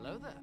Hello there.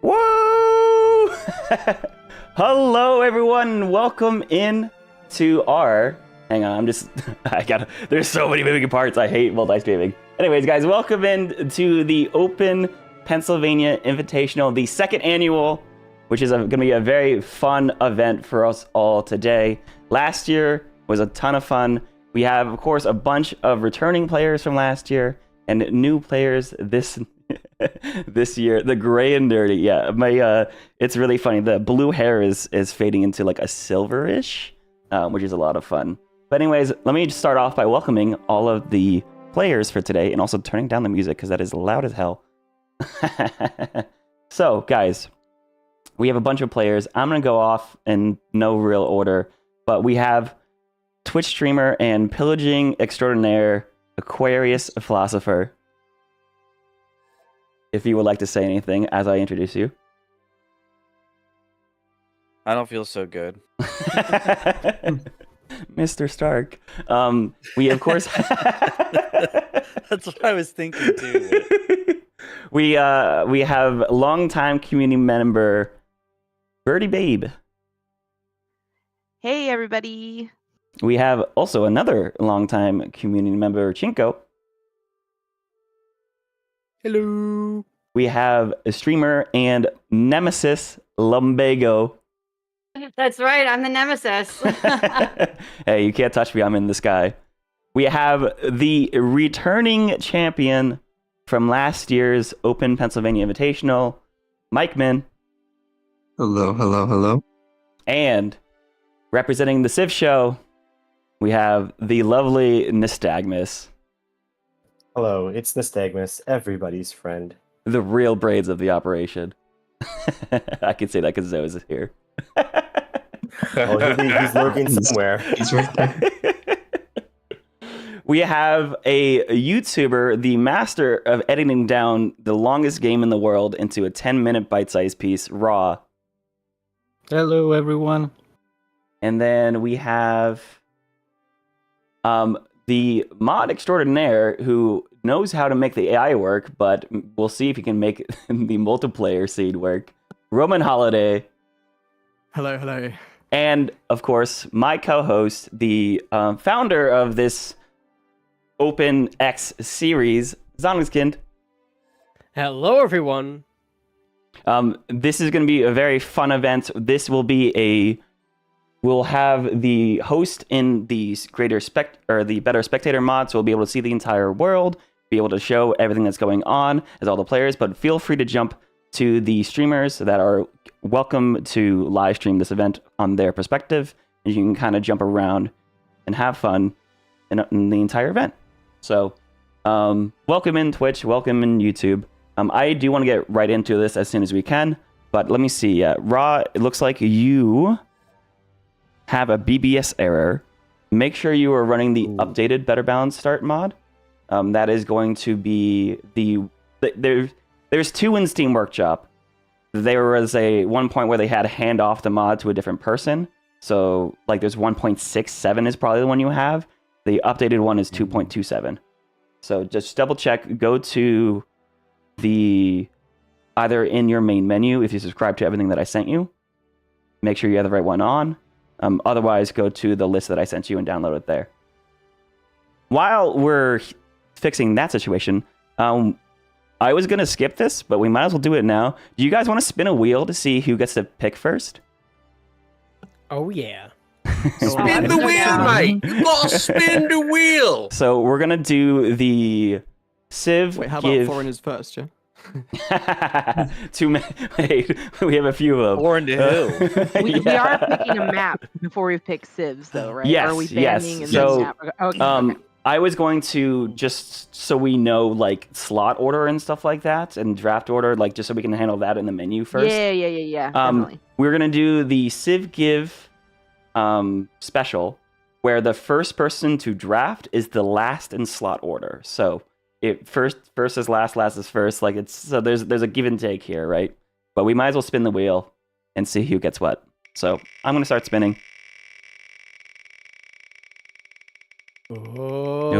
Woo! Hello, everyone. Welcome in to our. Hang on, There's so many moving parts. I hate multi-streaming. Anyways, guys, welcome in to the Open Pennsylvania Invitational, the second annual, which is going to be a very fun event for us all today. Last year was a ton of fun. We have, of course, a bunch of returning players from last year and new players this year. The gray and nerdy, yeah. It's really funny. The blue hair is fading into like a silverish, which is a lot of fun. But anyways, let me just start off by welcoming all of the players for today and also turning down the music because that is loud as hell. So, guys, we have a bunch of players. I'm gonna go off in no real order, but we have Twitch streamer and pillaging extraordinaire Aquarius philosopher. If you would like to say anything as I introduce you. I don't feel so good. Mr. Stark. We, of course... That's what I was thinking, too. We have longtime community member, Birdie Babe. Hey, everybody. We have also another longtime community member, Chinko. Hello. We have a streamer and nemesis, Lumbago. That's right. I'm the nemesis. Hey, you can't touch me. I'm in the sky. We have the returning champion from last year's Open Pennsylvania Invitational, Mike Min. Hello, hello, hello. And representing the Civ Show, we have the lovely Nystagmus. Hello, it's Nystagmus, everybody's friend. The real braids of the operation. I can say that because Zoe is here. Oh, he's lurking somewhere. He's right there. We have a YouTuber, the master of editing down the longest game in the world into a 10-minute bite-sized piece, raw. Hello, everyone. And then we have the mod extraordinaire who knows how to make the AI work, but we'll see if he can make the multiplayer seed work. Roman Holiday. Hello, hello. And, of course, my co-host, the founder of this Open X series, Zonungskind. Hello, everyone. This is going to be a very fun event. This will be we'll have the host in the the better spectator mod, so we'll be able to see the entire world, be able to show everything that's going on as all the players. But feel free to jump to the streamers that are welcome to live stream this event on their perspective, and you can kind of jump around and have fun in the entire event. So, welcome in Twitch, welcome in YouTube. I do want to get right into this as soon as we can, but let me see. Raw, it looks like you have a BBS error. Make sure you are running the updated Better Balance Start mod. That is going to be there's two in Steam Workshop. There was one point where they had to hand off the mod to a different person. So, like, there's 1.67 is probably the one you have. The updated one is 2.27. So just double check. Go to either in your main menu if you subscribe to everything that I sent you. Make sure you have the right one on. Otherwise, go to the list that I sent you and download it there. While we're fixing that situation, I was going to skip this, but we might as well do it now. Do you guys want to spin a wheel to see who gets to pick first? Oh, yeah. Spin the wheel, mate! You gotta spin the wheel! So we're going to do the Civ Wait, how about foreigners first, yeah? Wait, we have a few of them. Foreign to who? We are picking a map before we pick civs, though, right? Yes, Or are we yes. banning So, the map? Okay. I was going to, just so we know, like, slot order and stuff like that, and draft order, like, just so we can handle that in the menu first. Yeah. Definitely. We're going to do the Civ Give special, where the first person to draft is the last in slot order. So, first is last is first. Like, so there's a give and take here, right? But we might as well spin the wheel and see who gets what. So, I'm going to start spinning. Oh.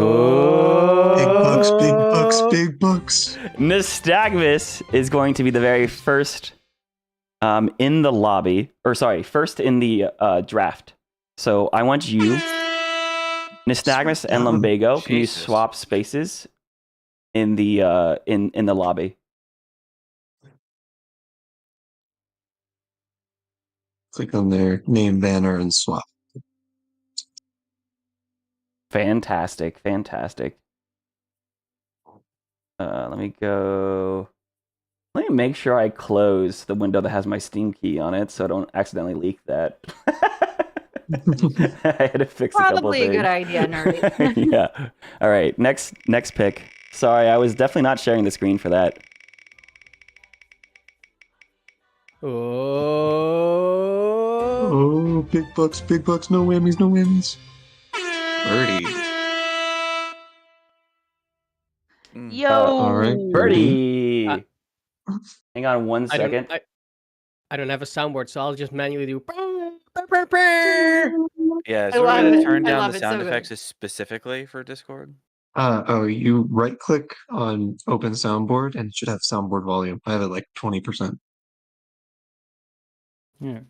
Big bucks, big bucks, big bucks. Nystagmus is going to be the very first in the lobby, or sorry, first in the draft. So I want you, Nystagmus and Lumbago, can you swap spaces in the in the lobby? Click on their name banner and swap. Fantastic. Let me go. Let me make sure I close the window that has my Steam key on it so I don't accidentally leak that. I had to fix Probably a a good couple idea, Nerdy. things. Yeah. All right. Next pick. Sorry, I was definitely not sharing the screen for that. Oh. Oh, big bucks, no whammies, no whammies. Birdie. Yo. All right, Birdie. Uh, Hang on one second. I don't have a soundboard, so I'll just manually do. Yeah, is I there a way love to it. turn I down love the it sound so good. effects specifically for Discord? You right click on open soundboard and it should have soundboard volume. I have it like 20%. Yeah.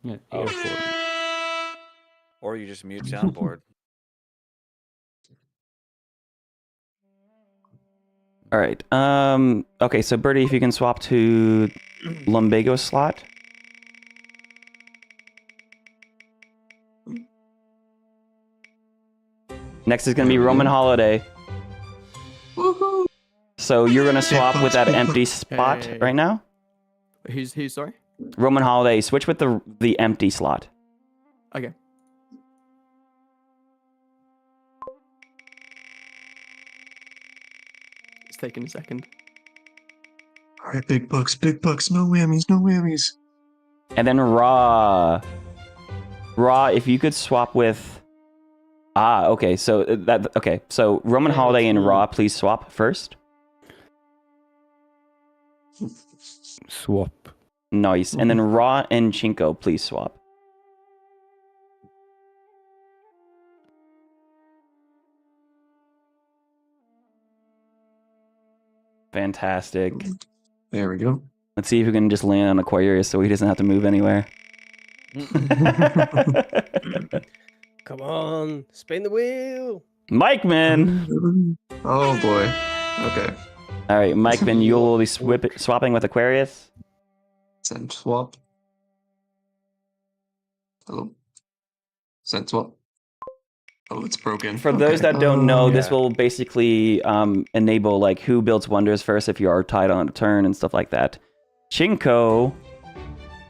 Yeah. Oh. Airport. Or you just mute soundboard. All right. Okay, so Birdie, if you can swap to Lumbago's slot. Next is going to be Roman Holiday. Woohoo! So you're going to swap with that empty spot Hey. right now? Who's sorry? Roman Holiday, switch with the empty slot. Okay. It's taking a second. All right, big bucks, no whammies, no whammies. And then Raw. Raw, if you could swap with. Okay. So okay. So Roman Holiday and Raw, please swap first. Swap. Nice. And then Raw and Chinko, please swap. Fantastic. There we go. Let's see if we can just land on Aquarius so he doesn't have to move anywhere. Come on, spin the wheel. Mike Man. Oh boy. Okay. All right, Mike Man, you'll be swapping with Aquarius. Send swap. Hello. Send swap. Oh, it's broken. For those Okay. that don't know, this yeah. will basically enable like who builds wonders first if you are tied on a turn and stuff like that. Chinko,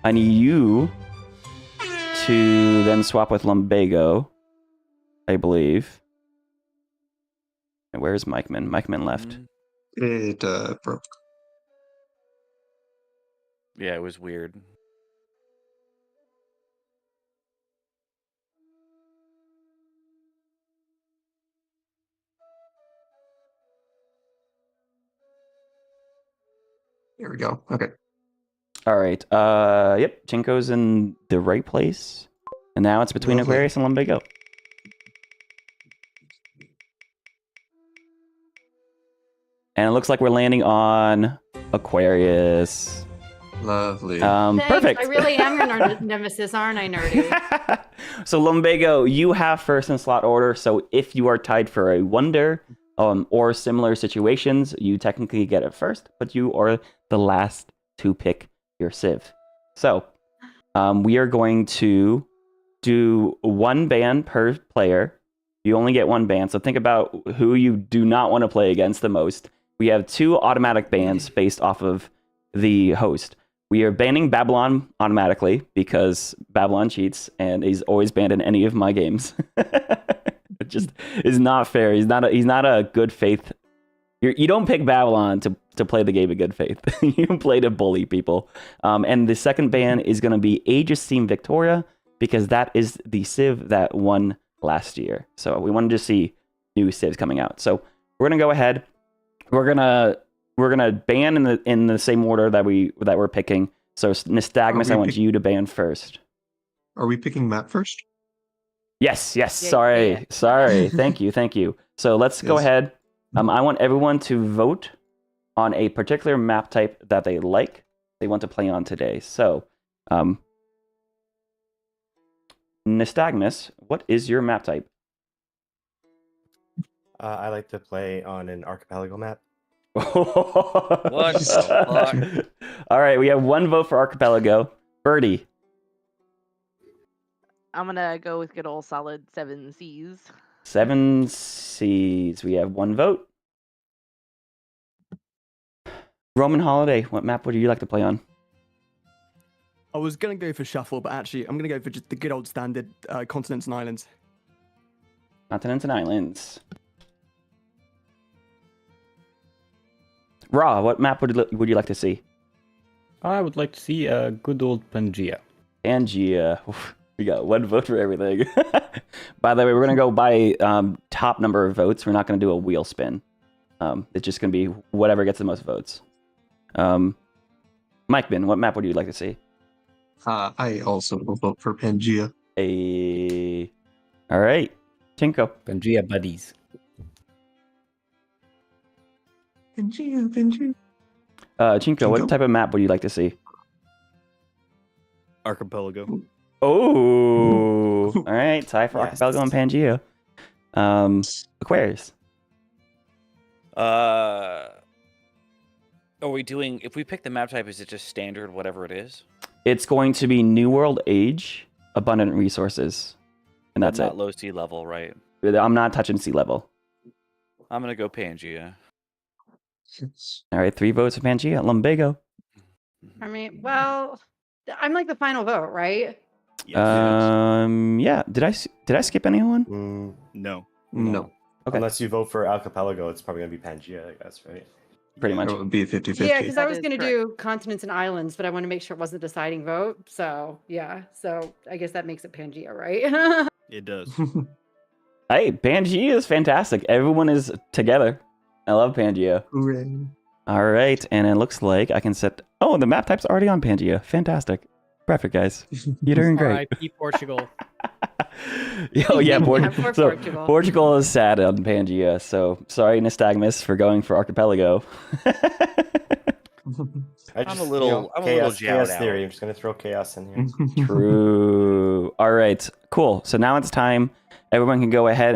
I need you to then swap with Lumbago, I believe. And where's Mike Man? Mike Man left. It broke. Yeah, it was weird. Here we go. Okay. All right. Yep. Chinko's in the right place, and now it's between Lovely. Aquarius and Lumbago. And it looks like we're landing on Aquarius. Lovely. Thanks. Perfect. I really am your nemesis, aren't I, nerdy? So Lumbago, you have first in slot order. So if you are tied for a wonder, or similar situations, you technically get it first, but you are the last to pick your civ. So we are going to do one ban per player. You only get one ban, so think about who you do not want to play against the most. We have 2 automatic bans based off of the host. We are banning Babylon automatically because Babylon cheats and he's always banned in any of my games. It just is not fair. He's not a good faith. You don't pick Babylon to play the game of good faith. You play to bully people. And the second ban is going to be Age of Steam Victoria because that is the civ that won last year. So we wanted to see new civs coming out. So we're going to go ahead. We're gonna ban in the same order that we're picking. So Nystagmus, I want you to ban first. Are we picking map first? Yes. Yeah, Sorry. Thank you. So let's go Yes. ahead. I want everyone to vote on a particular map type that they want to play on today. So, Nystagmus, what is your map type? I like to play on an archipelago map. What the fuck? All right, we have one vote for Archipelago. Birdie. I'm gonna go with good old solid 7 C's. 7 C's. We have one vote. Roman Holiday, what map would you like to play on? I was gonna go for shuffle, but actually, I'm gonna go for just the good old standard continents and islands. Continents and Islands. Raw, what map would you like to see? I would like to see a good old Pangea. Pangea. We got one vote for everything. By the way, we're going to go by top number of votes. We're not going to do a wheel spin. It's just going to be whatever gets the most votes. Mike Bin, what map would you like to see? I also will vote for Pangea. All right. Chinko. Pangea buddies. Pangea. Chinko, what Chinko? type of map would you like to see? Archipelago. Oh, all right. Tie for Yes. Archipelago and Pangea. Aquarius. Are we doing? If we pick the map type, is it just standard, whatever it is? It's going to be New World Age, Abundant Resources, and that's Not it. low sea level, right? I'm not touching sea level. I'm gonna go Pangea. All right, 3 votes for Pangea. Lumbago. I mean, well, I'm like the final vote, right? Yeah. Did I skip anyone? Mm, No. No. Okay. Unless you vote for archipelago, it's probably gonna be Pangea, I guess, right? pretty much. It would be 50-50. Yeah, because I That was is going to correct. do continents and islands, but I want to make sure it wasn't a deciding vote. So yeah, so I guess that makes it Pangea, right? It does. Hey, Pangea is fantastic. Everyone is together. I love Pangea. Hooray. All right, and it looks like I can set. Oh, the map type's already on Pangea. Fantastic. Perfect, guys. You're doing great. R.I.P. Portugal. Oh yeah, Yeah, poor so Portugal. Portugal is sad on Pangea. So sorry, Nystagmus, for going for Archipelago. I just, a little chaos jowed out. theory. I'm just gonna throw chaos in here. True. All right, cool. So now it's time. Everyone can go ahead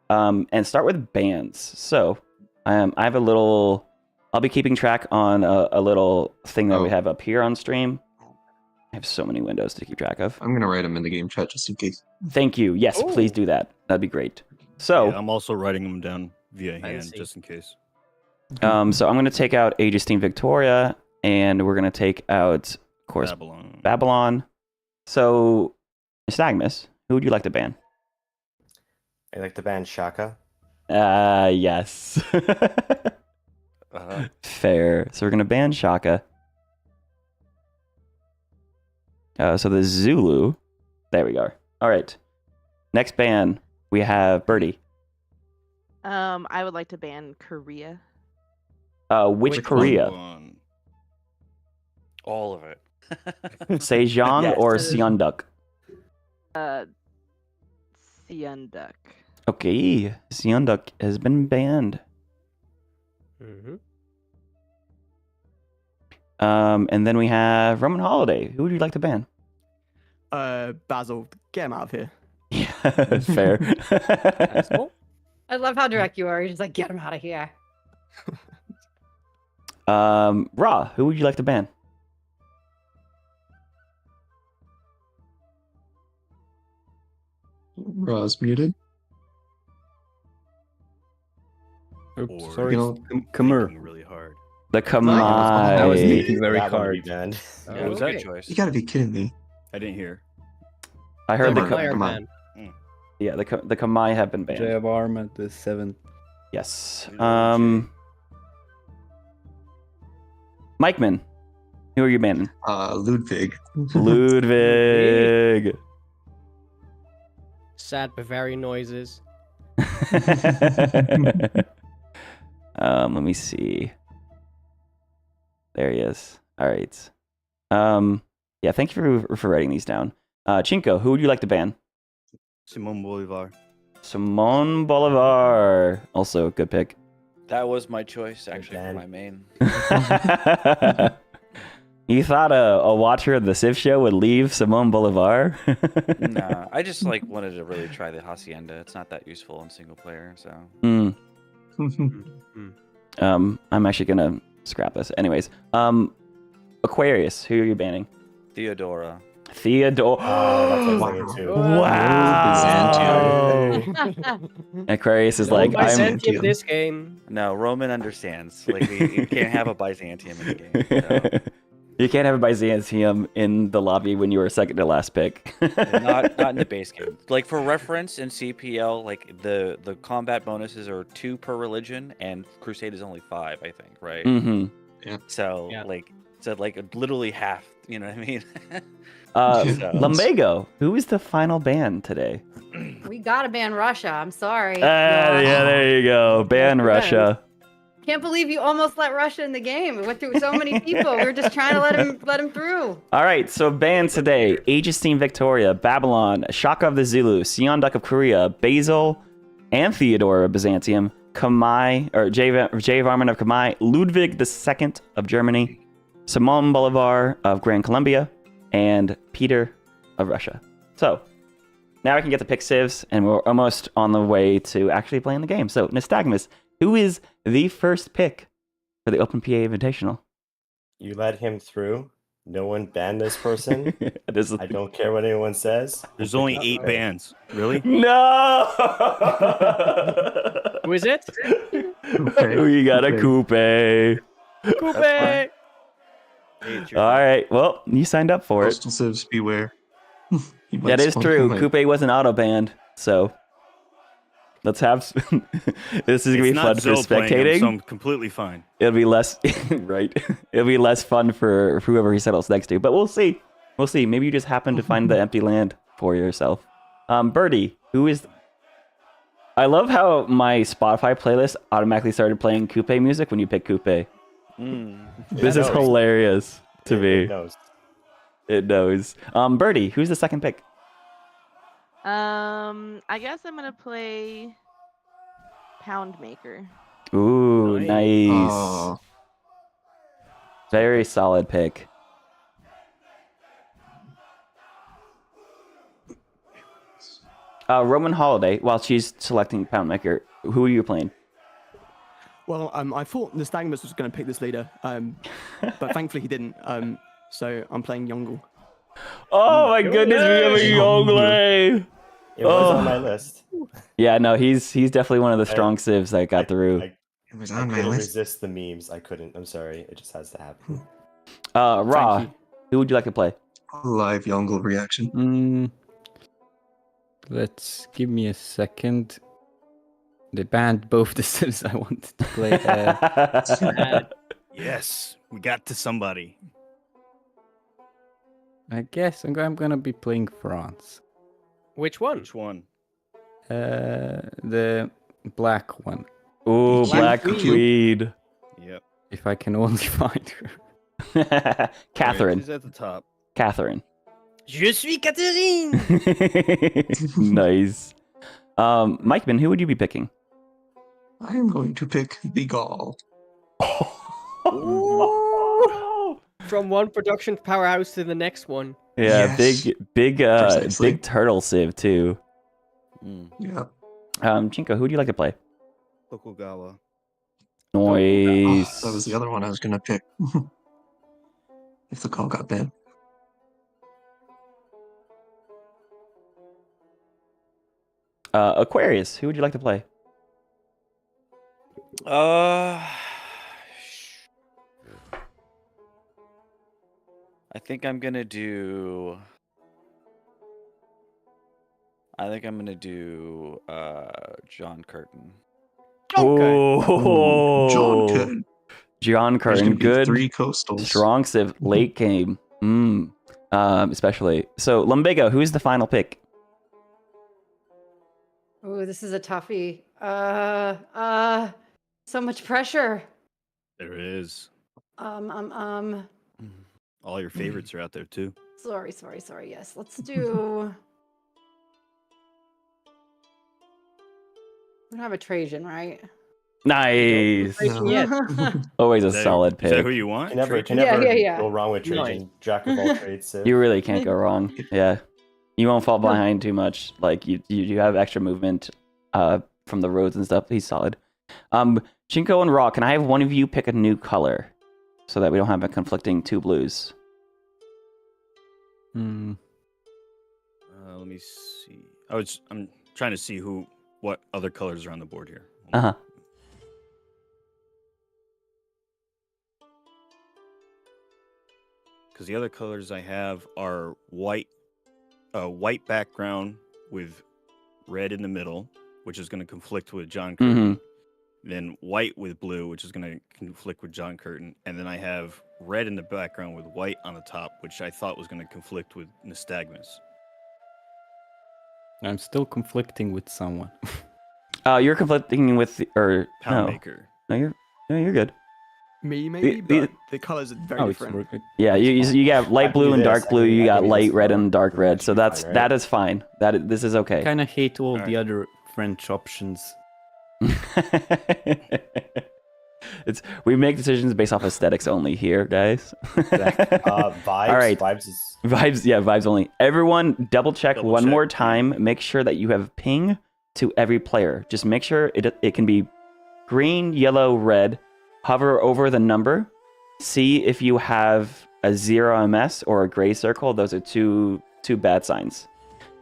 and start with bands. So I have a little. I'll be keeping track on a little thing that we have up here on stream. I have so many windows to keep track of. I'm gonna write them in the game chat just in case. Thank you. Yes, please do that. That'd be great. So, Yeah, I'm also writing them down via hand Fancy. just in case. so I'm going to take out Aegis Victoria, and we're going to take out, of course, Babylon. So, Nystagmus, who would you like to ban? I like the band Shaka. Yes. Uh-huh. Fair. So we're going to ban Shaka. So the Zulu. There we go. All right. Next ban, we have Birdie. I would like to ban Korea. Which Korea? One. All of it. Sejong Yes. or Seondeok? Seondeok. Okay, Seondeok has been banned. Mm-hmm. And then we have Roman Holiday. Who would you like to ban? Basil, get him out of here. Yeah, that's fair. I love how direct you are. You're just like, get him out of here. Ra, who would you like to ban? Ra's muted. Oops, Or sorry. You know, Khmer. thinking really hard. The Kamai. I was thinking very That would hard. be banned. It was a Okay. good choice. you gotta be kidding me. I didn't hear. I heard the Khmer. Fire Come on. ban. yeah the Kamai have been banned. JF Arm at the 7th. Yes. Mikeman, who are you banning? Ludwig. Ludwig. Sad Bavarian noises. Let me see. There he is. All right. Yeah, thank you for writing these down. Chinko, who would you like to ban? Simon Bolivar. Simon Bolivar. Also a good pick. That was my choice, actually, for ban. my main. You thought a watcher of the Civ show would leave Simon Bolivar? Nah, I just like wanted to really try the Hacienda. It's not that useful in single player, so. Mm. Mm-hmm. I'm actually gonna scrap this. Anyways, Aquarius, who are you banning? Theodora. Theodore. Oh, that's what I was thinking too. Wow. Aquarius is like, I'm. Byzantium this game. No, Roman understands. Like, you can't have a Byzantium in the game. So. You can't have a Byzantium in the lobby when you were second to last pick. not in the base game. Like, for reference, in CPL, like the combat bonuses are 2 per religion, and Crusade is only 5, I think, right? Mm-hmm. So Yeah. like literally half. You know what I mean? Lumbago, who is the final ban today? We gotta ban Russia. I'm sorry. Yeah, there you go. Ban Yeah. Russia. Can't believe you almost let Russia in the game. We went through so many people. We were just trying to let him through. All right, so bans today: Aegis Team Victoria, Babylon, Shaka of the Zulu, Seondeok of Korea, Basil, and Theodore of Byzantium, Kamai or J Varman of Kamai, Ludwig II of Germany, Simon Bolivar of Grand Colombia, and Peter of Russia. So now I can get to pick civs, and we're almost on the way to actually playing the game. So Nystagmus, who is the first pick for the Open PA Invitational? You let him through. No one banned this person. This is I don't care what anyone says. There's only 8 bans. Really? No! Who is it? We got a coupe. Coupe! All right. Well, you signed up for it. Postal Civs, beware. That is true. Coupe wasn't auto banned, so Let's have. This is gonna be It's fun not for Zoe playing him, spectating. so I'm completely fine. It'll be less right. It'll be less fun for whoever he settles next to. But we'll see. We'll see. Maybe you just happen to find the empty land for yourself. Birdie, who is? I love how my Spotify playlist automatically started playing Coupe music when you pick Coupe. This is hilarious to me. It knows. It knows. Birdie, who's the second pick? I guess I'm gonna play Pound Maker. Ooh, nice. Oh, Very solid pick. Roman Holiday, while she's selecting Pound Maker, who are you playing? Well, I thought Nystagmus was going to pick this leader, but thankfully he didn't. So I'm playing Yongle. Oh my goodness, we have a Yongle! It was on my list. Yeah, no, he's definitely one of the strong civs that got through. it was I on my couldn't list. resist the memes. I couldn't. I'm sorry. It just has to happen. Raw, you. who would you like to play? Live Yongle reaction. Let's give me a second. They banned both the civs I wanted to play. Yes, we got to somebody. I guess I'm gonna be playing France. Which one? Which one? The black one, Ooh, Black Black Queen. Queen. Yep. if I can only find her. Catherine. She's at the top. Catherine. Je suis Catherine. Nice. Mikeman, who would you be picking? I am going to pick the Gaul. From one production powerhouse to the next one. Yeah, Yes. big Precisely. turtle civ too. Yeah. Chinko, who would you like to play? Tokugawa. Noise. That was the other one I was going to pick. If the call got banned. Aquarius, who would you like to play? I think I'm gonna do. John Curtin. Oh, John Curtin. John There's Curtin, going to be good, 3 coastals. strong civ, late game. Especially. So, Lumbago, who is the final pick? Oh, this is a toughie. So much pressure. There it is. All All your favorites are out there too. Sorry. Yes, let's do. We don't have a Trajan, right? Nice. Oh. Yeah. Always a Is that- solid Is that pick. who you want? Can never, Trajan? Yeah. go wrong with Trajan. Jack of all trades. Civ. You really can't go wrong. Yeah. You won't fall behind too much. Like you have extra movement from the roads and stuff. He's solid. Chinko and Raw, can I have one of you pick a new color so that we don't have a conflicting 2 blues? Let me see. I'm trying to see what other colors are on the board here. Uh-huh. Because the other colors I have are white background with red in the middle, which is going to conflict with John Curtin. Then white with blue, which is going to conflict with John Curtin. And then I have red in the background with white on the top, which I thought was going to conflict with Nystagmus. I'm still conflicting with someone. You're conflicting with Pound Maker. No, you're good. Me, maybe, but the colors are very different. Yeah, you got light blue and dark blue. You got light red and dark red. So that is fine. This is okay. Kind of hate all the Alright. other French options. We make decisions based off aesthetics only here, guys. Vibes. All right. Vibes is Vibes only. Everyone, double check Double one check. more time. Make sure that you have ping to every player. Just make sure it can be green, yellow, red. Hover over the number. See if you have a 0 MS or a gray circle. Those are two bad signs.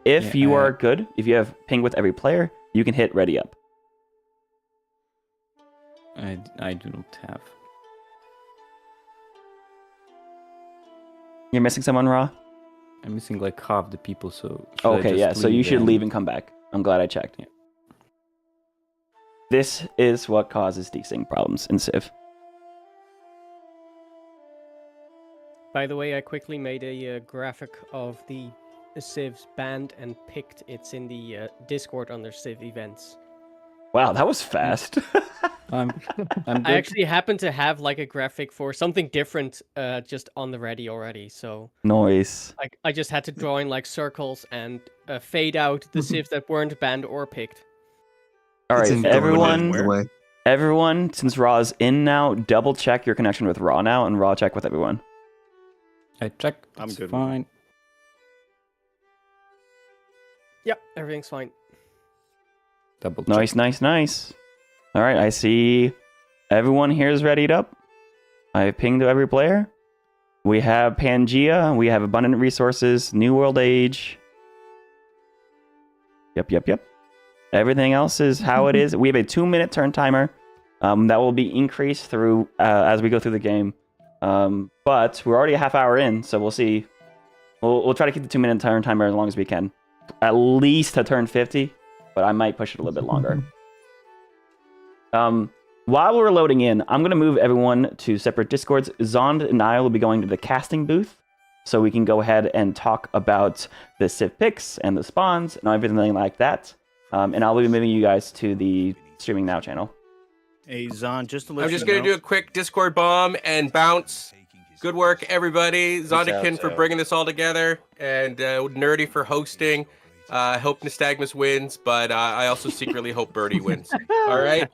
If you are good, if you have ping with every player, you can hit ready up. I do not have. You're missing someone, Raw? I'm missing like half the people, so. Okay, yeah. So you should leave and come back. I'm glad I checked. Yeah. This is what causes desync problems in Civ. By the way, I quickly made a graphic of the Civ's banned and picked. It's in the Discord under Civ events. Wow, that was fast. I'm I good. actually happen to have like a graphic for something different just on the ready already. So Noise. I just had to draw in like circles and fade out the Civs that weren't banned or picked. All It's right, in going everyone. the way. Everyone, since Raw's in now, double check your connection with Raw now, and Raw check with everyone. I checked. I'm It's good with fine. Yep, everything's fine. Double check. Nice. All right, I see everyone here is readied up. I pinged to every player. We have Pangea. We have Abundant Resources, New World Age. Yep. Everything else is how it is. We have a 2-minute turn timer that will be increased through as we go through the game. But we're already a half hour in, so we'll see. We'll try to keep the 2-minute turn timer as long as we can. At least to turn 50, but I might push it a little bit longer. While we're loading in, I'm going to move everyone to separate Discords. Zond and I will be going to the casting booth, so we can go ahead and talk about the Civ picks and the spawns and everything like that. And I'll be moving you guys to the Streaming Now channel. Hey, Zon, just to let I'm you just going know. to do a quick Discord bomb and bounce. Good work, everybody. Zondakin for bringing this all together, and Nerdy for hosting. I hope Nystagmus wins, but I also secretly hope Birdie wins. All right?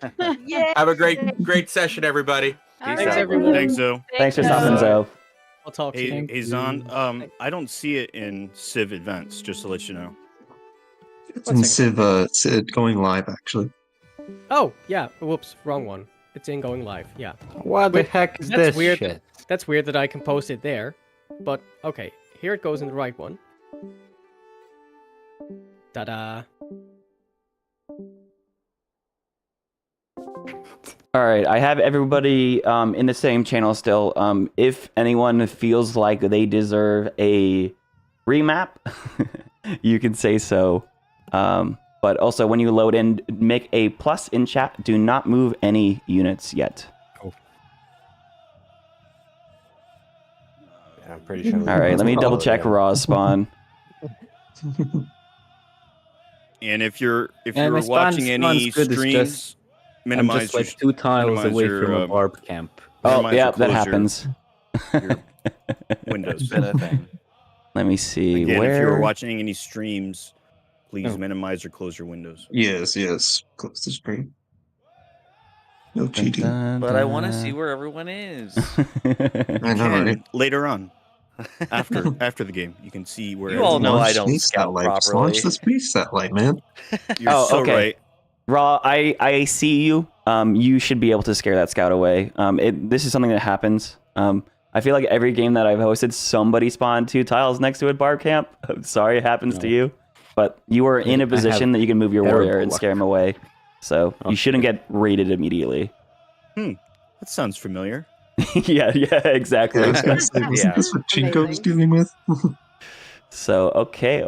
Yeah. Have a great session, everybody. Thanks, everyone. Thanks, Zo. Thanks for stopping, Zo. I'll talk to you. Hey, Zon, I don't see it in Civ events, just to let you know. It's in Civ going live, actually. Oh, yeah. Whoops, wrong one. It's in going live. Yeah. What the Wait, heck is that's this weird. shit? That's weird that I can post it there. But okay, here it goes in the right one. Ta-da. All right, I have everybody in the same channel still. If anyone feels like they deserve a remap, you can say so. But also, when you load in, make a plus in chat. Do not move any units yet. Yeah, I'm pretty sure. All right, let me double check raw spawn. And if you're Yeah, my watching any spawn's good, it's streams, just- I'm minimize just like your, 2 tiles minimize away your, from a barb camp. Oh, minimize yeah, or that close your- happens. your windows. Been a thing. Let me see. Again, where... if you're watching any streams, please Oh. minimize or close your windows. Yes. Close the screen. No cheating. But I want to see where everyone is. I know, And right? later on, after the game, you can see where. You all know everyone- I don't Space scout satellite. Just properly. launch the space satellite, man. You're Oh, so okay. right. Raw, I see you. You should be able to scare that scout away. This is something that happens. I feel like every game that I've hosted, somebody spawned 2 tiles next to a barb camp. I'm sorry it happens to you, but you are in a position that you can move your warrior terrible and luck. scare him away. So Oh, you shouldn't get raided immediately. That sounds familiar. yeah, exactly. Yeah, I was gonna say, wasn't this what Chinko was dealing with? So okay.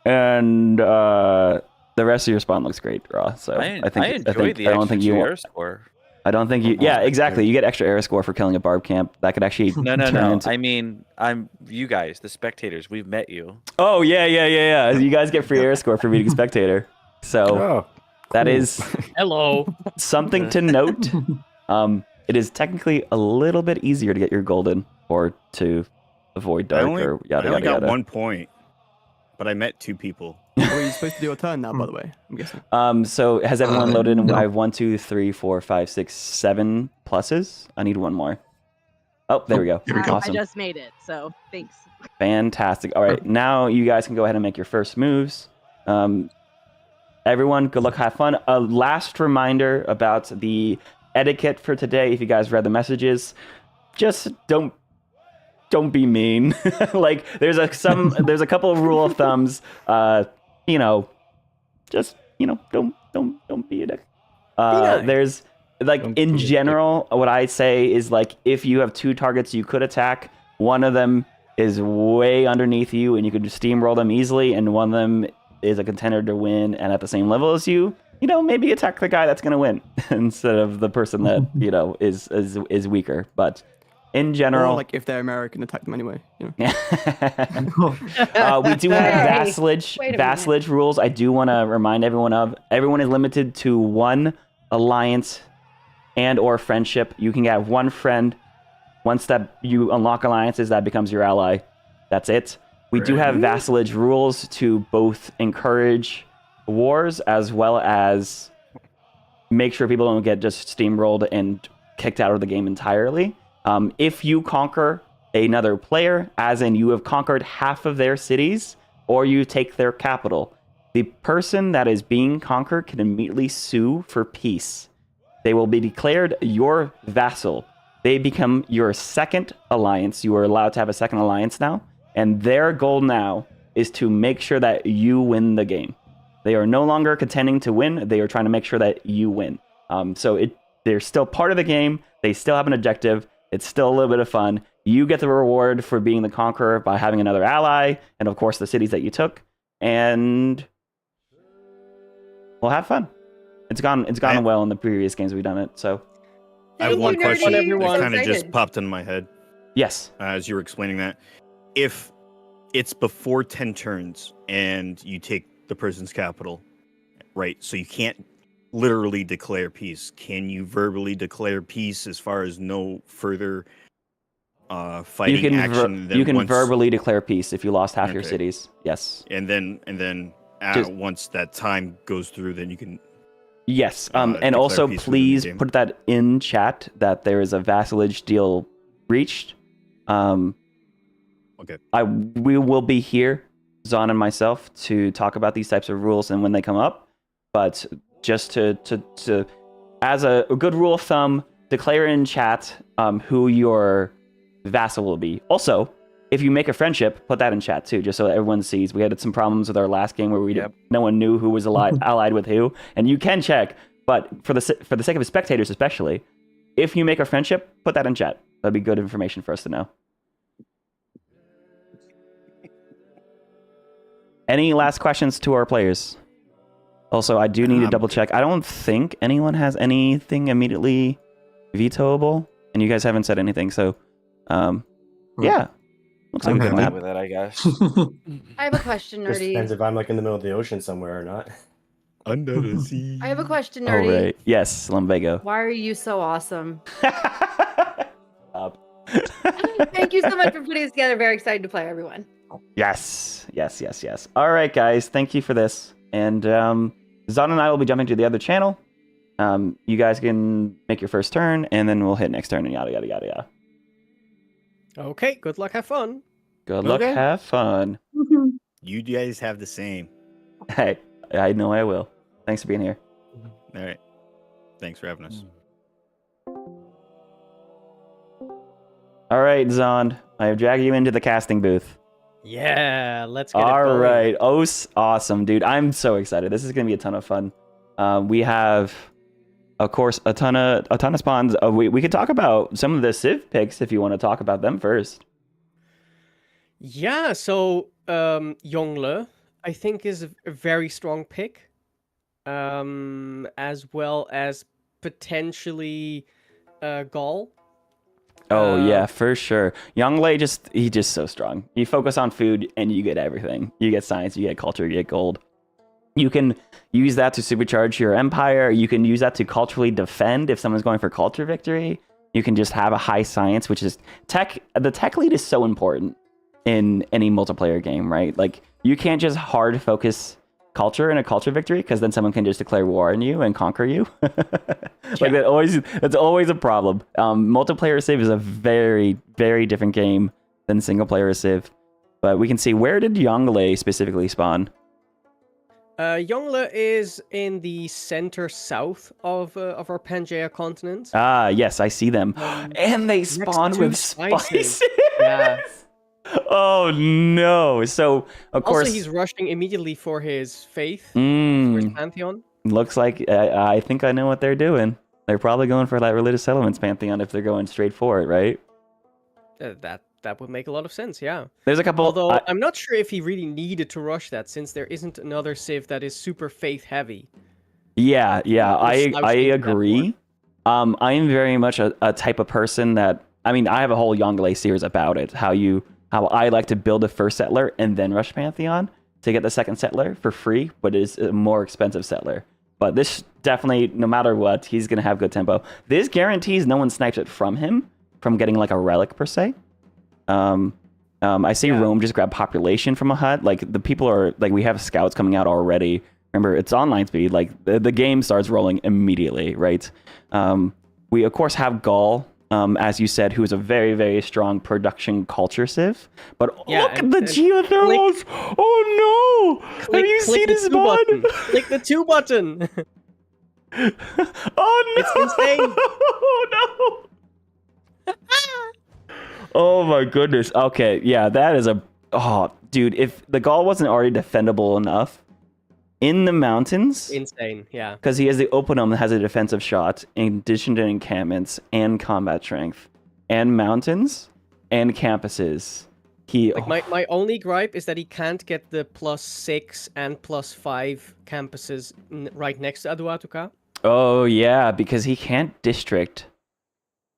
And the rest of your spawn looks great, Raw. So I enjoy the I don't think you extra want. score. I don't think you. Yeah, exactly. You get extra air score for killing a barb camp. That could actually No. turn into. I mean, I'm you guys, the spectators. We've met you. Oh yeah. You guys get free air score for beating spectator. So Oh, that is Hello. something to note. It is technically a little bit easier to get your golden or to avoid dark or I yada only yada got yada. 1 point, but I met 2 people. Are you supposed to do a turn now, by the way? I'm guessing. So has everyone loaded? no. I have 1, 2, 3, 4, 5, 6, 7 pluses. I need 1 more. Oh, there we go. Here we go. I Awesome. just made it, so thanks. Fantastic. All right, now you guys can go ahead and make your first moves. Everyone, good luck, have fun. A last reminder about the etiquette for today. If you guys read the messages, just don't be mean. Like there's a couple of rule of thumbs. Don't be a dick. nice. There's like Don't be in a dick. general, what I say is like if you have 2 targets you could attack, one of them is way underneath you and you could just steamroll them easily, and one of them is a contender to win and at the same level as you, maybe attack the guy that's going to win instead of the person that, is weaker. But in general, or like if they're American, attack them anyway. we do have vassalage rules. I do want to remind everyone is limited to one alliance and or friendship. You can have one friend. Once that you unlock alliances, that becomes your ally. That's it. We do have vassalage rules to both encourage wars as well as make sure people don't get just steamrolled and kicked out of the game entirely. If you conquer another player, as in you have conquered half of their cities, or you take their capital, the person that is being conquered can immediately sue for peace. They will be declared your vassal. They become your second alliance. You are allowed to have a second alliance now. And their goal now is to make sure that you win the game. They are no longer contending to win. They are trying to make sure that you win. They're still part of the game. They still have an objective. It's still a little bit of fun. You get the reward for being the conqueror by having another ally, and of course the cities that you took. And we'll have fun. It's gone well in the previous games we've done it. So I have one question that everyone. kind of just popped in my head. Yes. As you were explaining that. If it's before 10 turns and you take the person's capital, right? So you can't literally declare peace. Can you verbally declare peace as far as no further fighting action? You can verbally declare peace if you lost half your cities. Yes. And then once that time goes through, then you can. Yes. And also, please put that in chat that there is a vassalage deal reached. Okay. We will be here, Zon and myself, to talk about these types of rules and when they come up. But just to as a good rule of thumb, declare in chat who your vassal will be. Also, if you make a friendship, put that in chat too, just so everyone sees. We had some problems with our last game where no one knew who was allied with who, and you can check. But for the sake of the spectators, especially, if you make a friendship, put that in chat. That'd be good information for us to know. Any last questions to our players? Also, I do need to double check. I don't think anyone has anything immediately vetoable, and you guys haven't said anything. So, yeah, looks like I'm a good happy map. with it, I guess. I have a question, Just Nerdy. depends if I'm like in the middle of the ocean somewhere or not. Under the sea. I have a question, All Nerdy. right. Yes, Lumbago. Why are you so awesome? Thank you so much for putting this together. Very excited to play, everyone. Yes. All right, guys. Thank you for this. And Zon and I will be jumping to the other channel. You guys can make your first turn, and then we'll hit next turn, and yada, yada, yada, yada. Okay, good luck, have fun. Good luck, have fun. You guys have the same. Hey, I know I will. Thanks for being here. All right. Thanks for having us. All right, Zon. I have dragged you into the casting booth. Yeah, let's get it All going. right. Oh, awesome, dude. I'm so excited. This is going to be a ton of fun. We have, of course, a ton of spawns. We could talk about some of the Civ picks if you want to talk about them first. Yeah, so Yongle, I think, is a very strong pick. As well as potentially Gaul. Oh yeah, for sure. Yongle he's just so strong. You focus on food and you get everything. You get science, you get culture, you get gold. You can use that to supercharge your empire. You can use that to culturally defend if someone's going for culture victory. You can just have a high science, which is tech. The tech lead is so important in any multiplayer game, right? Like you can't just hard focus culture in a culture victory because then someone can just declare war on you and conquer you. That's always a problem. Multiplayer Civ is a very, very different game than single player Civ. But we can see, where did Yongle specifically spawn? Yongle is in the center south of our Pangaea continent. Ah, yes, I see them. And they spawn with spices. Yeah. Oh no! So of course, also he's rushing immediately for his faith, for his pantheon. Looks like I think I know what they're doing. They're probably going for that religious settlements pantheon if they're going straight for it, right? that would make a lot of sense. Yeah. There's a couple. Although I'm not sure if he really needed to rush that, since there isn't another Civ that is super faith heavy. Yeah, I agree. I am very much a type of person that, I mean, I have a whole Yongle series about it. How I like to build a first settler and then rush Pantheon to get the second settler for free, but it's a more expensive settler. But this definitely, no matter what, he's gonna have good tempo. This guarantees no one snipes it from him, from getting like a relic per se. I see Rome just grab population from a hut. Like the people are like, we have scouts coming out already. Remember, it's online speed. Like the game starts rolling immediately, right? We of course have Gaul, as you said, who is a very, very strong production culture civ. But look at the geothermals! Oh no! Have you seen his mod? Click the 2 button. Oh no! It's insane. Oh no! Oh my goodness. Okay, yeah, that is dude, if the Gaul wasn't already defendable enough in the mountains, insane, yeah. Because he has the Openum that has a defensive shot, in addition to encampments and combat strength, and mountains and campuses. My only gripe is that he can't get the +6 and +5 campuses right next to Aduatuca. Oh yeah, because he can't district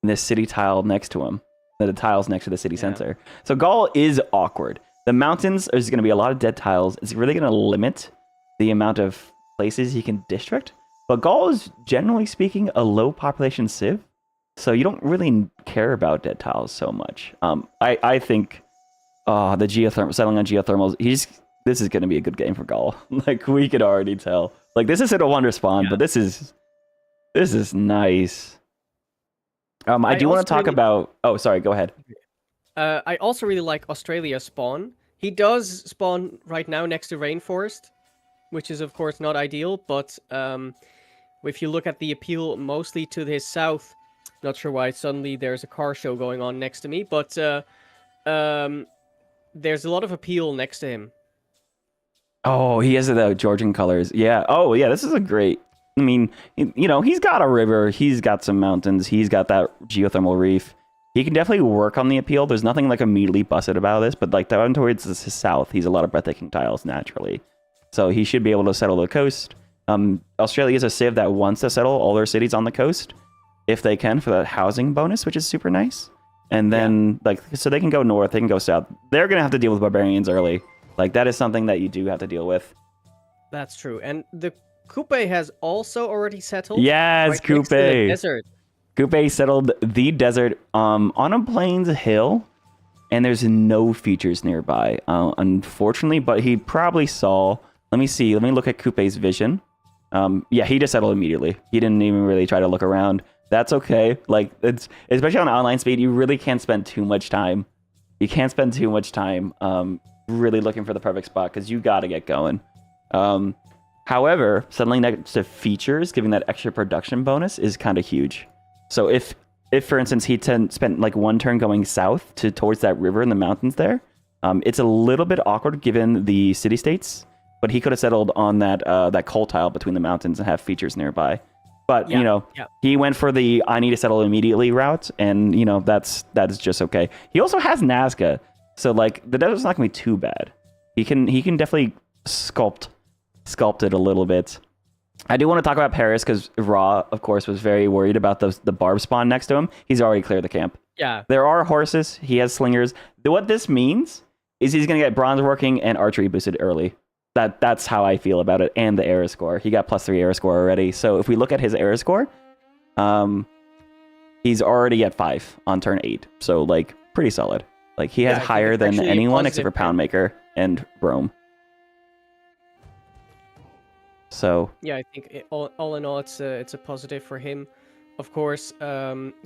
this city tile next to him. The tiles next to the city center. So Gaul is awkward. The mountains, there's going to be a lot of dead tiles. It's really going to limit the amount of places he can district. But Gaul is, generally speaking, a low population civ. So you don't really care about dead tiles so much. I think the settling on geothermals, this is going to be a good game for Gaul. Like, we could already tell. Like, this isn't a wonder spawn, but this is nice. I do want to talk about... Oh, sorry, go ahead. I also really like Australia's spawn. He does spawn right now next to Rainforest, which is, of course, not ideal, but if you look at the appeal mostly to his south, not sure why suddenly there's a car show going on next to me, but there's a lot of appeal next to him. Oh, he has the Georgian colors. Yeah. Oh, yeah, this is a great... I mean, you know, he's got a river, he's got some mountains, he's got that geothermal reef. He can definitely work on the appeal. There's nothing like immediately busted about this, but like down towards the south, he's a lot of breathtaking tiles naturally. So he should be able to settle the coast. Australia is a civ that wants to settle all their cities on the coast, if they can, for that housing bonus, which is super nice. And then, so they can go north, they can go south. They're going to have to deal with barbarians early. Like, that is something that you do have to deal with. That's true. And the Coupe has also already settled. Yes, right Coupe. next to the desert. Coupe settled the desert on a plains hill, and there's no features nearby, unfortunately, but he probably saw... Let me look at Coupe's vision. Yeah, he just settled immediately. He didn't even really try to look around. That's okay. Like, it's especially on online speed, you really can't spend too much time. You can't spend too much time really looking for the perfect spot, because you got to get going. However, settling next to features, giving that extra production bonus is kind of huge. So if for instance, he spent like one turn going south towards that river in the mountains there, it's a little bit awkward given the city-states, but he could have settled on that coal tile between the mountains and have features nearby. But, he went for the I need to settle immediately route, and, that is just okay. He also has Nazca, so, like, the desert's not going to be too bad. He can definitely sculpt it a little bit. I do want to talk about Paris, because Ra, of course, was very worried about the barb spawn next to him. He's already cleared the camp. Yeah. There are horses. He has slingers. What this means is he's going to get bronze working and archery boosted early. That's how I feel about it, and the era score. He got +3 era score already. So if we look at his era score, he's already at 5 on turn 8. So, like, pretty solid. Like, he has higher than anyone except for Poundmaker and Rome. So yeah, I think all in all, it's a positive for him. Of course,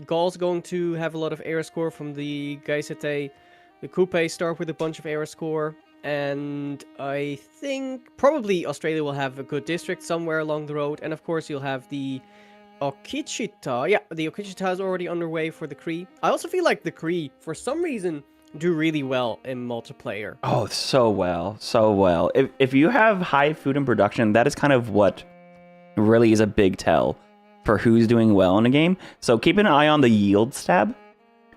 Gaul's going to have a lot of era score from the Gaisete. The Coupe start with a bunch of era score, and I think probably Australia will have a good district somewhere along the road. And of course, you'll have the Okichita. Yeah, the Okichita is already underway for the Cree. I also feel like the Cree, for some reason, do really well in multiplayer. Oh, so well. If you have high food and production, that is kind of what really is a big tell for who's doing well in a game. So keep an eye on the yield tab.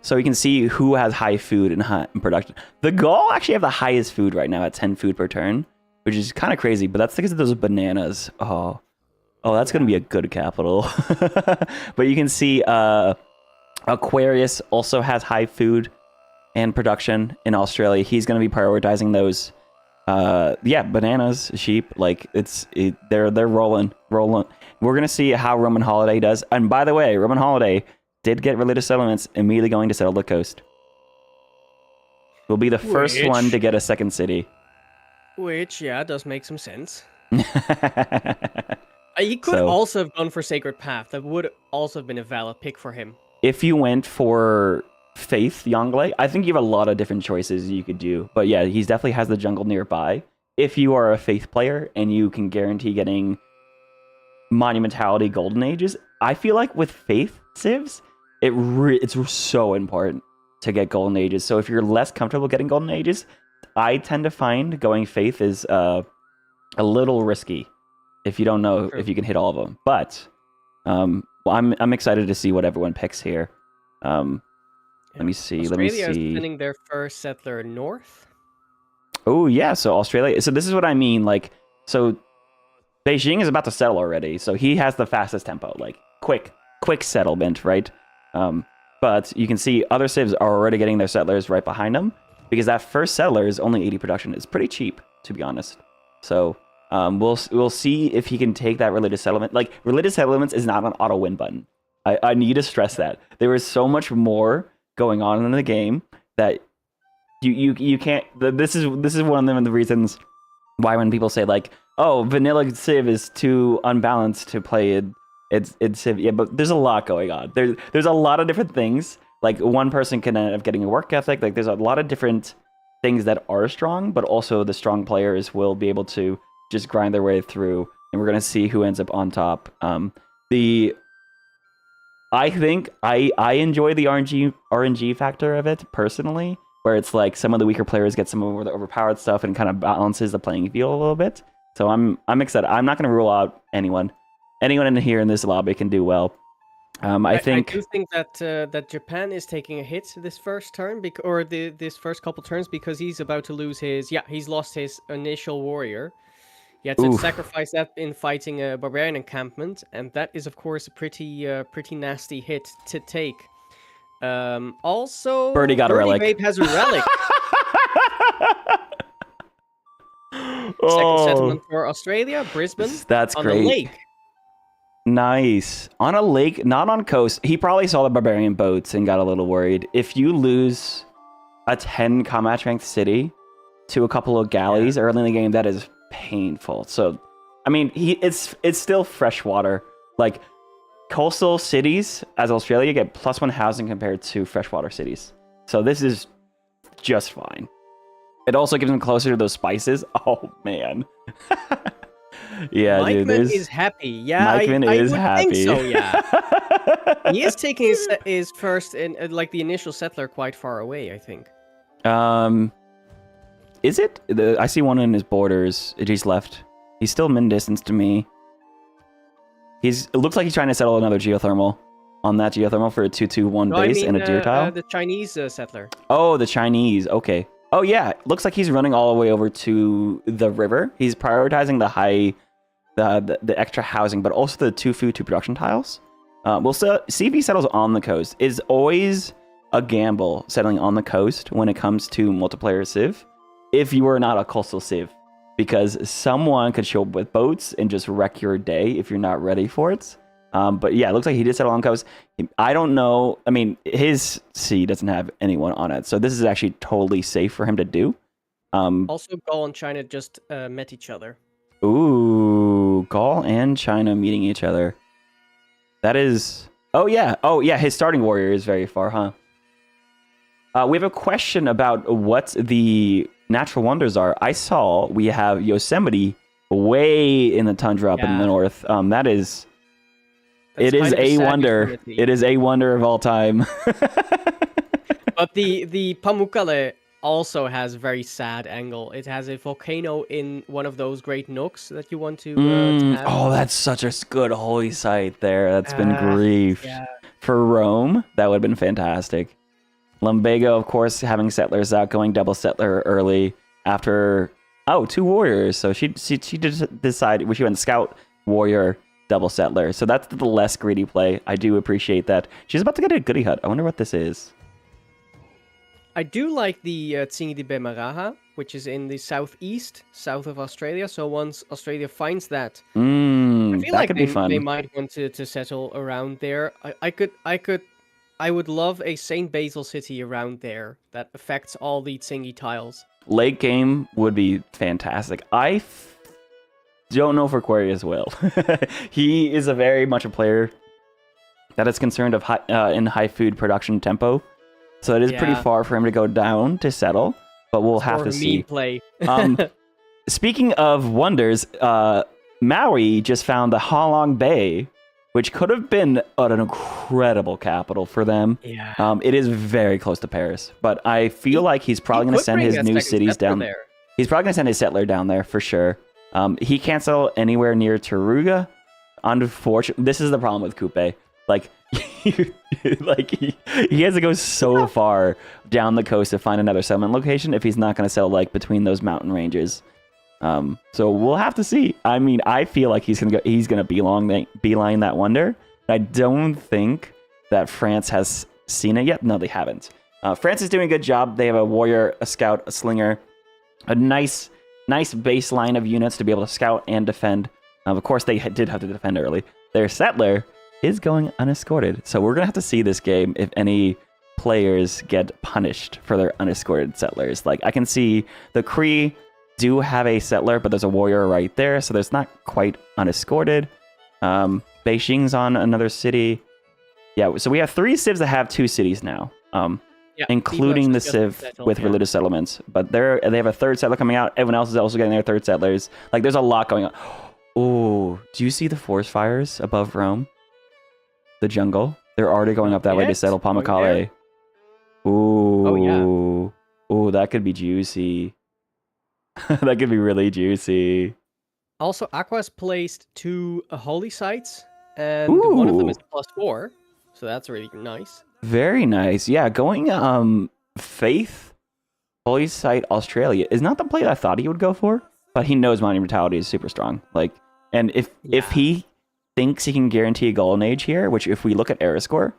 So you can see who has high food and high production. The Gaul actually have the highest food right now at 10 food per turn, which is kind of crazy, but that's because of those bananas. Oh, that's going to be a good capital. But you can see Aquarius also has high food and production in Australia. He's going to be prioritizing those. Bananas, sheep, like they're rolling. We're going to see how Roman Holiday does. And by the way, Roman Holiday did get religious settlements immediately going to settle the coast. Will be the first one to get a second city. Which, yeah, does make some sense. He could also have gone for Sacred Path. That would also have been a valid pick for him. If you went for Faith Yongle, I think you have a lot of different choices you could do. But yeah, he definitely has the jungle nearby. If you are a Faith player and you can guarantee getting Monumentality Golden Ages, I feel like with Faith civs, it's so important to get Golden Ages. So if you're less comfortable getting Golden Ages, I tend to find going Faith is a little risky if you don't know if you can hit all of them. But I'm excited to see what everyone picks here. Let me see. Australia is sending their first settler north. Oh yeah, so Australia. So this is what I mean. Like, so Beijing is about to settle already, so he has the fastest tempo. Like quick settlement, right? But you can see other civs are already getting their settlers right behind them because that first settler is only 80 production. It's pretty cheap, to be honest. So we'll see if he can take that religious settlement. Like religious settlements is not an auto win button. I need to stress that there is so much more going on in the game that you can't. This is one of the reasons why when people say like, oh, vanilla civ is too unbalanced to play it. It's civ. Yeah, but there's a lot going on. There's a lot of different things. Like one person can end up getting a work ethic. Like there's a lot of different things that are strong, but also the strong players will be able to just grind their way through, and we're gonna see who ends up on top. I think I enjoy the RNG factor of it personally, where it's like some of the weaker players get some of the overpowered stuff and kind of balances the playing field a little bit. So I'm excited. I'm not going to rule out anyone in here in this lobby can do well. I do think that Japan is taking a hit this first turn, this first couple turns, because he's about to lose he's lost his initial warrior. He had to sacrifice that in fighting a barbarian encampment, and that is of course a pretty nasty hit to take. Also, Birdie got a relic. Babe has a relic. Second settlement for Australia, Brisbane. That's on great. The lake. Nice. On a lake, not on coast. He probably saw the barbarian boats and got a little worried. If you lose a 10 combat strength city to a couple of galleys early in the game, that is painful. So, I mean, it's still freshwater. Like, coastal cities, as Australia, get +1 housing compared to freshwater cities. So this is just fine. It also gives them closer to those spices. Oh, man. Yeah, Mikeman dude. is happy. Yeah, Mikeman I is would happy. think so, yeah. He is taking his first, in like the initial settler, quite far away, I think. Is it? I see one in his borders. He's left. He's still min-distance to me. It looks like he's trying to settle another geothermal on that geothermal for a 2-2-1 base and a deer tile. The Chinese settler. Oh, the Chinese. Okay. Oh, yeah. Looks like he's running all the way over to the river. He's prioritizing the extra housing, but also the 2 food, 2 production tiles. We'll see if he settles on the coast. It's always a gamble settling on the coast when it comes to multiplayer civ, if you are not a coastal civ, because someone could show up with boats and just wreck your day if you're not ready for it. But yeah, it looks like he did settle on coast. I don't know. I mean, his sea doesn't have anyone on it, so this is actually totally safe for him to do. Also, Gaul and China just met each other. Ooh, Gaul and China meeting each other. That is... Oh, yeah. His starting warrior is very far, huh? We have a question about what the natural wonders are. I saw we have Yosemite way in the tundra up in the north. It is a wonder. It is a wonder of all time. But the Pamukkale also has a very sad angle. It has a volcano in one of those great nooks that you want to have. Oh, that's such a good holy site there. That's been grief. Yeah. For Rome, that would have been fantastic. Lumbago, of course, having settlers out, going double settler early after 2 warriors. So she did decide she went scout, warrior, double settler. So that's the less greedy play. I do appreciate that. She's about to get a goody hut. I wonder what this is. I do like the Tsingy de Bemaraha, which is in the southeast, south of Australia. So once Australia finds that, I feel like could be fun. They might want to settle around there. I would love a St. Basil city around there that affects all the Tsingy tiles. Late game would be fantastic. I don't know if Aquarius will. He is very much a player that is concerned of in high food production tempo. So it is pretty far for him to go down to settle, but we'll have to see. Play. Speaking of wonders, Maui just found the Halong Bay, which could have been an incredible capital for them. Yeah. It is very close to Paris, but I feel like he's probably going to send his new cities down there. He's probably going to send his settler down there for sure. He can't settle anywhere near Taruga. Unfortunately, this is the problem with Coupe. Like, he has to go so far down the coast to find another settlement location if he's not going to settle like between those mountain ranges. So we'll have to see. I mean, I feel like he's gonna beeline that wonder. I don't think that France has seen it yet. No, they haven't. France is doing a good job. They have a warrior, a scout, a slinger, a nice baseline of units to be able to scout and defend. Of course, they did have to defend early. Their settler is going unescorted. So we're gonna have to see this game if any players get punished for their unescorted settlers. Like, I can see the Cree do have a settler, but there's a warrior right there, so there's not quite unescorted. Beijing's on another city. Yeah, so we have 3 civs that have 2 cities now, including the civ with religious settlements. But they have a 3rd settler coming out. Everyone else is also getting their 3rd settlers. Like, there's a lot going on. Oh, do you see the forest fires above Rome? The jungle. They're already going up that way to settle Pamukkale. Ooh. Oh, yeah. Ooh, that could be juicy. That could be really juicy. Also, Aqua's placed 2 holy sites, and one of them is +4, so that's really nice. Very nice. Yeah, going Faith, holy site Australia is not the play I thought he would go for, but he knows Monumentality is super strong. Like, and if he thinks he can guarantee a golden age here, which if we look at era score,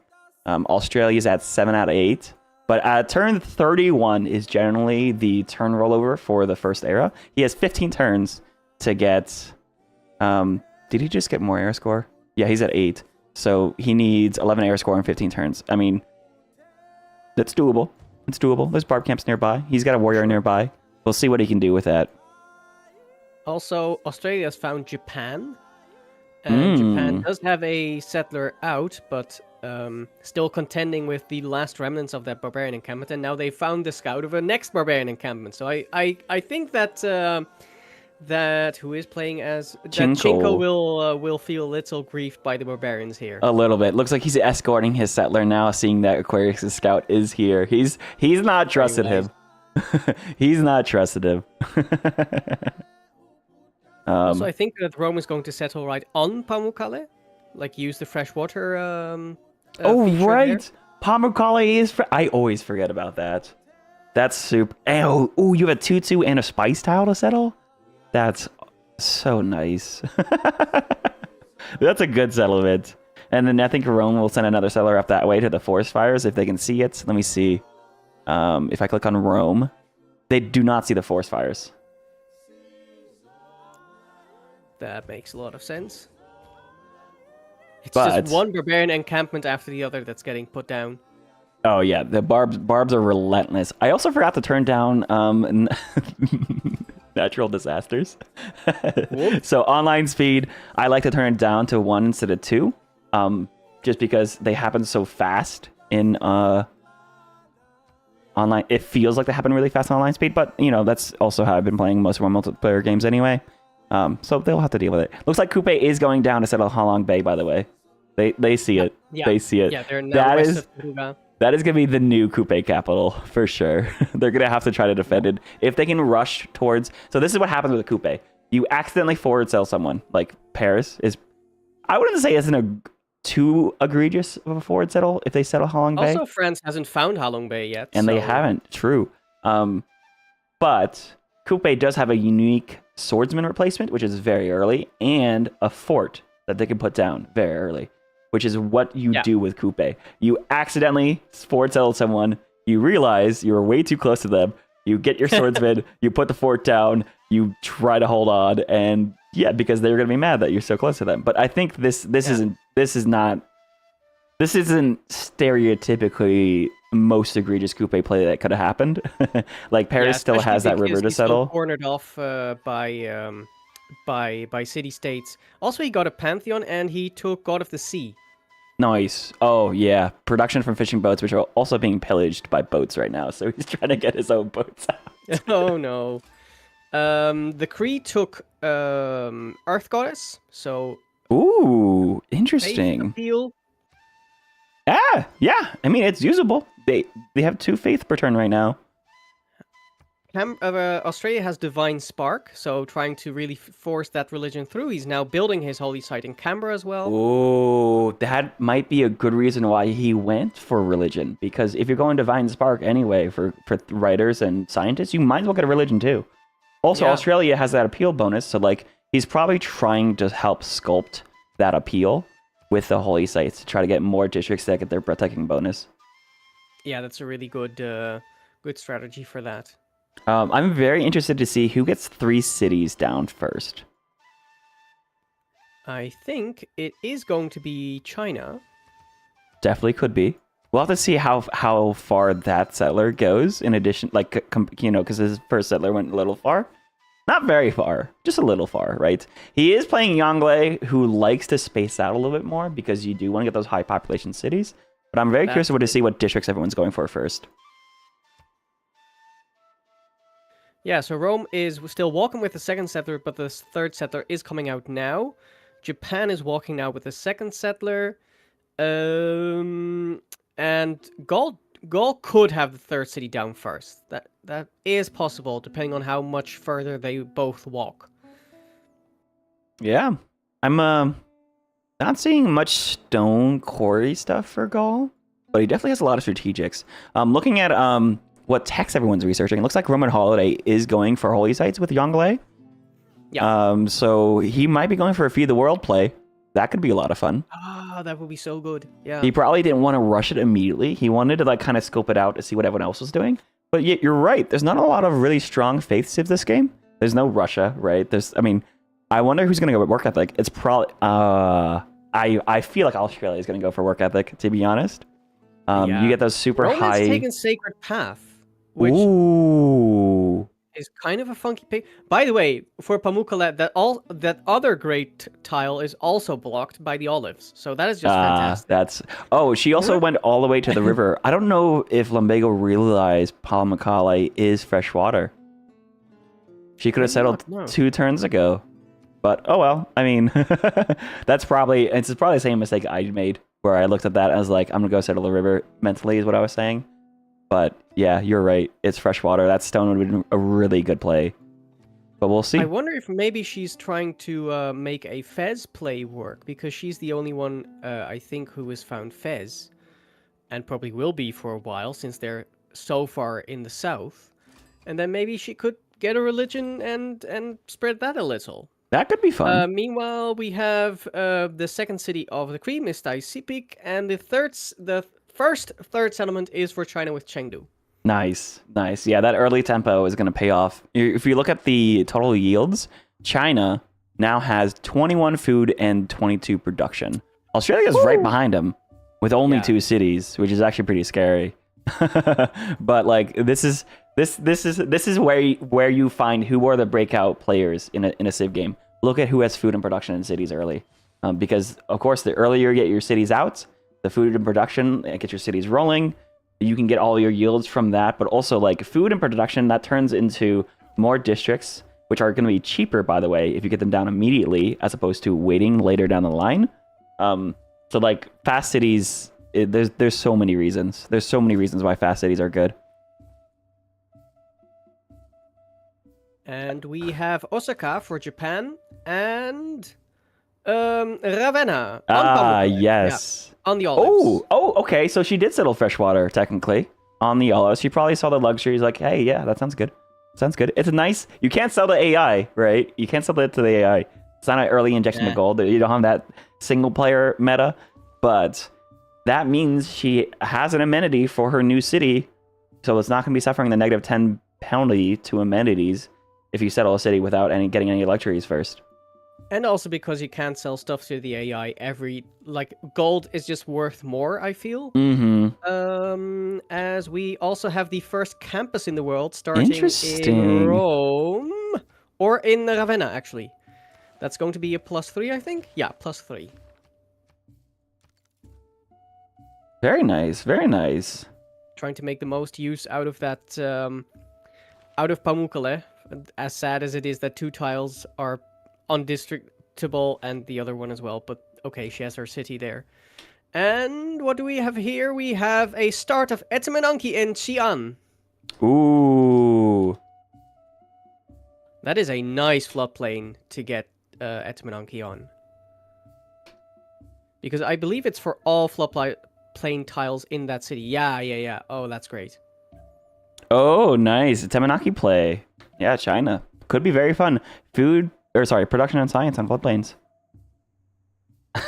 Australia's at 7 out of 8. But at turn 31 is generally the turn rollover for the first era. He has 15 turns to get... did he just get more era score? Yeah, he's at 8. So he needs 11 era score and 15 turns. I mean, that's doable. It's doable. There's barb camps nearby. He's got a warrior nearby. We'll see what he can do with that. Also, Australia's found Japan. And Japan does have a settler out, but... still contending with the last remnants of that barbarian encampment, and now they found the scout of a next barbarian encampment. So I think that that who is playing as Chinko will feel a little grieved by the barbarians here. A little bit. Looks like he's escorting his settler now, seeing that Aquarius' scout is here. He's not trusted him. He's not trusted him. Also, I think that Rome is going to settle right on Pamukkale, like use the freshwater. Right. There. Pamukkale is... I always forget about that. That's super... Oh, you have a 2/2 and a spice tile to settle? That's so nice. That's a good settlement. And then I think Rome will send another settler up that way to the forest fires if they can see it. Let me see. If I click on Rome, they do not see the forest fires. That makes a lot of sense. It's But, just one barbarian encampment after the other that's getting put down. Oh yeah, the barbs are relentless. I also forgot to turn down natural disasters. So online speed, I like to turn it down to 1 instead of 2, just because they happen so fast in online. It feels like they happen really fast in online speed, but you know that's also how I've been playing most of my multiplayer games anyway. So they'll have to deal with it. Looks like Coupe is going down to settle Halong Bay, by the way. They see it. Yeah. They see it. Yeah, they're now west of Taruga. That is going to be the new Coupe capital, for sure. They're going to have to try to defend it. If they can rush towards... So this is what happens with a Coupe. You accidentally forward sell someone. Like, Paris is... I wouldn't say it's too egregious of a forward settle if they settle Halong Bay. Also, France hasn't found Halong Bay yet. And they so- haven't, true. But Coupe does have a unique swordsman replacement, which is very early, and a fort that they can put down very early, which is what you do with Coupe. You accidentally forward settle someone, you realize you were way too close to them, you get your swordsman, you put the fort down, you try to hold on, and because they're going to be mad that you're so close to them. But I think this isn't stereotypically most egregious Coupe play that could have happened. Like Paris still has that river to settle. Cornered off by city states. Also, he got a pantheon and he took God of the Sea. Nice. Oh yeah, production from fishing boats, which are also being pillaged by boats right now. So he's trying to get his own boats out. Oh no. The Kree took Earth Goddess. So. Ooh, interesting. Faith appeal. Yeah. I mean, it's usable. They have 2 faith per turn right now. Australia has Divine Spark, so trying to really force that religion through. He's now building his holy site in Canberra as well. Oh, that might be a good reason why he went for religion. Because if you're going Divine Spark anyway for writers and scientists, you might as well get a religion too. Also, Australia has that appeal bonus, so like he's probably trying to help sculpt that appeal with the holy sites to try to get more districts that get their breathtaking bonus. Yeah, that's a really good strategy for that. I'm very interested to see who gets 3 cities down first. I think it is going to be China. Definitely could be. We'll have to see how far that settler goes. In addition, like because his first settler went a little far. Not very far, just a little far, right? He is playing Yongle, who likes to space out a little bit more because you do want to get those high population cities. But I'm very curious to see what districts everyone's going for first. Yeah, so Rome is still walking with the second settler, but the third settler is coming out now. Japan is walking now with the second settler. And Gaul could have the third city down first. That is possible, depending on how much further they both walk. Yeah, I'm not seeing much stone quarry stuff for Gaul, but he definitely has a lot of strategics. Looking at what text everyone's researching, it looks like Roman Holiday is going for holy sites with Yongle. Yeah. So he might be going for a Feed the World play. That could be a lot of fun. That would be so good. Yeah. He probably didn't want to rush it immediately. He wanted to like kind of scope it out to see what everyone else was doing. But yet you're right. There's not a lot of really strong faith civs this game. There's no Russia, right? I wonder who's going to go with work ethic. It's probably I feel like Australia is going to go for work ethic, to be honest. You get those super Roman's high. taken Sacred Path, which is kind of a funky pick. By the way, for Pamukkala, that other great tile is also blocked by the olives. So that is just fantastic. She also went all the way to the river. I don't know if Lumbago realized Pamukkala is fresh water. She could have settled 2 turns ago. But oh well. I mean, it's probably the same mistake I made where I looked at that as like I'm gonna go settle the river mentally is what I was saying. But yeah, you're right. It's freshwater. That stone would have been a really good play. But we'll see. I wonder if maybe she's trying to make a Fez play work, because she's the only one, I think, who has found Fez. And probably will be for a while, since they're so far in the south. And then maybe she could get a religion and spread that a little. That could be fun. Meanwhile, we have the second city of the Kree, Mistai Sipik, and the third settlement is for China with Chengdu. Nice. Yeah, that early tempo is going to pay off. If you look at the total yields, China now has 21 food and 22 production. Australia's right behind them with only 2 cities, which is actually pretty scary. But like this is where you find who are the breakout players in a Civ game. Look at who has food and production in cities early, because of course the earlier you get your cities out, the food and production, get your cities rolling. You can get all your yields from that, but also like food and production that turns into more districts, which are going to be cheaper, by the way, if you get them down immediately as opposed to waiting later down the line. So like fast cities, there's so many reasons. There's so many reasons why fast cities are good. And we have Osaka for Japan and Ravenna. On Ah, Pamukkale. yes. Yeah, on the olives. Okay. So she did settle freshwater, technically, on the olives. She probably saw the luxuries, like, hey, yeah, that sounds good. Sounds good. It's a nice. You can't sell the AI, right? You can't sell it to the AI. It's not an early injection of gold. You don't have that single player meta, but that means she has an amenity for her new city, so it's not going to be suffering the -10 penalty to amenities if you settle a city without getting any luxuries first. And also because you can't sell stuff to the AI gold is just worth more, I feel. Mm-hmm. As we also have the first campus in the world starting Interesting. in Rome or in Ravenna, actually. That's going to be a +3, I think. Yeah, +3. Very nice. Very nice. Trying to make the most use out of that, out of Pamukkale. As sad as it is that 2 tiles are undistrictable and the other one as well, but okay, she has her city there. And what do we have here? We have a start of Etemenanki in Xi'an. Ooh. That is a nice floodplain to get Etemenanki on. Because I believe it's for all floodplain tiles in that city. Yeah. Oh, that's great. Oh, nice. Temenaki play. Yeah, China. Could be very fun. Production and science on floodplains. I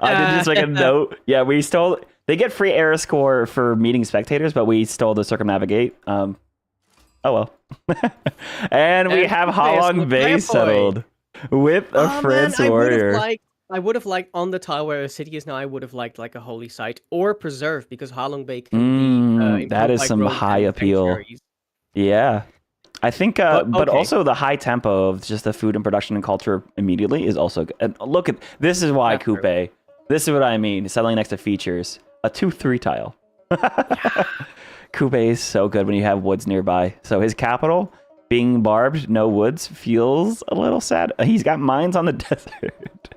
did just make a note. Yeah, they get free era score for meeting spectators, but we stole the circumnavigate. Oh well. And we have Halong Bay settled with a France warrior. I would have liked on the tile where a city is now, I would have liked like a holy site or preserve, because Halong Bay can be that is some high appeal. Yeah. I think, but also the high tempo of just the food and production and culture immediately is also good. And look at this is why Coupe. This is what I mean. Settling next to features, a 2/3 tile. Coupe is so good when you have woods nearby. So his capital being barbed, no woods, feels a little sad. He's got mines on the desert,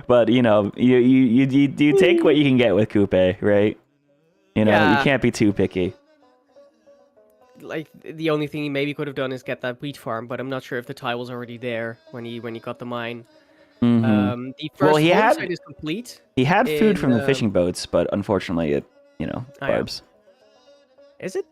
but you know, you take what you can get with Coupe, right? You know, you can't be too picky. Like, the only thing he maybe could have done is get that wheat farm, but I'm not sure if the tile was already there when he got the mine. Mm-hmm. The first site is complete. He had food from the fishing boats, but unfortunately, it barbs. Is it?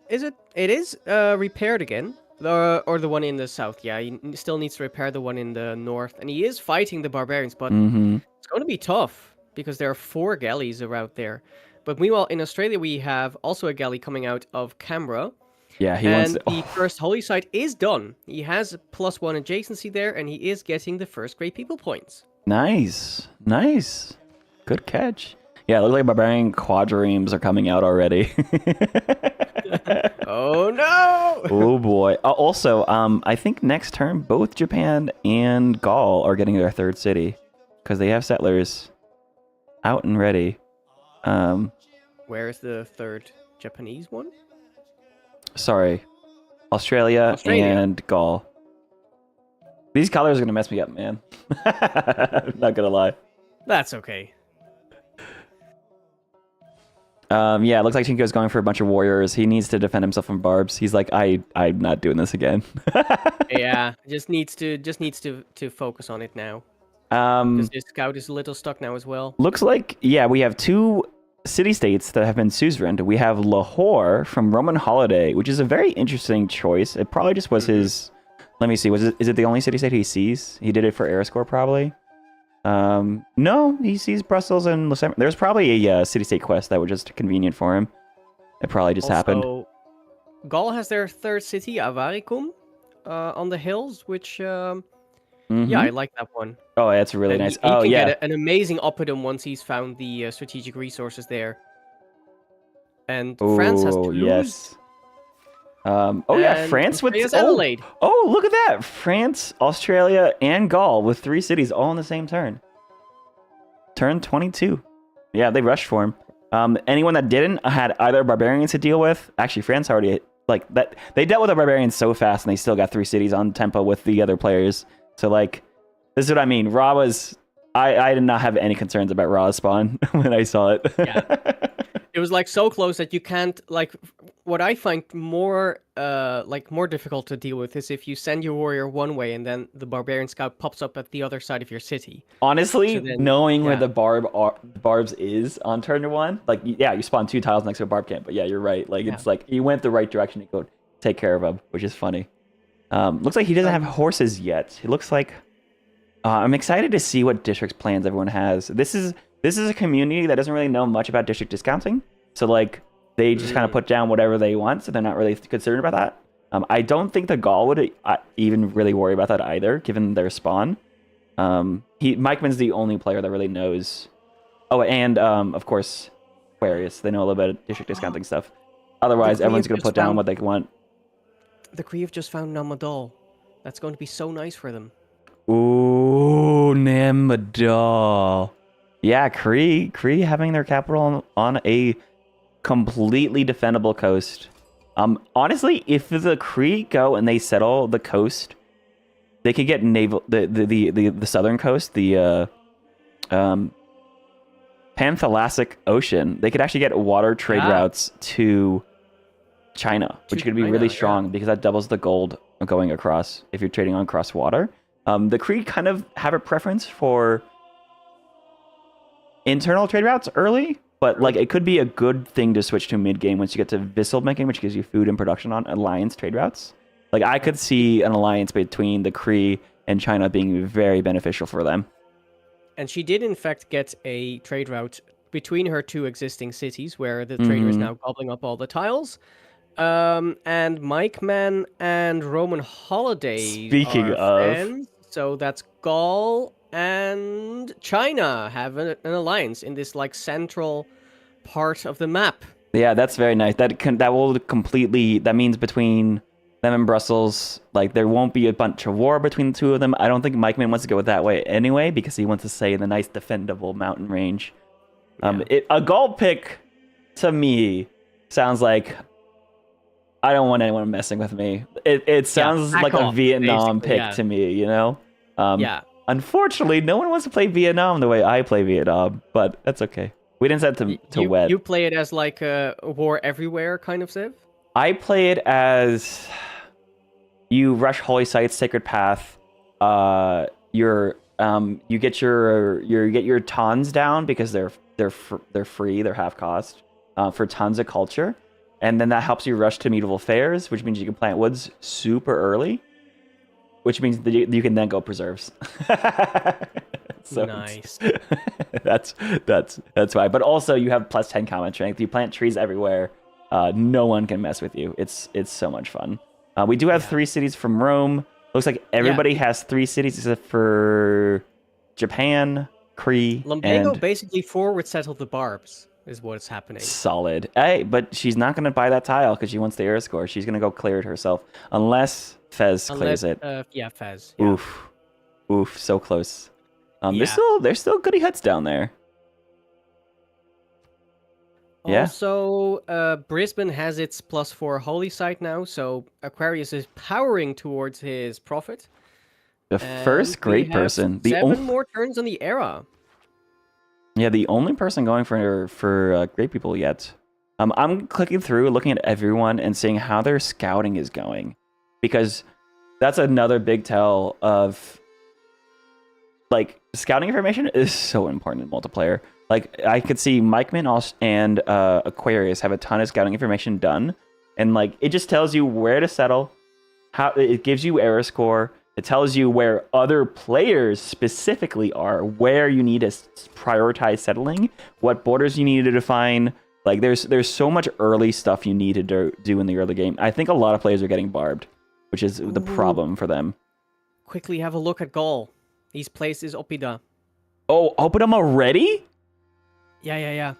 It is repaired again, or the one in the south? Yeah, he still needs to repair the one in the north, and he is fighting the barbarians, but it's going to be tough because there are 4 galleys around there. But meanwhile, in Australia, we have also a galley coming out of Canberra. Yeah, the first holy site is done. He has +1 adjacency there, and he is getting the first Great People points. Nice. Good catch. Yeah, it looks like barbarian quadriremes are coming out already. Oh no! Oh boy. Also, I think next turn both Japan and Gaul are getting their 3rd city because they have settlers out and ready. Where is the 3rd Japanese one? Sorry, Australia and Gaul. These colors are gonna mess me up, man. Not gonna lie. That's okay. Yeah, it looks like Chinko's going for a bunch of warriors. He needs to defend himself from barbs. He's like, I'm not doing this again. Yeah, just needs to focus on it now. Because his scout is a little stuck now as well. Looks like, yeah, we have 2 city-states that have been suzerained. We have Lahore from Roman Holiday, which is a very interesting choice. It probably just was his... Let me see. Is it the only city-state he sees? He did it for era score, probably. No, he sees Brussels and Lucerne. There's probably a city-state quest that was just convenient for him. It probably just happened. Gaul has their 3rd city, Avaricum, on the hills, which... Yeah, I like that one. Oh, that's really nice. He can get an amazing oppidum once he's found the strategic resources there. And France has Toulouse. Yes. France with Adelaide. Oh, look at that! France, Australia, and Gaul with 3 cities all in the same turn. Turn 22. Yeah, they rushed for him. Anyone that didn't had either barbarians to deal with. Actually, France already that. They dealt with the barbarians so fast, and they still got 3 cities on tempo with the other players. So like, this is what I mean. Ra was. I did not have any concerns about Ra's spawn when I saw it. Yeah. It was like so close that you can't like what I find more more difficult to deal with is if you send your warrior one way and then the barbarian scout pops up at the other side of your city. Honestly, So then- knowing where yeah. the barbs is on turn 1, like yeah, you spawn 2 tiles next to a barb camp, but yeah, you're right. Like it's like you went the right direction to go take care of him, which is funny. Looks like he doesn't have horses yet. It looks like I'm excited to see what district's plans everyone has. This is a community that doesn't really know much about district discounting, so like they just kind of put down whatever they want, so they're not really concerned about that. I don't think the Gaul would even really worry about that either, given their spawn. Mikeman's the only player that really knows. Oh, and of course, Aquarius. They know a little bit of district discounting stuff. Otherwise, everyone's going to put down what they want. The Kree have just found Namadal. That's going to be so nice for them. Ooh, Namadal. Yeah, Kree having their capital on a completely defendable coast. Honestly, if the Kree go and they settle the coast, they could get the southern coast, the Panthalasic Ocean. They could actually get water trade routes to China, which could be really strong because that doubles the gold going across if you're trading on cross water. The Kree kind of have a preference for internal trade routes early, but like it could be a good thing to switch to mid game once you get to Vissel making, which gives you food and production on alliance trade routes. Like I could see an alliance between the Kree and China being very beneficial for them. And she did in fact get a trade route between her 2 existing cities, where the trader is now gobbling up all the tiles. And Mike Man and Roman Holiday Speaking are of, friends. So that's Gaul and China have an alliance in this like central part of the map. Yeah, that's very nice. That will completely. That means between them and Brussels, like there won't be a bunch of war between the 2 of them. I don't think Mike Man wants to go that way anyway because he wants to stay in the nice defendable mountain range. A Gaul pick to me sounds like I don't want anyone messing with me. It sounds like a Vietnam pick to me, you know? Unfortunately, no one wants to play Vietnam the way I play Vietnam, but that's okay. We didn't set to wet. You play it as like a war everywhere kind of Civ? I play it as you rush holy sites, sacred path. You get your tons down because they're free, they're half cost for tons of culture. And then that helps you rush to medieval fairs, which means you can plant woods super early, which means that you can then go preserves. So nice. That's why. But also you have plus 10 combat strength. You plant trees everywhere. No one can mess with you. It's so much fun. We do have 3 cities from Rome. Looks like everybody has 3 cities except for Japan, Kree, Lumbago and basically forward settled the barbs. Is what's happening. Solid. Hey, but she's not going to buy that tile because she wants the air score. She's going to go clear it herself. Unless Fez clears it. Yeah, Fez. Yeah. Oof, so close. There's still goody huts down there. Yeah. Also, Brisbane has its +4 holy site now, so Aquarius is powering towards his profit. The first great person. The 7 more turns on the era. Yeah, the only person going for great people yet. I'm clicking through, looking at everyone and seeing how their scouting is going, because that's another big tell of like scouting information is so important in multiplayer. Like I could see Mike Man and Aquarius have a ton of scouting information done, and like it just tells you where to settle, how it gives you error score. It tells you where other players specifically are, where you need to prioritize settling, what borders you need to define. Like there's so much early stuff you need to do in the early game. I think a lot of players are getting barbed, which is the problem for them. Quickly have a look at Gaul. He's placed his Opida. Oh, open them already? Yeah.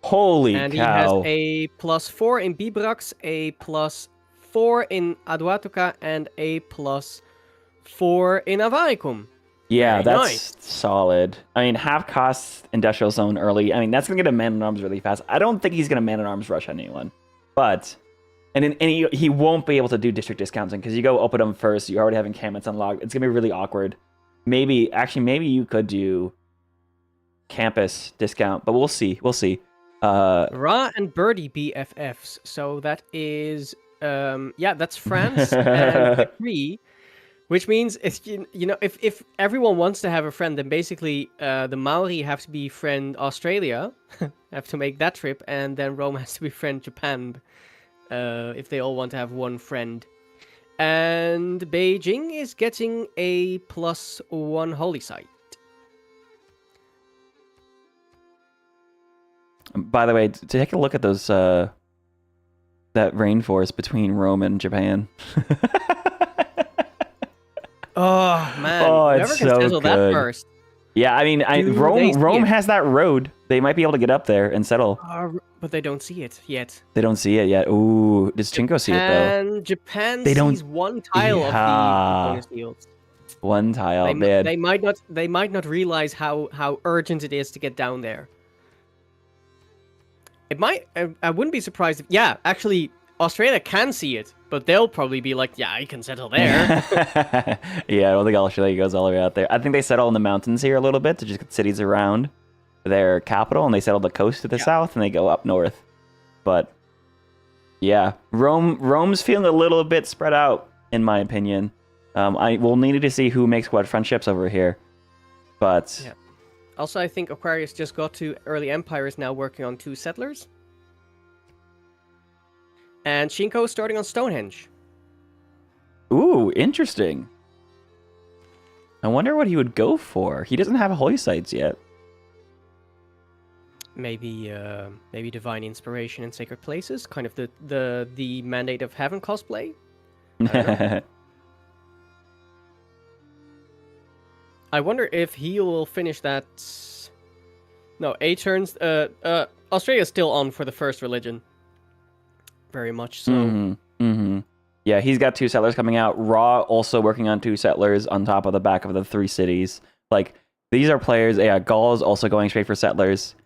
Holy cow. And he has a +4 in Bibrax, a +4 in Aduatuca, and a +4 in Avaricum. Yeah, Very that's nice. solid. I mean, half cost industrial zone early. I mean, that's going to get a man-at-arms really fast. I don't think he's going to man-at-arms rush anyone. But, and he won't be able to do district discounting because you go open them first. You already have encampments unlocked. It's going to be really awkward. Maybe you could do campus discount, but we'll see. Ra and Birdie BFFs. So that is that's France and Capri, which means if if everyone wants to have a friend, then basically the Maori have to befriend Australia, have to make that trip, and then Rome has to befriend Japan, if they all want to have one friend. And Beijing is getting a +1 holy site. By the way, take a look at those that rainforest between Rome and Japan. Oh man! Oh, Whoever it's can so settle that good. first. Yeah, I mean, Do they Rome see it? has that road. They might be able to get up there and settle. But they don't see it yet. They don't see it yet. Ooh, does Chinko see it though? And Japan They don't- sees one tile of the Yeah. bonus fields. One tile. They might not realize how urgent it is to get down there. It might. I wouldn't be surprised if. Yeah, actually, Australia can see it, but they'll probably be like, "Yeah, I can settle there." Yeah, I don't think Australia goes all the way out there. I think they settle in the mountains here a little bit to just get cities around their capital, and they settle the coast to the south, and they go up north. But yeah, Rome's feeling a little bit spread out, in my opinion. I will need to see who makes what friendships over here, but. Yeah. Also, I think Aquarius just got to early Empire is now working on 2 settlers. And Shinko is starting on Stonehenge. Ooh, interesting. I wonder what he would go for. He doesn't have holy sites yet. Maybe divine inspiration in sacred places, kind of the mandate of heaven cosplay. I don't know. I wonder if he will finish that. No, 8 turns. Australia's still on for the first religion. Very much so. Yeah, he's got 2 settlers coming out. Raw also working on 2 settlers on top of the back of the 3 cities. Like, these are players. Yeah, Gaul is also going straight for settlers.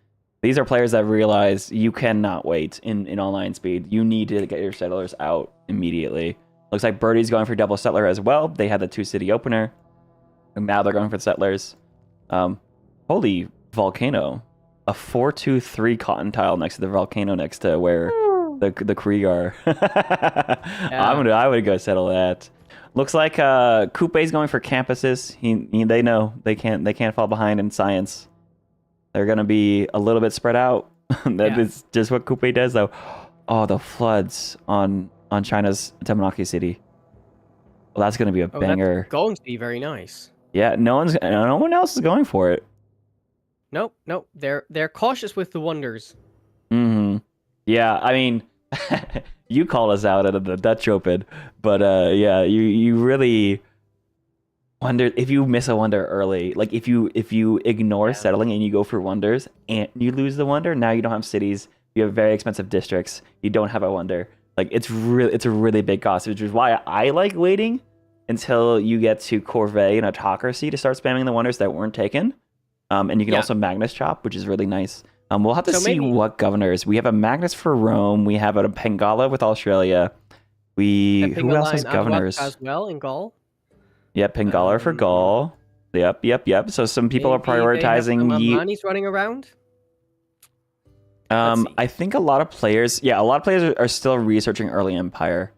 These are players that realize you cannot wait in online speed. You need to get your settlers out immediately. Looks like Birdie's going for double settler as well. They had the 2-city opener. And now they're going for the settlers. Holy volcano. A 4-2-3 cotton tile next to the volcano next to where the Krieg are. I would go settle that. Looks like Coupe's going for campuses. They know they can't fall behind in science. They're gonna be a little bit spread out. That is just what Coupe does though. Oh, the floods on China's Tamanaki City. Well, that's gonna be a banger. That's going to be very nice. Yeah, no one else is going for it. Nope. They're cautious with the wonders. Yeah, I mean, you called us out at the Dutch Open, but yeah, you really wonder if you miss a wonder early. Like if you ignore settling and you go for wonders and you lose the wonder, now you don't have cities. You have very expensive districts. You don't have a wonder. Like it's a really big cost, which is why I like waiting until you get to Corvée and Autocracy to start spamming the wonders that weren't taken. And you can also Magnus Chop, which is really nice. We'll have to see what governors. We have a Magnus for Rome. We have a Pengala with Australia. Who else has governors? As well in Gaul. Yep, Pengala for Gaul. Yep. So some people are prioritizing. Mamani's running around. I think a lot of players are still researching early Empire,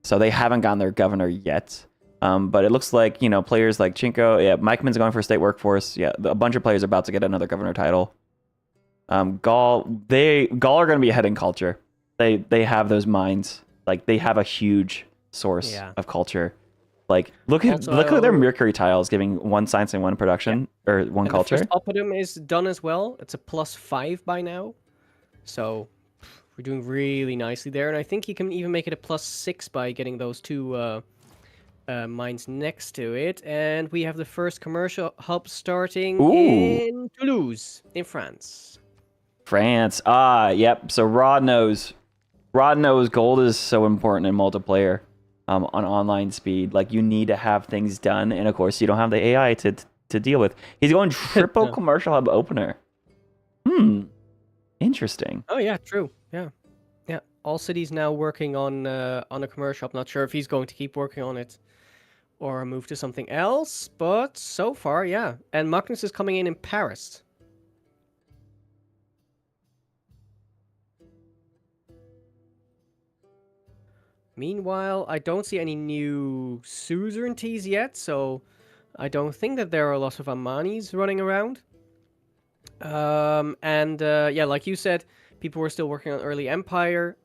so they haven't gotten their governor yet. But it looks like players like Chinko, Mikeman's going for state workforce. Yeah, a bunch of players are about to get another governor title. Gaul are going to be ahead in culture. They have those mines. Like they have a huge source of culture. Like look at their Mercury tiles giving 1 science and 1 production or 1 culture. The first Oppidum is done as well. It's a +5 by now, so we're doing really nicely there. And I think you can even make it a +6 by getting those 2 mines next to it. And we have the first commercial hub starting in Toulouse, in France. France. Yep. So Rod knows gold is so important in multiplayer. On online speed, like you need to have things done, and of course you don't have the AI to deal with. He's going triple commercial hub opener. Interesting. Oh yeah, true. Yeah. All cities now working on a commercial hub. Not sure if he's going to keep working on it or move to something else, but so far, yeah. And Magnus is coming in Paris. Meanwhile, I don't see any new suzerainties yet, so I don't think that there are a lot of Amanis running around. Yeah, like you said, people were still working on early empire.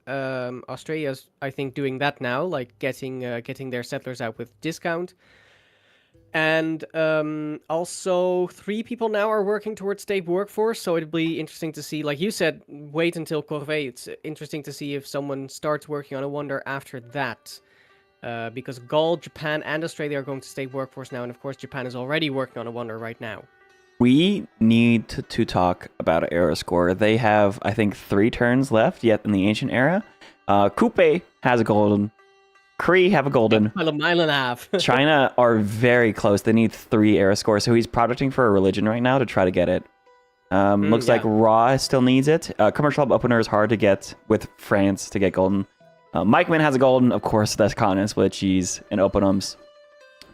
Australia's, I think, doing that now, like getting their settlers out with discount. And also, 3 people now are working towards state workforce, so it'll be interesting to see. Like you said, wait until Corvée. It's interesting to see if someone starts working on a wonder after that. Because Gaul, Japan, and Australia are going to state workforce now, and of course, Japan is already working on a wonder right now. We need to talk about era score. They have, I think, 3 turns left yet in the ancient era. Coupe has a golden. Kree have a golden. A mile and a half. China are very close. They need 3 era scores, so he's projecting for a religion right now to try to get it. Looks like Raw still needs it. Commercial opener is hard to get with France to get golden. Mike Min has a golden, of course. That's continents with cheese and openums.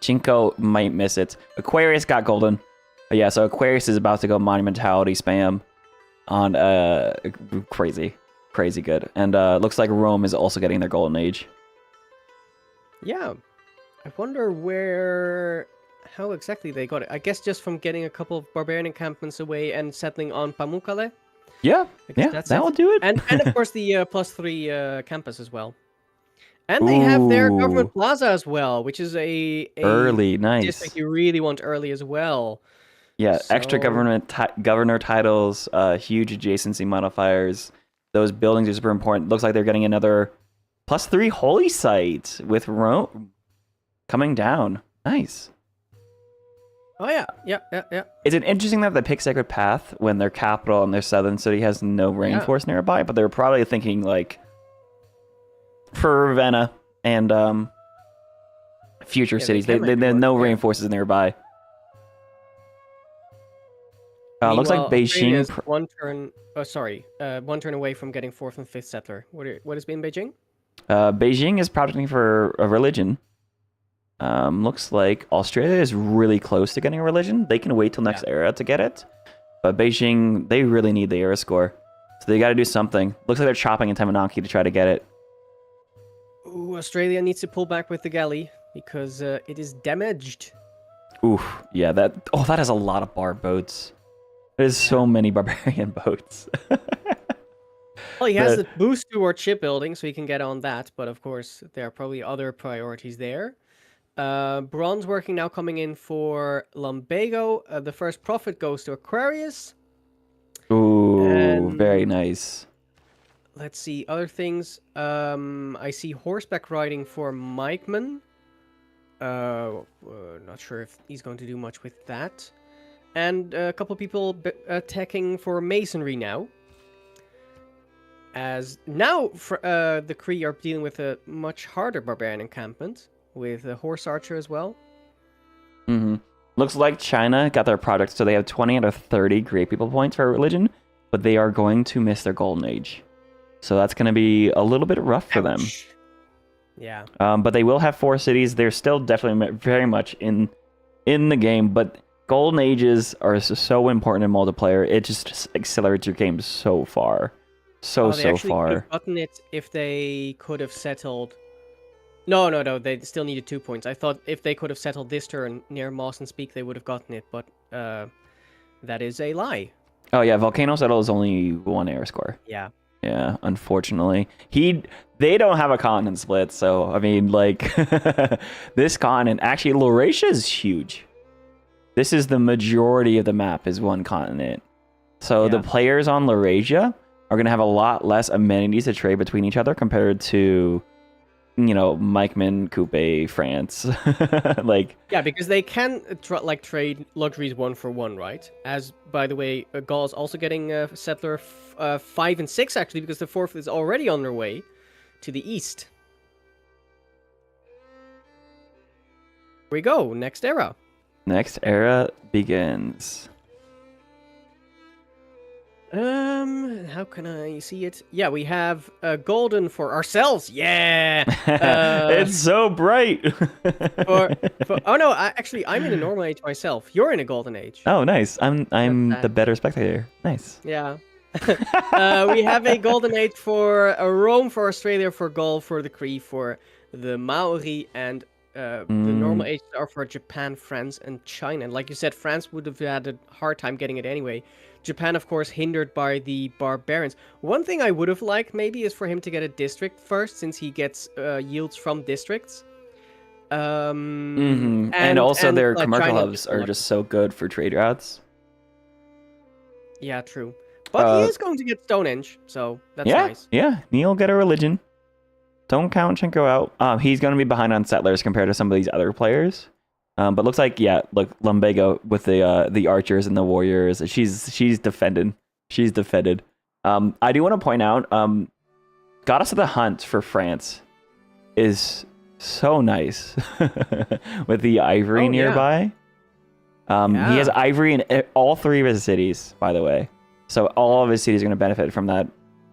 Chinko might miss it. Aquarius got golden. Yeah, so Aquarius is about to go monumentality spam on crazy good. And looks like Rome is also getting their golden age. Yeah, I wonder how exactly they got it. I guess just from getting a couple of barbarian encampments away and settling on Pamukkale. Yeah, that will do it. And of course the +3 campus as well. And they have their government plaza as well, which is a early, nice. District you really want early as well. Yeah, so... extra governor titles, huge adjacency modifiers. Those buildings are super important. Looks like they're getting another +3 holy site with Rome coming down. Nice. Oh yeah. Is it interesting that they pick Sacred Path when their capital and their southern city has no rainforest nearby? But they're probably thinking like for Ravenna and future cities. They no rainforests nearby. Looks like Beijing. One turn away from getting 4th and 5th settler. What is being Beijing? Beijing is projecting for a religion. Looks like Australia is really close to getting a religion. They can wait till next era to get it. But Beijing, they really need the era score. So they got to do something. Looks like they're chopping in Tamanaki to try to get it. Ooh, Australia needs to pull back with the galley because it is damaged. Oof, yeah, that has a lot of bar boats. There's so many barbarian boats. Well, he has the boost towards shipbuilding, so he can get on that. But of course, there are probably other priorities there. Bronze working now coming in for Lumbago. The first profit goes to Aquarius. Ooh, very nice. Let's see, other things. I see horseback riding for Mikeman. Not sure if he's going to do much with that. And a couple people attacking for masonry now. As now, the Kree are dealing with a much harder barbarian encampment with a horse archer as well. Looks like China got their product, so they have 20 out of 30 great people points for religion, but they are going to miss their golden age. So that's going to be a little bit rough for them. Yeah. But they will have 4 cities. They're still definitely very much in the game, but golden ages are so important in multiplayer. It just accelerates your game so far. So far. They could have gotten it if they could have settled. No. They still needed 2 points. I thought if they could have settled this turn near Mawson's Peak, they would have gotten it, but that is a lie. Oh yeah, Volcano Settle is only 1 air score. Yeah. Yeah, unfortunately. They don't have a continent split, so I mean, like, this continent, actually, Laurasia is huge. This is the majority of the map is 1 continent. So the players on Laurasia are going to have a lot less amenities to trade between each other compared to, Mike Min, Coupe, France. Yeah, because they can trade luxuries 1 for 1, right? As, by the way, Gaul's also getting settler 5 and 6, actually, because the 4th is already on their way to the east. Here we go, next era. Next era begins. How can I see it? Yeah, we have golden for ourselves. Yeah. It's so bright. Oh no, I'm in a normal age myself. You're in a golden age. Oh, nice. I'm the better spectator. Nice. Yeah. We have a golden age for Rome, for Australia, for Gaul, for the Cree, for the Maori, and the normal ages are for Japan, France, and China. And like you said, France would have had a hard time getting it anyway. Japan, of course, hindered by the barbarians. One thing I would have liked maybe is for him to get a district first, since he gets yields from districts. And also their commercial China hubs are just so good for trade routes. Yeah, true. But he is going to get Stonehenge, so that's nice. Yeah, Neil get a religion. Don't count Chenko out. He's going to be behind on settlers compared to some of these other players. But looks like, look, Lumbago with the archers and the warriors. She's defended. She's defended. I do want to point out, Goddess of the Hunt for France is so nice with the ivory nearby. He has ivory in all 3 of his cities, by the way. So all of his cities are going to benefit from that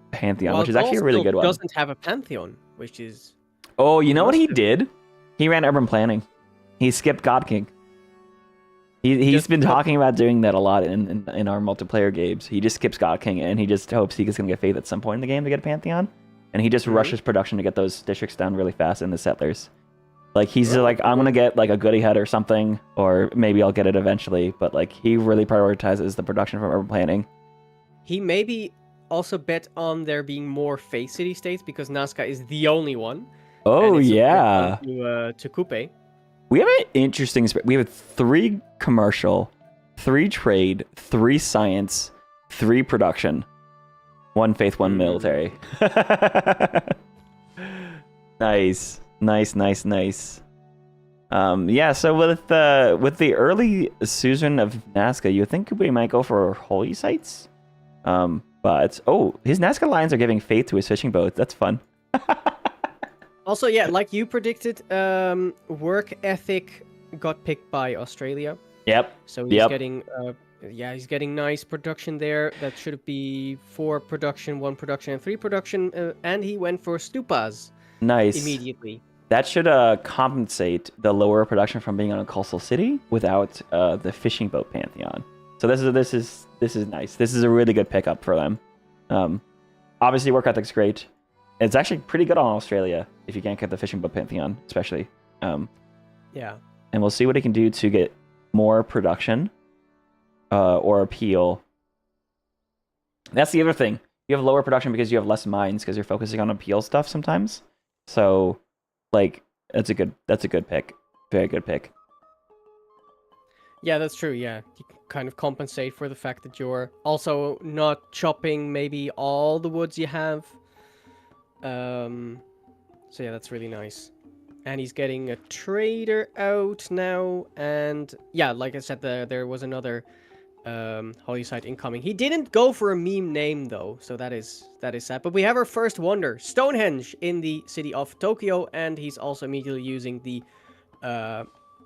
pantheon, which is actually a really good one. Doesn't have a pantheon, which is... Oh, you know what he did? He ran urban planning. He skipped God King. He's been talking about doing that a lot in our multiplayer games. He just skips God King, and he just hopes he's going to get faith at some point in the game to get a pantheon. And he just rushes production to get those districts down really fast in the settlers. Like, he's like, I'm going to get like a goody head or something, or maybe I'll get it eventually. But like, he really prioritizes the production from urban planning. He maybe also bet on there being more faith city-states, because Nazca is the only one. Oh, yeah. To Coupe. We have an interesting... We have 3 commercial, 3 trade, 3 science, 3 production, 1 faith, 1 military. Nice. Yeah, so with the early season of Nazca, you think we might go for holy sites? But his Nazca lions are giving faith to his fishing boat. That's fun. Also, yeah, like you predicted, work ethic got picked by Australia. Yep. So he's getting he's getting nice production there. That should be 4 production, 1 production, and 3 production, and he went for stupas. Nice. Immediately. That should compensate the lower production from being on a coastal city without the fishing boat pantheon. So this is nice. This is a really good pickup for them. Obviously, work ethic's great. It's actually pretty good on Australia if you can't get the fishing boat pantheon, especially. Yeah. And we'll see what he can do to get more production or appeal. That's the other thing. You have lower production because you have less mines because you're focusing on appeal stuff sometimes. So, like, that's a good pick. Very good pick. Yeah, that's true. Yeah, you kind of compensate for the fact that you're also not chopping maybe all the woods you have. So yeah, that's really nice. And he's getting a trader out now, and yeah, like I said, there was another holy site incoming. He didn't go for a meme name though, so that is sad. But we have our first wonder, Stonehenge, in the city of Tokyo, and he's also immediately using the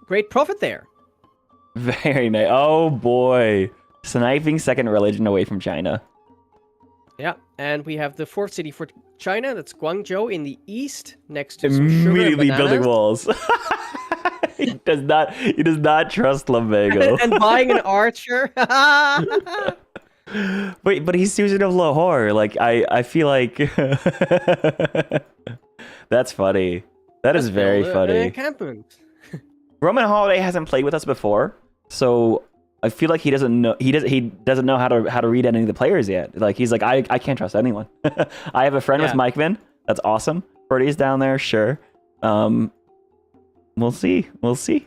Great Prophet there. Very nice. Oh boy, sniping second religion away from China. Yeah, and we have the 4th city for China. That's Guangzhou in the east, next to some sugar Immediately and building bananas. walls. He does not trust Lumbago. And buying an archer. But he's Susan of Lahore. Like I feel like that's funny. That's very funny. An encampment. Roman Holiday hasn't played with us before, so I feel like he doesn't know how to read any of the players yet. Like he's like, I can't trust anyone. I have a friend with Mike Vin. That's awesome. Birdie's down there, sure. We'll see.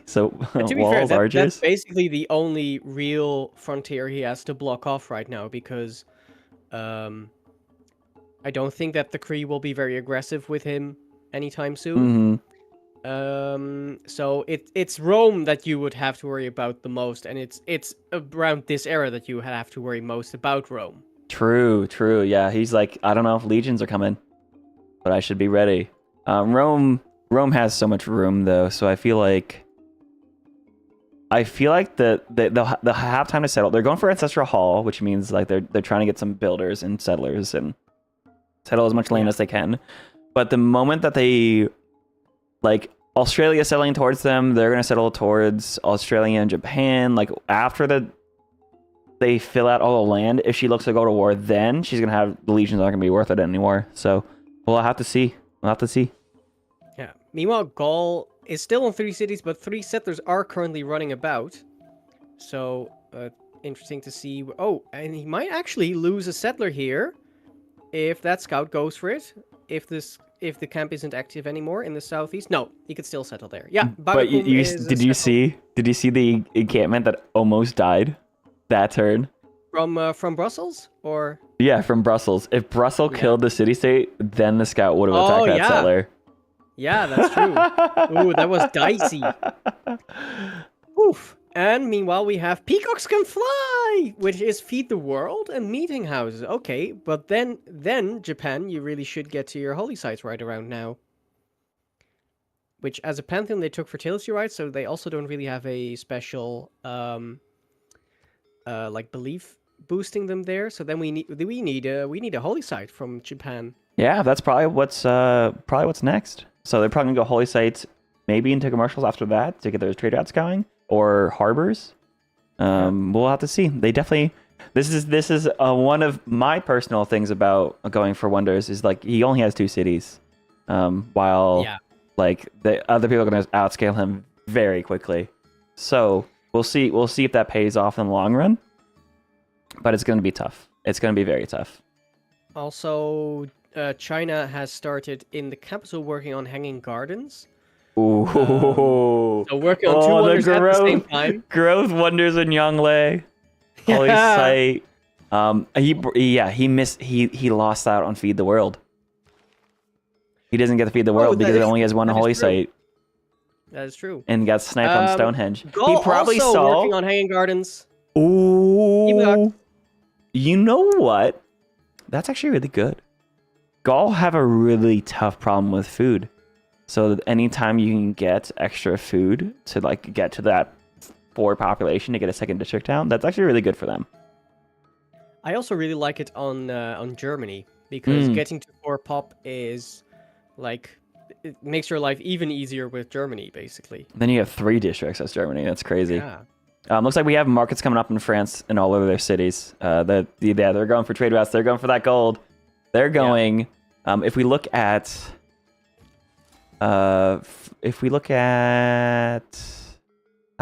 So And to be walls, fair, archers. that's basically the only real frontier he has to block off right now, because I don't think that the Kree will be very aggressive with him anytime soon. So it's Rome that you would have to worry about the most, and it's around this era that you have to worry most about Rome. True. Yeah, he's like, I don't know if legions are coming, but I should be ready. Rome has so much room though, so I feel like they'll have time to settle. They're going for Ancestral Hall, which means like they're trying to get some builders and settlers and settle as much land as they can. But the moment that they like Australia settling towards them, they're gonna settle towards Australia and Japan. Like after they fill out all the land, if she looks to go to war, then she's gonna have the legions aren't gonna be worth it anymore. So we'll have to see. We'll have to see. Yeah. Meanwhile, Gaul is still on 3 cities, but 3 settlers are currently running about. So interesting to see. Oh, and he might actually lose a settler here if that scout goes for it. If the camp isn't active anymore in the southeast, no, he could still settle there. Yeah, But did you see the encampment that almost died that turn? From Brussels or? Yeah, from Brussels. If Brussels killed the city-state, then the scout would have attacked that settler. Yeah, that's true. Ooh, that was dicey. Oof. And meanwhile, we have Peacocks Can Fly, which is Feed the World and Meeting Houses. Okay, but then Japan, you really should get to your holy sites right around now. Which, as a pantheon, they took fertility rights, so they also don't really have a special, like belief boosting them there. So then we need a holy site from Japan. Yeah, that's probably what's next. So they're probably gonna go holy sites, maybe into commercials after that to get those trade routes going. Or harbors. We'll have to see. They definitely. This is one of my personal things about going for wonders is like he only has 2 cities, while like the other people are going to outscale him very quickly. So we'll see if that pays off in the long run. But it's going to be tough. It's going to be very tough. Also, China has started in the capital working on hanging gardens. Ooh. So working on 2 wonders at the same time. Growth wonders in Yongle. Holy site. He lost out on Feed the World. He doesn't get to Feed the World because it only has 1 holy site. That is true. And got sniped on Stonehenge. Gaul He probably also saw working on hanging gardens. Ooh. You know what? That's actually really good. Gaul have a really tough problem with food. So that anytime you can get extra food to like get to that 4 population to get a second district down, that's actually really good for them. I also really like it on Germany because getting to 4 pop is like it makes your life even easier with Germany basically. Then you have 3 districts as Germany. That's crazy. Yeah. Looks like we have markets coming up in France and all over their cities. They're going for trade routes. They're going for that gold. They're going. If we look at. How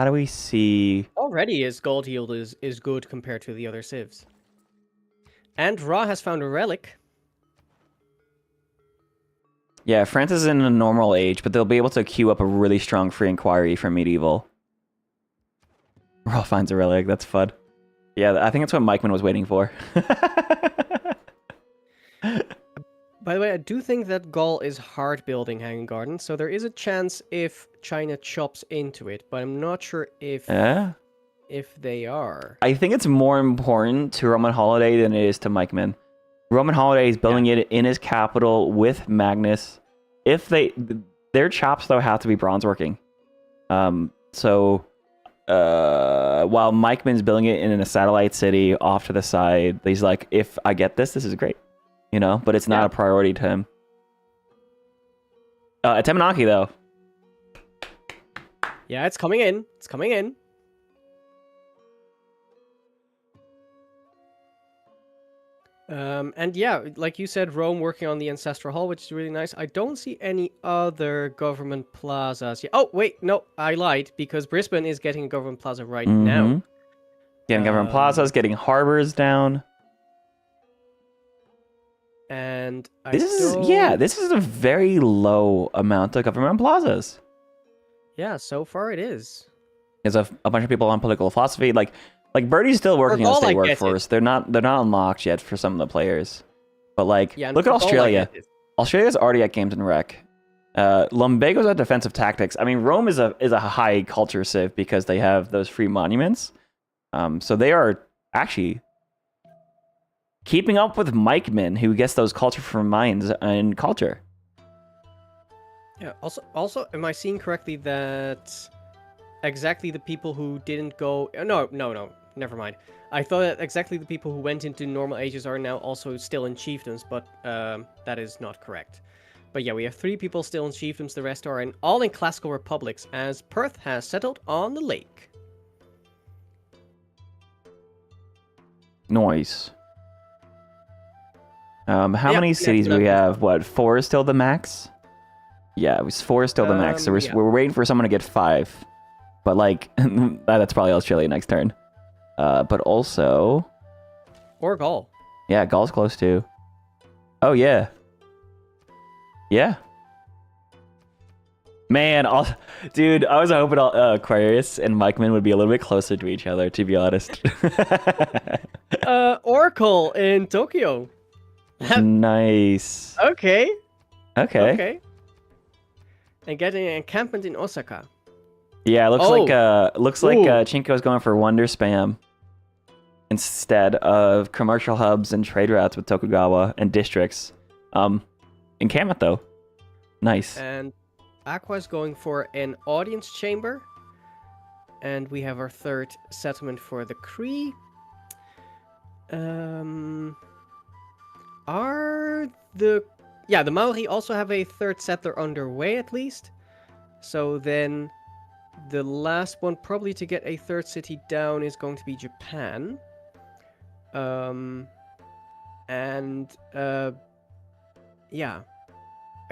do we see? Already his gold yield is good compared to the other civs. And Ra has found a relic. Yeah, France is in a normal age, but they'll be able to queue up a really strong free inquiry from medieval. Ra finds a relic. That's fun. Yeah, I think that's what Mikeman was waiting for. By the way, I do think that Gaul is hard building hanging gardens, so there is a chance if China chops into it, but I'm not sure if they are. I think it's more important to Roman Holiday than it is to Mikeman. Roman Holiday is building it in his capital with Magnus. If their chops though have to be bronze working. While Mikeman's building it in a satellite city off to the side, he's like, if I get this is great. You know, but it's not a priority to him. Temenaki, though. Yeah, it's coming in. It's coming in. And yeah, like you said, Rome working on the Ancestral Hall, which is really nice. I don't see any other government plazas yet. Oh, wait, no, I lied, because Brisbane is getting a government plaza right now. Getting government plazas, getting harbors down. And this is a very low amount of government plazas. Yeah, so far it is. There's a bunch of people on political philosophy, like Birdie's still working on state workforce. They're not unlocked yet for some of the players. But look at Australia. Australia's already at Games and Rec. Lumbago's at defensive tactics. I mean, Rome is a high culture civ because they have those free monuments. So they are actually keeping up with Mikeman, who gets those culture from mines and culture. Yeah. Also, am I seeing correctly that exactly the people who didn't go? No. Never mind. I thought that exactly the people who went into normal ages are now also still in chiefdoms, but that is not correct. But yeah, we have 3 people still in chiefdoms. The rest are all in classical republics, as Perth has settled on the lake. Noise. How many cities do we have? What, 4 is still the max? Yeah, it was 4 is still the max. So we're waiting for someone to get 5. But like, that's probably Australia next turn. But also... Or Gaul. Yeah, Gaul's close too. Oh, yeah. Yeah. Man, dude, I was hoping Aquarius and Mikeman would be a little bit closer to each other, to be honest. Oracle in Tokyo. Nice. Okay. Okay. And getting an encampment in Osaka. Yeah, it looks like Chinko's going for wonder spam instead of commercial hubs and trade routes with Tokugawa and districts. Encampment though. Nice. And Aqua's going for an audience chamber. And we have our third settlement for the Cree. The Maori also have a third settler underway at least. So then the last one probably to get a third city down is going to be Japan. Yeah.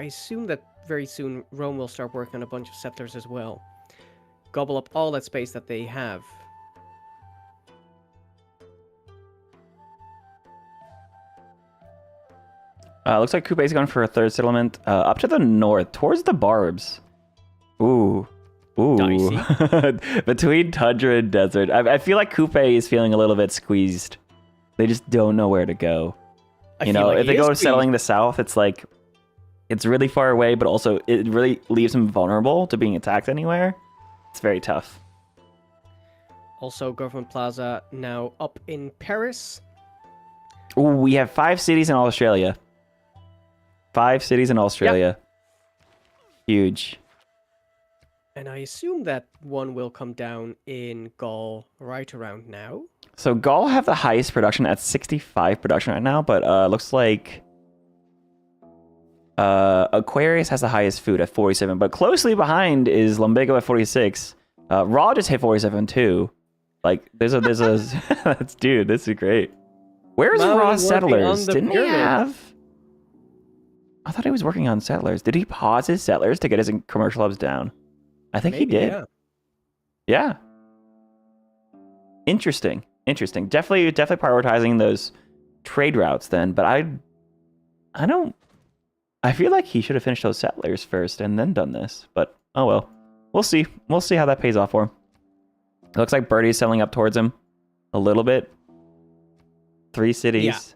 I assume that very soon Rome will start working on a bunch of settlers as well. Gobble up all that space that they have. Looks like Kupe's going for a third settlement up to the north, towards the Barbs. Ooh. Dicey. Between tundra and desert. I feel like Kupe is feeling a little bit squeezed. They just don't know where to go. If they go settling the south, it's like, it's really far away, but also it really leaves them vulnerable to being attacked anywhere. It's very tough. Also, Government Plaza now up in Paris. Ooh, we have 5 cities in Australia. 5 cities in Australia. Yep. Huge. And I assume that one will come down in Gaul right around now. So Gaul have the highest production at 65 production right now, but looks like Aquarius has the highest food at 47, but closely behind is Lumbago at 46. Raw just hit 47 too. Like there's a dude, this is great. Where's Raw Settlers? Didn't he have? I thought he was working on Settlers. Did he pause his Settlers to get his commercial hubs down? I think he did. Yeah. Interesting. Definitely prioritizing those trade routes then, but I feel like he should have finished those Settlers first and then done this, but oh well. We'll see how that pays off for him. It looks like Birdie's settling up towards him a little bit. 3 cities.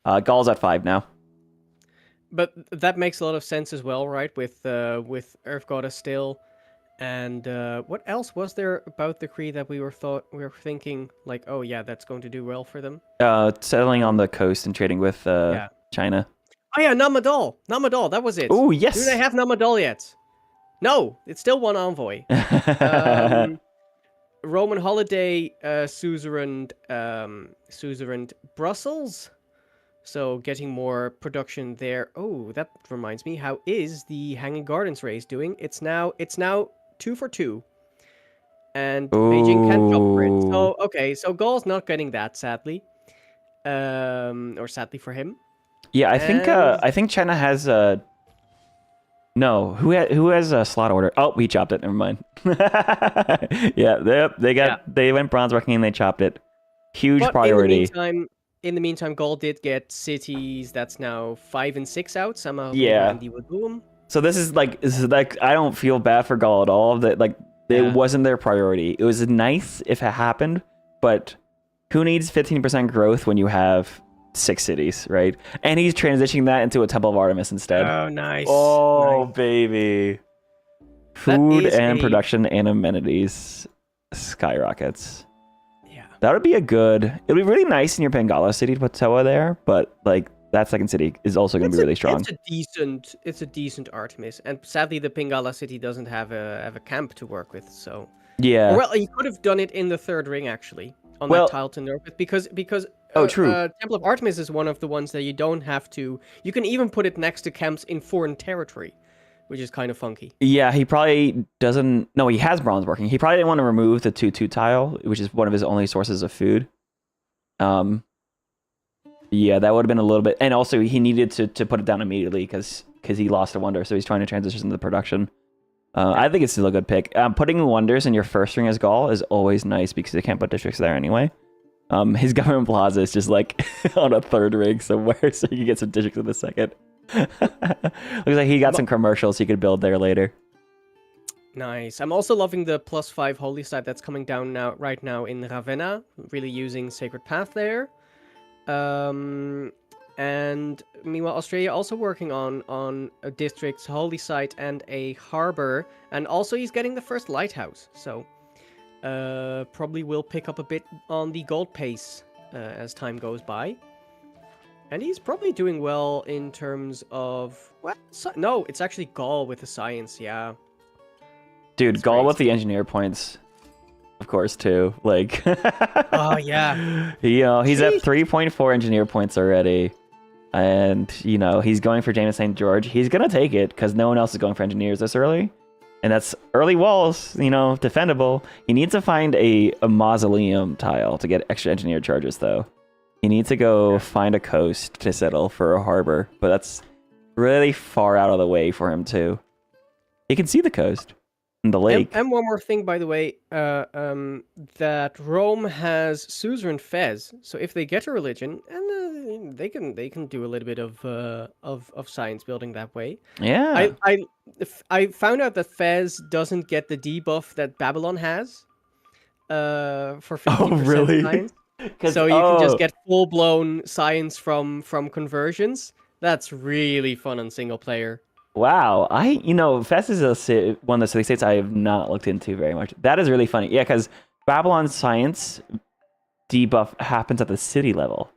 Yeah. Gaul's at 5 now. But that makes a lot of sense as well, right? With Earth Goddess still. And what else was there about the Cree that we were thinking like, oh yeah, that's going to do well for them? Settling on the coast and trading with China. Oh yeah, Namadol, that was it. Oh yes. Do they have Namadol yet? No, it's still one envoy. Roman holiday suzerain Brussels. So getting more production there. Oh, that reminds me. How is the Hanging Gardens race doing? It's now 2 for 2. And Beijing can't jump for it. So okay, so Gaul's not getting that, sadly. Or sadly for him. Yeah, I think China has no. Who has a slot order? Oh, he chopped it. Never mind. Yeah, they went bronze working and they chopped it. Huge priority. In the meantime, Gaul did get cities that's now 5 and 6 out. Somehow, So this is like I don't feel bad for Gaul at all. That it wasn't their priority. It was nice if it happened, but who needs 15% growth when you have 6 cities, right? And he's transitioning that into a Temple of Artemis instead. Oh, nice. Oh, nice. Baby. Food and production and amenities skyrockets. That would be it would be really nice in your Pangala city to put Toa there, but like that second city is also going to be really strong. It's a decent Artemis, and sadly the Pingala city doesn't have a camp to work with, so yeah. Well, he could have done it in the third ring actually on that tile to nerf it because true. Temple of Artemis is one of the ones that you don't have to. You can even put it next to camps in foreign territory, which is kind of funky. Yeah, he probably doesn't... No, he has bronze working. He probably didn't want to remove the 2-2 tile, which is one of his only sources of food. Yeah, that would have been a little bit, and also he needed to put it down immediately because he lost a wonder, so he's trying to transition into production. I think it's still a good pick. Putting wonders in your first ring as Gaul is always nice because they can't put districts there anyway. His government plaza is just like on a third ring somewhere, so you can get some districts in the second. Looks like he got some commercials he could build there later. Nice. I'm also loving the +5 holy site that's coming down right now in Ravenna. Really using Sacred Path there. And meanwhile, Australia also working on a district's holy site and a harbor, and also he's getting the first lighthouse. So probably will pick up a bit on the gold pace as time goes by. And he's probably doing well in terms of no, it's actually Gaul with the science, yeah. Dude, That's Gaul great. with the engineer points, of course, too. Like, Oh yeah. He's at 3.4 engineer points already. And, he's going for James St. George. He's going to take it because no one else is going for engineers this early. And that's early walls, defendable. He needs to find a mausoleum tile to get extra engineer charges, though. He needs to go find a coast to settle for a harbor. But that's really far out of the way for him, too. He can see the coast and the lake. And one more thing, by the way, that Rome has suzerain Fez. So if they get a religion, and they can do a little bit of science building that way. Yeah. I found out that Fez doesn't get the debuff that Babylon has. For 50% science. So you can just get full-blown science from conversions. That's really fun on single player. Wow, Fez is one of the city states I have not looked into very much. That is really funny. Yeah, because Babylon science debuff happens at the city level.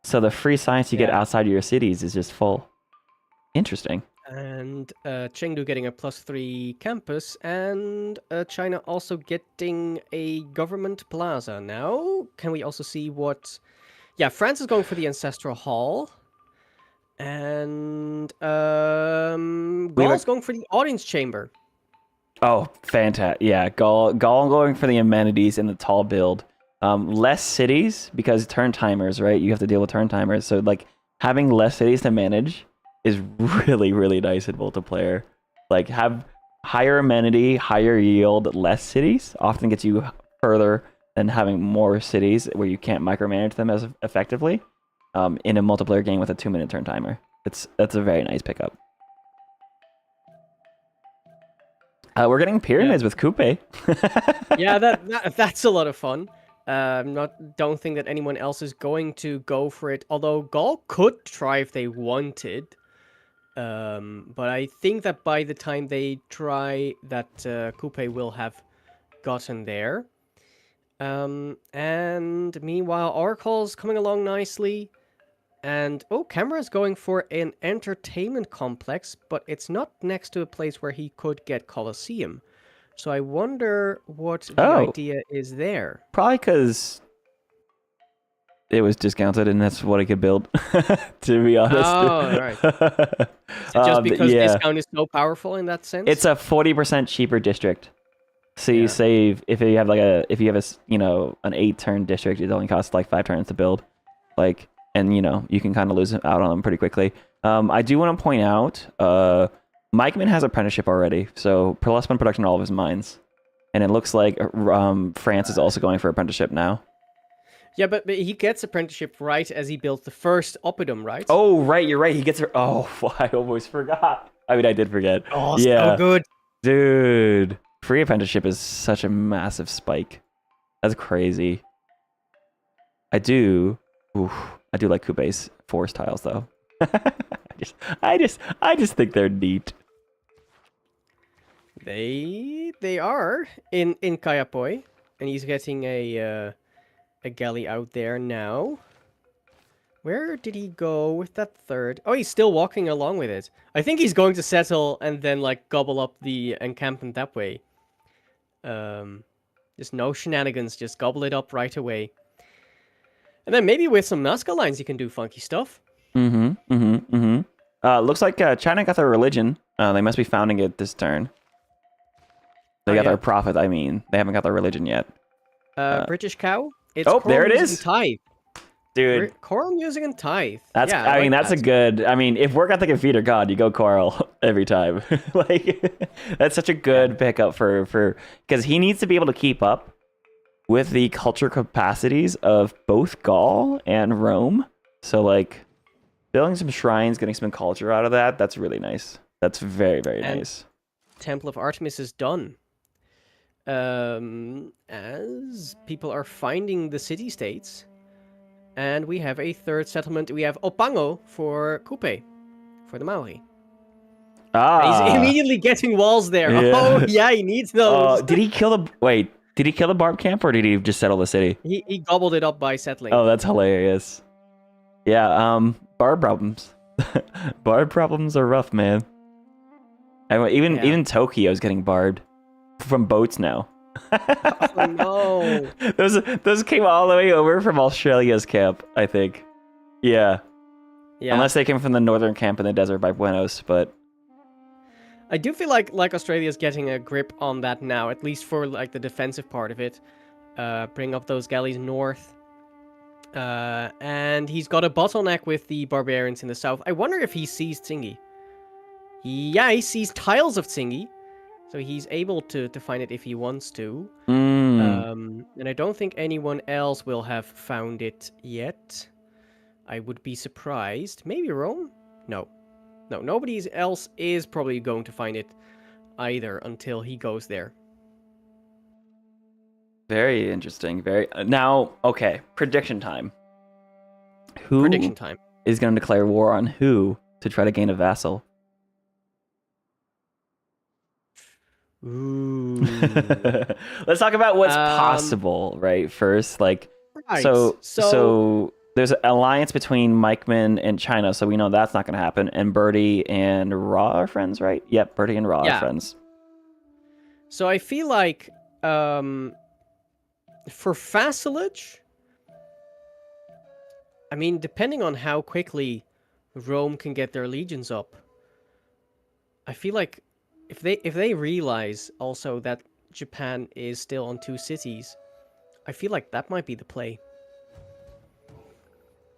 So the free science you get outside of your cities is just full. Interesting. And Chengdu getting a +3 campus, and China also getting a government plaza now. Can we also see what... Yeah, France is going for the Ancestral Hall. And Gaul's going for the Audience Chamber. Oh, fantastic. Yeah, Gaul going for the amenities in the tall build. Less cities, because turn timers, right? You have to deal with turn timers. So, having less cities to manage is really, really nice in multiplayer. Have higher amenity, higher yield, less cities often gets you further than having more cities where you can't micromanage them as effectively in a multiplayer game with a 2-minute turn timer. That's a very nice pickup. We're getting pyramids with Coupe. Yeah, that's a lot of fun. Don't think that anyone else is going to go for it. Although Gaul could try if they wanted. But I think that by the time they try, that Coupe will have gotten there. And meanwhile, Oracle's coming along nicely. And, Camera's going for an entertainment complex, but it's not next to a place where he could get Colosseum. So I wonder what the idea is there. Probably because it was discounted and that's what he could build, to be honest. Oh, right. So just because discount is so powerful in that sense? It's a 40% cheaper district. So you save, if you have an 8-turn district, it only costs 5 turns to build. And you can kind of lose out on them pretty quickly. I do want to point out, Mikeman has apprenticeship already, so +1 production on all of his mines. And it looks like France is also going for apprenticeship now. Yeah, but he gets apprenticeship right as he builds the first Oppidum, right? Oh, right, you're right. He gets... Oh, I almost forgot. I mean, I did forget. Oh, so good. Dude. Free apprenticeship is such a massive spike. That's crazy. I do like Coupe's forest tiles, though. I just think they're neat. They are in Kayapoi, and he's getting a galley out there now. Where did he go with that third? Oh, he's still walking along with it. I think he's going to settle and then gobble up the encampment that way. Just no shenanigans, just gobble it up right away. And then maybe with some Nazca lines, you can do funky stuff. Looks like China got their religion. They must be founding it this turn. They got their prophet, I mean. They haven't got their religion yet. British cow? It's there it is. Tithe. Dude, Coral Music and Tithe. that's yeah, I mean like that's that. a good. I mean, if work ethic and feet are gone, you go Coral every time. Like that's such a good pickup for because he needs to be able to keep up with the culture capacities of both Gaul and Rome. So like building some shrines, getting some culture out of that, that's really nice. That's very, very nice. Temple of Artemis is done. As people are finding the city-states. And we have a third settlement. We have Opango for Kupe, for the Maori. He's immediately getting walls there. Yeah. Oh, yeah, he needs those. Did he kill the barb camp or did he just settle the city? He gobbled it up by settling. Oh, that's hilarious. Yeah, barb problems. Barb problems are rough, man. Even Tokyo's getting barbed from boats now. Oh, no. Those came all the way over from Australia's camp, I think. Yeah. Unless they came from the northern camp in the desert by Buenos, but I do feel like Australia's getting a grip on that now, at least for like the defensive part of it. Bring up those galleys north. And he's got a bottleneck with the barbarians in the south. I wonder if he sees Tsingy. Yeah, he sees tiles of Tsingy. So he's able to find it if he wants to. And I don't think anyone else will have found it yet. I would be surprised. Maybe Rome? No, nobody else is probably going to find it either until he goes there. very interesting. Now, okay, prediction time. Who is going to declare war on who to try to gain a vassal? Ooh. Let's talk about what's possible, right? First, like, right. So there's an alliance between Mikeman and China, so we know that's not going to happen. And Bertie and Ra are friends, right? Yep, Bertie and Ra are friends. So I feel like for vassalage, I mean, depending on how quickly Rome can get their legions up, I feel like if they realize also that Japan is still on 2 cities, I feel like that might be the play.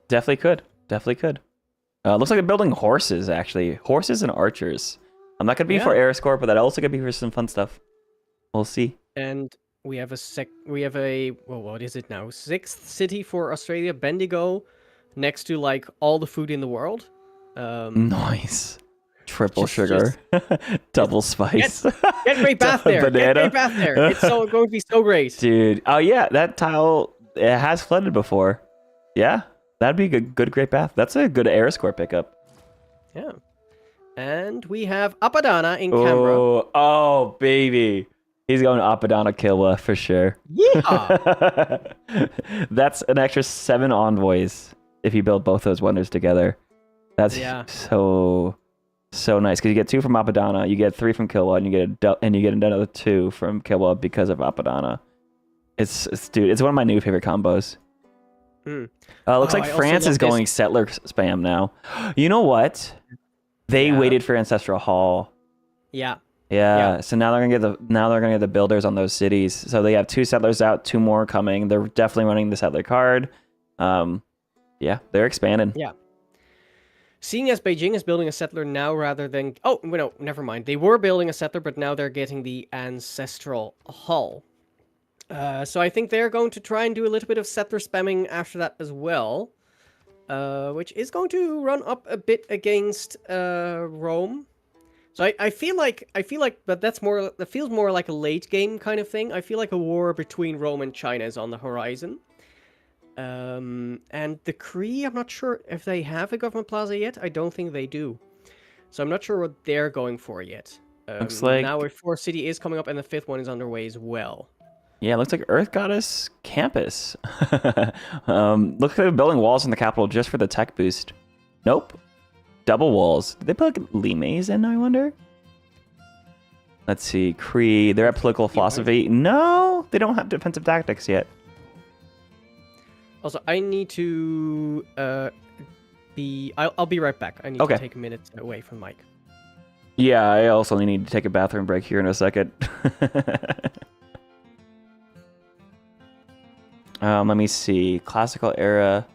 Definitely could. Looks like they're building horses, actually. Horses and archers. I'm not going to be for air score, but that also could be for some fun stuff. We'll see. And we have what is it now? 6th city for Australia, Bendigo, next to like all the food in the world. Nice. Triple sugar. Double spice. Get Great Bath there. Banana. Get Great Bath there. It's going to be so great. Dude. Oh yeah, that tile, it has flooded before. Yeah. That'd be a good Great Bath. That's a good air score pickup. Yeah. And we have Apadana in Canberra. Oh, baby. He's going to Apadana Kilwa for sure. Yeah. That's an extra 7 envoys if you build both those wonders together. That's so nice because you get 2 from Apadana, you get 3 from Kilwa, and you get another 2 from Kilwa because of Apadana. It's one of my new favorite combos. Looks like France is going settler spam now. You know what? They waited for Ancestral Hall. Yeah. So now they're gonna get the builders on those cities. So they have 2 settlers out, 2 more coming. They're definitely running the settler card. They're expanding. Yeah. Seeing as Beijing is building a settler now rather than no, never mind. They were building a settler, but now they're getting the Ancestral Hall. So I think they're going to try and do a little bit of settler spamming after that as well, which is going to run up a bit against Rome. So I feel like, but that feels more like a late game kind of thing. I feel like a war between Rome and China is on the horizon. And the Cree, I'm not sure if they have a government plaza yet. I don't think they do. So I'm not sure what they're going for yet. Looks like now a 4th city is coming up and the 5th one is underway as well. Yeah, it looks like Earth Goddess Campus. Looks like they're building walls in the capital just for the tech boost. Nope. Double walls. Did they put like Limes in, I wonder? Let's see. Cree. They're at political philosophy. No, they don't have defensive tactics yet. Also, I need to I'll be right back. I need to take a minute away from Mike. Yeah, I also need to take a bathroom break here in a second. Let me see. Classical era.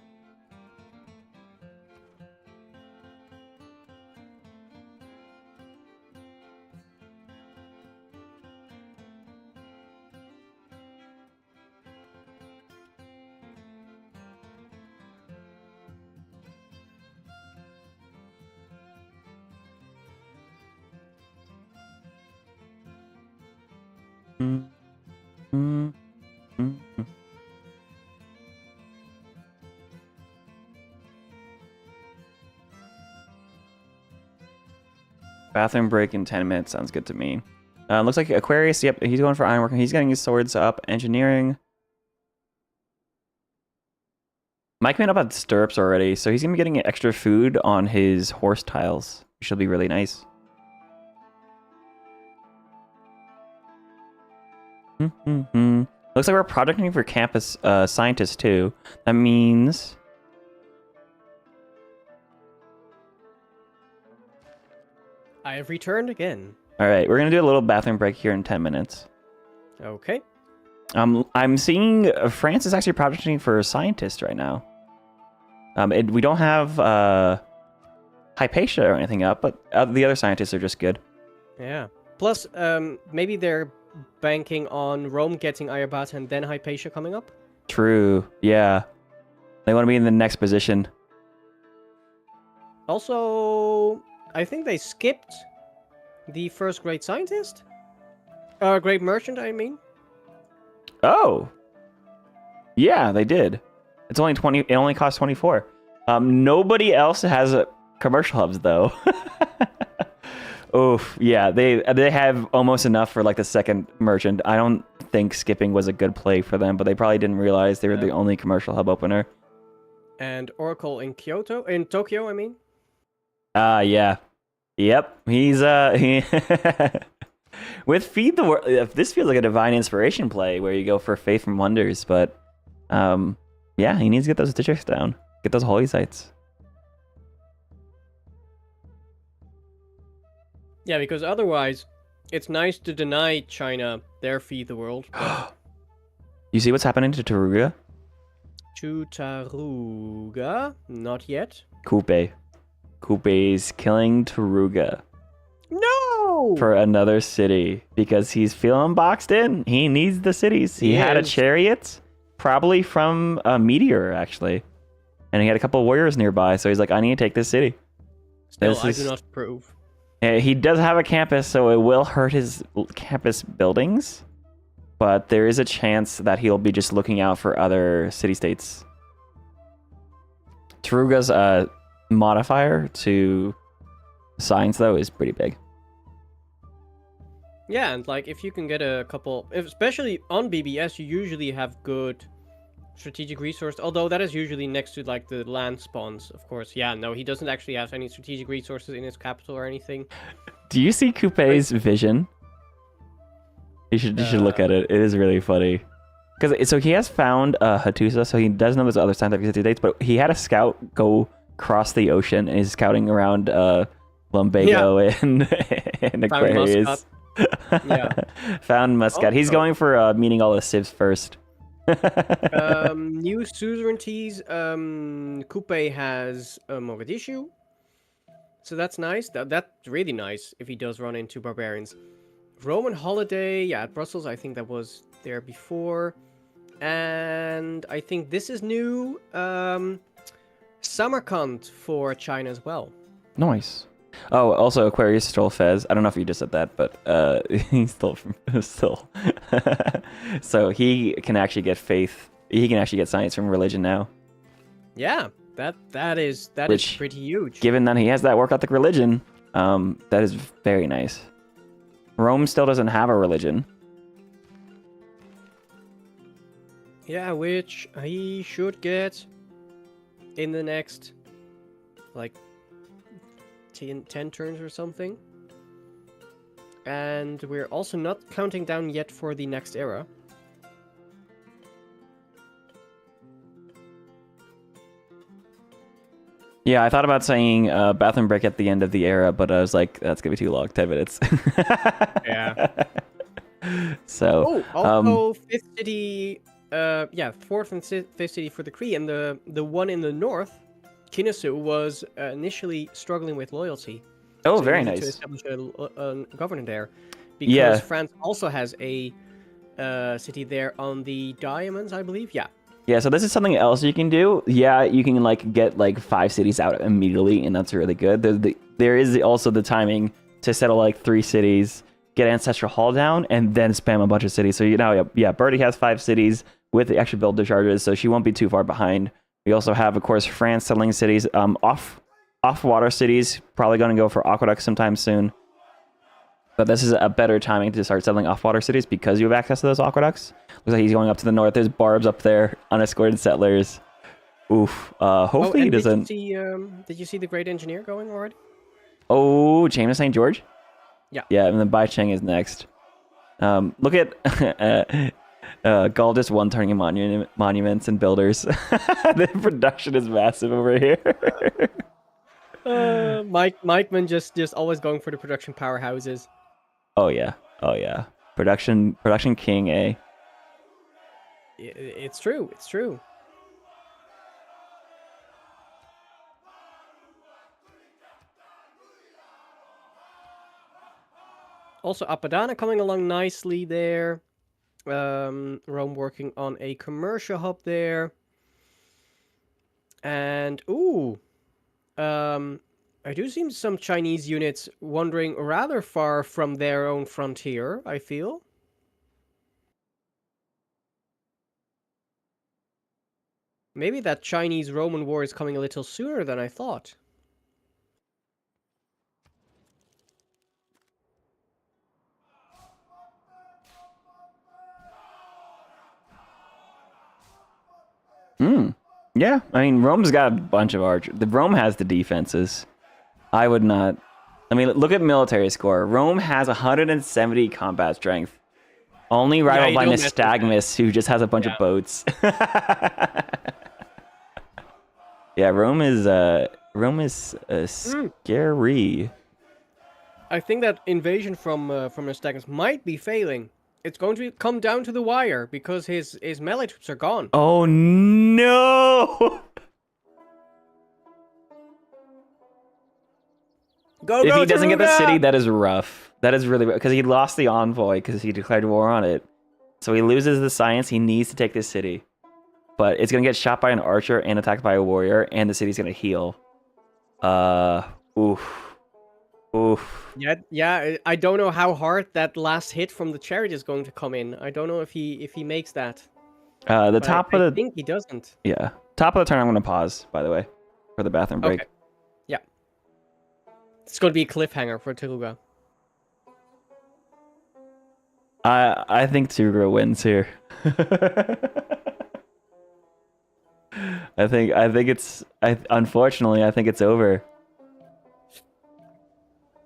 Bathroom break in 10 minutes sounds good to me. Looks like Aquarius, yep, he's going for ironwork. He's getting his swords up. Engineering. Mike made up at stirrups already, so he's going to be getting extra food on his horse tiles, which will be really nice. Looks like we're projecting for campus scientists too. That means... I have returned again. Alright, we're going to do a little bathroom break here in 10 minutes. Okay. I'm seeing France is actually projecting for a scientist right now. We don't have Hypatia or anything up, but the other scientists are just good. Yeah. Plus, maybe they're banking on Rome getting Ayabata and then Hypatia coming up? True, yeah. They want to be in the next position. Also, I think they skipped the first great scientist? Great merchant, I mean. Oh! Yeah, they did. It's only 20. It only costs 24. Nobody else has commercial hubs though. Oof, yeah, they have almost enough for like the second merchant. I don't think skipping was a good play for them, but they probably didn't realize they were the only commercial hub opener. And Oracle in Tokyo, I mean. Yeah. Yep, he's with Feed the World. This feels like a divine inspiration play where you go for Faith from Wonders, but yeah, he needs to get those districts down, get those holy sites. Yeah, because otherwise, it's nice to deny China their Feed the World. You see what's happening to Taruga? To Taruga? Not yet. Kupe's killing Taruga. No! For another city because he's feeling boxed in. He needs the cities. He had a chariot, probably from a meteor, actually. And he had a couple of warriors nearby, so he's like, I need to take this city. Still, I do not approve. He does have a campus, so it will hurt his campus buildings. But there is a chance that he'll be just looking out for other city-states. Taruga's modifier to science, though, is pretty big. Yeah, and like if you can get a couple, especially on BBS, you usually have good strategic resource. Although that is usually next to like the land spawns, of course. Yeah, no, he doesn't actually have any strategic resources in his capital or anything. Do you see Coupe's vision? You should look at it. It is really funny. So he has found Hattusa, so he does know there's other scientific city dates, but he had a scout go cross the ocean and is scouting around Lumbago and Aquarius. Yeah. Found Muscat. He's going for meeting all the civs first. New suzerainties. Coupe has Mogadishu. So that's nice. That's really nice if he does run into barbarians. Roman holiday. Yeah, at Brussels. I think that was there before. And I think this is new. Samarkand for China as well. Nice. Oh, also Aquarius stole Fez. I don't know if you just said that, but he stole from still. So he can actually get faith. He can actually get science from religion now. Yeah, that is pretty huge. Given that he has that work ethic religion, that is very nice. Rome still doesn't have a religion. Yeah, which he should get in the next, like, 10 turns or something. And we're also not counting down yet for the next era. Yeah, I thought about saying bathroom break at the end of the era, but I was like, that's gonna be too long, 10 minutes. Yeah. So. Also fifth city. Fourth and fifth city for the Kree, and the one in the north, Kinasu, was initially struggling with loyalty. Oh, so very nice. To nice. establish a governor there, because France also has a city there on the Diamonds, I believe. Yeah. Yeah, so this is something else you can do. Yeah, you can like get like 5 cities out immediately, and that's really good. There is also the timing to settle like 3 cities get Ancestral Hall down, and then spam a bunch of cities. So Birdie has 5 cities with the extra build discharges, so she won't be too far behind. We also have, of course, France settling cities. Off water cities, probably going to go for aqueducts sometime soon. But this is a better timing to start settling off water cities because you have access to those aqueducts. Looks like he's going up to the north. There's barbs up there, unescorted settlers. Oof. Hopefully he doesn't. Did you see the Great Engineer going already? Oh, James St. George? Yeah. Yeah, and then Bai Cheng is next. Look at Gaul just one turning monuments and builders. The production is massive over here. Mikeman just always going for the production powerhouses. Oh yeah. Production king, eh? It's true. It's true. Also, Apadana coming along nicely there. Rome working on a commercial hub there. And, I do see some Chinese units wandering rather far from their own frontier, I feel. Maybe that Chinese-Roman war is coming a little sooner than I thought. Yeah, I mean, Rome's got a bunch of archers. Rome has the defenses. I would not... I mean, look at military score. Rome has 170 combat strength. Only rivaled by Nystagmus, who just has a bunch of boats. Yeah, Rome is scary. I think that invasion from Nystagmus might be failing. It's going to come down to the wire because his melee troops are gone. Oh no! If he doesn't get the city, that is rough. That is really rough because he lost the envoy because he declared war on it. So he loses the science. He needs to take this city, but it's gonna get shot by an archer and attacked by a warrior, and the city's gonna heal. Oof. Yeah. I don't know how hard that last hit from the chariot is going to come in. I don't know if he makes that. I think he doesn't. Yeah, top of the turn. I'm gonna pause, by the way, for the bathroom break. Okay. Yeah. It's gonna be a cliffhanger for Teruga. I think Teruga wins here. Unfortunately, I think it's over.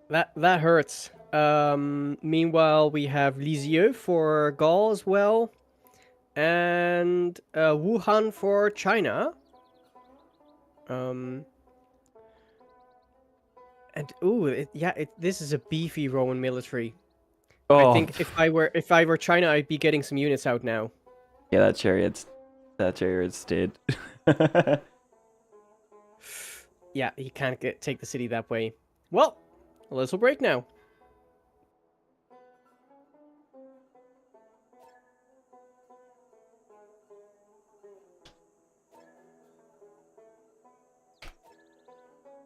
That hurts. Meanwhile, we have Lisieux for Gaul as well, and Wuhan for China. This is a beefy Roman military. Oh. I think if I were China, I'd be getting some units out now. Yeah, that chariot's dead. Yeah, he can't take the city that way. Well, a little break now.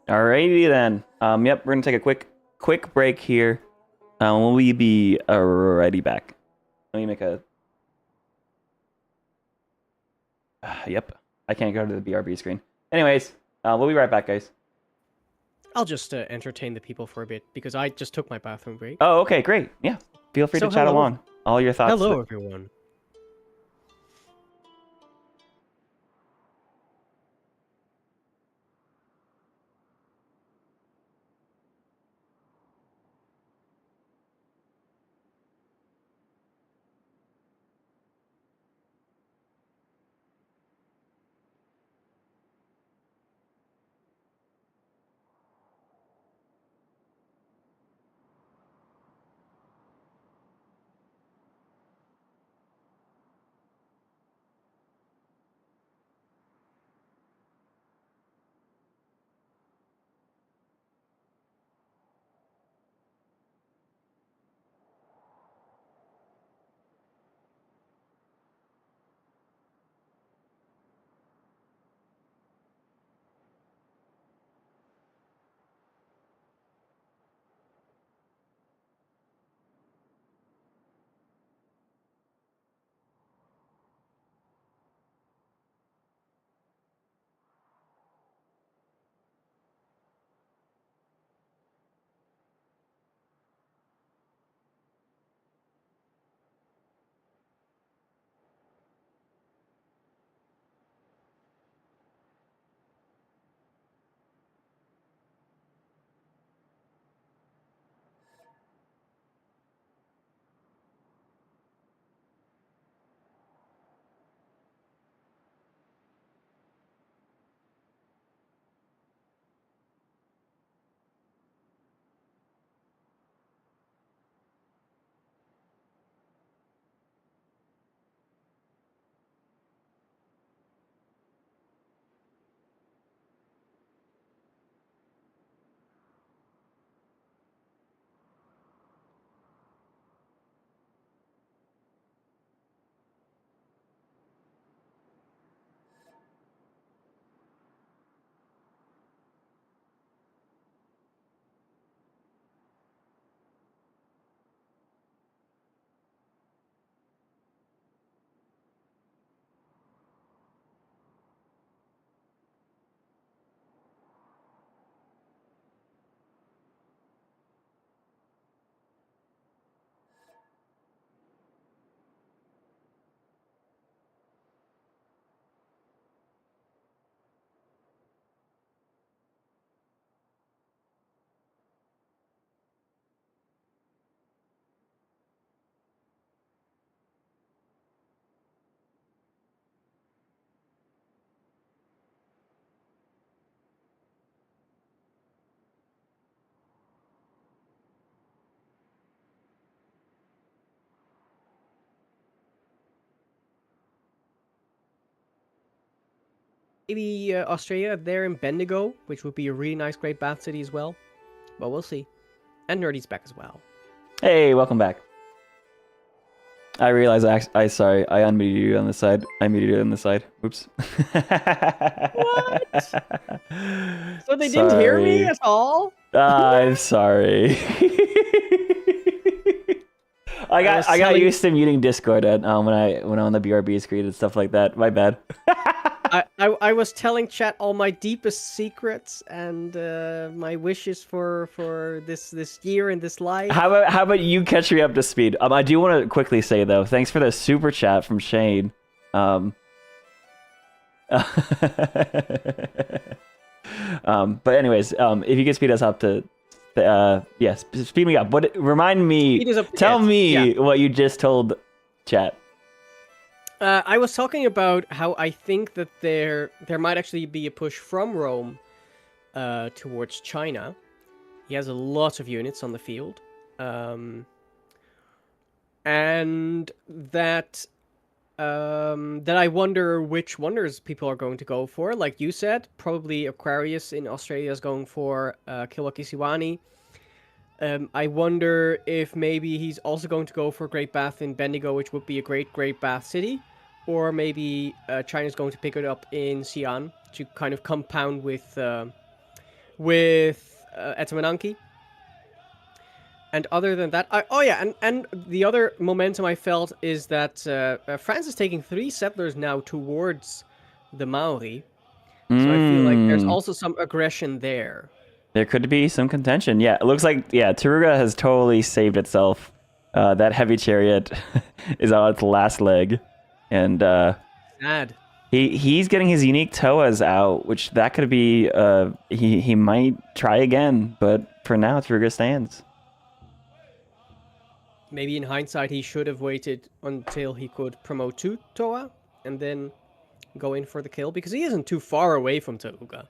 Alrighty then. Yep, we're gonna take a quick break here. Will we be already back? Let me make a. Yep, I can't go to the BRB screen. Anyways, we'll be right back, guys. I'll just entertain the people for a bit because I just took my bathroom break. Oh, okay, great. Yeah, feel free to chat along. All your thoughts. Hello, everyone. maybe Australia there in Bendigo, which would be a really nice Great Bath city as well. But we'll see. And Nerdy's back as well. Hey, welcome back. I realize I sorry, I unmuted you on the side. I muted you on the side. Oops. What? So they didn't hear me at all? I'm sorry. I got used to muting Discord when I'm on the BRB screen and stuff like that. My bad. I was telling chat all my deepest secrets and my wishes for this year and this life. How about you catch me up to speed? I do want to quickly say though, thanks for the super chat from Shane. But anyways, if you could speed us up to, yes, speed me up. But remind me, tell me what you just told chat. I was talking about how I think that there might actually be a push from Rome towards China. He has a lot of units on the field. And that I wonder which wonders people are going to go for. Like you said, probably Aquarius in Australia is going for Kilwakisiwani. I wonder if maybe he's also going to go for Great Bath in Bendigo, which would be a Great Bath city. Or maybe China's going to pick it up in Xi'an to kind of compound with Etamananki. And other than that, and the other momentum I felt is that France is taking 3 settlers now towards the Maori. So I feel like there's also some aggression there. There could be some contention. Yeah, it looks like, Taruga has totally saved itself. That heavy chariot is on its last leg. And sad. He's getting his unique Toas out, which that could be, he might try again. But for now, Taruga stands. Maybe in hindsight, he should have waited until he could promote to Toa and then go in for the kill, because he isn't too far away from Taruga.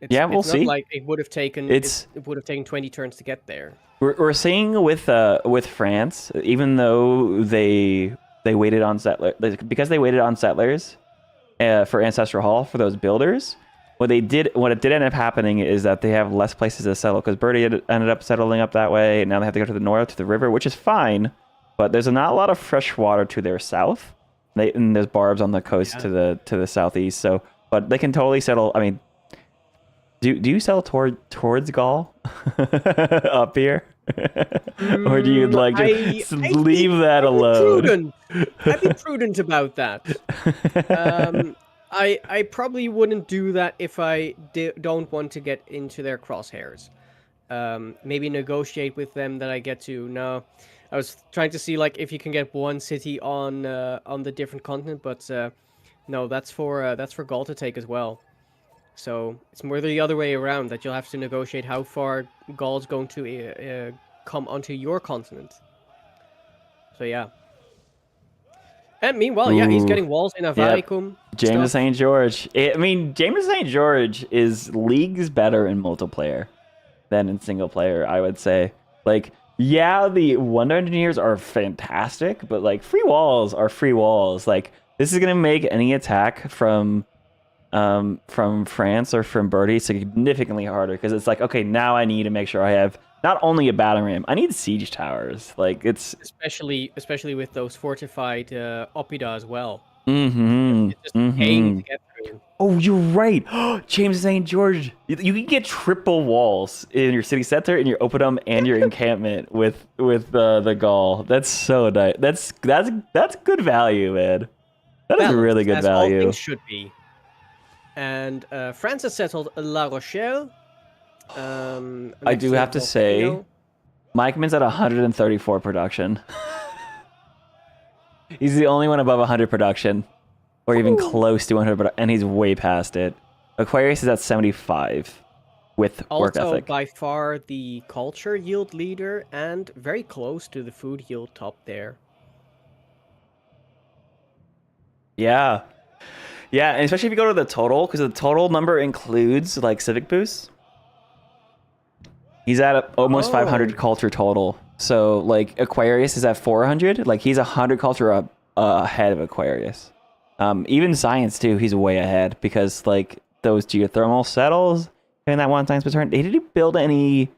We'll see. Not like it would have taken. It would have taken 20 turns to get there. We're seeing with France, even though they waited on settlers, because they waited on settlers for Ancestral Hall for those builders. What it did end up happening is that they have less places to settle, because Birdie ended up settling up that way, and now they have to go to the north to the river, which is fine, but there's not a lot of fresh water to their south. And there's barbs on the coast to the southeast. So, but they can totally settle. I mean, do you settle towards Gaul up here, or do you just leave that alone? I'd be prudent about that. I probably wouldn't do that if I don't want to get into their crosshairs. Maybe negotiate with them that I get to. No, I was trying to see like if you can get one city on the different continent, but no, that's for Gaul to take as well. So it's more the other way around, that you'll have to negotiate how far Gaul's going to come onto your continent. So yeah. And meanwhile, he's getting walls in Avaricum. James of St. George. James of St. George is leagues better in multiplayer than in single player, I would say. Like, the Wonder Engineers are fantastic, but like free walls are free walls. Like, this is gonna make any attack from France or from Birdie significantly harder, because it's like, okay, now I need to make sure I have not only a battle ram, I need siege towers. Like, it's especially with those fortified Oppida as well. Mm-hmm. It's just a pain to get through. Oh, you're right. James St. George. You can get triple walls in your city center, in your Oppidum, and your encampment with the Gaul. That's so nice. That's good value, man. That is really good value. All things should be. And France has settled La Rochelle. I do have to say, Mikeman's at 134 production. He's the only one above 100 production, or even close to 100, and he's way past it. Aquarius is at 75 with work ethic. Also, by far the culture yield leader, and very close to the food yield top there. Yeah, and especially if you go to the total, because the total number includes like civic boosts. He's at almost 500 culture total. So like Aquarius is at 400. Like, he's 100 culture up ahead of Aquarius. Even science too, he's way ahead because like those geothermal settles in that one science per turn. They didn't build any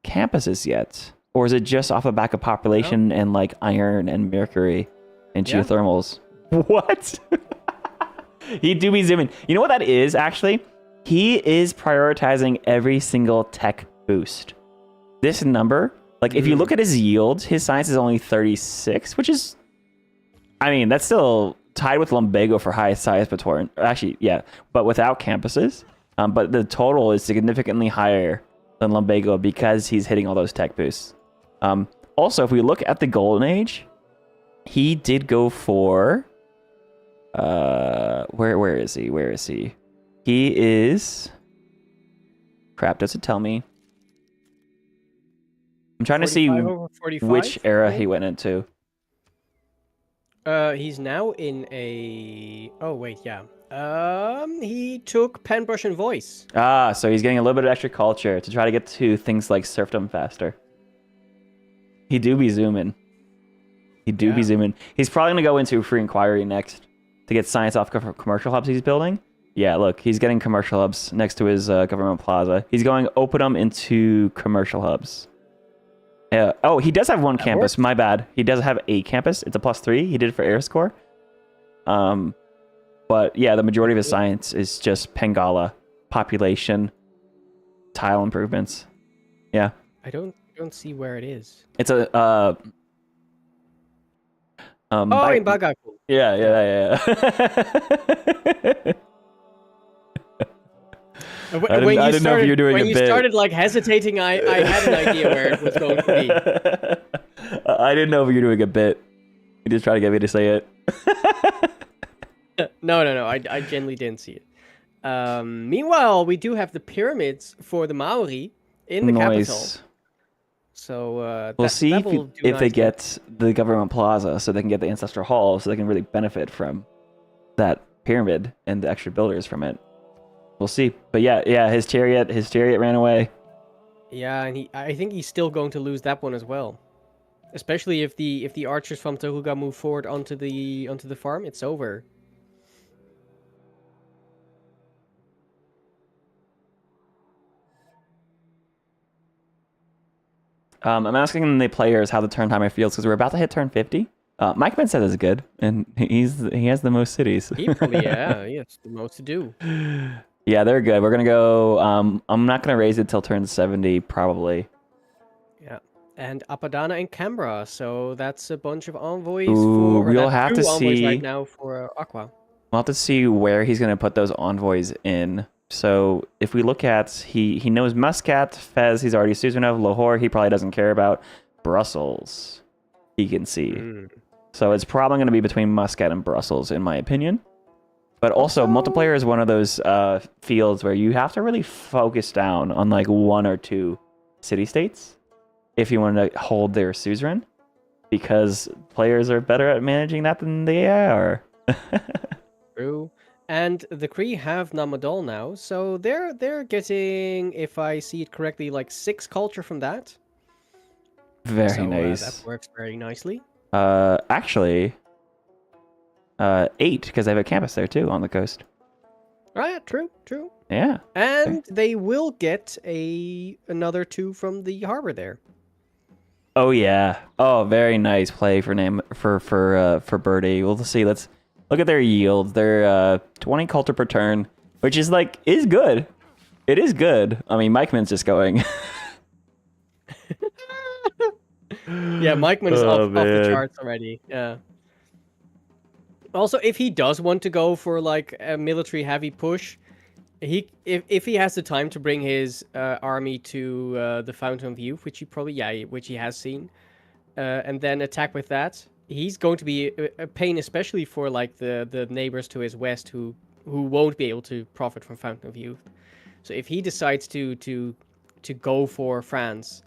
campuses yet, or is it just off the back of population and like iron and mercury and geothermals? What? He do be zooming. You know what that is actually? He is prioritizing every single tech boost. This number, like if you look at his yields, his science is only 36, which is, I mean, that's still tied with Lumbago for highest science per turn. Actually, yeah, but without campuses. But the total is significantly higher than Lumbago because he's hitting all those tech boosts. Also, if we look at the Golden Age, he did go for where is he? Where is he? He is crap, does it tell me? I'm trying to see which era he went into. He's now in a... Oh, wait, yeah. He took Pen, Brush, and Voice. Ah, so he's getting a little bit of extra culture to try to get to things like serfdom faster. He do be zooming. He do be zooming. He's probably going to go into Free Inquiry next to get science off commercial hubs he's building. Yeah, look, he's getting commercial hubs next to his government plaza. He's going open them into commercial hubs. Oh, he does have one campus. My bad. He does have a campus. It's a +3. He did it for Air Score. But yeah, the majority of his science is just Pengala, population, tile improvements. Yeah. I don't see where it is. It's a in Bagaku. Yeah. I didn't know if you were doing a bit. When you started like hesitating, I had an idea where it was going to be. I didn't know if you were doing a bit. You just try to get me to say it. No. I genuinely didn't see it. Meanwhile, we do have the pyramids for the Maori in the capital. So we'll see if they get the government plaza, so they can get the ancestral hall, so they can really benefit from that pyramid and the extra builders from it. We'll see. But yeah, his chariot ran away. Yeah, and I think he's still going to lose that one as well. Especially if the archers from Taruga move forward onto the farm, it's over. I'm asking the players how the turn timer feels because we're about to hit turn 50. Mike Ben said is good, and he has the most cities. He probably he has the most to do. Yeah, they're good. We're gonna go. I'm not gonna raise it till turn 70 probably. Yeah, and Apadana and Canberra. So that's a bunch of envoys. Ooh, we'll have to see right now for Aqua. We'll have to see where he's gonna put those envoys in. So if we look at he knows Muscat, Fez. He's already Suzerain, Lahore. He probably doesn't care about Brussels. He can see. So it's probably going to be between Muscat and Brussels, in my opinion. But also, multiplayer is one of those fields where you have to really focus down on like one or two city-states if you want to hold their suzerain, because players are better at managing that than they are. True. And the Kree have Namadol now, so they're getting, if I see it correctly, like 6 culture from that. Very nice. That works very nicely. Actually, 8 because they have a campus there too on the coast. Right, true. Yeah. And they will get another 2 from the harbor there. Oh yeah. Oh, very nice play for Birdie. We'll see. Let's look at their yield. They're 20 culture per turn, which is good. It is good. I mean, Mike Man's just going. Yeah, Mike Man is off the charts already. Yeah. Also, if he does want to go for like a military heavy push, if he has the time to bring his army to the Fountain of Youth, which he has seen, and then attack with that, he's going to be a pain, especially for like the neighbors to his west who won't be able to profit from Fountain of Youth. So if he decides to go for France,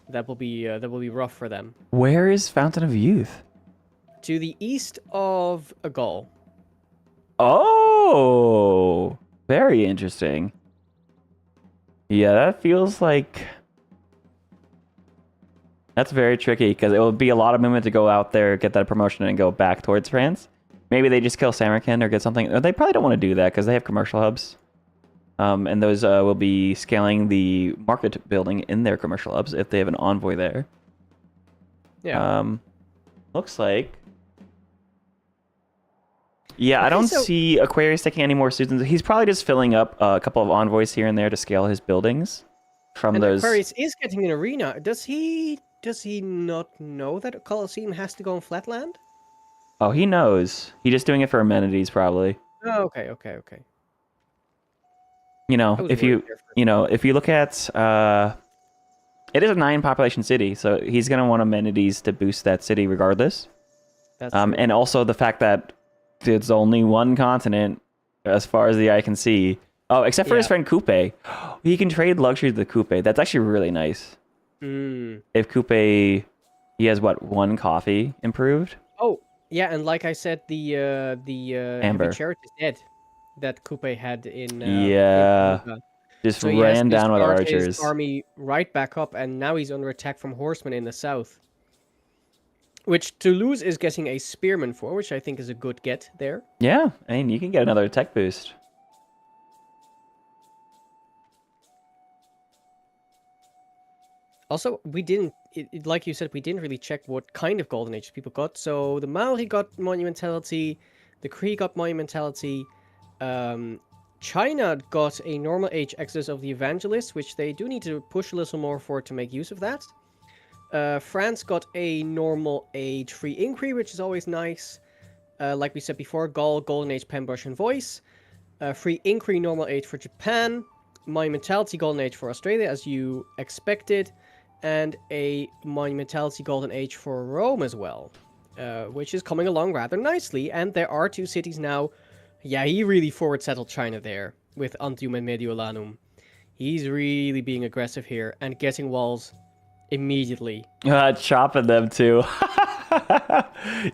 that will be rough for them. Where is Fountain of Youth? To the east of Agol. Oh, very interesting. Yeah, that feels like that's very tricky because it will be a lot of movement to go out there, get that promotion, and go back towards France. maybe they just kill Samarkand or get something. They probably don't want to do that because they have commercial hubs. And those will be scaling the market building in their commercial hubs if they have an envoy there. Yeah. Looks like. Yeah, I don't see Aquarius taking any more students. He's probably just filling up a couple of envoys here and there to scale his buildings from and those. Aquarius is getting an arena. Does he not know that a Colosseum has to go on flatland? Oh, he knows. He's just doing it for amenities, probably. Oh, okay. You know, if you look at it is a 9 population city, so he's gonna want amenities to boost that city regardless. That's true. And also the fact that it's only one continent as far as the eye can see. Oh, except for his friend Coupe. He can trade luxury to the Coupe. That's actually really nice. If Coupe, he has what, 1 coffee improved? Oh, yeah, and like I said, the Amber heavy chariot is dead that Coupe had in just so ran down with start archers. his army right back up, and now he's under attack from horsemen in the south. Which Toulouse is getting a spearman for, which I think is a good get there. Yeah, I mean, you can get another tech boost. Also, we didn't, like you said, we didn't really check what kind of Golden Age people got. So the Maori got Monumentality, the Cree got Monumentality, China got a Normal Age Exodus of the Evangelists, which they do need to push a little more for to make use of that. France got a Normal Age Free Inquiry, which is always nice. Like we said before, Gaul, Golden Age Pen, Brush, and Voice. Free Inquiry Normal Age for Japan. Monumentality Golden Age for Australia, as you expected. And a Monumentality Golden Age for Rome as well. Which is coming along rather nicely. And there are 2 cities now. Yeah, he really forward settled China there with Antium and Mediolanum. He's really being aggressive here and getting walls immediately. Chopping them too.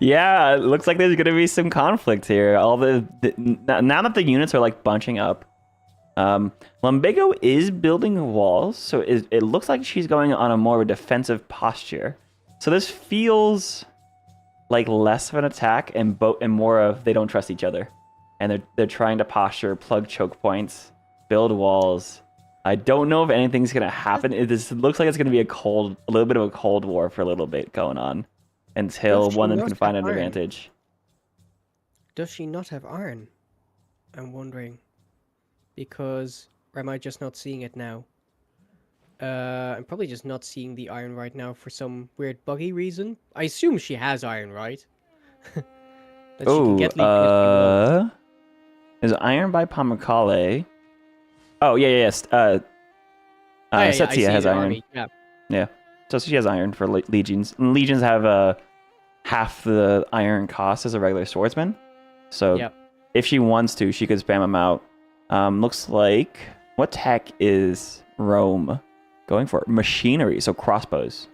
Yeah, it looks like there's gonna be some conflict here. Now that the units are like bunching up, Lumbago is building walls, so it looks like she's going on a more of a defensive posture. So this feels like less of an attack and more of they don't trust each other, and they're trying to posture, plug choke points, build walls. I don't know if anything's gonna happen. It looks like it's gonna be a little bit of a cold war for a little bit going on, until one of them can find an advantage. Does she not have iron? I'm wondering, because or am I just not seeing it now? I'm probably just not seeing the iron right now for some weird buggy reason. I assume she has iron, right? Oh, is iron by Pamukkale? Oh, yes. Setsia has iron. Yeah. So she has iron for legions. And legions have half the iron cost as a regular swordsman. So if she wants to, she could spam them out. Looks like... What tech is Rome going for? Machinery, so crossbows.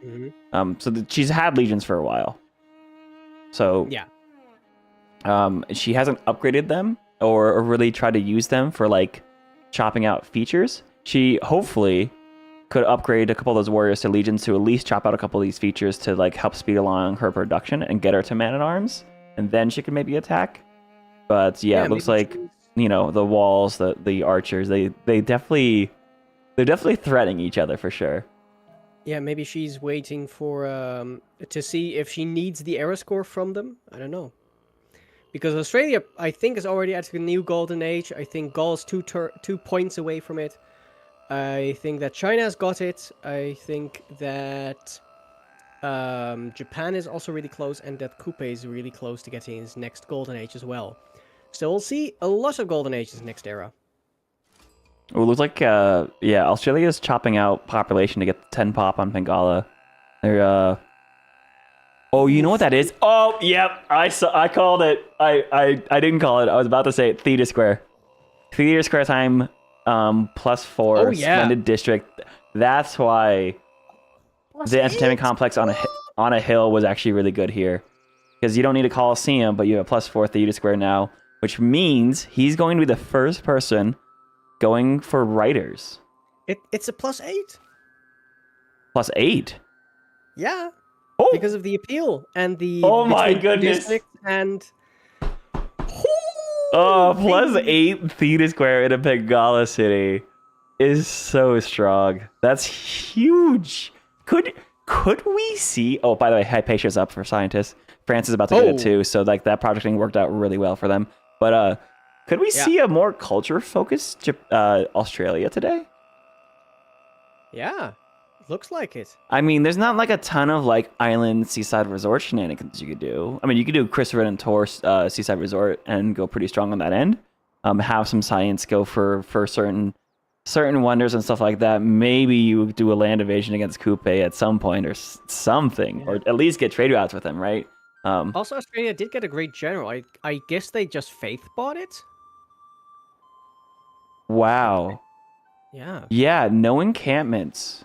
She's had legions for a while. So... Yeah. She hasn't upgraded them or really tried to use them for, like, chopping out features. She hopefully could upgrade a couple of those warriors to legions to at least chop out a couple of these features to like help speed along her production and get her to man-at-arms, and then she can maybe attack. But yeah, it looks like the walls, the archers, they're definitely threatening each other for sure. Yeah, maybe she's waiting for to see if she needs the era score from them. I don't know. Because Australia, I think, is already at a new golden age. I think Gaul's 2 points away from it. I think that China's got it. I think that Japan is also really close, and that Coupe is really close to getting his next golden age as well. So we'll see a lot of golden ages next era. It looks like, Australia is chopping out population to get the 10 pop on Bengala. They're, Oh, you know what that is? Oh, yep. I called it. I didn't call it. I was about to say it. Theater Square. Theater Square time, +4. Oh, yeah. Splendid District. That's why the entertainment complex on a hill was actually really good here. Because you don't need a Coliseum, but you have a +4 Theater Square now. Which means he's going to be the first person going for writers. It's a +8. +8? Yeah. Oh. Because of the appeal and the... Oh my goodness. And Oh, +8 theta square in a Bengala city is so strong. That's huge. Could we see? Oh, by the way, Hypatia's up for scientists. France is about to get it too, so like that projecting worked out really well for them. But could we see a more culture-focused Australia today? Yeah, looks like it. I mean, there's not like a ton of like island seaside resort shenanigans you could do. I mean, you could do Christopher and Tor seaside resort and go pretty strong on that end. Have some science go for certain wonders and stuff like that. Maybe you do a land invasion against Coupe at some point or something, or at least get trade routes with them, right? Also, Australia did get a great general. I guess they just faith bought it. Wow. Yeah. Yeah, no encampments.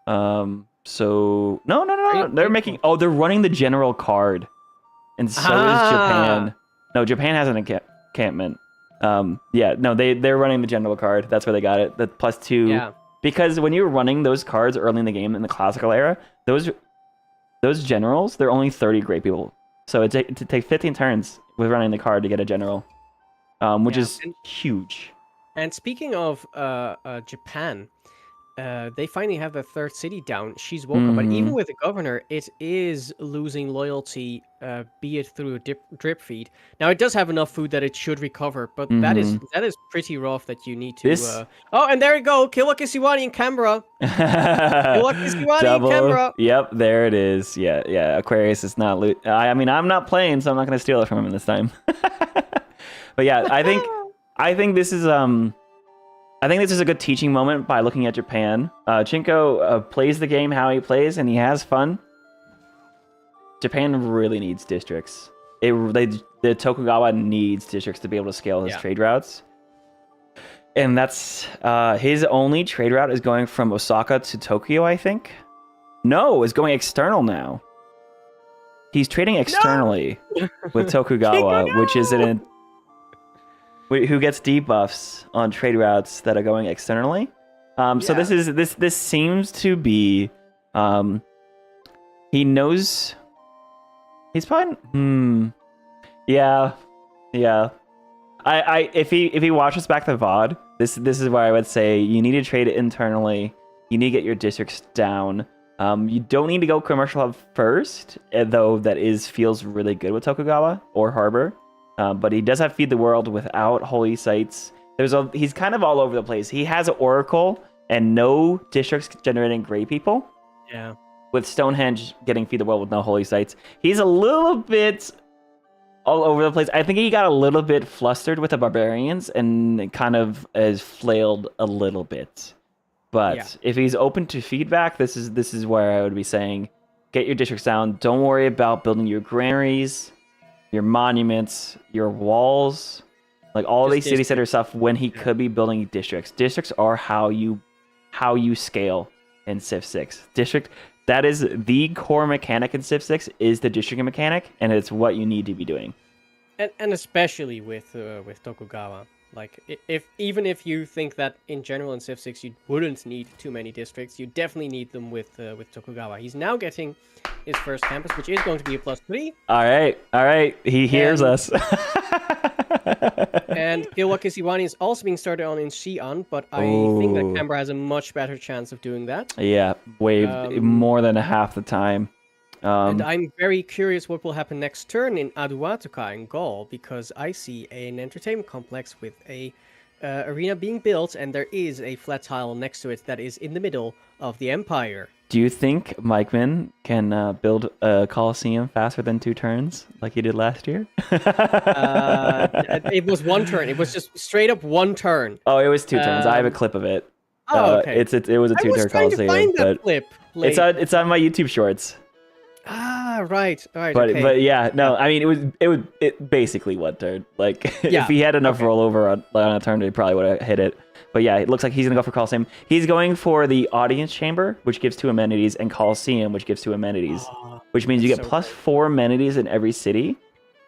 So no. They're making. Oh, they're running the general card, and so is Japan. No, Japan has an encampment. Yeah, no, they're running the general card. That's where they got it. The +2. Yeah. Because when you were running those cards early in the game in the classical era, those generals, they're only 30 great people. So it take 15 turns with running the card to get a general, which is huge. And speaking of Japan, they finally have the third city down. She's woken, but even with the governor, it is losing loyalty, be it through a drip feed. Now it does have enough food that it should recover, but that is pretty rough. That you need to. Oh, and there you go, Kilwa-Kisiwani in Canberra. Kilwa-Kisiwani in Canberra. Yep, there it is. Yeah. Aquarius is not loot. I mean, I'm not playing, so I'm not gonna steal it from him this time. But yeah, I think this is a good teaching moment by looking at Japan. Chinko plays the game how he plays, and he has fun. Japan really needs districts. The Tokugawa needs districts to be able to scale his trade routes. And that's his only trade route is going from Osaka to Tokyo, I think. No, is going external now. He's trading externally with Tokugawa, which is who gets debuffs on trade routes that are going externally. So this seems to be he knows he's probably yeah. If he watches back the VOD, this is where I would say you need to trade it internally. You need to get your districts down. You don't need to go commercial hub first, though feels really good with Tokugawa or Harbor. But he does have Feed the World without Holy Sites. He's kind of all over the place. He has Oracle and no districts generating gray people. Yeah. With Stonehenge getting Feed the World with no Holy Sites. He's a little bit all over the place. I think he got a little bit flustered with the Barbarians and kind of has flailed a little bit. But if he's open to feedback, this is where I would be saying, get your districts down. Don't worry about building your granaries, your monuments, your walls, like all these city center stuff when he could be building districts. Districts are how you scale in Civ 6. That is the core mechanic in Civ 6 is the district mechanic, and it's what you need to be doing. And especially with Tokugawa. Like, even if you think that in general in Civ 6 you wouldn't need too many districts, you definitely need them with Tokugawa. He's now getting his first campus, which is going to be a +3. All right. He hears us. And Kilwa-Kisiwani is also being started on in Xi'an, but I think that Canberra has a much better chance of doing that. Yeah, way more than half the time. And I'm very curious what will happen next turn in Aduatuca in Gaul, because I see an entertainment complex with a arena being built, and there is a flat tile next to it that is in the middle of the Empire. Do you think Mikeman can build a Colosseum faster than 2 turns, like he did last year? It was 1 turn. It was just straight up 1 turn. Oh, it was 2 turns. I have a clip of it. Oh, okay. It was a 2-turn Colosseum. I was trying to find that clip. It's on my YouTube Shorts. Ah, right. All right. But okay. but yeah, no. I mean, it basically 1 turn. Like if he had enough rollover on a turn, he probably would have hit it. But yeah, it looks like he's gonna go for Colosseum. He's going for the Audience Chamber, which gives 2 amenities, and Colosseum, which gives 2 amenities. Which means you get +4 amenities in every city.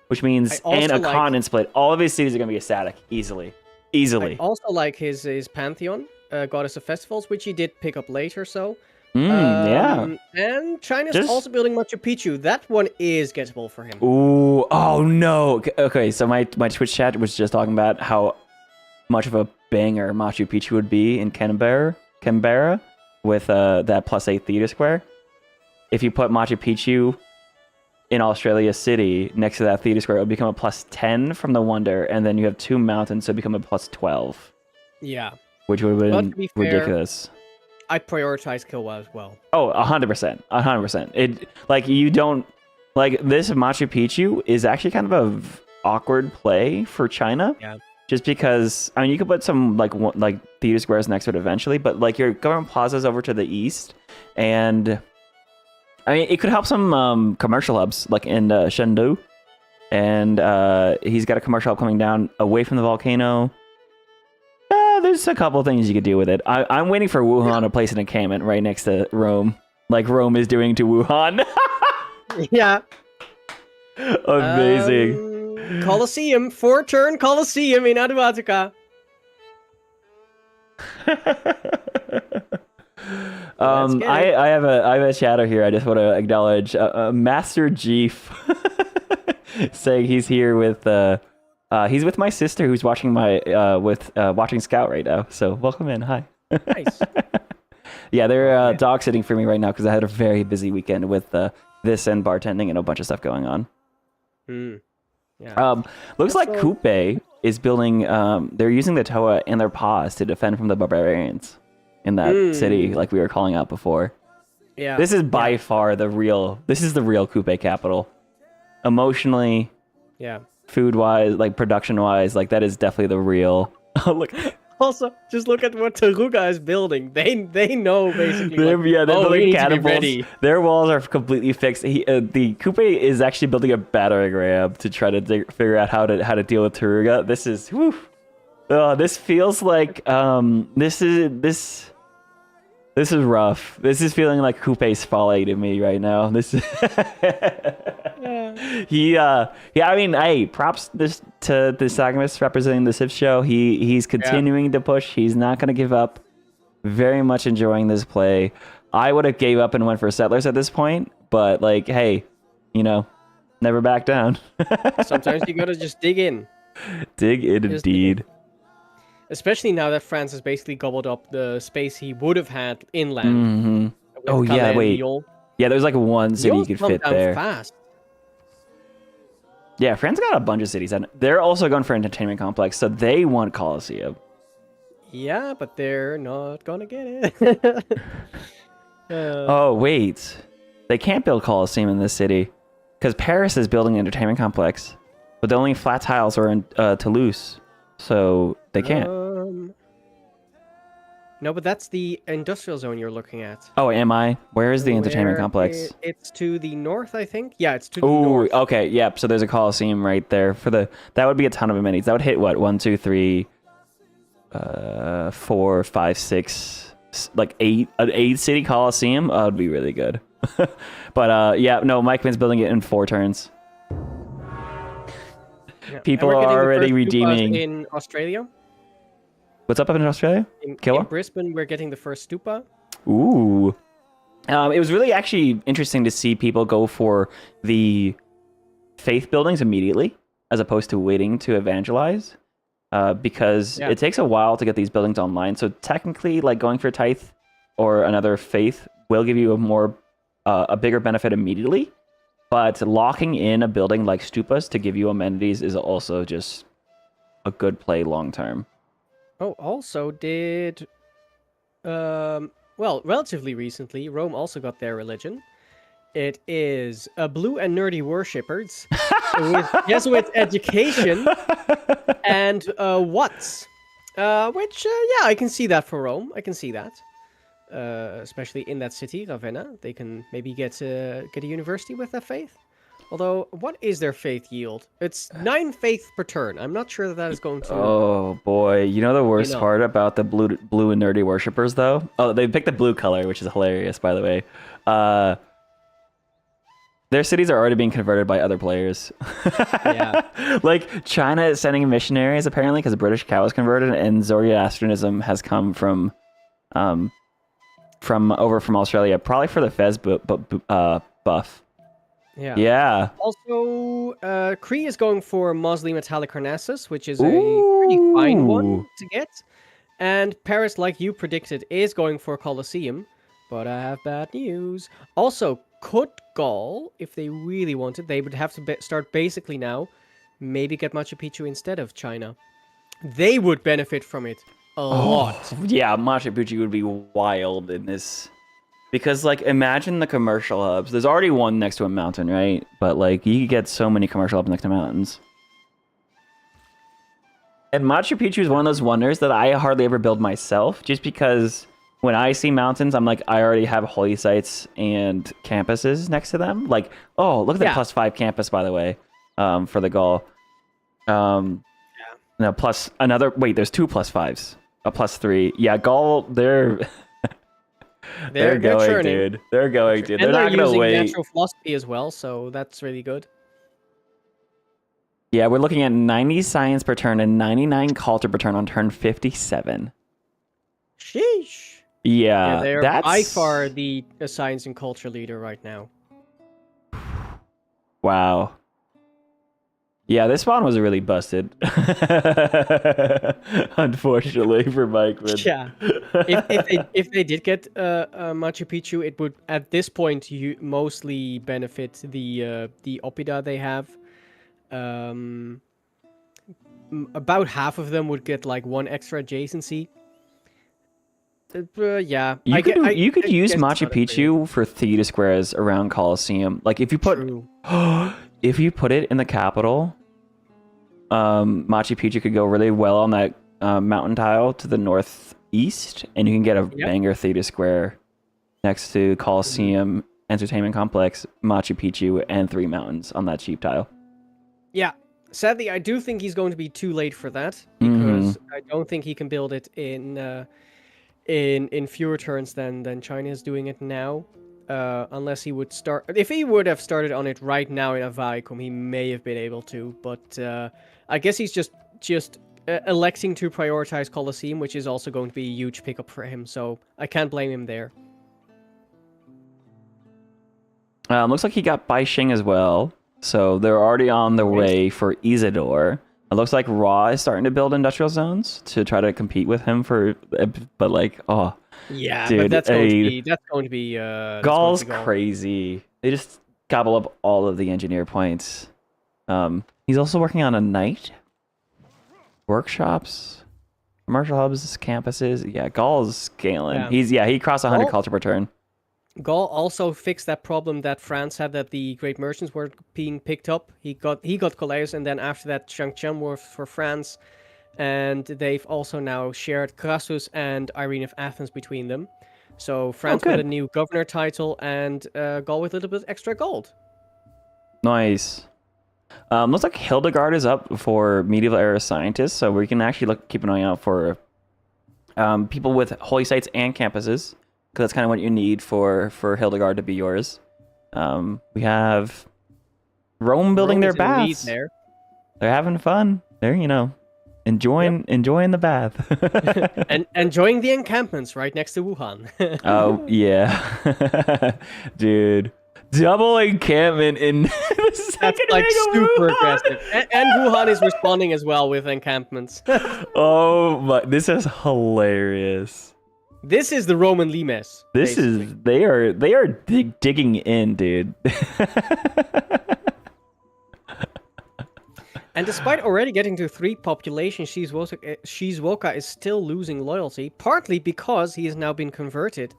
Which means and a continent split. All of his cities are gonna be a static easily. I also like his Pantheon, Goddess of Festivals, which he did pick up later. So Yeah. And China's Just- also building Machu Picchu. That one is gettable for him. Ooh. Oh no. Okay. So my Twitch chat was just talking about how much of a banger Machu Picchu would be in Canberra with that +8 theater square. If you put Machu Picchu in Australia City next to that theater square, it would become a +10 from the Wonder, and then you have 2 mountains, so it become a +12. Yeah. Which would have But been to be fair, ridiculous. I prioritize Kilwa as well. Oh, 100%. 100%. It, like, you don't... Like, this Machu Picchu is actually kind of a awkward play for China. Yeah. Just because, I mean, you could put some, like theater squares next to it eventually, but, like, your government plaza's over to the east, and... I mean, it could help some commercial hubs, like in Chengdu. And he's got a commercial hub coming down away from the volcano. There's a couple things you could do with it. I'm waiting for Wuhan to place an encampment right next to Rome, like Rome is doing to Wuhan. Yeah. Amazing. Colosseum, 4-turn Colosseum in Aduatuca. I have a chatter here. I just want to acknowledge Master Jeef saying he's here with he's with my sister who's watching watching Scout right now. So welcome in. Hi. Nice. Yeah, they're dog sitting for me right now because I had a very busy weekend with this and bartending and a bunch of stuff going on. Yeah. Looks like Coupe is building. They're using the Toa and their paws to defend from the barbarians in that city, like we were calling out before. Yeah. This is by far the real. This is the real Coupe capital. Emotionally, food wise, like production wise, like that is definitely the real. Look. Also, just look at what Taruga is building. They know basically. They're building catapults. Ready. Their walls are completely fixed. The Coupe is actually building a battering ram to try to figure out how to deal with Taruga. This is this feels like this is rough. This is feeling like Coupe's folly to me right now. This is I mean, hey, props to the Sagamus representing the Civ show. He's continuing to push. He's not going to give up. Very much enjoying this play. I would have gave up and went for Settlers at this point, but like, hey, never back down. Sometimes you gotta just dig in. Dig in indeed. Especially now that France has basically gobbled up the space he would have had inland. Mm-hmm. Oh Calais yeah, and wait. Lyon. Yeah, there's like one city you Lyon's could come fit down there. Fast. Yeah, France got a bunch of cities, and they're also going for entertainment complex, so they want Colosseum. Yeah, but they're not gonna get it. Oh wait, they can't build Colosseum in this city because Paris is building an entertainment complex, but the only flat tiles are in Toulouse, so they can't. No, but that's the industrial zone you're looking at. Oh, am I? Where is the entertainment Where complex? It's to the north, I think. Yeah, it's to the Oh, north. okay, yep. So there's a Colosseum right there for the. That would be a ton of amenities. That would hit what 1, 2, 3, 4, 5, 6, like 8. An 8-city Colosseum. That would be really good. But yeah, no, Mike Vin's building it in 4 turns. Yeah. People And we're are getting the already first redeeming. stupas in Australia. What's up in Australia? In Kilwa? Brisbane, we're getting the first stupa. Ooh. It was really actually interesting to see people go for the faith buildings immediately as opposed to waiting to evangelize because it takes a while to get these buildings online. So technically, like going for Tithe or another faith will give you a bigger benefit immediately. But locking in a building like stupas to give you amenities is also just a good play long term. Oh, also did, well, relatively recently, Rome also got their religion. It is blue and nerdy worshippers with Jesuit education and Watts, which, yeah, I can see that for Rome. I can see that, especially in that city, Ravenna. They can maybe get a university with that faith. Although, what is their faith yield? It's 9 faith per turn. I'm not sure that is going to... Oh, boy. You know the worst part about the blue and nerdy worshippers, though? Oh, they picked the blue color, which is hilarious, by the way. Their cities are already being converted by other players. Yeah. Like, China is sending missionaries, apparently, because the British cow was converted, and Zoroastrianism has come from from Australia, probably for the Fez buff. Yeah. Yeah. Also, Kree is going for Mosley Metallic Harnassus, which is a pretty fine one to get. And Paris, like you predicted, is going for Colosseum. But I have bad news. Also, could Gaul, if they really wanted, they would have to start basically now, maybe get Machu Picchu instead of China. They would benefit from it a lot. Yeah, Machu Picchu would be wild in this. Because, like, imagine the commercial hubs. There's already one next to a mountain, right? But, like, you could get so many commercial hubs next to mountains. And Machu Picchu is one of those wonders that I hardly ever build myself, just because when I see mountains, I'm like, I already have holy sites and campuses next to them. Like, oh, look at the +5 campus, by the way, for the Gaul. No, plus another. Wait, there's 2 +5s, a +3. Yeah, Gaul, they're going, churning. dude. They're going, dude. And They're not gonna using wait. natural philosophy as well, so that's really good. Yeah, we're looking at 90 science per turn and 99 culture per turn on turn 57. Sheesh. Yeah, they're that's by far the science and culture leader right now. Wow. Yeah, this spawn was really busted. Unfortunately for Mikeman. Yeah. If they did get Machu Picchu, it would at this point mostly benefit the Oppida they have. About half of them would get like 1 extra adjacency. Yeah, you could use Machu Picchu for theater squares around Colosseum. Like if you put it in the capital, Machu Picchu could go really well on that mountain tile to the northeast, and you can get a banger theater square next to Colosseum, Entertainment Complex, Machu Picchu, and 3 mountains on that cheap tile. Yeah, sadly, I do think he's going to be too late for that, because I don't think he can build it in fewer turns than China is doing it now. Unless he would start, if he would have started on it right now in a Viacom, he may have been able to. But I guess he's just electing to prioritize Colosseum, which is also going to be a huge pickup for him. So I can't blame him there. Looks like he got Baixing as well. So they're already on their way for Isidore. It looks like Raw is starting to build industrial zones to try to compete with him but like, oh. Yeah, dude, but that's going to be Gaul's crazy. They just gobble up all of the engineer points. He's also working on a night. Workshops, commercial hubs, campuses. Yeah, Gaul's scaling. Yeah. He crossed 100 culture per turn. Gaul also fixed that problem that France had, that the great merchants were being picked up. He got Coleus, and then after that, Changchun was for France, and they've also now shared Crassus and Irene of Athens between them. So France got a new governor title, and Gaul with a little bit extra gold. Nice. Looks like Hildegard is up for medieval era scientists, so we can actually keep an eye out for people with holy sites and campuses. Because that's kind of what you need for Hildegard to be yours. We have Rome building their baths. They're having fun. They're, enjoying the bath. And enjoying the encampments right next to Wuhan. Oh, yeah. Dude. Double encampment in the second That's like super Wuhan. aggressive. And Wuhan is responding as well with encampments. Oh, my. This is hilarious. This is the Roman limes. They are digging in, dude. And despite already getting to 3 population, Shizuoka is still losing loyalty, partly because he has now been converted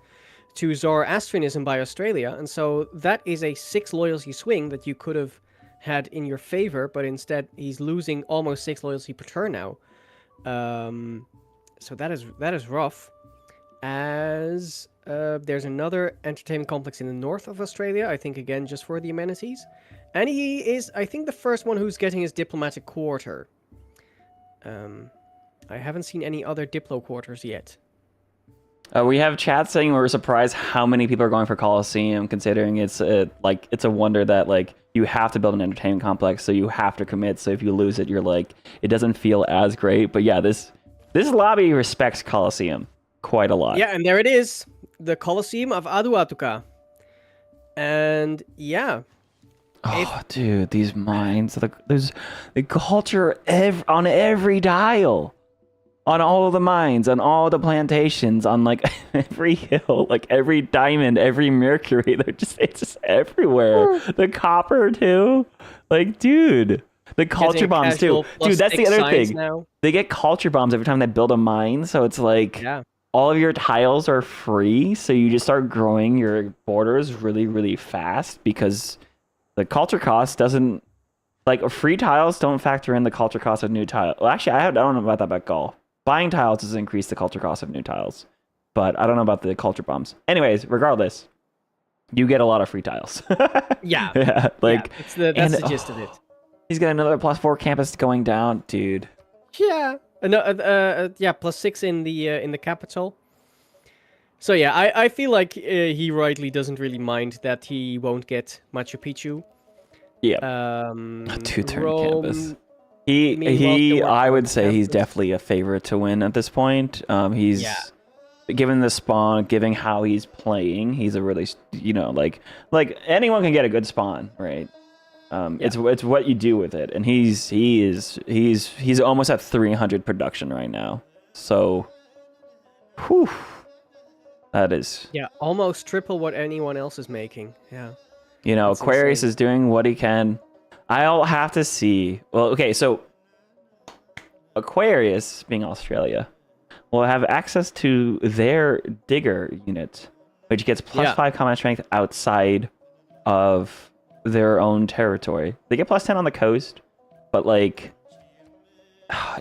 to Zoroastrianism by Australia, and so that is a 6 loyalty swing that you could have had in your favor, but instead he's losing almost 6 loyalty per turn now. So that is rough. As there's another entertainment complex in the north of Australia, I think again just for the amenities. And he is, I think, the first one who's getting his diplomatic quarter. I haven't seen any other diplo quarters yet. We have chat saying we're surprised how many people are going for Colosseum, considering it's a wonder that you have to build an entertainment complex, so you have to commit. So if you lose it, you're it doesn't feel as great. But yeah, this lobby respects Colosseum quite a lot. Yeah, and there it is. the Colosseum of Aduatuca. And yeah. Oh, dude, these mines. There's the culture on every dial. On all of the mines, on all the plantations, on like every hill, like every diamond, every mercury. It's just everywhere. The copper too. Like, dude. The culture bombs too. Dude, that's the other thing. Now. They get culture bombs every time they build a mine, so it's like all of your tiles are free, so you just start growing your borders really, really fast because the culture cost doesn't, like, free tiles don't factor in the culture cost of new tiles. Well, actually, I don't know about that about Gaul. Buying tiles does increase the culture cost of new tiles, but I don't know about the culture bombs. Anyways, regardless, you get a lot of free tiles. Yeah. That's the gist of it. He's got another +4 campus going down, dude. Yeah. +6 in the capital. So yeah, I feel like he rightly doesn't really mind that he won't get Machu Picchu. Yeah. 2-turn campus. I would say he's definitely a favorite to win at this point. He's given the spawn, given how he's playing, he's a really, like anyone can get a good spawn, right? It's what you do with it, and he's almost at 300 production right now. So, whew, that is almost triple what anyone else is making. Yeah, that's Aquarius insane. Is doing what he can. I'll have to see. Well, okay, so Aquarius, being Australia, will have access to their digger unit, which gets +5 combat strength outside of their own territory. They get +10 on the coast, but like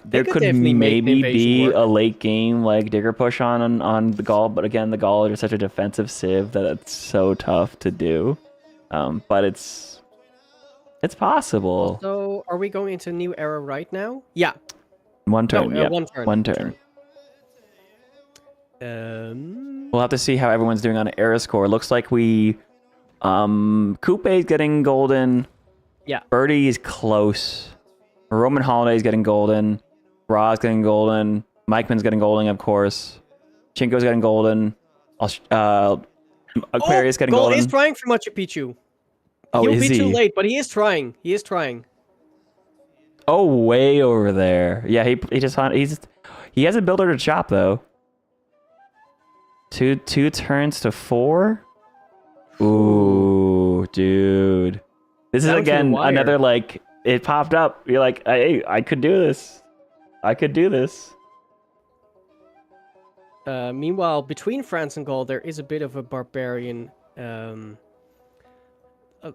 there could maybe be a late game like digger push on the Gaul, but again, the Gaul are such a defensive civ that it's so tough to do. But it's possible. So, are we going into a new era right now? Yeah. One turn. No, yeah. One turn. We'll have to see how everyone's doing on era score. Looks like we Coupe is getting golden. Yeah. Birdie is close. Roman Holiday is getting golden. Ra's getting golden. Mikeman's getting golden, of course. Chinko's getting golden. Aquarius getting golden. Gold is trying for Machu Picchu. Oh, He'll is be he? too late, but he is trying. Oh, way over there. Yeah, he has a builder to chop though. Two turns to 4. Ooh, dude. This is again another like it popped up. You're like, hey, I could do this. Meanwhile, between France and Gaul, there is a bit of a barbarian.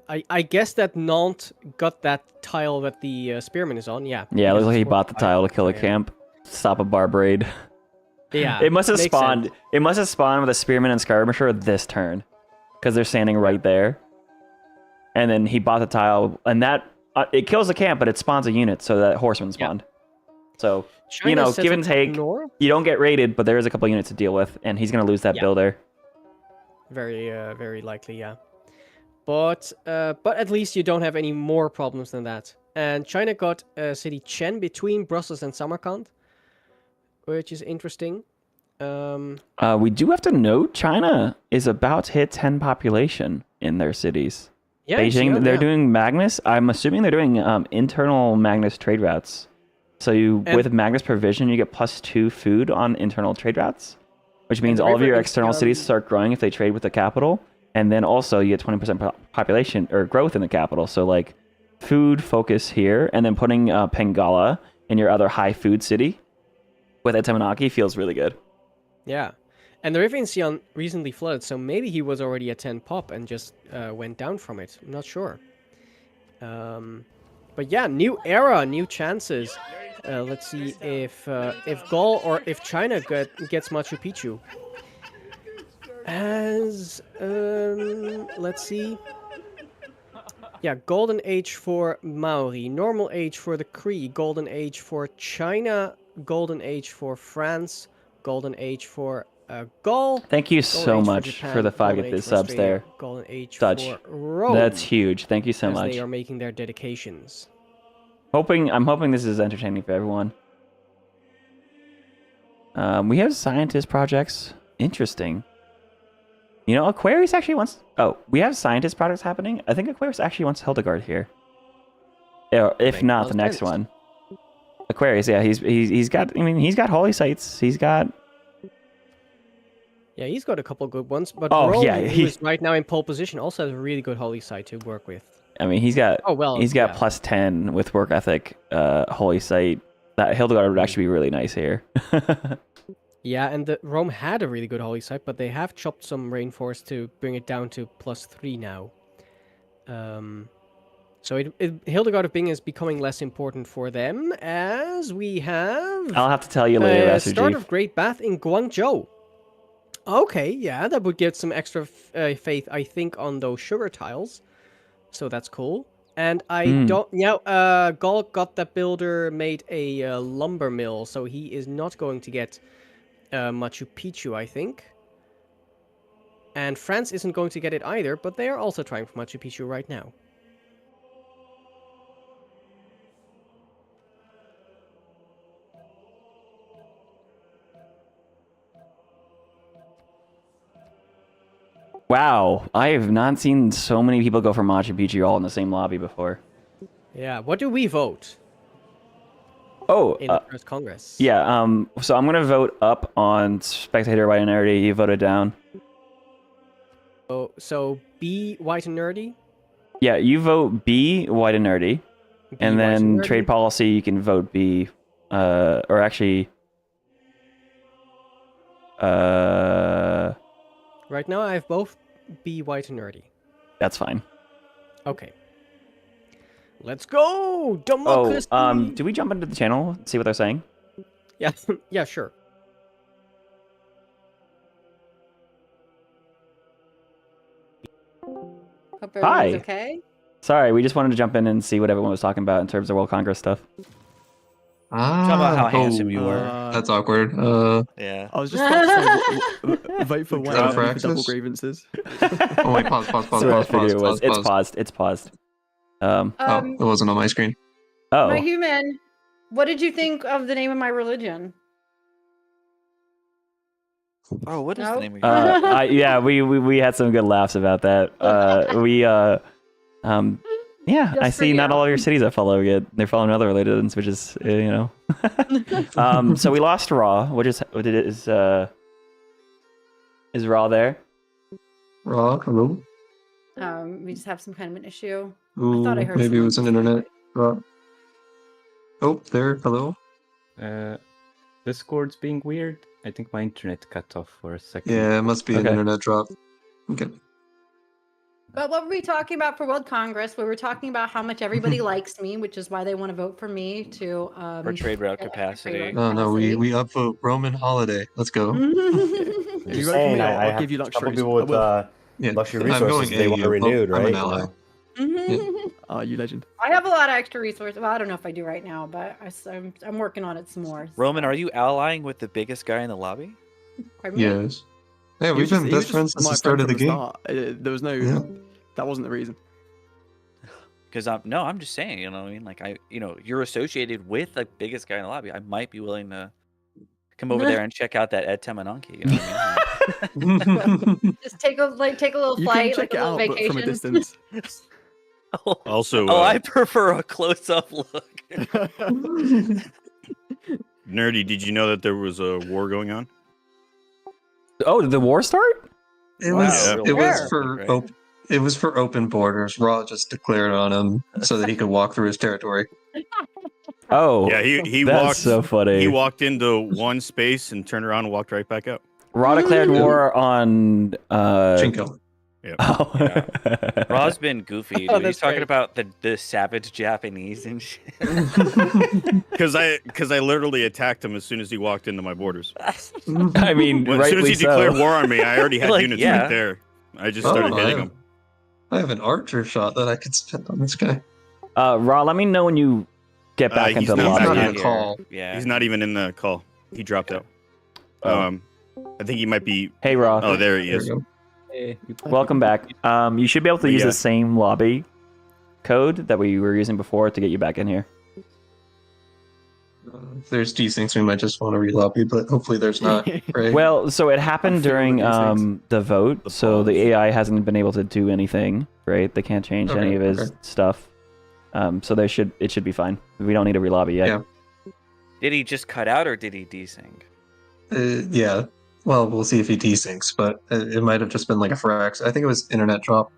I guess that Nantes got that tile that the spearman is on. Yeah. Yeah, it looks like he bought the tile to kill a camp, stop a barb raid. Yeah. It must have spawned. Sense. It must have spawned with a spearman and skirmisher this turn, because they're standing right there. And then he bought the tile, and that it kills the camp, but it spawns a unit, so that horseman spawned. Yeah. So China give and take. You don't get raided, but there is a couple units to deal with, and he's gonna lose that builder. Very, very likely, yeah. But at least you don't have any more problems than that. And China got city Chen between Brussels and Samarkand, which is interesting. We do have to note China is about to hit 10 population in their cities. Yeah, Beijing, they're doing Magnus. I'm assuming they're doing internal Magnus trade routes. So with Magnus provision, you get +2 food on internal trade routes, which means all of your external cities start growing if they trade with the capital. And then also you get 20% population or growth in the capital. So like food focus here, and then putting Pengala in your other high food city with Etemanaki feels really good. Yeah. And the river in Xi'an recently flooded, so maybe he was already at 10 pop and just went down from it. I'm not sure. But yeah, new era, new chances. Let's see if Gaul or if China gets Machu Picchu. Let's see. Yeah, golden age for Maori, normal age for the Cree, golden age for China, golden age for France, golden age for Gaul. Thank you so much for the 5 gift subs there. Golden age Dutch. for Rome. That's huge. Thank you so much. They are making their dedications. I'm hoping this is entertaining for everyone. We have scientist projects. Interesting. You know, Aquarius actually wants... Oh, we have scientist products happening. I think Aquarius actually wants Hildegard here. If not, the next one. Aquarius, yeah, he's got... I mean, he's got holy sites. He's got... Yeah, he's got a couple good ones, but Oh, Rome, yeah, who is right now in pole position, also has a really good holy site to work with. I mean, he's got... Oh, well, he's got yeah. plus 10 with work ethic, holy site. That Hildegard would actually be really nice here. Yeah, and Rome had a really good holy site, but they have chopped some rainforest to bring it down to +3 now. So Hildegard of Bingen is becoming less important for them, as we have... I'll have to tell you later, start SRG. of Great Bath in Guangzhou. Okay, yeah, that would get some extra faith, I think, on those sugar tiles. So that's cool. And I don't... Yeah, Gaul got that builder made a lumber mill, so he is not going to get Machu Picchu, I think. And France isn't going to get it either, but they are also trying for Machu Picchu right now. Wow, I have not seen so many people go for Machu Picchu all in the same lobby before. Yeah, what do we vote? Oh, in the first Congress. Yeah, so I'm gonna vote up on Spectator White and Nerdy. You voted down. Oh, so B, White and Nerdy? Yeah, you vote B, White and Nerdy. And White then and Nerdy? trade policy, you can vote B. Or actually... Right now I have both B, White and Nerdy. That's fine. Okay. Let's go! Democracy! Do we jump into the channel and see what they're saying? Yeah, yeah, sure. Hope Hi. everyone's okay. Sorry, we just wanted to jump in and see what everyone was talking about in terms of World Congress stuff. Ah, Talk about how handsome you were. That's awkward. Yeah. I was just about to say, vote for one for Praxis? double grievances. Oh wait, pause. So I figured it was. It's paused. It's paused. Oh, it wasn't on my screen. Oh. My human, what did you think of the name of my religion? Oh, what is No? the name of your Yeah, we had some good laughs about that. Yeah, Just I for see not you. all your cities are following it. They're following other related ones, which is, you know. So we lost Raw. Is Raw there? Raw, hello? We just have some kind of an issue. Ooh, I thought I heard maybe it was an someone. internet. Raw. Oh, there, hello? Discord's being weird. I think my internet cut off for a second. Yeah, it must be an Okay. internet drop. Okay. But what were we talking about for World Congress? We were talking about how much everybody likes me, which is why they want to vote for me to for trade route get capacity? trade No, no, capacity. we upvote Roman holiday. Let's go. If you vote for saying me, I I'll have give you a couple luxuries. people I with will. Yeah, luxury I'm resources going they want AU. renewed, I'm right? an ally. You legend. I have a lot of extra resources. Well, I don't know if I do right now, but I'm working on it some more. Roman, are you allying with the biggest guy in the lobby? Pardon me? Yes. Yeah, He we've was just- been he was best just friends since my the start friend of the from game. start. There was no. Yeah. That wasn't the reason. Because I'm just saying, you know what I mean? Like you're associated with the biggest guy in the lobby. I might be willing to come over there and check out that Ed Temanonki. You know what I mean? Just take a little You can flight, check like a it little out, but from a vacation. distance. Also, I prefer a close-up look. Nerdy, did you know that there was a war going on? Oh, did the war start? It Wow, was really? it was Where? for Right. it was for open borders. Raw just declared on him so that he could walk through his territory. Oh, Yeah, he that's walked. so funny. He walked into one space and turned around and walked right back out. Raw declared war on Chinko. Yep. Oh. Raw's been goofy. Dude. Oh, He's that's talking right. about the savage Japanese and shit. Because I literally attacked him as soon as he walked into my borders. I mean, As soon as rightly he so. declared war on me, I already had Like, units yeah. right there. I just started hitting him. I have an archer shot that I could spend on this guy. Raw, let me know when you get back He's into the not lobby. back in the yet. call. Yeah. He's not even in the call. He dropped out. Oh. I think he might be. Hey, Raw. Oh, there he There is. we go. Welcome back. You should be able to But use yeah. the same lobby code that we were using before to get you back in here. If there's desyncs, we might just want to relobby, but hopefully there's not. Right? Well, so it happened during the vote, so the AI hasn't been able to do anything, right? They can't change any of his stuff. So it should be fine. We don't need to relobby yet. Yeah. Did he just cut out or did he desync? Yeah. Well, we'll see if he desyncs, but it might have just been like a frax. I think it was internet drop.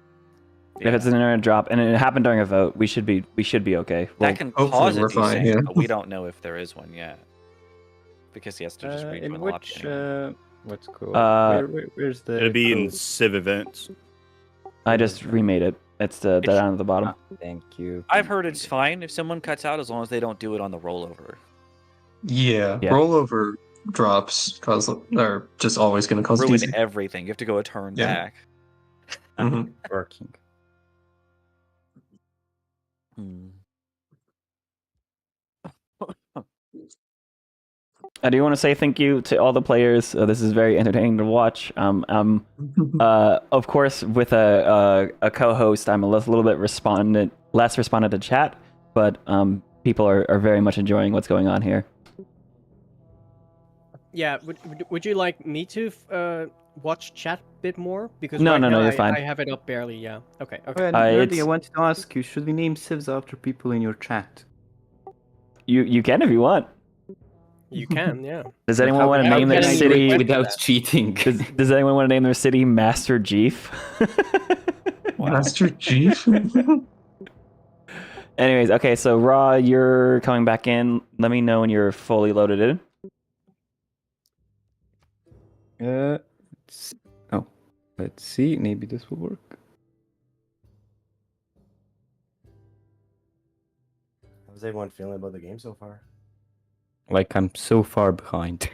If it's an internet drop and it happened during a vote, we should be okay. That can cause a desync, but we don't know if there is one yet. Because he has to just redo in an which option. what's called? Where's the? It'll be in code? Civ events. I just remade it. It's down at the bottom. Thank you. I've heard it's fine if someone cuts out as long as they don't do it on the rollover. Yeah. Rollover drops are just always going to cause ruin desync. everything. You have to go a turn back. Working. I do want to say thank you to all the players. This is very entertaining to watch. Of course, with a co-host, I'm a little bit less respondent to chat, but people are very much enjoying what's going on here. Yeah, would you like me to watch chat a bit more? Because No, right now you're fine. I have it up barely. Yeah. Okay. Nerdy, I wanted to ask you: should we name civs after people in your chat? You can if you want. You can, yeah. Does anyone want to name their city without cheating? Does anyone want to name their city Master Jeef? Master Jeef? Anyways, okay, so Raw, you're coming back in. Let me know when you're fully loaded in. Let's see. Maybe this will work. How's everyone feeling about the game so far? Like I'm so far behind.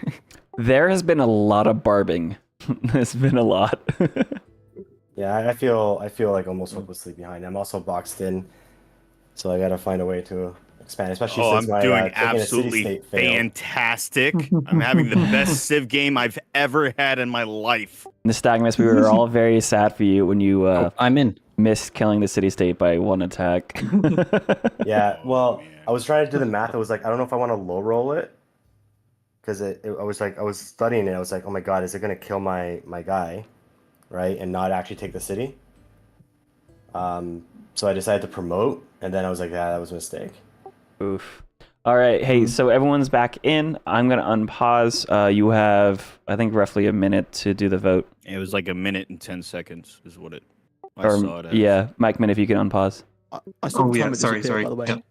There has been a lot of barbing. There's been a lot. Yeah, I feel like almost hopelessly behind. I'm also boxed in, so I gotta find a way to expand. Especially since I'm doing absolutely fantastic. I'm having the best Civ game I've ever had in my life. Nystagmus, we were all very sad for you when you I'm in. missed killing the city-state by one attack. Yeah, well, I was trying to do the math. I was like, I don't know if I want to low roll it, because I was studying it. I was like, oh my god, is it gonna kill my guy, right, and not actually take the city? So I decided to promote, and then I was like, yeah, that was a mistake. Oof. All right, hey, so everyone's back in. I'm gonna unpause. You have, I think, roughly a minute to do the vote. It was like a minute and 10 seconds is what I saw it as. Yeah, Mike, if you can unpause. I saw the yeah, timer sorry. disappear, by the way. Yep.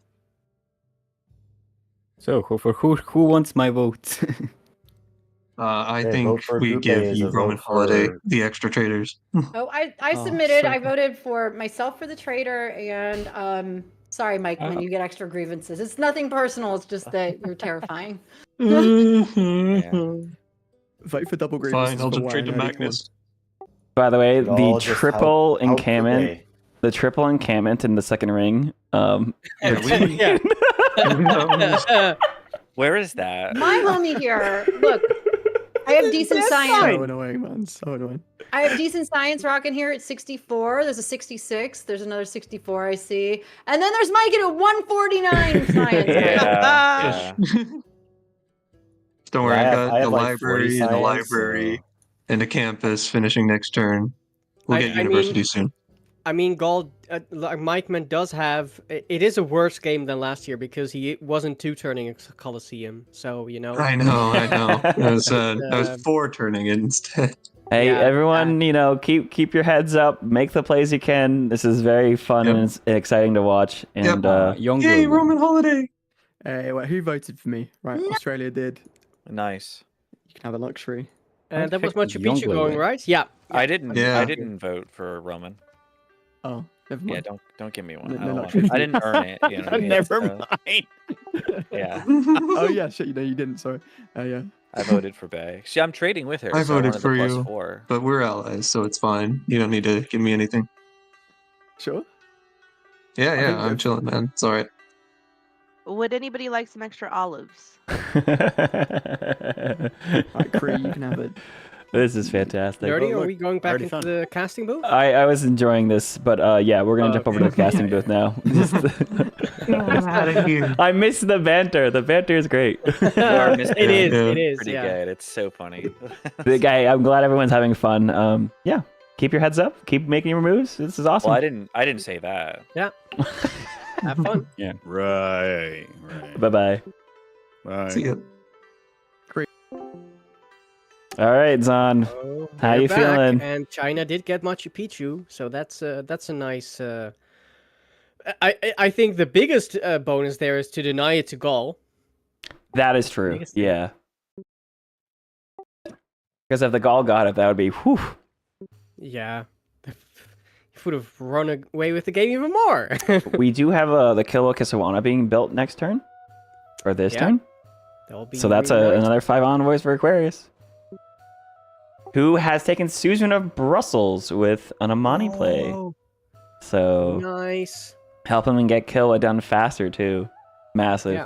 So who wants my vote? I Yeah, vote think for we Coupe give is a you vote Roman for- Holiday the extra traders. Oh, I Oh, submitted. so I good. voted for myself for the traitor, and sorry, Mike, when you get extra grievances. It's nothing personal. It's just that you're terrifying. Vote for double grievances. Fine, I'll for just White trade to and Nerdy, Magnus. By the way, Should the all just triple help encampment, Coupe. the triple encampment in the second ring. Yeah. Where is that? My homie here. Look, I have decent science. So annoying, man. So annoying. I have decent science rocking here at 64. There's a 66. There's another 64 I see. And then there's Mike at a 149 science. Yeah. Don't worry, I I have- got I have the like 40 library and the science, library so- and the campus finishing next turn. We'll I get mean- university soon. I mean, Gold, like Mike Man does have. It is a worse game than last year because he wasn't two-turning a Coliseum. So, you know. I know. I was uh, 4-turning it instead. Hey, Yeah, everyone, keep your heads up, make the plays you can. This is very fun Yep. and it's exciting to watch. And Young Yay, Global. Roman Holiday! Hey, wait, who voted for me? Right, Australia did. Nice. You can have a luxury. And that was Heck, Machu Young Picchu Global. going, right? Yeah. I didn't. Yeah. I didn't vote for Roman. Oh, never Yeah, mind. don't give me one. No, I, no, don't no. want it. I didn't earn it. You know what I mean? Never So, mind. yeah, Oh yeah, shit. You know you didn't. Sorry. Yeah. I voted for Bay. See, I'm trading with her. I so voted wanted for the you. +4. But we're allies, so it's fine. You don't need to give me anything. Sure. Yeah, think I'm that- chilling, man. It's alright. Would anybody like some extra olives? Right, Cree, you can have it. This is fantastic. Nerdy, are look, we going back already into found the casting booth? I was enjoying this, but yeah, we're gonna jump over to the casting booth now. out of here. I miss the banter. The banter is great. You are missing It is. Yeah. It is. pretty Yeah. good. It's so funny. The guy, I'm glad everyone's having fun. Yeah, keep your heads up. Keep making your moves. This is awesome. Well, I didn't say that. Yeah. Have fun. Yeah. Right. Bye-bye. Bye. See ya. All right, Zon. So, How we're you back, feeling? And China did get Machu Picchu, so that's a nice. I think the biggest bonus there is to deny it to Gaul. That is true. Biggest thing. Yeah. Because if the Gaul got it, that would be whew. Yeah. He would have run away with the game even more. We do have the Kilo Kisawana being built next turn. Or this Yeah. turn. That'll be So that's really nice. another 5 envoys for Aquarius. Who has taken Susan of Brussels with an Amani play. Oh, So nice. help him and get Killa done faster too. Massive. Yeah.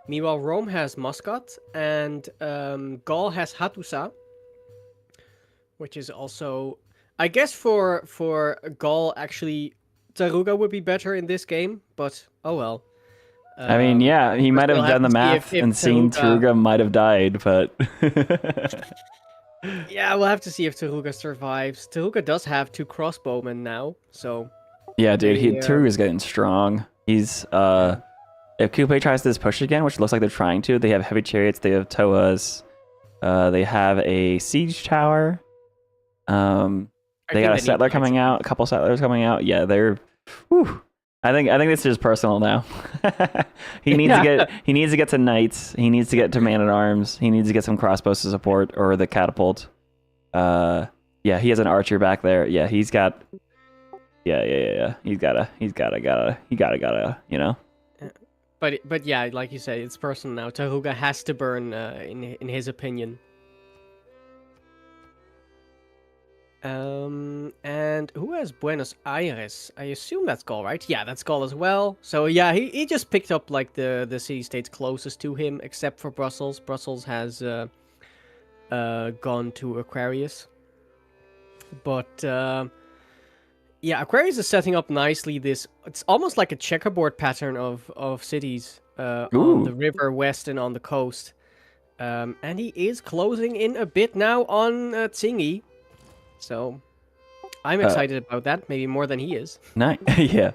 Meanwhile, Rome has Muscat, and Gaul has Hattusa, which is also, I guess for Gaul, actually, Taruga would be better in this game, but oh well. I mean, yeah, he might have we'll done have the to see math if and seen Taruga- Taruga might have died, but Yeah, we'll have to see if Taruga survives. Taruga does have 2 crossbowmen now, so yeah, dude, Maybe, Taruga's getting strong. He's if Coupe tries this push again, which looks like they're trying to, they have heavy chariots, they have Toas, they have a siege tower. They think got a they need settler knights. coming out, a couple settlers coming out. Yeah, they're whew. I think this is personal now. he needs to get to knights. He needs to get to man at arms. He needs to get some crossbows to support or the catapult. Yeah, he has an archer back there. Yeah, he's got. Yeah. He's gotta. You know. but yeah, like you say, it's personal now. Taruga has to burn, in his opinion. And who has Buenos Aires? I assume that's Gaul, right? Yeah, that's Gaul as well. So yeah, he just picked up like the city-states closest to him, except for Brussels. Brussels has gone to Aquarius. But yeah, Aquarius is setting up nicely this. It's almost like a checkerboard pattern of cities on the river west and on the coast. And he is closing in a bit now on Tsingy. So I'm excited about that, maybe more than he is. Nice. Yeah.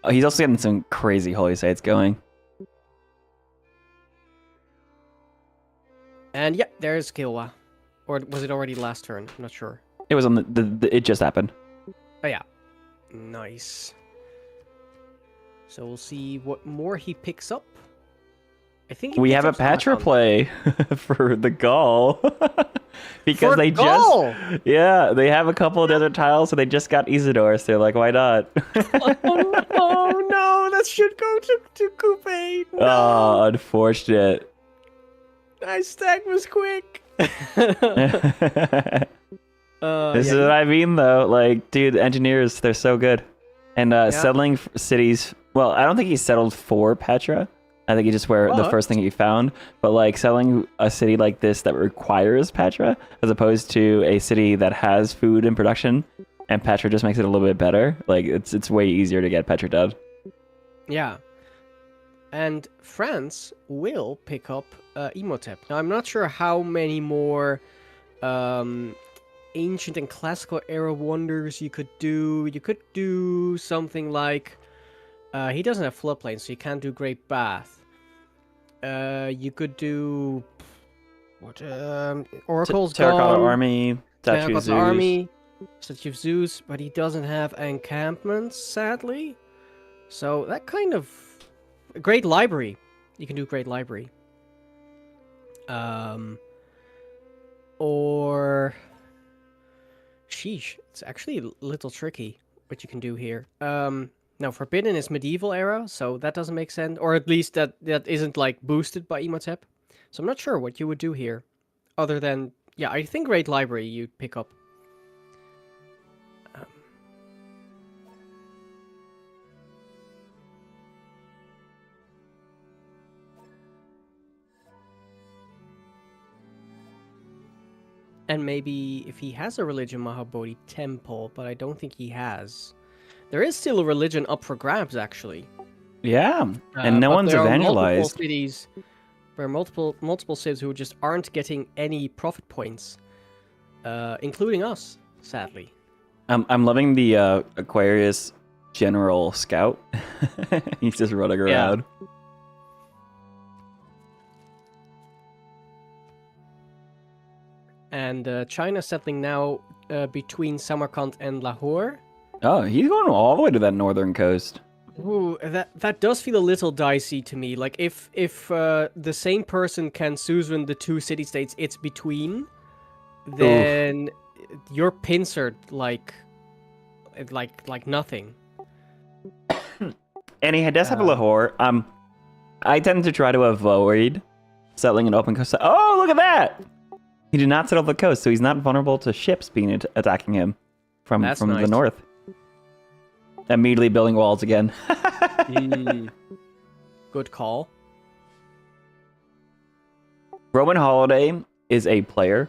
Oh, he's also getting some crazy holy sites going. And yeah, there's Kilwa. Or was it already last turn? I'm not sure. It was on the it just happened. Oh yeah. Nice. So we'll see what more he picks up. I think We have a Patra play for the Gaul. Because For they Gaul! just they have a couple of desert tiles, so they just got Isidore, so they're like, why not? Oh no, that should go to Coupe. No. Oh, unfortunate. Nice stack was quick. This is what I mean, though. Like, dude, engineers, they're so good. And settling cities. Well, I don't think he settled for Petra. I think he just the first thing he found. But like selling a city like this that requires Petra, as opposed to a city that has food and production, and Petra just makes it a little bit better. Like it's way easier to get Petra done. Yeah. And France will pick up Imhotep. Now, I'm not sure how many more ancient and classical era wonders you could do. You could do something like... he doesn't have floodplains, so you can't do Great Bath. You could do... What? Oracle's Terracotta gone. Army, Statue of Terracotta Zeus. Army, Statue of Zeus, but he doesn't have encampments, sadly. So that kind of... Great Library. You can do Great Library. Or... Sheesh. It's actually a little tricky what you can do here. Now, Forbidden is medieval era, so that doesn't make sense. Or at least that isn't, like, boosted by Imhotep. So I'm not sure what you would do here. Other than... Yeah, I think Great Library you'd pick up. And maybe if he has a religion, Mahabodhi Temple, but I don't think he has. There is still a religion up for grabs, actually. Yeah, and no but one's there are multiple evangelized. cities. There are multiple cities who just aren't getting any profit points, including us, sadly. I'm loving the Aquarius General Scout. He's just running around. And China settling now between Samarkand and Lahore. Oh, he's going all the way to that northern coast. Ooh, that does feel a little dicey to me. Like if the same person can suzerain the two city-states it's between, then you're pincered like nothing. And he does have Lahore. I tend to try to avoid settling an open coast. Oh, look at that! He did not settle the coast, so he's not vulnerable to ships being attacking him from That's the nice. north. Immediately building walls again. Good call. Roman Holiday is a player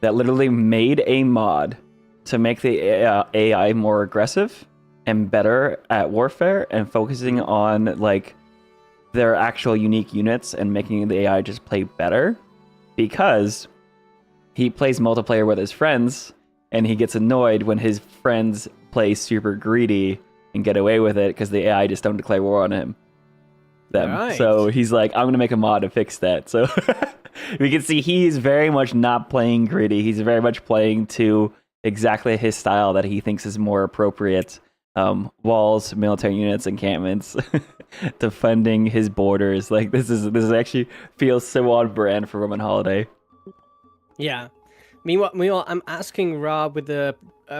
that literally made a mod to make the AI more aggressive and better at warfare and focusing on like their actual unique units and making the AI just play better because he plays multiplayer with his friends and he gets annoyed when his friends play super greedy and get away with it because the AI just don't declare war on them. Right. So he's like, I'm going to make a mod to fix that. So we can see he's very much not playing greedy. He's very much playing to exactly his style that he thinks is more appropriate. Walls, military units, encampments, defending his borders. Like this is actually feels so on brand for Roman Holiday. Yeah. Meanwhile, I'm asking Rob with a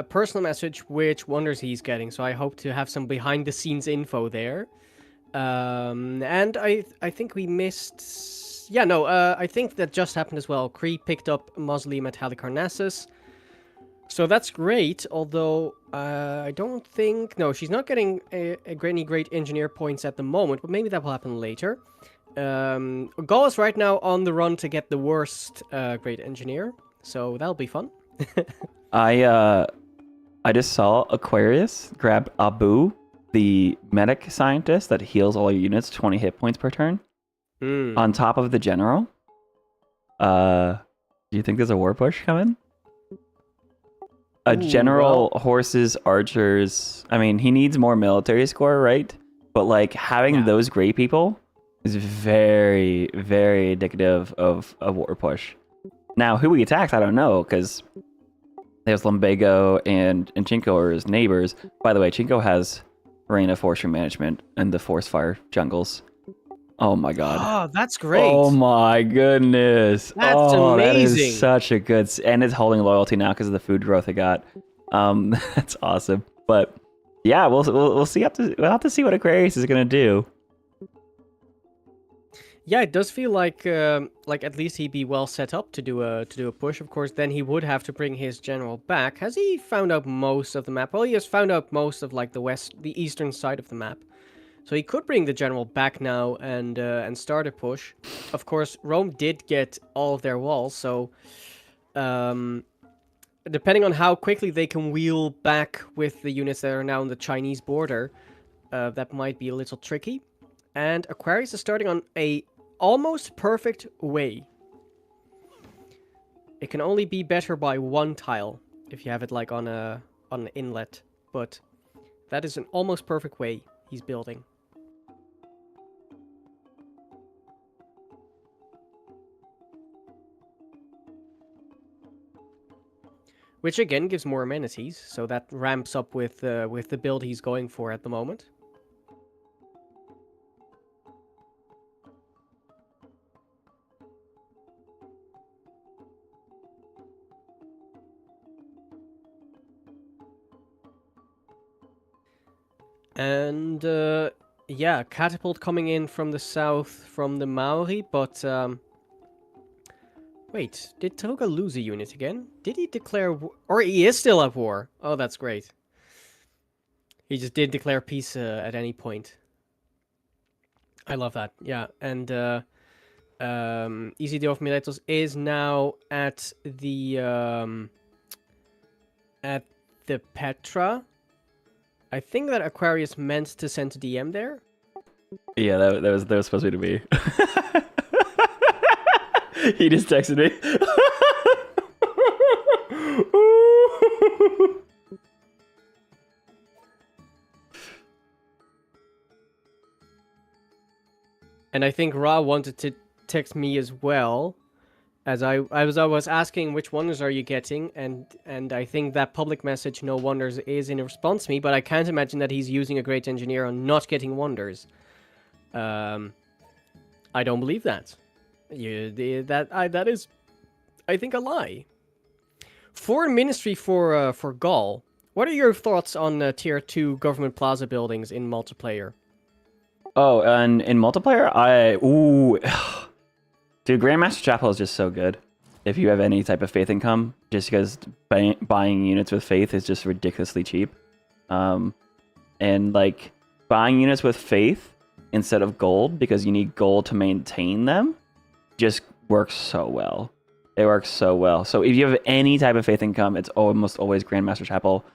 personal message which wonders he's getting. So I hope to have some behind the scenes info there. And I think we missed. Yeah, no. I think that just happened as well. Kree picked up Mausoleum at Halicarnassus. So that's great, although I don't think... No, she's not getting any great engineer points at the moment, but maybe that will happen later. Gaul is right now on the run to get the worst great engineer, so that'll be fun. I just saw Aquarius grab Abu, the medic scientist that heals all your units 20 hit points per turn, on top of the general. Do you think there's a war push coming? General, horses, archers. I mean, he needs more military score, right? But like having those great people is very, very indicative of a war push. Now, who he attacks, I don't know, because there's Lumbago and Chinko are his neighbors. By the way, Chinko has Reign of Forestry Management and the Forest Fire jungles. Oh my god. Oh, that's great. Oh my goodness. That's amazing. That is such a good... And it's holding loyalty now because of the food growth it got. That's awesome. But yeah, we'll see. We'll have to see what Aquarius is going to do. Yeah, it does feel like at least he'd be well set up to do a push. Of course, then he would have to bring his general back. Has he found out most of the map? Well, he has found out most of like the eastern side of the map. So he could bring the general back now and start a push. Of course, Rome did get all of their walls, so depending on how quickly they can wheel back with the units that are now on the Chinese border, that might be a little tricky. And Aquarius is starting on a almost perfect way. It can only be better by one tile if you have it like on an inlet, but that is an almost perfect way he's building. Which again gives more amenities, so that ramps up with the build he's going for at the moment. And yeah, catapult coming in from the south from the Maori, but wait, did Toga lose a unit again? Did he declare war? Or he is still at war? Oh, that's great. He just did declare peace at any point. I love that. Yeah, and Isidio of Miletos is now at the Petra. I think that Aquarius meant to send a DM there. Yeah, that was supposed to be me. He just texted me. And I think Ra wanted to text me as well, as I was asking which wonders are you getting, and I think that public message no wonders is in response to me, but I can't imagine that he's using a great engineer on not getting wonders. I don't believe that. That is, I think, a lie. Foreign Ministry for Gaul. What are your thoughts on Tier 2 government plaza buildings in multiplayer? Oh, and in multiplayer, dude, Grandmaster Chapel is just so good. If you have any type of faith income, just because buying units with faith is just ridiculously cheap. And like buying units with faith instead of gold, because you need gold to maintain them, just works so well. It works so well. So if you have any type of faith income, it's almost always Grandmaster Chapel.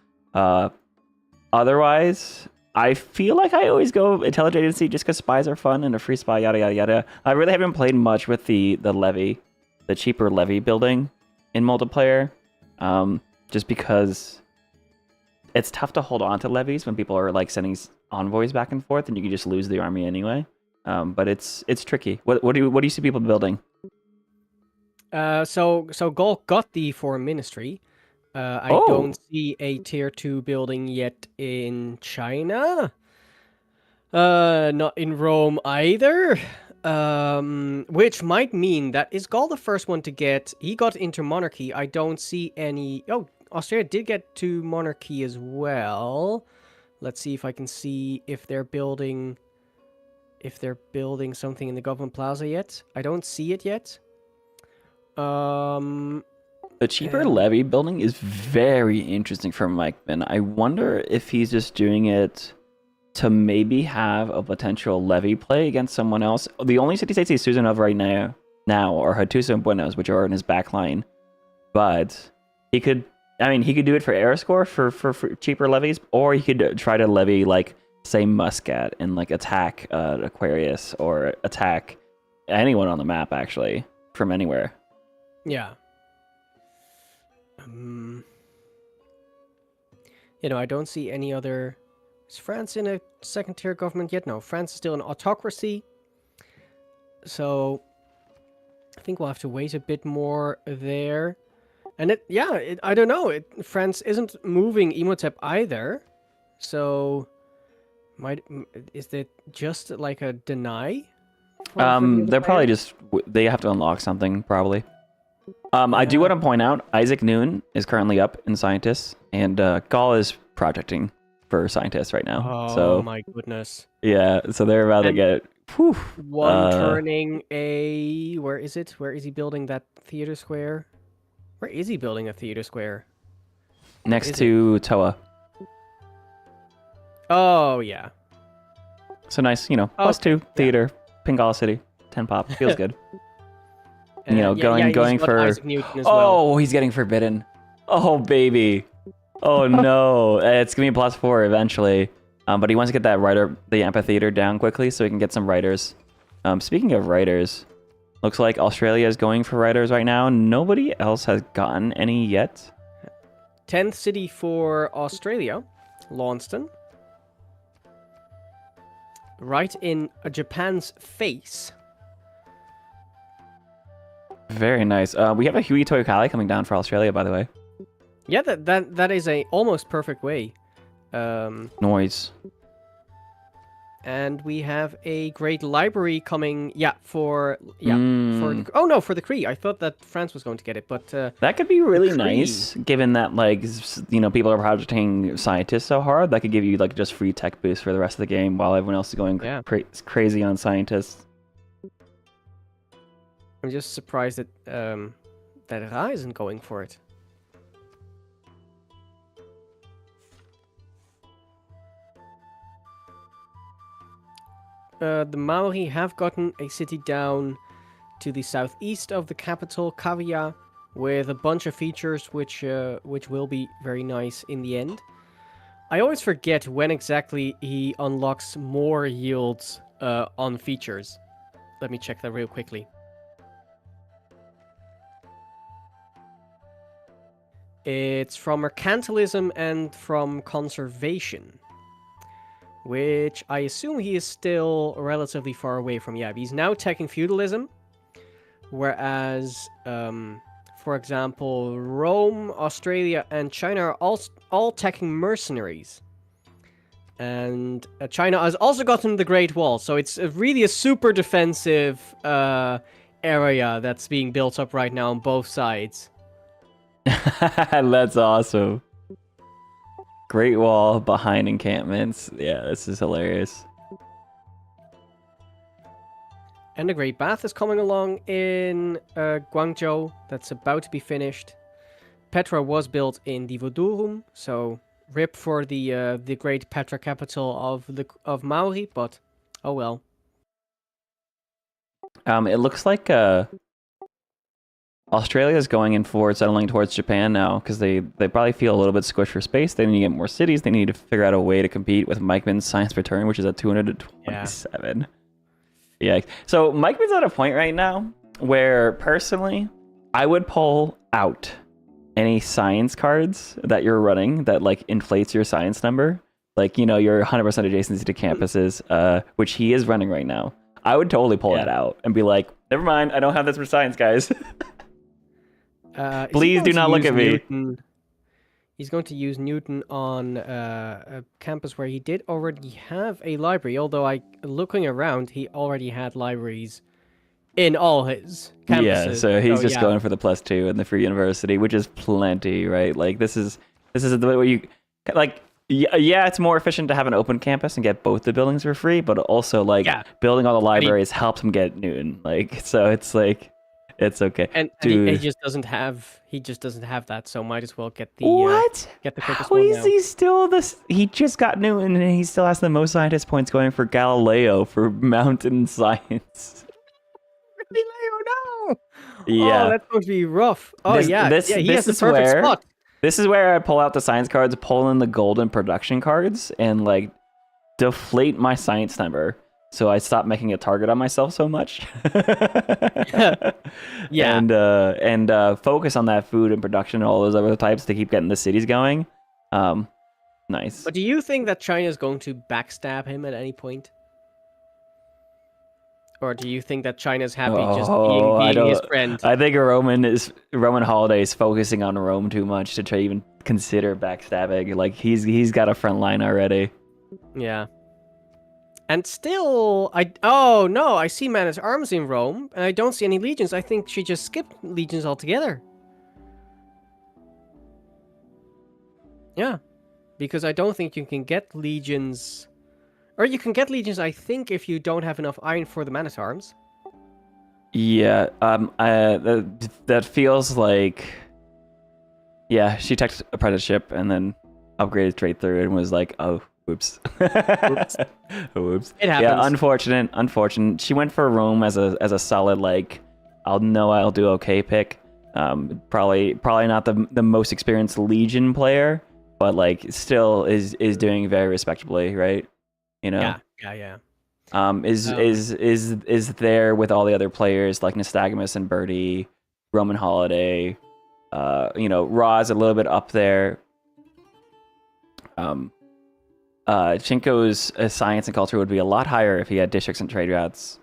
Otherwise, I feel like I always go Intelligence Agency just because spies are fun and a free spy, yada, yada, yada. I really haven't played much with the levy, the cheaper levy building in multiplayer, just because it's tough to hold on to levies when people are like sending envoys back and forth, and you can just lose the army anyway. But it's tricky. What do you see people building? So Gaul got the Foreign Ministry. I don't see a Tier 2 building yet in China. Not in Rome either. Which might mean that is Gaul the first one to get... He got into monarchy. I don't see any... Oh, Australia did get to monarchy as well. Let's see if I can see if they're building... If they're building something in the government plaza yet. I don't see it yet. The cheaper levy building is very interesting for Mike Bin. I wonder if he's just doing it to maybe have a potential levy play against someone else. The only city-states he's choosing of right now are Hattusa and Buenos, which are in his back line. But he could do it for air score for cheaper levies, or he could try to levy, like, say, Muscat and, like, attack Aquarius or attack anyone on the map, actually, from anywhere. Yeah. I don't see any other... Is France in a second-tier government yet? No, France is still an autocracy. So, I think we'll have to wait a bit more there. And I don't know. France isn't moving Imhotep either. So, is it just like a deny? They're probably just... They have to unlock something, probably. I do want to point out, Isaac Noon is currently up in Scientists, and Gaul is projecting for Scientists right now. Oh my goodness. Yeah, so they're about to get... One turning a... Where is it? Where is he building that theater square? Where is he building a theater square? Next to Toa. Oh, yeah. So nice, +2 theater, Pingala City, 10 pop, feels good. Going for... Isaac Newton as well. He's getting forbidden. Oh, baby. Oh, no. It's going to be +4 eventually. But he wants to get that the amphitheater down quickly so he can get some writers. Speaking of writers, looks like Australia is going for writers right now. Nobody else has gotten any yet. 10th city for Australia, Launceston. Right in Japan's face. Very nice. We have a Huey Toyokali coming down for Australia, by the way. Yeah, that is a almost perfect way. Noise. And we have a great library coming. For the Cree. I thought that France was going to get it, but that could be really nice, given that people are projecting Scientists so hard. That could give you just free tech boost for the rest of the game while everyone else is going crazy on Scientists. I'm just surprised that that Ra isn't going for it. The Maori have gotten a city down to the southeast of the capital, Kavia, with a bunch of features which will be very nice in the end. I always forget when exactly he unlocks more yields on features. Let me check that real quickly. It's from mercantilism and from conservation, which I assume he is still relatively far away from. Yeah, he's now teching feudalism, whereas, for example, Rome, Australia, and China are all teching mercenaries. And China has also gotten the Great Wall, so it's really a super defensive area that's being built up right now on both sides. That's awesome. Great Wall behind encampments. Yeah, this is hilarious. And the Great Bath is coming along in Guangzhou. That's about to be finished. Petra was built in Divodurum, so rip for the great Petra capital of Maori, but oh well. It looks like Australia's going in for settling towards Japan now because they probably feel a little bit squished for space. They need to get more cities. They need to figure out a way to compete with Mikeman's science return, which is at 227. Yeah. So Mikeman's at a point right now where personally, I would pull out any science cards that you're running that like inflates your science number. Like, you know, your 100% adjacency to campuses, which he is running right now. I would totally pull that out and be like, never mind, I don't have this for science, guys. Please do not look at me. Newton. He's going to use Newton on a campus where he did already have a library, although looking around, he already had libraries in all his campuses. Yeah, so he's just going for the +2 in the Free University, which is plenty, right? Like, this is the way you, like, yeah, it's more efficient to have an open campus and get both the buildings for free, but also, like, building all the libraries helps him get Newton. Like, so it's like, it's okay. And he just doesn't have that, so might as well get the get the quickest How one is now. he still this? He just got Newton, and he still has the most scientist points going for Galileo for mountain science. Galileo, no! Yeah, oh, that's going to be rough. Oh he has the perfect where, spot. This is where I pull out the science cards, pull in the golden production cards, and like deflate my science number. So I stopped making a target on myself so much. Yeah. And focus on that food and production and all those other types to keep getting the cities going. Nice. But do you think that China is going to backstab him at any point? Or do you think that China's happy just being his friend? I think Roman Holiday is focusing on Rome too much to try even consider backstabbing. Like he's got a front line already. Yeah. And still, I see man-at-arms in Rome, and I don't see any legions. I think she just skipped legions altogether. Yeah, because I don't think you can get legions, or you can get legions, I think, if you don't have enough iron for the man-at-arms. Yeah, that feels like, yeah, she teched apprenticeship and then upgraded straight through and was like, oh, whoops. Whoops. It happens. Yeah, unfortunate. She went for Rome as a solid, like, I'll do okay pick. Probably not the most experienced Legion player, but like still is doing very respectably, right? You know. Yeah. Is there with all the other players like Nystagmus and Birdie, Roman Holiday, Ra's a little bit up there. Chinko's science and culture would be a lot higher if he had districts and trade routes,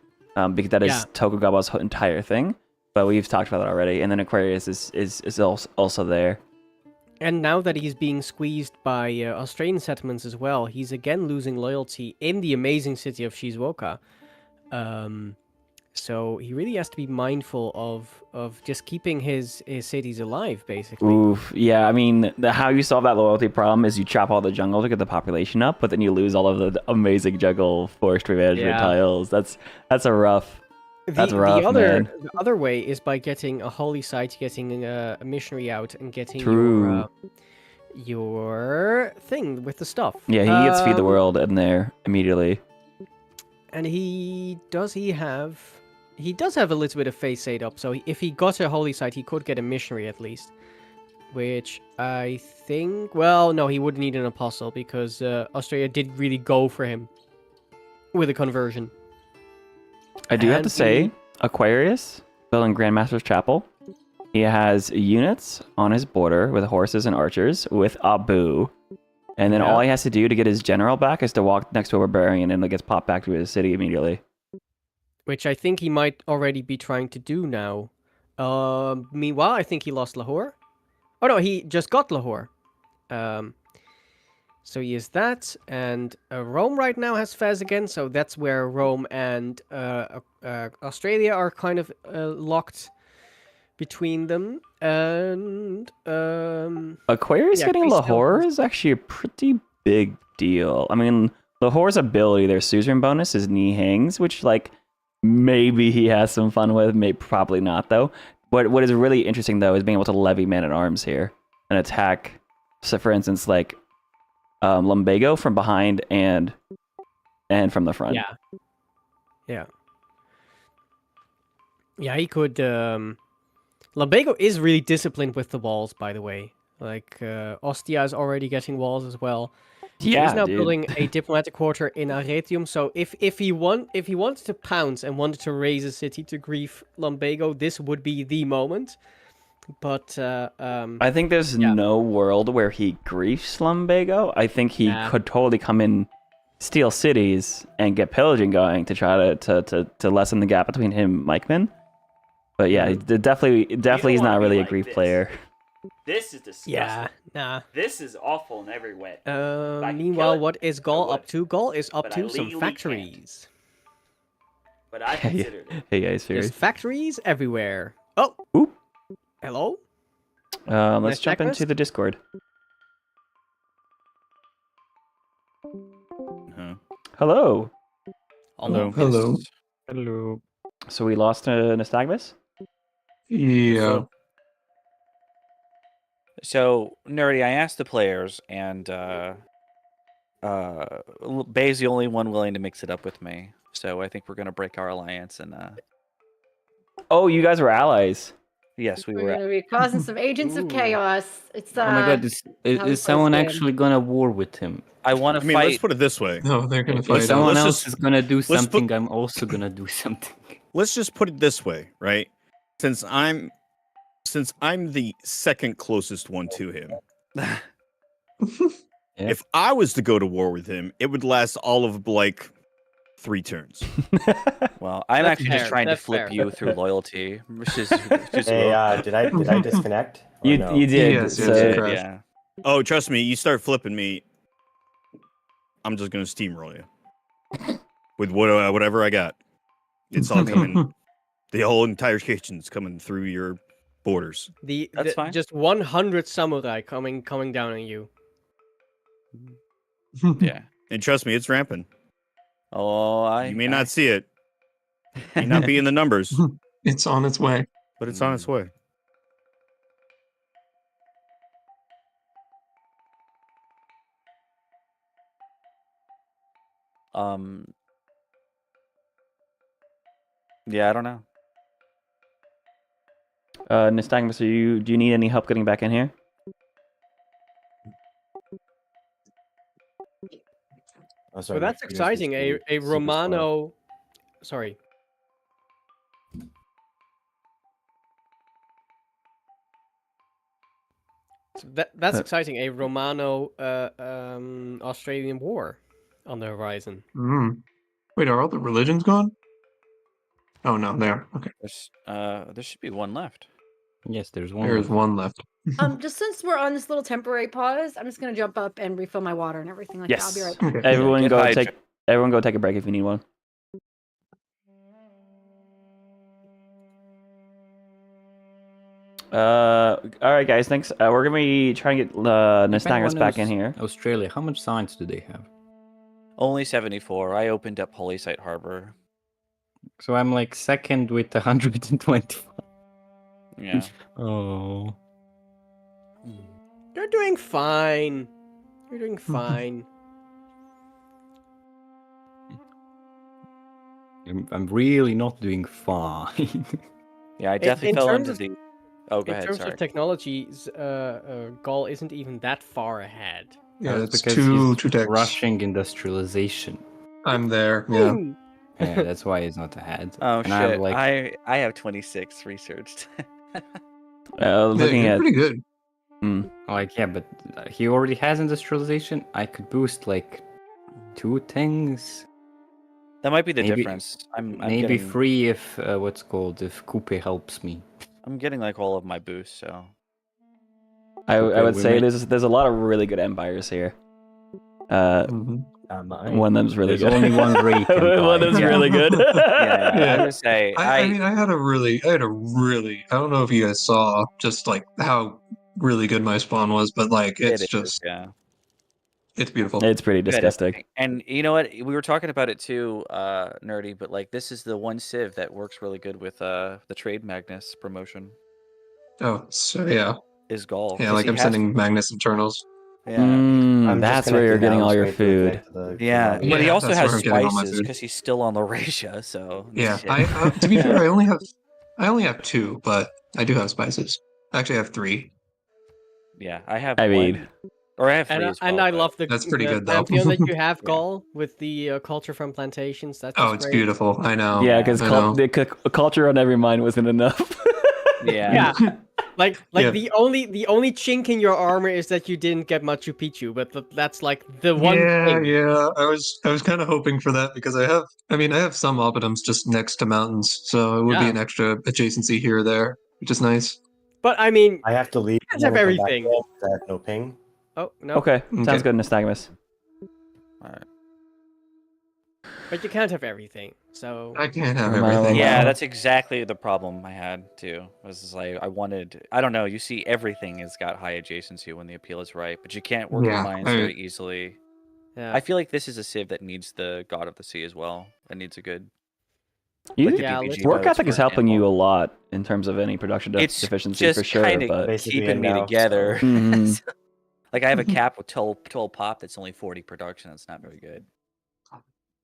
because that is Tokugawa's entire thing. But we've talked about that already. And then Aquarius is also there. And now that he's being squeezed by Australian settlements as well, he's again losing loyalty in the amazing city of Shizuoka. So he really has to be mindful of just keeping his cities alive, basically. Oof, yeah. I mean, how you solve that loyalty problem is you chop all the jungle to get the population up, but then you lose all of the amazing jungle forestry management tiles. That's a rough. That's rough, man. The other way is by getting a holy site, getting a missionary out, and getting your thing with the stuff. Yeah, he gets Feed the World in there immediately. And he does have a little bit of face aid up, so if he got a holy site, he could get a missionary at least. Which I think, well, no, he would need an apostle because Australia did really go for him with a conversion. I do have And to say, Aquarius, building Grandmaster's Chapel, he has units on his border with horses and archers with Abu. And then all he has to do to get his general back is to walk next to a barbarian and it gets popped back to his city immediately. Which I think he might already be trying to do now. Meanwhile, I think he lost Lahore. Oh no, he just got Lahore. So he is that, and Rome right now has Fez again, so that's where Rome and Australia are kind of locked between them. And Aquarius yeah, getting Greece still Lahore has- is actually a pretty big deal. I mean, Lahore's ability, their suzerain bonus is knee hangs, which like maybe he has some fun with, maybe probably not though. But what is really interesting though is being able to levy man at arms here and attack. So for instance, like lumbago from behind and from the front. Yeah, he could. Lumbago is really disciplined with the walls, by the way. Like Ostia is already getting walls as well. Yeah, he's now dude. building a diplomatic quarter in Arretium. So if he wanted to pounce and wanted to raise a city to grief Lumbago, this would be the moment. But I think there's no world where he griefs lumbago. I think he could totally come in, steal cities, and get pillaging going to try to lessen the gap between him and Mikeman. But yeah, definitely he's not really a grief player. This is disgusting. Yeah, nah. This is awful in every way. Meanwhile, what is Gaul up to? Gaul is up to some factories. But I considered it. Hey guys, There's Fury. factories everywhere. Oh. Oop. Hello? Let's jump checklist? into the Discord. Hello. Hello. Hello. Hello. So we lost Nystagmus? Yeah. So, Nerdy, I asked the players, and Bay's the only one willing to mix it up with me. So I think we're going to break our alliance. And Oh, you guys were allies. yes, we We're were. going to be causing some agents of chaos. It's Oh my god, is someone played. actually gonna war with him? I want to I mean, fight. let's put it this way. No, they're gonna If fight. someone Let's else just- is gonna do let's put- something, I'm also gonna do something. Let's just put it this way, right? Since I'm the second closest one to him, if I was to go to war with him, it would last all of like 3 turns. Well, I'm That's actually just fair, trying to that's flip fair. you through loyalty. Which is Hey, did I disconnect? Or You no? you did. Yes, so- yes, correct. yeah. Oh, trust me, you start flipping me, I'm just gonna steamroll you with whatever I got. It's all coming. The whole entire kitchen's coming through your borders. That's fine. Just 100 samurai coming down on you. Yeah. And trust me, it's rampant. Oh, You may not see it. May not be in the numbers, It's on its way. but it's on its way. Yeah, I don't know. Nystagmus, do you need any help getting back in here? Oh, sorry, Well, that's my fingers exciting. just A moved super slow. Romano. Sorry. So that's exciting. A Romano Australian war on the horizon. Wait, are all the religions gone? Oh no, they are. Okay. There should be one left. Yes, there's one. There's left. one left. Just since we're on this little temporary pause, I'm just gonna jump up and refill my water and everything like that. I'll Yes. be right back. Okay. Everyone Get go hydra- take a break if you need one. All right, guys. Thanks. We're gonna be trying to get If anyone Nystagmus back in knows here. Australia, how much science do they have? Only 74. I opened up Holy Site Harbor. So I'm like second with 120. Yeah. Oh. You're doing fine. You're doing fine. I'm really not doing fine. Yeah, I In- definitely in fell terms into of- the. Oh, go In ahead. terms Sorry. of technologies, Gaul isn't even that far ahead. Yeah, That's it's because two he's decks. rushing industrialization. I'm there. Yeah. Yeah, that's why he's not ahead. Oh and shit! I have like I have 26 researched. Looking You're at pretty good. like yeah, but he already has industrialization. I could boost like 2 things. That might be the Maybe- difference. I'm Maybe getting, 3 if if Coupe helps me. I'm getting like all of my boosts. So I would we say might- there's a lot of really good empires here. Mine. One of them's really There's good. only one great One of empire. them's Yeah. really good. yeah, Yeah. I'm gonna say I mean, I had a really, I don't know if you guys saw just like how really good my spawn was, but like it it's is, just, yeah. it's beautiful. It's pretty You had disgusting. everything. And you know what? We were talking about it too, Nerdy, but like this is the one civ that works really good with the Trade Magnus promotion Oh, so yeah. is Gaul. Yeah, 'cause like he I'm has- sending Magnus Internals. Yeah. I'm just That's where you're connected getting now, all so your I need to food. connect to the Yeah, lobby. but he Yeah, also that's has where I'm getting all my spices food. because he's still on the ratio. So Yeah, shit. to be fair, I only have 2, but I do have spices. Actually, I have 3. yeah, I have. I one. mean, or I have And, 3 I- as well. and I but- love the, That's pretty the good, though. pantheon that you have, Yeah. Gaul, with the culture from plantations. That's Oh, just it's great. beautiful. I know. yeah, because I know. the culture on every mine wasn't enough. Yeah. Yeah, like Yeah. the only chink in your armor is that you didn't get Machu Picchu, but that's like the one Yeah, thing. yeah. I was kind of hoping for that because I have some oppidums just next to mountains, so it would be Yeah. an extra adjacency here or there, which is nice. But I mean, I have to leave. guys and have then come back everything. again 'cause I have no ping. oh no, Okay, sounds Okay. good, Nystagmus. but you can't have everything. So I can't have Am I everything. Yeah, Wow. that's exactly the problem I had too. Was just like I don't know. You see, everything has got high adjacency when the appeal is right, but you can't work Yeah, with mines very easily. yeah, I feel like this is a civ that needs the God of the Sea as well. It needs a good. You, like the Yeah, BBG let's- work boats, ethic for is helping you a example. lot in terms of any production It's deficiency just for sure. kind of But Basically keeping in me now, together. Mhm. Like I have a cap with 12 pop that's only 40 production. That's not very good.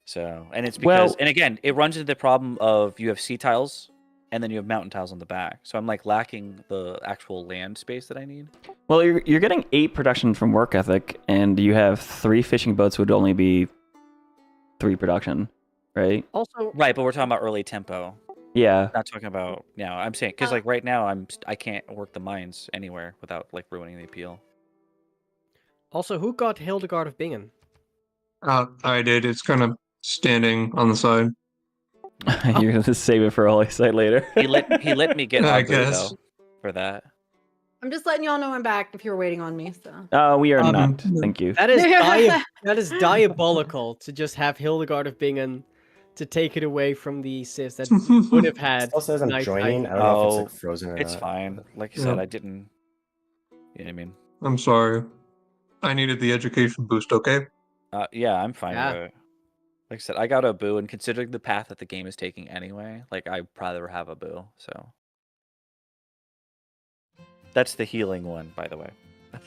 So, and it's because, Well- and again, it runs into the problem of you have sea tiles and then you have mountain tiles on the back. So I'm like lacking the actual land space that I need. well, you're getting 8 production from work ethic, and you have 3 fishing boats would only be 3 production, right? also Right, but we're talking about early tempo. Yeah. Not talking about now. I'm saying because like right now I can't work the mines anywhere without like ruining the appeal. who got Hildegard of Bingen? I did. It's kind of standing on the side. You're gonna save it for a holy site later. He let me get I Abu, guess. though, for that. I'm just letting y'all know I'm back if you're waiting on me. So We are Um, not. Thank you. That is that is diabolical to just have Hildegard of Bingen to take it away from the civs that would have It had. still says I'm nice joining. I don't know if it's like frozen or It's not. fine. Like you Yeah. said, I didn't. You know what I mean? I'm sorry. I needed the education boost. Okay. Yeah, I'm fine Yeah. with it. Like I said, I got a boo, and considering the path that the game is taking anyway, like I'd rather have a boo. So that's the healing one, by the way.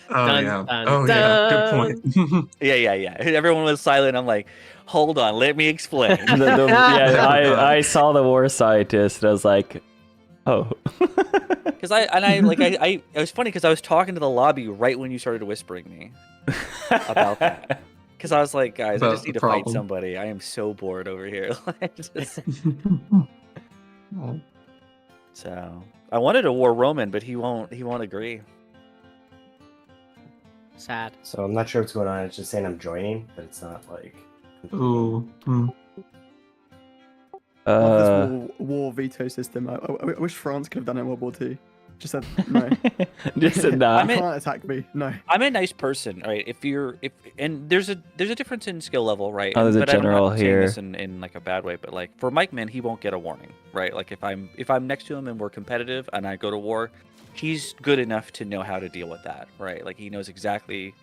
Oh Dun, yeah. dun, Oh yeah. Good point. Yeah. Everyone was silent. I'm like, hold on, let me explain. I saw the war scientist, and I was like, oh. Because it was funny because I was talking to the lobby right when you started whispering me about that. Because I was like, guys, I About just the need to fight problem. somebody. I am so bored over here. Oh. So I wanted a war Roman, but he won't agree. Sad. So I'm not sure what's going on. It's just saying I'm joining, but it's not like. Ooh. Hmm. Love this war veto system. I wish France could have done it in World War II. Just said no. Just said nah. I mean- Can't attack me. No. I'm a nice person, right? And there's a there's a difference in skill level, right? Oh, there's a But I'm general not saying here. this in like a bad way, but like for Mike Man, he won't get a warning, right? Like if I'm next to him and we're competitive and I go to war, he's good enough to know how to deal with that, right? Like he knows exactly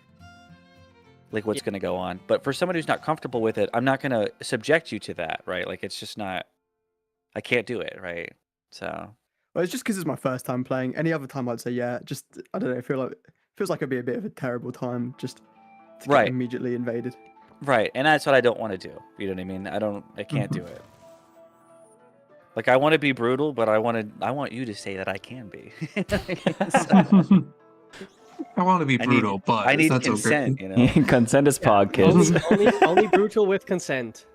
like what's going to go on. But for somebody who's not comfortable with it, I'm not going to subject you to that, right? Like it's just not. I can't do it, right? So. Well, it's just because it's my first time playing. Any other time, I'd say yeah. Just I don't know. Feels like it'd be a bit of a terrible time just to get Right. immediately invaded. Right, and that's what I don't want to do. You know what I mean? I can't do it. Like I want to be brutal, but I want you to say that I can be. So, I want to be I need- brutal, but I need that's consent, okay. you know. Consent is pod, kids. Only brutal with consent.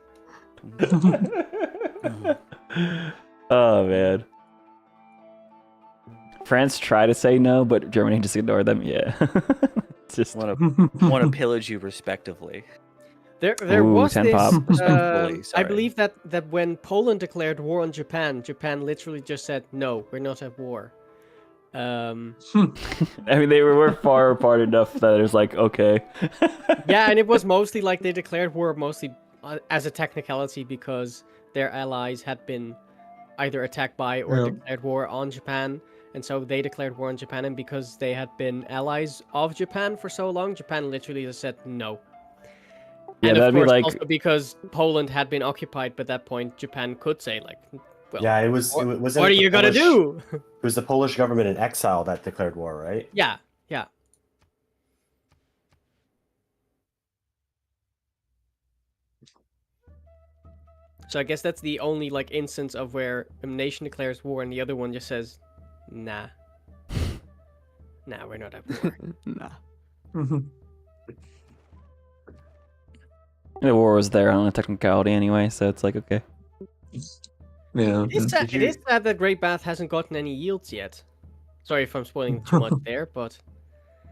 Oh man. France tried to say no, but Germany just ignored them. Yeah. It's just Want to pillage you respectively. There Ooh, was 10 this. pop. Respectfully, I sorry. believe that when Poland declared war on Japan, Japan literally just said, "No, we're not at war." I mean, they were far apart enough that it was like, okay. Yeah, and it was mostly like they declared war mostly as a technicality because their allies had been either attacked by or declared war on Japan, and so they declared war on Japan, and because they had been allies of Japan for so long, Japan literally just said no. Yeah, And of that'd be course, like also because Poland had been occupied by that point, Japan could say like, well, Yeah, it wasn't. what are you gonna do? It was the Polish government in exile that declared war, right? Yeah, yeah. So I guess that's the only like instance of where a nation declares war and the other one just says, nah. Nah, we're not at war. Nah. the war was there on a technicality anyway, so it's like, okay. Yeah. It is sad that Great Bath hasn't gotten any yields yet. Sorry if I'm spoiling too much there, but...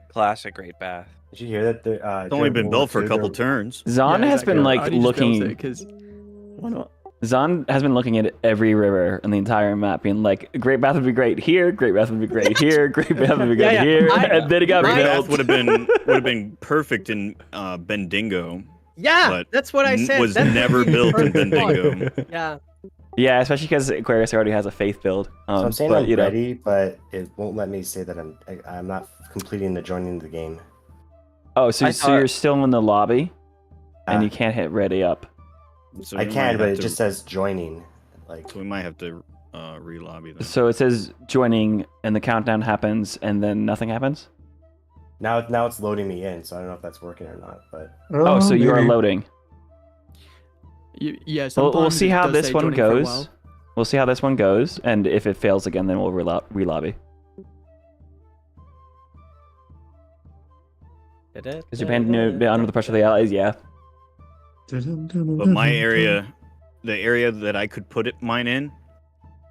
Classic Great Bath. Did you hear that? It's only been built for a couple turns. Zahn has been like looking. Because why not? Zahn has been looking at every river on the entire map, being like, Great Bath would be great here, Great Bath would be great here, Great Bath would be great here, and then it got Great built. Bath would have been perfect in Bendigo. Yeah, but that's what I said. Was That's never built in perfect point. Bendigo. Yeah. Yeah, especially because Aquarius already has a faith build. So I'm saying but, I'm you know. ready, but it won't let me say that I'm not completing the joining the game. Oh, so you're still in the lobby, and you can't hit ready up. So I can, but it just says joining. Like, so we might have to re-lobby them. So it says joining, and the countdown happens, and then nothing happens? Now it's loading me in, so I don't know if that's working or not. But Oh, so you are loading. Yeah, We'll see how it does this say one joining for a goes. while. We'll see how this one goes, and if it fails again, then we'll re-lobby. Because Japan been under the pressure of the Allies, yeah. But my area, the area that I could put mine in,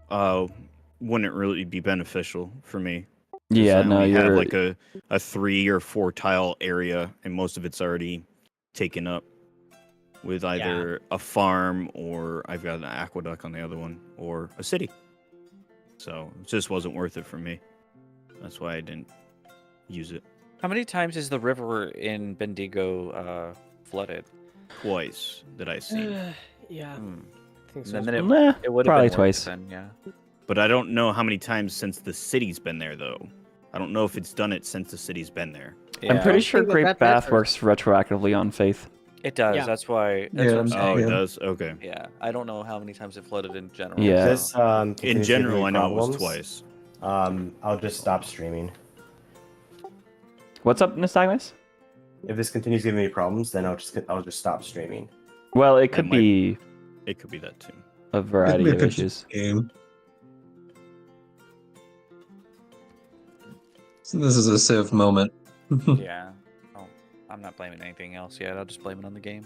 wouldn't really be beneficial for me. Yeah, I no, only have you're like a 3 or 4 tile area, and most of it's already taken up with either a farm or I've got an aqueduct on the other one or a city. So it just wasn't worth it for me. That's why I didn't use it. How many times is the river in Bendigo flooded? Twice that I see. Yeah. I think so. Then it would have probably been twice. Then, yeah. But I don't know how many times since the city's been there, though. I don't know if it's done it since the city's been there. I'm pretty sure think that Great that Bath matters. works retroactively on Faith. It does. Yeah. That's why. That's what I'm saying. Oh, it does? Okay. Yeah. I don't know how many times it flooded in general. Yeah. this In continues to give general, me I know it was problems, twice. I'll just stop streaming. What's up, Nystagmus? If this continues giving me problems, then I'll just stop streaming. Well, it could be It could be that too. a variety of issues. Game. So this is a Civ moment. Yeah. Oh, I'm not blaming anything else yet. I'll just blame it on the game.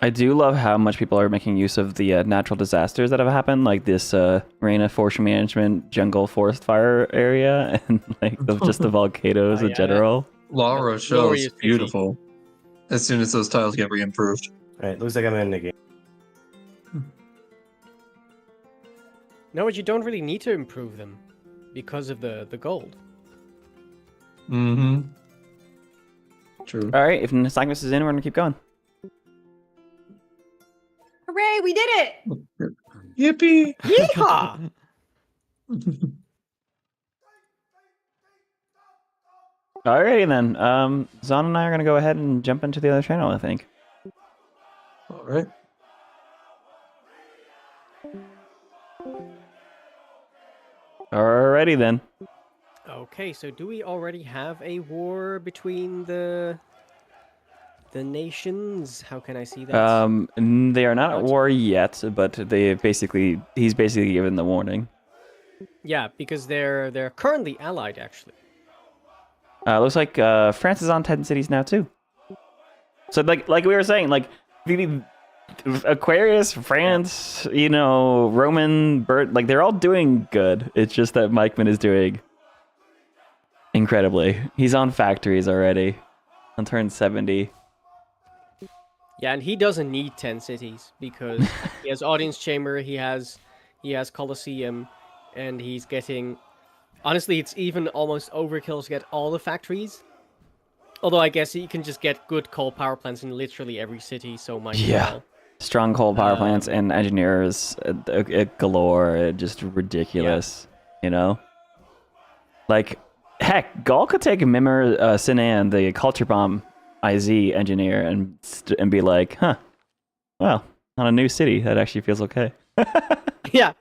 I do love how much people are making use of the natural disasters that have happened, like this rain of forest management jungle forest fire area, and like just the volcanoes in general. La Rochelle is beautiful. As soon as those tiles get re-improved. Alright, looks like I'm in the game. No, but you don't really need to improve them because of the gold. Mm-hmm. True. All right, if Nystagmus is in, we're gonna keep going. Hooray, we did it! Yippee! Yeehaw! Alrighty then. Zon and I are gonna go ahead and jump into the other channel, I think. All right. Alrighty then. Okay, so do we already have a war between the nations? How can I see that? They are not at war yet, but he's basically given the warning. Yeah, because they're currently allied, actually. Looks like France is on 10 cities now too. So like we were saying, like Aquarius, France, Roman, Bert, like they're all doing good. It's just that Mikeman is doing incredibly. He's on factories already. On turn 70. Yeah, and he doesn't need 10 cities because he has Audience Chamber, he has Colosseum, and he's getting... Honestly, it's even almost overkill to get all the factories. Although I guess you can just get good coal power plants in literally every city, so might as well. Strong coal power plants and engineers galore, just ridiculous, Like, heck, Gaul could take Mimir Sinan, the Culture Bomb IZ engineer, and be like, huh, well, on a new city, that actually feels okay. Yeah.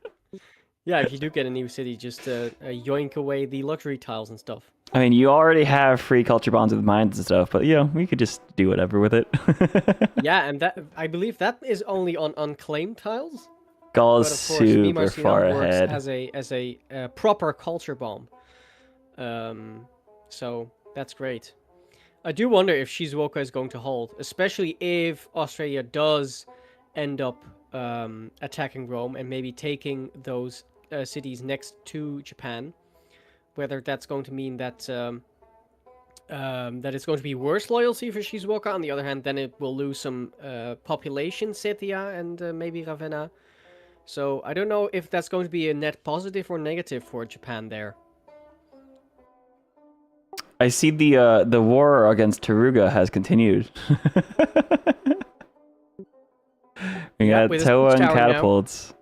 Yeah, if you do get a new city, just yoink away the luxury tiles and stuff. I mean, you already have free culture bonds with mines and stuff, but we could just do whatever with it. Yeah, and that I believe that is only on unclaimed tiles. Gaul is is super far ahead. As a proper culture bomb. So that's great. I do wonder if Shizuoka is going to hold, especially if Australia does end up attacking Rome and maybe taking those cities next to Japan. Whether that's going to mean that that it's going to be worse loyalty for Shizuoka. On the other hand, then it will lose some population, Scythia and maybe Ravenna. So I don't know if that's going to be a net positive or negative for Japan there. I see the war against Taruga has continued. We got Toa and catapults.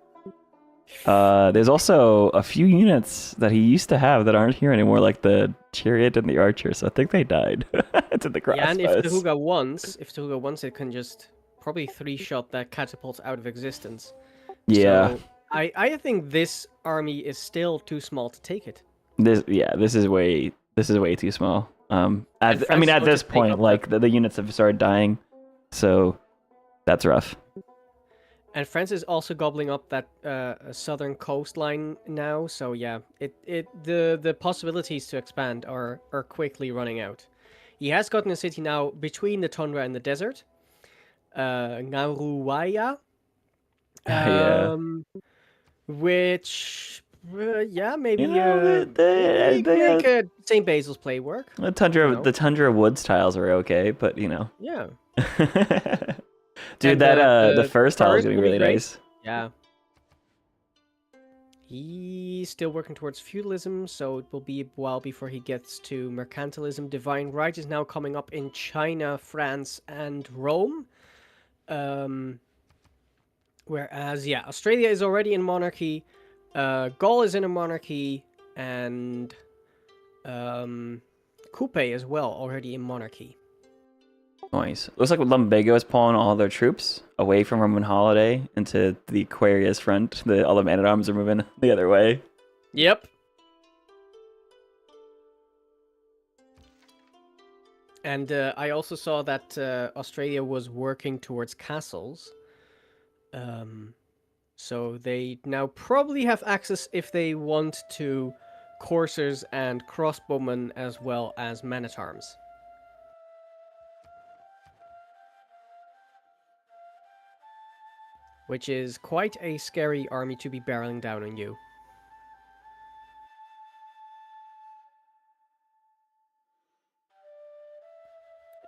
There's also a few units that he used to have that aren't here anymore, like the chariot and the archer. So I think they died to the crossbows. Yeah, and if Taruga wants, it can just probably 3-shot that catapult out of existence. Yeah. So I think this army is still too small to take it. This is way too small. At this point, like the units have started dying, so that's rough. And France is also gobbling up that southern coastline now, so yeah, the possibilities to expand are quickly running out. He has gotten a city now between the tundra and the desert, Ngaruaya, which maybe make St. Basil's play work. The tundra woods tiles are okay, but Yeah. Dude, and the first tile is gonna be really nice. Yeah. He's still working towards feudalism, so it will be a while before he gets to mercantilism. Divine right is now coming up in China, France, and Rome. Whereas, Australia is already in monarchy. Gaul is in a monarchy, and Coupe as well, already in monarchy. Nice. Looks like Lumbago is pulling all their troops away from Roman holiday into the Aquarius front. All the man-at-arms are moving the other way. Yep. And I also saw that Australia was working towards castles. So they now probably have access, if they want to, coursers and crossbowmen as well as men-at-arms. Which is quite a scary army to be barreling down on you.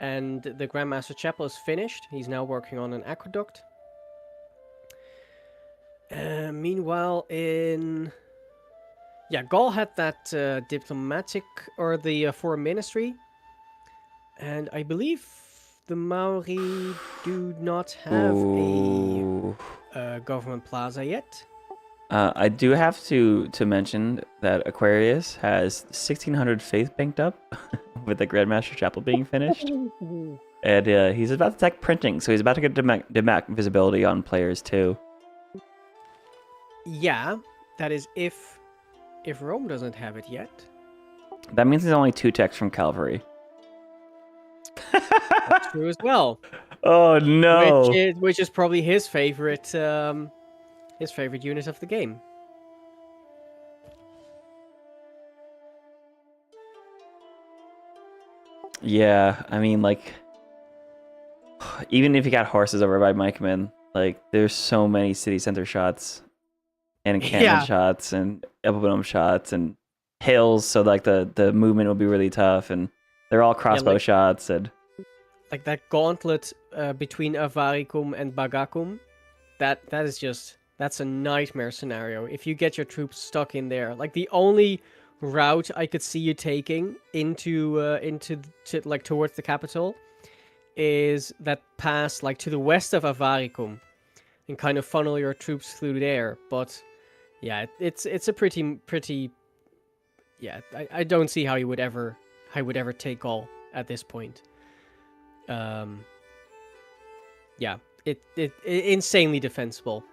And the Grandmaster Chapel is finished. He's now working on an aqueduct. Meanwhile, Gaul had that diplomatic, or the foreign ministry. And I believe the Maori do not have a government plaza yet. I do have to mention that Aquarius has 1,600 faith banked up with the Grandmaster Chapel being finished. And he's about to tech printing, so he's about to get Demac visibility on players too. Yeah, that is if Rome doesn't have it yet. That means there's only 2 techs from Calvary. That's true as well. Oh no! Which is probably his favorite unit of the game. Yeah, I mean, like, even if you got horses over by Mikeman, Like, there's so many city center shots and encampment shots and Epidome shots and hills, so like the movement will be really tough, and they're all crossbow shots and like that gauntlet between Avaricum and Bagakum. That's a nightmare scenario. If you get your troops stuck in there, like the only route I could see you taking like towards the capital is that pass like to the west of Avaricum and kind of funnel your troops through there. But yeah, it's a pretty yeah. I don't see how he would ever take all at this point. Yeah, it insanely defensible.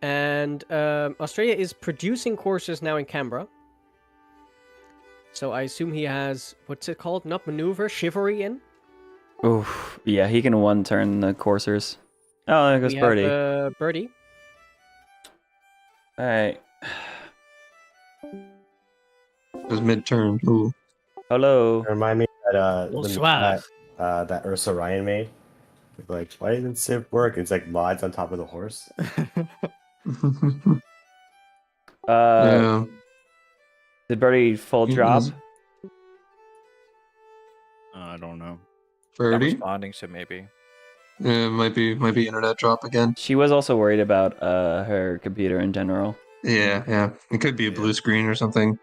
And Australia is producing coursers now in Canberra. So I assume he has, what's it called? Not maneuver, chivalry in? oof, yeah, he can one turn the coursers. Oh, there goes Birdie. Have, Birdie. Alright. It was mid-turn. Ooh. Hello. Remind me that Bonsoir. that Ursa Ryan made. Like, why didn't Civ work? It's like mods on top of the horse. Yeah. Did Birdie full drop? I don't know. Not Birdie? responding, so maybe. Yeah, might be internet drop again. She was also worried about her computer in general. Yeah. It could be a blue screen or something.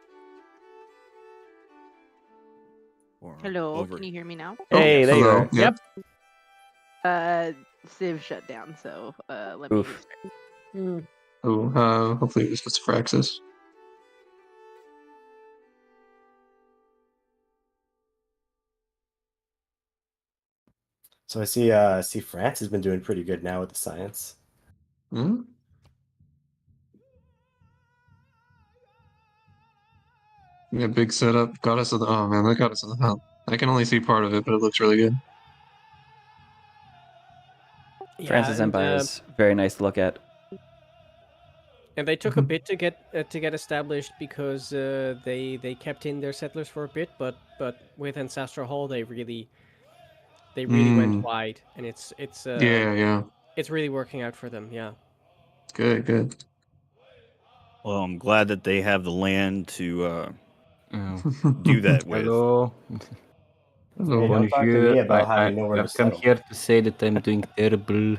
Or Hello, over. can you hear me now? Hey, there you Hello. are. Yep. Civ shut down, so let me Oof. restart. Oh, hopefully it was just Fraxis. So I see France has been doing pretty good now with the science. Hmm? Yeah, big setup. Goddess of the oh man, that Goddess of the Hell. I can only see part of it, but it looks really good. Francis Empire is very nice to look at. And they took a bit to get established because they kept in their settlers for a bit, but with Ancestral Hall they really went wide, and it's Yeah. it's really working out for them. Yeah. Good. Well, I'm glad that they have the land to do that with. Hello. Hey, don't talk to me about having nowhere to I've come settle. here to say that I'm doing terrible.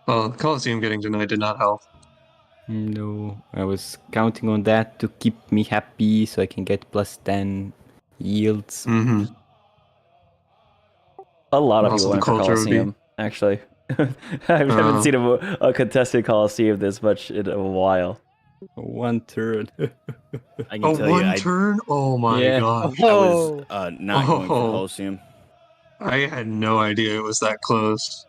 Well, Colosseum getting denied did not help. No, I was counting on that to keep me happy so I can get +10 yields. Mm-hmm. A lot of Also, people the went for culture would be- Colosseum, actually. I haven't seen a contested Colosseum this much in a while. One turn. I can tell you, one turn? Oh my Yeah. gosh. I was not going for Oh. Colosseum. I had no idea it was that close.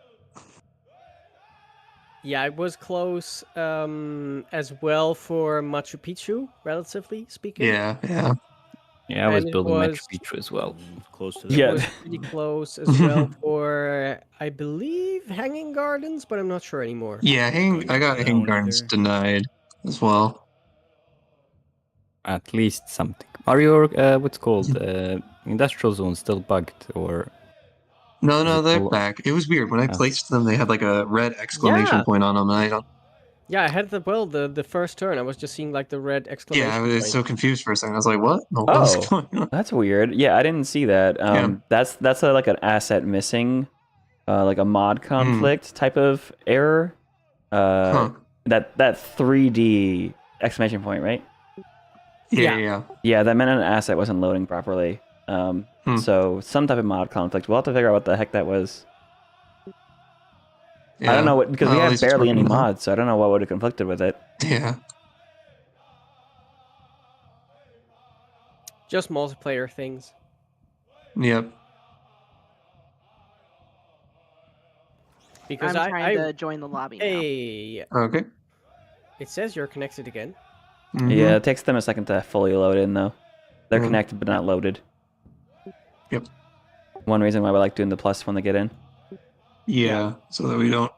Yeah, it was close as well for Machu Picchu, relatively speaking. Yeah. Yeah, I was And it building was- Machu Picchu as well. Close to that. Yeah. It was pretty close as well for, I believe, Hanging Gardens, but I'm not sure anymore. Yeah, I got that Hang one Gardens either. denied as well. At least something. Are your what's called industrial zones still bugged or? No, Is it they're all- back. It was weird. When I Oh. placed them, they had like a red exclamation Yeah. point on them. And I don't. Yeah, I had the first turn. I was just seeing like the red exclamation Yeah, I was point. so confused for a second. I was like, "What? What's Oh, going on?" that's weird. Yeah, I didn't see that. Yeah. That's like an asset missing, like a mod conflict type of error. Huh. That 3D exclamation point, right? Yeah. Yeah, that meant an asset wasn't loading properly. So some type of mod conflict. We'll have to figure out what the heck that was. I don't know what, because we Well, at have least it's barely any working now. mods, so I don't know what would have conflicted with it. Yeah. Just multiplayer things. Yep. Because I'm trying to join the lobby now. Hey, Okay. it says you're connected again. Mhm. Yeah, it takes them a second to fully load in, though. They're Mhm. connected but not loaded. Yep. One reason why we like doing the plus when they get in. Yeah, so that we don't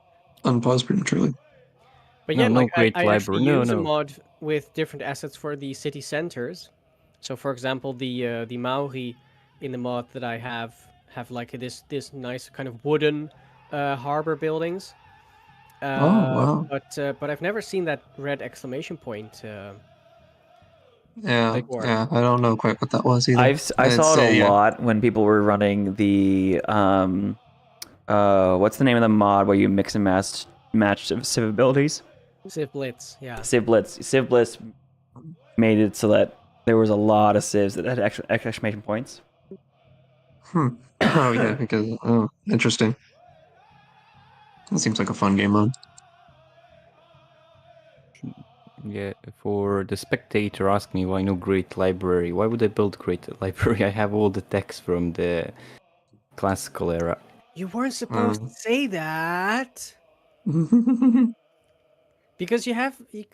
unpause prematurely. But No, yeah, no like great I actually library. No, use a no. mod with different assets for the city centers. So, for example, the Maori in the mod that I have like this nice kind of wooden harbor buildings. Wow. But I've never seen that red exclamation point. Yeah, before. yeah. I don't know quite what that was either. I I'd saw it say, a yeah. lot when people were running the what's the name of the mod where you mix and match civ abilities? Civ Blitz, yeah. Civ Blitz. Civ Blitz made it so that there was a lot of civs that had exclamation points. Oh yeah, because interesting. That seems like a fun game mode. Yeah, for the spectator, ask me why no great library. Why would I build great library? I have all the text from the classical era. You weren't supposed to say that. Because you you're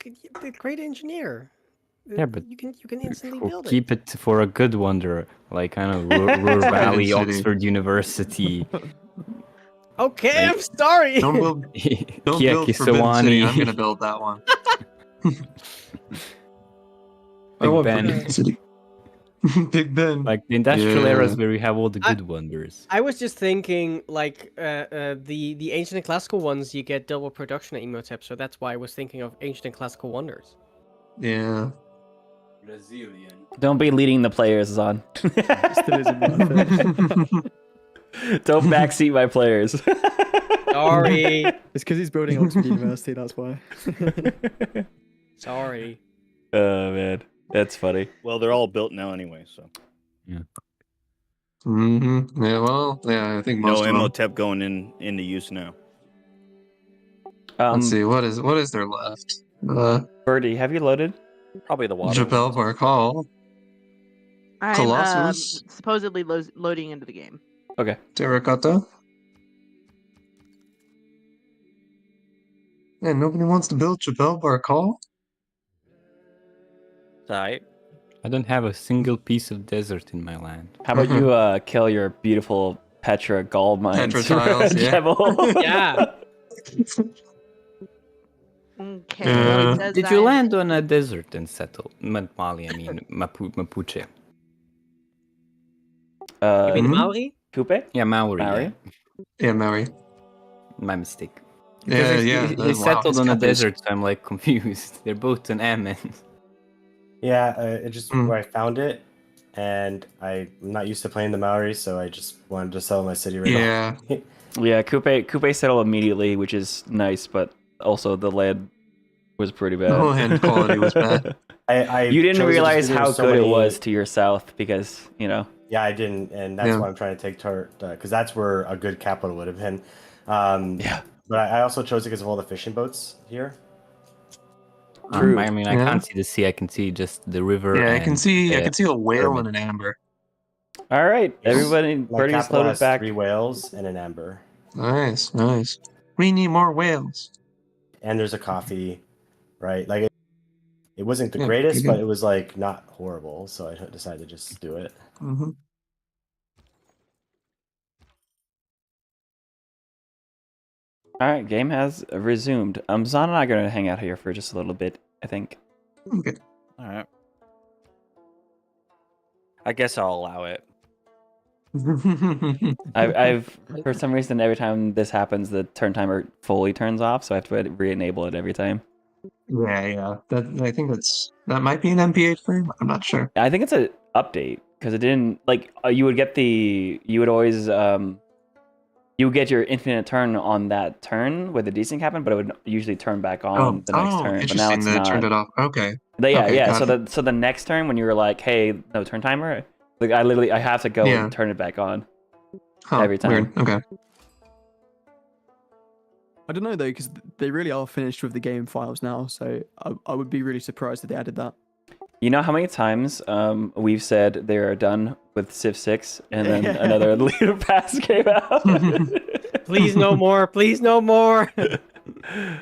a great engineer. Yeah, but you can instantly build it. keep it for a good wonder, like I don't know, Ruhr Valley, City. Oxford University. Okay, I'm sorry. Don't build Kieki Forbidden City. I'm Sawani. gonna build that one. I Big want Ben. Forbidden City. Big Ben. Like the industrial Yeah. eras where we have all the good wonders. I was just thinking, like, the ancient and classical ones, you get double production at Emotep, so that's why I was thinking of ancient and classical wonders. Yeah. Brazilian. Don't be leading the players, Zon. Still isn't worth it. Don't backseat my players. Sorry. It's because he's building Oxford University, that's why. Sorry. Oh man, that's funny. Well, they're all built now anyway, so. Yeah. Yeah, well, yeah, I think No most of them. Imhotep going into use now. Let's see, what is there left? Birdie, have you loaded? Probably the water. Jabal Bark Hall, I'm Colossus, supposedly loading into the game. Okay. Terracotta. Yeah, nobody wants to build Jabal Bark Hall? Right. I don't have a single piece of desert in my land. How about you kill your beautiful Petra gold mines? Petra tiles, yeah. Jebel? Yeah. Okay. Yeah. it says Did you I'm- land on a desert and settle? Mali, I mean Mapuche. You mean Mhm. Maori? Coupe? Yeah, Maori. Maori? Yeah, Maori. My mistake. Yeah, Because yeah. They wow, settled he's on a got this. desert, so I'm like confused. They're both an M. Yeah, it just Mm. where I found it, and I'm not used to playing the Maori, so I just wanted to sell my city right Yeah. off. Yeah, Coupe settled immediately, which is nice, but also the land was pretty bad. The land quality was bad. I You didn't chose it just realize because there how was so good it many- was to your south because, you know. Yeah, I didn't, and that's Yeah. why I'm trying to take because that's where a good capital would have been. Yeah. But I also chose it because of all the fishing boats here. True. I mean, I Yeah. can't see the sea. I can see just the river. Yeah, I and can see a whale pyramid. and an amber. All right, everybody, My Birdie's capital loaded has back. 3 whales and an amber, Nice, nice. We need more whales. and there's a coffee, right? Like it wasn't the Yeah, greatest, pretty but good. it was like not horrible, so I decided to just do it. Mm-hmm. All right, game has resumed. Zon and I are going to hang out here for just a little bit, I think. Okay. All right. I guess I'll allow it. I've for some reason every time this happens, the turn timer fully turns off, so I have to re-enable it every time. Yeah. I think that might be an MP8 frame. I'm not sure. I think it's an update because it didn't like you would always you would get your infinite turn on that turn with a desync happen, but it would usually turn back on the next turn. But now interesting it's that it not. turned it off. Okay. Yeah, Okay, yeah. got So the next turn when you were like, hey, no turn timer, like I have to go Yeah. and turn it back on Huh, every time. Weird. Okay. I don't know though, because they really are finished with the game files now, so I would be really surprised if they added that. You know how many times we've said they are done with Civ 6 and then another leader pass came out? Please no more. Please no more.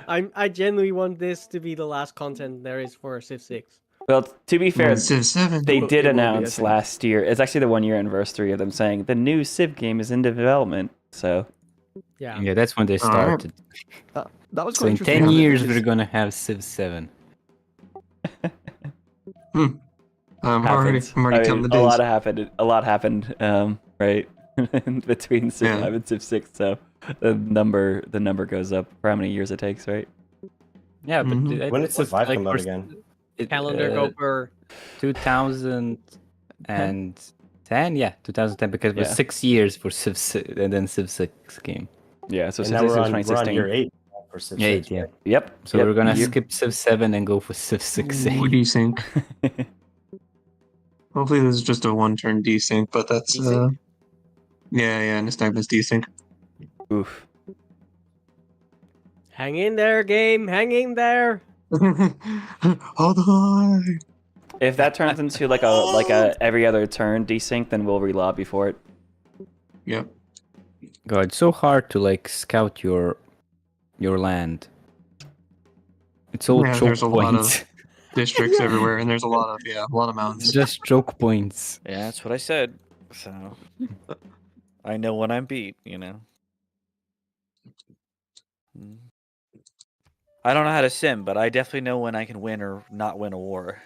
I genuinely want this to be the last content there is for Civ 6. Well, to be fair, Civ 7. they It did will be, I announce think. last year. It's actually the 1 year anniversary of them saying the new Civ game is in development. So Yeah. Yeah, that's when they started. That was So quite in interesting. 10 wasn't it? years, Because- we're gonna have Civ 7. I'm already happens. counting the a days. lot happened, right, between Civ Yeah. 5 and Civ 6. So the number goes up for how many years it takes, right? Yeah, but Mhm. it When did Civ was 5 like come out for again? Calendar go per 2010. Yeah, 2010 because it was Yeah. 6 years for Civ 6, and then Civ 6 came. Yeah. So And Civ now 6 we're was on 2016. year 8 for Civ 6. 8, yeah. Right? Yep. So we're gonna skip Civ 7 and go for Civ 6. Ooh, desync. Hopefully this is just a one-turn desync, but that's Desync? yeah, nystagmus desync. Oof. Hang in there, game. Hang in there. Hold on. If that turns into like a every other turn desync, then we'll relobby for it. Yep. God, it's so hard to like scout your land. It's all Yeah, choke there's a lot of points. districts everywhere, and there's a lot of mountains. It's just choke points. Yeah, that's what I said. So I know when I'm beat, you know. I don't know how to sim, but I definitely know when I can win or not win a war.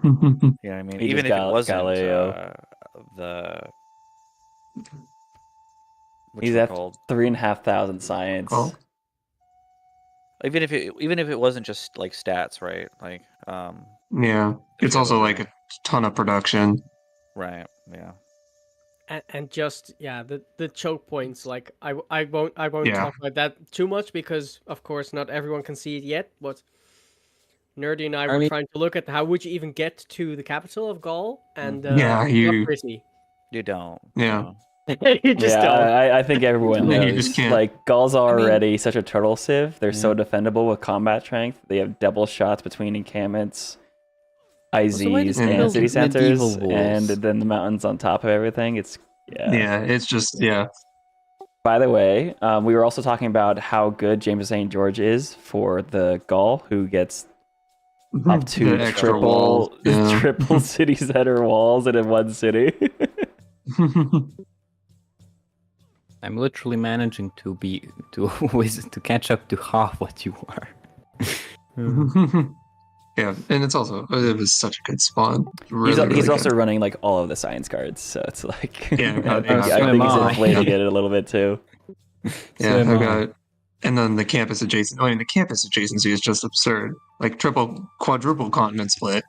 You know what I mean? He Even just if it wasn't Galileo. the He's at 3,500 science. Oh. even if it wasn't just like stats, right? Like Yeah, it's also like a ton of production. right, yeah. And just the choke points. Like I won't Yeah. talk about that too much because of course not everyone can see it yet. But Nerdy and I were trying to look at how would you even get to the capital of Gaul, and Yeah, not pretty. You don't. Yeah. You just yeah, don't. I think everyone Yeah, knows. you just can't. Like Gauls are already such a turtle civ. They're so defendable with combat strength. They have double shots between encampments, IZs, you and build city medieval centers, walls? and then the mountains on top of everything. It's Yeah, it's just By the way, we were also talking about how good James of St. George is for the Gaul, who gets up to The extra wall. Yeah. triple city center walls in one city. I'm literally managing to catch up to half what you are. Yeah, and it was such a good spawn. Really, He's really also good. running like all of the science cards, so it's like Yeah, I so think he's am I. inflating it a little bit too. Yeah, I've got, and then the campus adjacent. I mean, the campus adjacency is just absurd. Like quadruple continent split.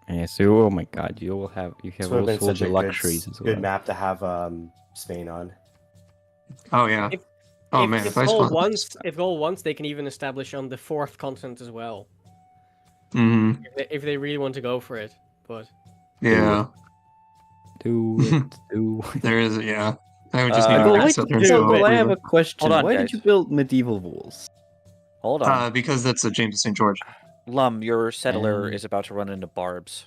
Yeah, so oh my god, you have This would have been also such the a luxuries as well. good map to have Spain on. Oh yeah. If Gaul wants, they can even establish on the fourth continent as well. Mm-hmm. If they really want to go for it, but Yeah. Do it. There is, yeah. I would just need Go, to why, southern I have a question. Hold on, Why guys. did you build medieval walls? Hold on. Because that's a James of St. George. Lum, your settler is about to run into barbs.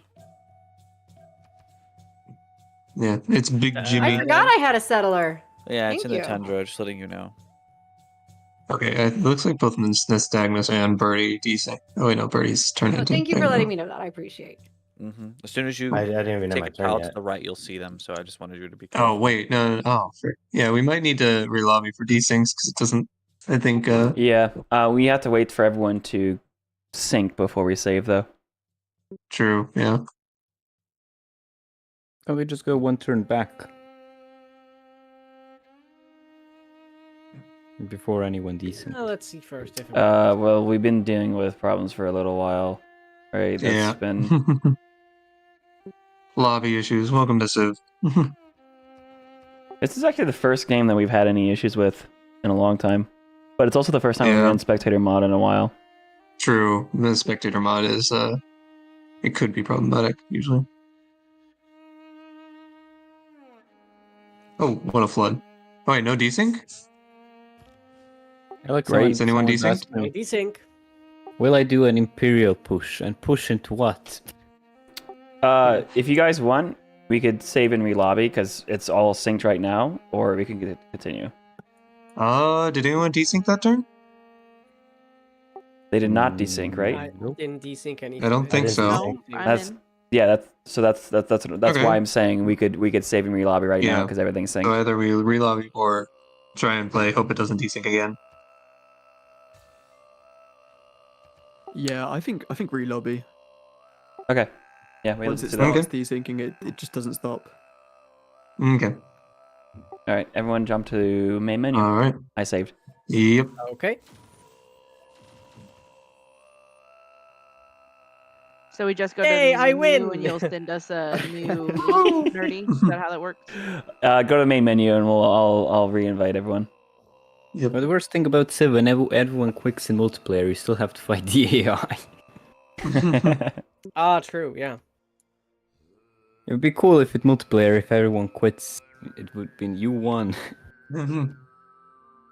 Yeah, it's Big Jimmy. I forgot I had a settler. Yeah, it's Thank in you. the tundra, just letting you know. Okay, it looks like both Nystagmus and Birdie desync. Oh wait, no, Birdie's turned Oh, into. thank you for letting me know that. I appreciate. As soon as you I didn't even have my take a turn tile yet. to the right, you'll see them. So I just wanted you to be careful. Oh wait, no. Oh, yeah, we might need to relobby for desyncs because it doesn't. I think. Yeah, we have to wait for everyone to sync before we save, though. True. Yeah. Can we just go one turn back before anyone decent? let's see first if. Well, we've been dealing with problems for a little while, right? That's Yeah. been Lobby issues. Welcome to Civ. This is actually the first game that we've had any issues with in a long time, but it's also the first time we've run spectator mod in a while. True. The spectator mod is it could be problematic usually. Oh, what a flood! Oh wait, no desync. Alex, Is anyone desynced? Desync. Will I do an imperial push and push into what? If you guys want, we could save and relobby because it's all synced right now, or we can continue. Did anyone desync that turn? They did not desync, right? I didn't desync anything. I don't think so. desync. That's Okay. why I'm saying we could save and relobby right now because everything's synced. So either we relobby or try and play. Hope it doesn't desync again. Yeah, I think relobby. Okay. Yeah, wait, Once let's it do that. starts desyncing, it just doesn't stop. Okay. All right, everyone jump to main menu. All right. I saved. Yep. Okay. So we just go Hey, to the I menu win! and you'll send us a new nerdy. Is that how that works? Go to the main menu and I'll re-invite everyone. Yep. But the worst thing about Civ, whenever everyone quits in multiplayer, you still have to fight the AI. Ah, true. Yeah. It would be cool if it multiplayer, if everyone quits, it would be you won.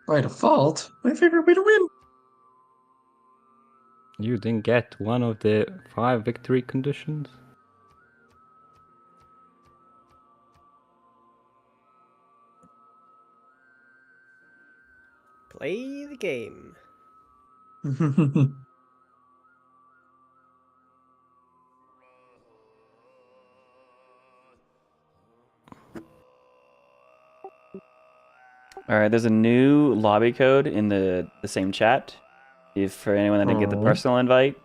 By default, my favorite way to win. You didn't get one of the 5 victory conditions? Play the game. All right, there's a new lobby code in the same chat. If for anyone that didn't get the Aw. personal invite.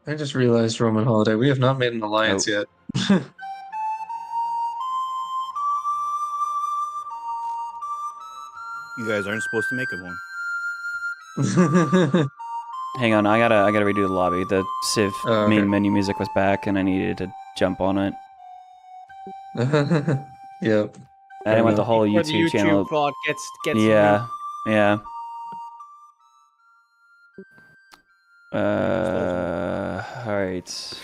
I just realized, Roman Holiday, we have not made an alliance yet. You guys aren't supposed to make it one. Hang on, I gotta redo the lobby. The Civ Oh, okay. main menu music was back, and I needed to jump on it. Yep. I didn't want the whole Before the YouTube channel. bot gets Yeah, yeah. All right.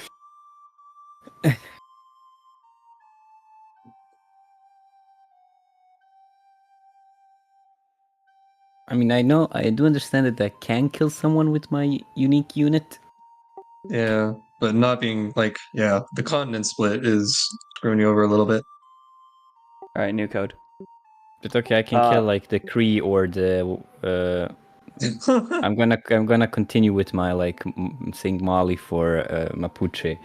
I mean, I do understand that I can kill someone with my unique unit. Yeah, but not being like, yeah, the continent split is screwing you over a little bit. All right, new code. But okay, I can kill like the Cree or the. I'm gonna continue with my like saying Mali for Mapuche.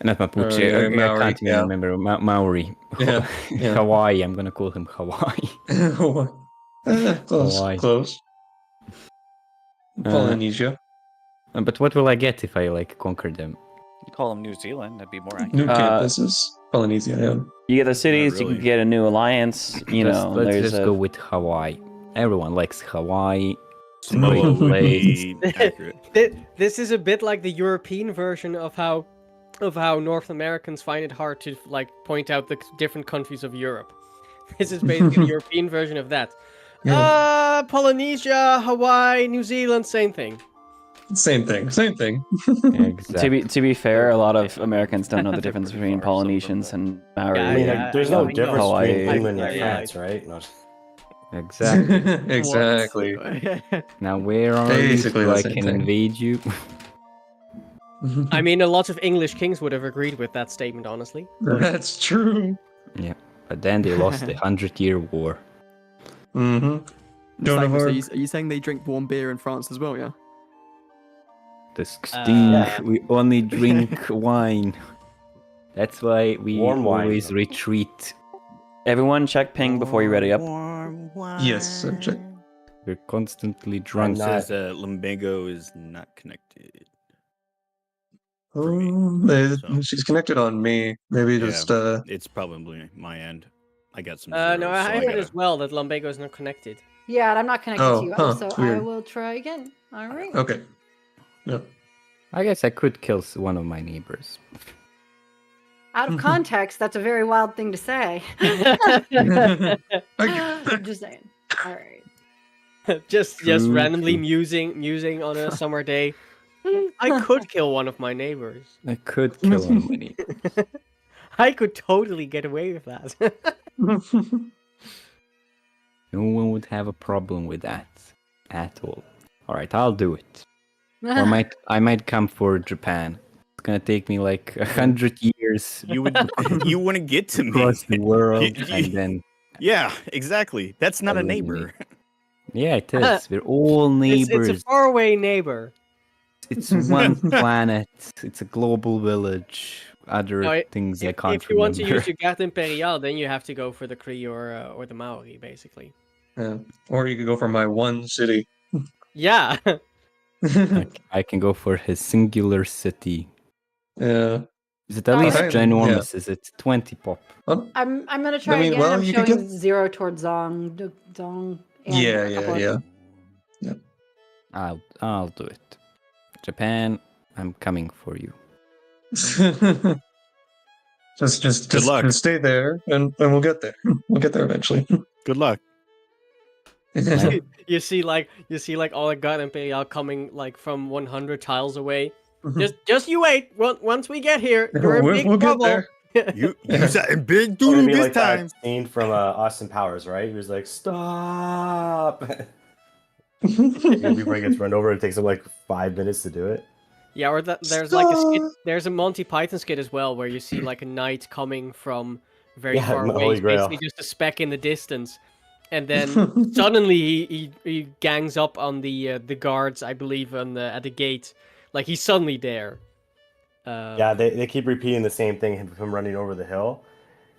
Not Mapuche. yeah, okay, Maori, I can't even yeah. remember Maori. Yeah, yeah. Hawaii. I'm gonna call him Hawaii. Close, Hawaii. close. Polynesia. But what will I get if I like conquer them? You call them New Zealand. That'd be more accurate. New campuses. Polynesia, yeah. You get the cities, you can get a new alliance. Let's there's just go with Hawaii. Everyone likes Hawaii. Samoa would Place. be accurate. This is a bit like the European version of how North Americans find it hard to like point out the different countries of Europe. This is basically the European version of that. Polynesia, Hawaii, New Zealand, same thing. Same thing. Exactly. To be fair, a lot of Americans don't know the difference between Polynesians and Maori. I mean, like, there's no difference Hawaii. between England and France, right? No. Exactly. Exactly. Now where are Basically you the so I same can thing. invade you? I mean, a lot of English kings would have agreed with that statement, honestly. That's true. Yeah, but then they lost the 100-year war. Mm-hmm. Are you saying they drink warm beer in France as well, yeah? The sting, we only drink wine. That's why we always retreat. Everyone check ping before you ready up. Yes, check. We're constantly drunk. It says Lumbago is not connected. She's connected on me. Maybe just It's probably my end. I got some. No, I heard as well that Lumbago is not connected. Yeah, and I'm not connected Oh, to you, huh, so I weird. will try again. All right. Okay. Yep. I guess I could kill one of my neighbors. Out of context, that's a very wild thing to say. I'm just saying. All right. just randomly musing on a summer day. I could kill one of my neighbors. I could kill one of my neighbors. I could totally get away with that. No one would have a problem with that at all. All right, I'll do it. Or I might come for Japan. It's gonna take me like 100 years. You want to get to me across the world, and then. Yeah, exactly. That's not a neighbor. Yeah, it is. We're all neighbors. It's a faraway neighbor. It's one planet. It's a global village. other No, things I can't if you want to remember. use your Garde Imperiale, then you have to go for the Kree or the Maori, basically. Yeah. Or you could go for my one city. Yeah. I can go for his singular city. Yeah. Is it at I'm least gonna- ginormous? Is it 20 pop? I'm gonna try again. well, I'm you could showing 0 towards Zong. Zong. And a couple of- I'll do it. Japan, I'm coming for you. just Good luck. stay there, and we'll get there. We'll get there eventually. Good luck. you see like all the Garde Imperiale coming like from 100 tiles away. Just you wait. Once we get here, you're in big we'll trouble. get there. You sat in big It's gonna dude be this like time. that scene from Austin Powers, right? He was like, "Stop!" Before he gets run over, it takes him like 5 minutes to do it. Yeah, or there's like a skit, there's a Monty Python skit as well where you see like a knight coming from very Yeah, far the away, Holy it's Grail. basically just a speck in the distance, and then suddenly he gangs up on the guards, I believe, at the gate, like he's suddenly there. Yeah, they keep repeating the same thing, him running over the hill.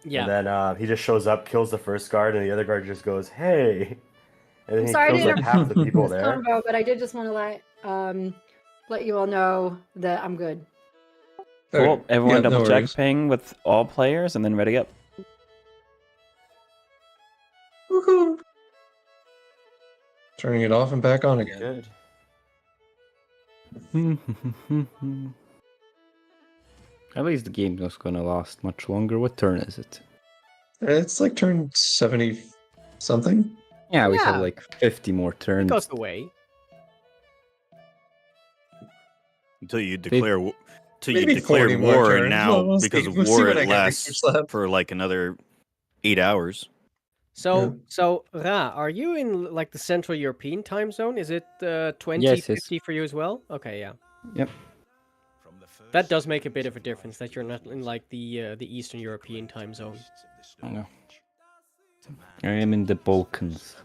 Yeah. And then he just shows up, kills the first guard, and the other guard just goes, "Hey!" And then I'm he sorry kills to like half the people this there. combo, but I did just want to let you all know that I'm good. Cool. Everyone Yeah, double no check worries. ping with all players and then ready up. Woohoo! Turning it off and back on again. Good. At least the game is gonna last much longer. What turn is it? It's like turn 70 something. Yeah, we Yeah. have like 50 more turns. It goes away. Until you declare Maybe 40 more war, turns. and now We'll because see. of We'll see war when I it get lasts research lab. for like another 8 hours. So Ra, are you in like the Central European time zone? Is it 20, Yes, 50 for you as well? Okay, yeah. Yep. That does make a bit of a difference that you're not in like the Eastern European time zone. I know. I am in the Balkans.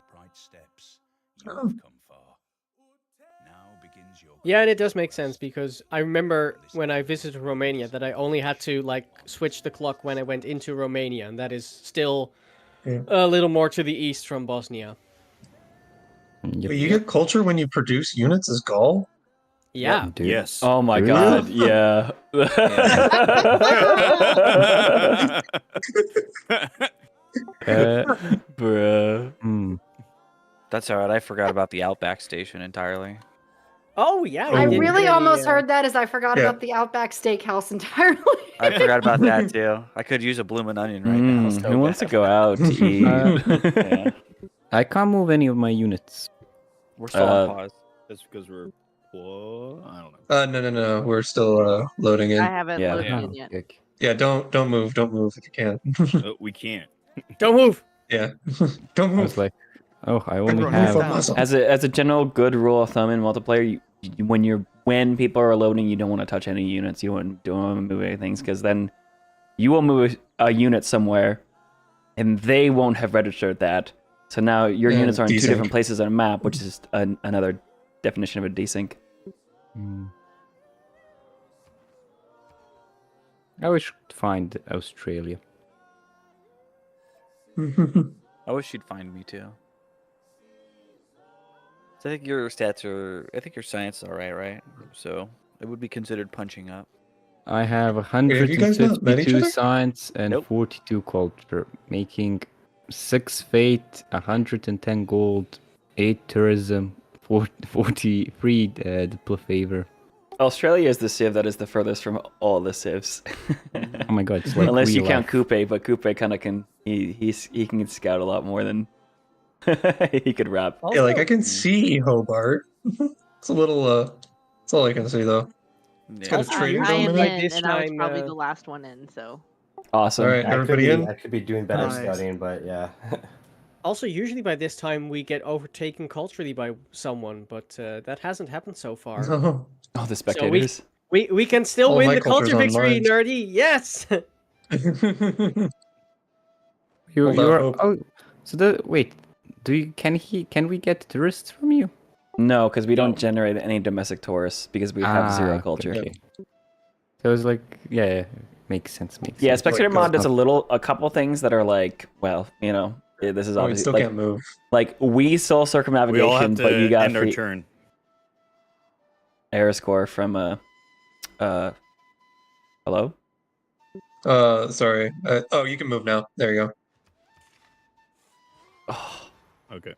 Yeah, and it does make sense because I remember when I visited Romania that I only had to like switch the clock when I went into Romania, and that is still a little more to the east from Bosnia. But you get culture when you produce units as Gaul? Yeah. Dude. Yes. Oh my Really? god, yeah. Bruh. That's all right. I forgot about the Outback station entirely. Oh yeah. I you didn't really almost uh, heard that as I forgot Yeah. about the Outback Steakhouse entirely. I forgot about that too. I could use a bloomin' onion right now. So Who wants to bad. go out to eat? Yeah. I can't move any of my units. We're still on pause. That's because we're. What? I don't know. No. We're still loading in. I haven't Yeah. loaded Yeah. in yet. Okay. Yeah, don't move if you can. We can't. Don't move. Yeah, don't I move. was like, oh, I only Everyone have. move a muscle. As a general good rule of thumb in multiplayer, when people are loading, you don't want to touch any units. You don't want to move anything because then you will move a unit somewhere, and they won't have registered that. So now your Yeah, units are in two desync. different places on a map, which is another definition of a desync. I wish to find Australia. I wish you'd find me too. So I think your stats are. I think your science is all right? So it would be considered punching up. I have have you guys not met each 152 other? science and Nope. 42 culture, making 6 fate, 110 gold, 8 tourism, 43 diplo favor. Australia is the civ that is the furthest from all the civs. Oh my god, it's like Unless you real count life. Coupe, but Coupe kind of can he can scout a lot more than he could rap. Yeah, like I can see Hobart. It's a little. That's all I can see though. It's got a Also, trading I zone am in like it. in, this and I was time, probably the last one in. So Awesome. All right, everybody in. I could be doing better Nice. scouting, but yeah. Also, usually by this time we get overtaken culturally by someone, but that hasn't happened so far. No. Oh, the spectators. We can still All win my the culture culture's victory, online. nerdy. Yes. Hold You're up, oh, so wait, can we get tourists from you? No, because we don't generate any domestic tourists because we have zero culture. okay. So it's like, yeah, Makes sense. Yeah, spectator mod does a couple things that are like, well, you know, this is Oh, we obviously still like, can't move. like we still We all circumnavigation, have to but you got end our free turn. error score from hello? Sorry. Oh, you can move now. There you go. Oh, Okay.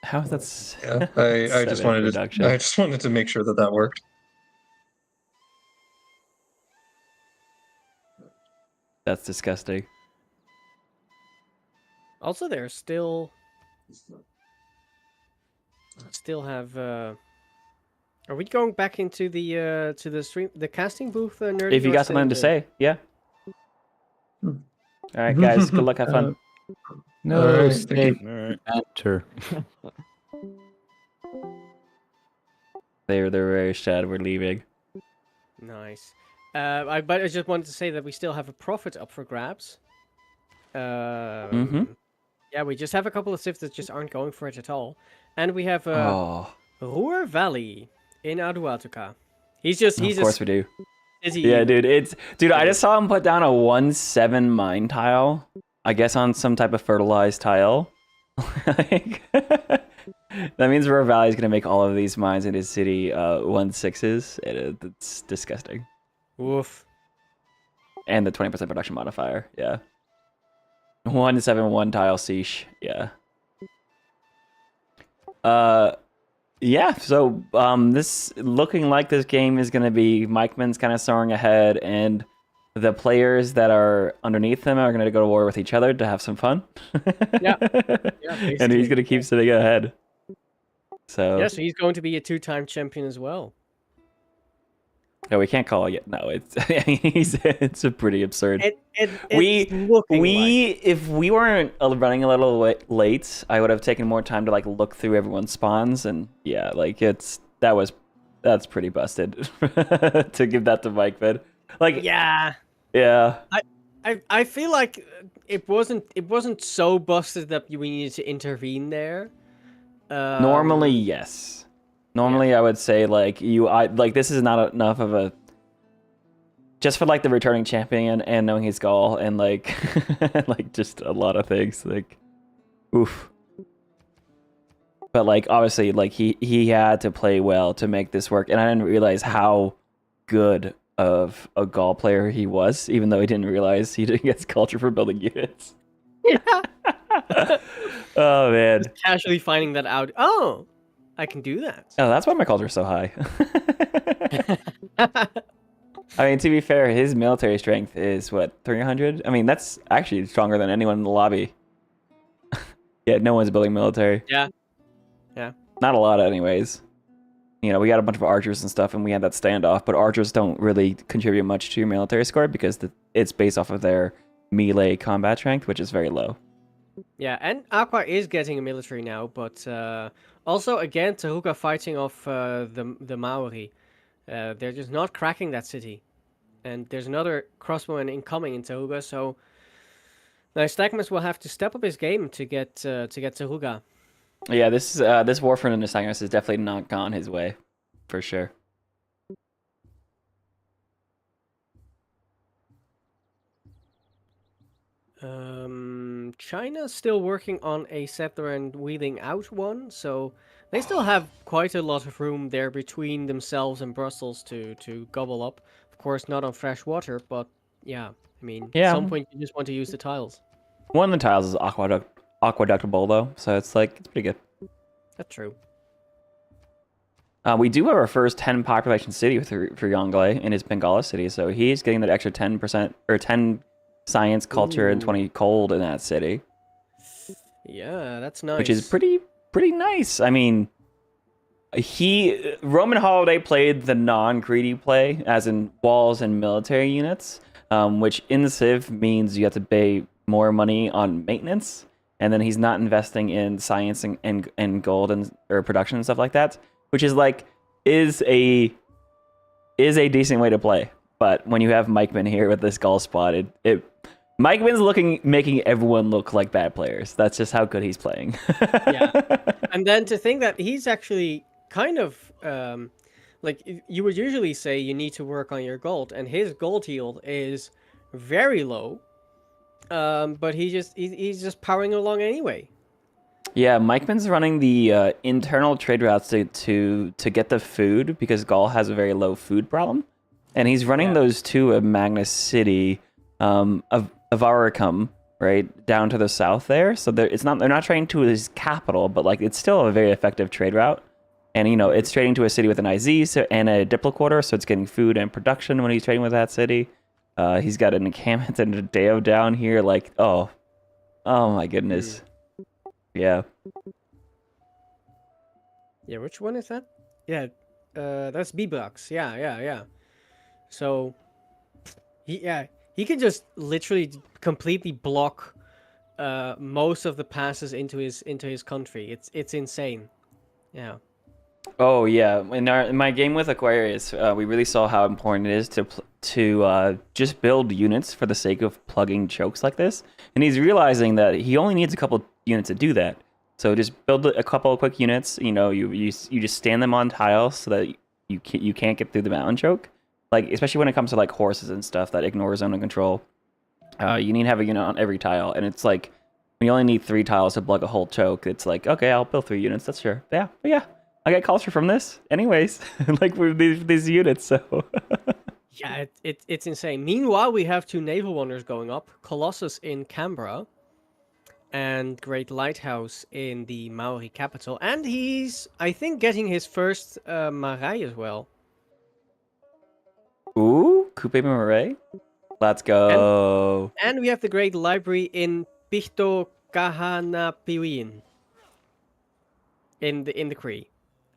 how is that? Yeah, I just wanted reduction. I just wanted to make sure that worked. That's disgusting. Also, there's still have. Are we going back into the stream, the casting booth? Nerdy, If you got something to say, yeah. All right, guys. Good luck. Have fun. No, Alright, stay. All right. Enter. They're very sad. We're leaving. Nice. But I just wanted to say that we still have a profit up for grabs. Yeah, we just have a couple of civs that just aren't going for it at all, and we have Ruhr Valley in Aduatuca. Of course we do. Busy. Yeah, dude. Dude, I just saw him put down a 1/7 mine tile. I guess on some type of fertilized tile. Like, that means Ruhr Valley is gonna make all of these mines in his city 1/6s. It's disgusting. Woof. And the 20% production modifier. Yeah. 1/7 tile siege. Yeah. Yeah, so this looking like this game is going to be Mikeman's kind of soaring ahead, and the players that are underneath him are going to go to war with each other to have some fun. Yeah. And he's going to keep sitting ahead. So yeah, so he's going to be a 2-time champion as well. no, we can't call it yet. No, it's it's a pretty absurd. It's looking like. If we weren't running a little late, I would have taken more time to like look through everyone's spawns, and yeah, like that's pretty busted to give that to Mike Fed. Like yeah. I feel like it wasn't so busted that we needed to intervene there. Normally, yes. Normally, I would say like this is not enough of a just for like the returning champion and knowing his goal and like like just a lot of things like oof. But like obviously like he had to play well to make this work, and I didn't realize how good of a Gaul player he was, even though he didn't realize he didn't get culture for building units. Yeah. Oh man. Just casually finding that out. Oh, I can do that. Oh, that's why my culture is so high. I mean, to be fair, his military strength is what, 300? I mean, that's actually stronger than anyone in the lobby. Yeah, no one's building military. Yeah. Not a lot, anyways. You know, we got a bunch of archers and stuff, and we had that standoff, but archers don't really contribute much to your military score because it's based off of their melee combat strength, which is very low. Yeah, and Aqua is getting a military now, but also again Tehuka fighting off the Maori. They're just not cracking that city, and there's another crossbowman incoming in Tehuka. So now Nystagmus will have to step up his game to get Tehuka. Yeah, this war for Nystagmus has definitely not gone his way, for sure. China's still working on a settler and wheeling out one, so they still have quite a lot of room there between themselves and Brussels to gobble up. Of course, not on fresh water, but yeah, I mean, at some point you just want to use the tiles. One of the tiles is aqueductable though, so it's pretty good. That's true. We do have our first 10 population city for Yongle in his Bengala city, so he's getting that extra 10% or 10 science, culture, and 20 cold in that city. Yeah, that's nice. Which is pretty nice. I mean, Roman Holiday played the non-greedy play, as in walls and military units, which in the Civ means you have to pay more money on maintenance, and then he's not investing in science and gold or production and stuff like that, which is a decent way to play. But when you have Mikeman here with this Gaul spot, Mikeman's making everyone look like bad players. That's just how good he's playing. Yeah, and then to think that he's actually kind of like you would usually say you need to work on your gold, and his gold yield is very low. But he's just powering along anyway. Yeah, Mikeman's running the internal trade routes to get the food because Gaul has a very low food problem, and he's running those to a Magnus City, of Avaricum, right down to the south there. So they're not trading to his capital, but like it's still a very effective trade route. And it's trading to a city with an IZ and a Diploquarter, so it's getting food and production when he's trading with that city. He's got an encampment and a Deo down here. Like, oh my goodness. Yeah. Yeah, which one is that? Yeah, that's B-Bucks. Yeah. So, he can just literally completely block most of the passes into his country. It's insane. Yeah. Oh yeah, in my game with Aquarius, we really saw how important it is to just build units for the sake of plugging chokes like this. And he's realizing that he only needs a couple units to do that. So just build a couple of quick units. You just stand them on tiles so that you can't get through the mountain choke. Like especially when it comes to like horses and stuff that ignore zone of control. You need to have a unit on every tile, and it's like when you only need 3 tiles to plug a whole choke. It's like, okay, I'll build 3 units. That's sure. Yeah. I get culture from this, anyways. Like with these units, so. Yeah, it's insane. Meanwhile, we have 2 naval wonders going up: Colossus in Canberra, and Great Lighthouse in the Maori capital. And he's, I think, getting his first Marai as well. Ooh, Kupe Marai. Let's go. And we have the Great Library in Pihto Kahanapiwin in the Cree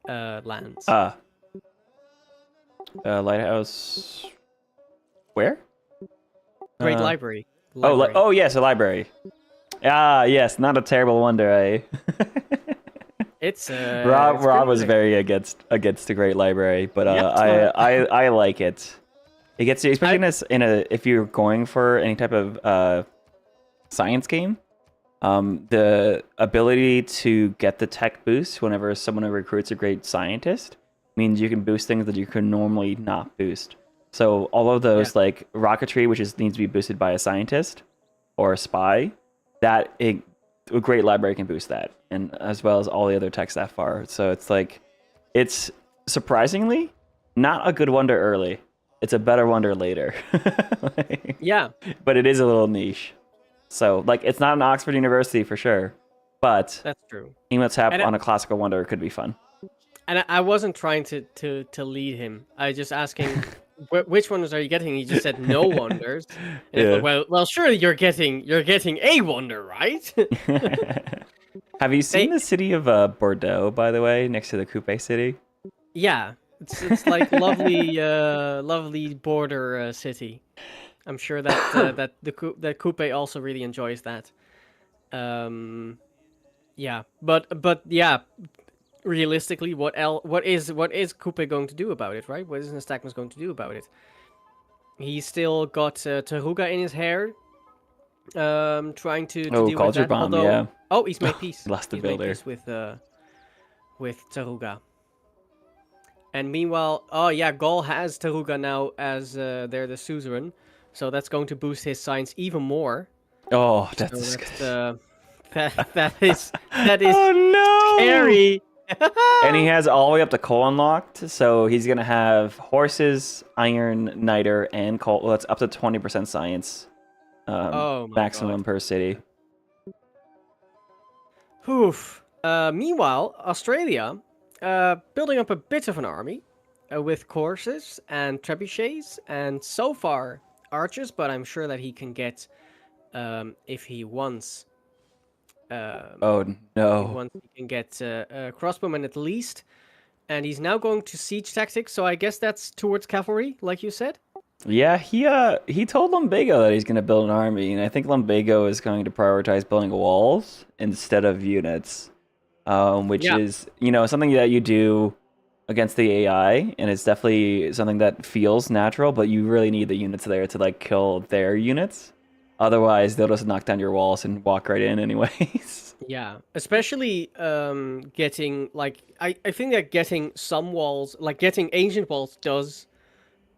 lands. Lighthouse. Where? Great Library. Oh, yes, a library. Ah, yes, not a terrible wonder, eh? It's Rob was very against the Great Library, but I like it. It gets you, especially if you're going for any type of science game. The ability to get the tech boost whenever someone recruits a great scientist means you can boost things that you could normally not boost. So all of those like rocketry, which needs to be boosted by a scientist or a spy, a great library can boost that, and as well as all the other techs that far. So it's surprisingly not a good wonder early. It's a better wonder later. Yeah, but it is a little niche. So it's not an Oxford University for sure, but that's true. Emotep on a classical wonder could be fun. And I wasn't trying to lead him. I was just asking, which wonders are you getting? He just said no wonders. And well, surely you're getting a wonder, right? Have you seen the city of Bordeaux, by the way, next to the Coupe city? Yeah, it's like lovely border city. I'm sure that that Coupe also really enjoys that. Yeah, but yeah. Realistically, what is Coupe going to do about it, right? What is Nystagmus going to do about it? He's still got Taruga in his hair, trying to deal with that. Bomb, yeah. Oh, he's made peace. Lost the he's builder. Made peace with Taruga. And meanwhile, Gaul has Taruga now as they're the suzerain, so that's going to boost his science even more. Oh, that's good. That is oh, no! scary. And he has all the way up to coal unlocked, so he's gonna have horses, iron, niter, and coal. Well, that's up to 20% science, maximum per city. Oof. Meanwhile, Australia, building up a bit of an army with coursers and trebuchets, and so far archers. But I'm sure that he can get, if he wants. Oh no! Once he can get crossbowmen at least, and he's now going to siege tactics. So I guess that's towards cavalry, like you said. Yeah, he told Lumbago that he's going to build an army, and I think Lumbago is going to prioritize building walls instead of units, which is something that you do against the AI, and it's definitely something that feels natural. But you really need the units there to kill their units. Otherwise, they'll just knock down your walls and walk right in anyways. Yeah, especially getting like I think that getting some walls, like getting ancient walls, does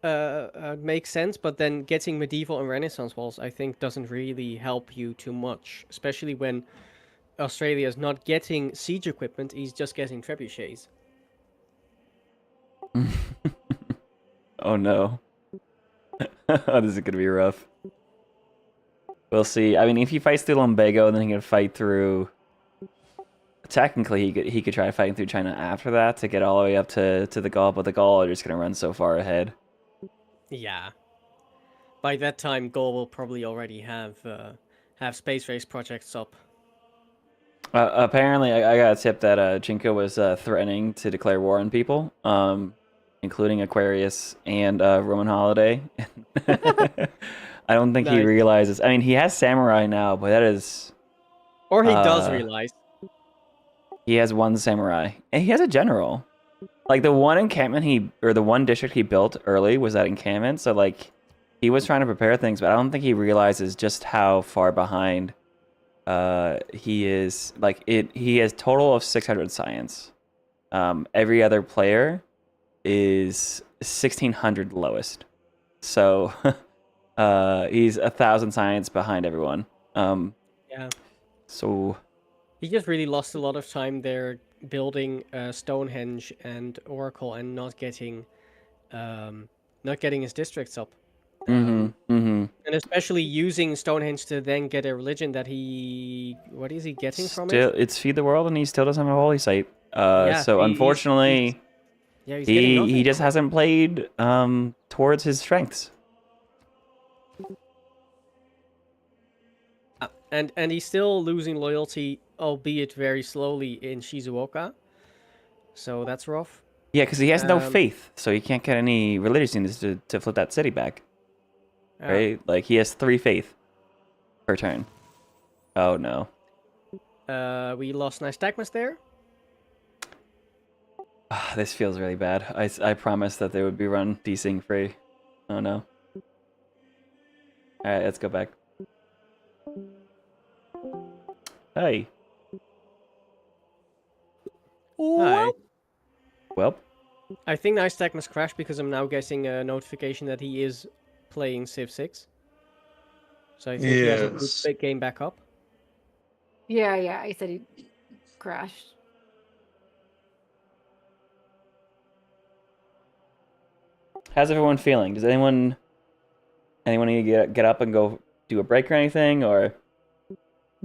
make sense, but then getting medieval and Renaissance walls, I think, doesn't really help you too much, especially when Australia is not getting siege equipment; he's just getting trebuchets. Oh no. Oh, this is gonna be rough. We'll see. I mean, if he fights through Lumbago, then he can fight through. Technically, he could try fighting through China after that to get all the way up to the Gaul, but the Gaul are just gonna run so far ahead. Yeah. By that time, Gaul will probably already have space race projects up. Apparently, I got a tip that Jinko was threatening to declare war on people, including Aquarius and Roman Holiday. I don't think he Nice. realizes. I mean, he has samurai now, but that is. Or he does realize. He has one samurai, and he has a general. Like the one encampment the one district he built early was that encampment. So like, he was trying to prepare things, but I don't think he realizes just how far behind he is. Like he has total of 600 science. Every other player is 1600 lowest. So he's 1,000 science behind everyone. Yeah. So he just really lost a lot of time there building Stonehenge and Oracle and not getting his districts up. And especially using Stonehenge to then get a religion that what is he getting from it? It's feed the world, and he still doesn't have a holy site. Yeah, so unfortunately, he just hasn't played towards his strengths. And he's still losing loyalty, albeit very slowly, in Shizuoka. So that's rough. Yeah, because he has no faith, so he can't get any religious units to flip that city back. Right? Like, he has 3 faith per turn. Oh, no. We lost Nystagmus there. This feels really bad. I promised that they would be run desync free. Oh, no. Alright, let's go back. Hey. Hi. Well. I think Nystagmus crashed because I'm now getting a notification that he is playing Civ 6. So I think he has a good big game back up. Yeah, he said he crashed. How's everyone feeling? Does anyone need to get up and go do a break or anything, or?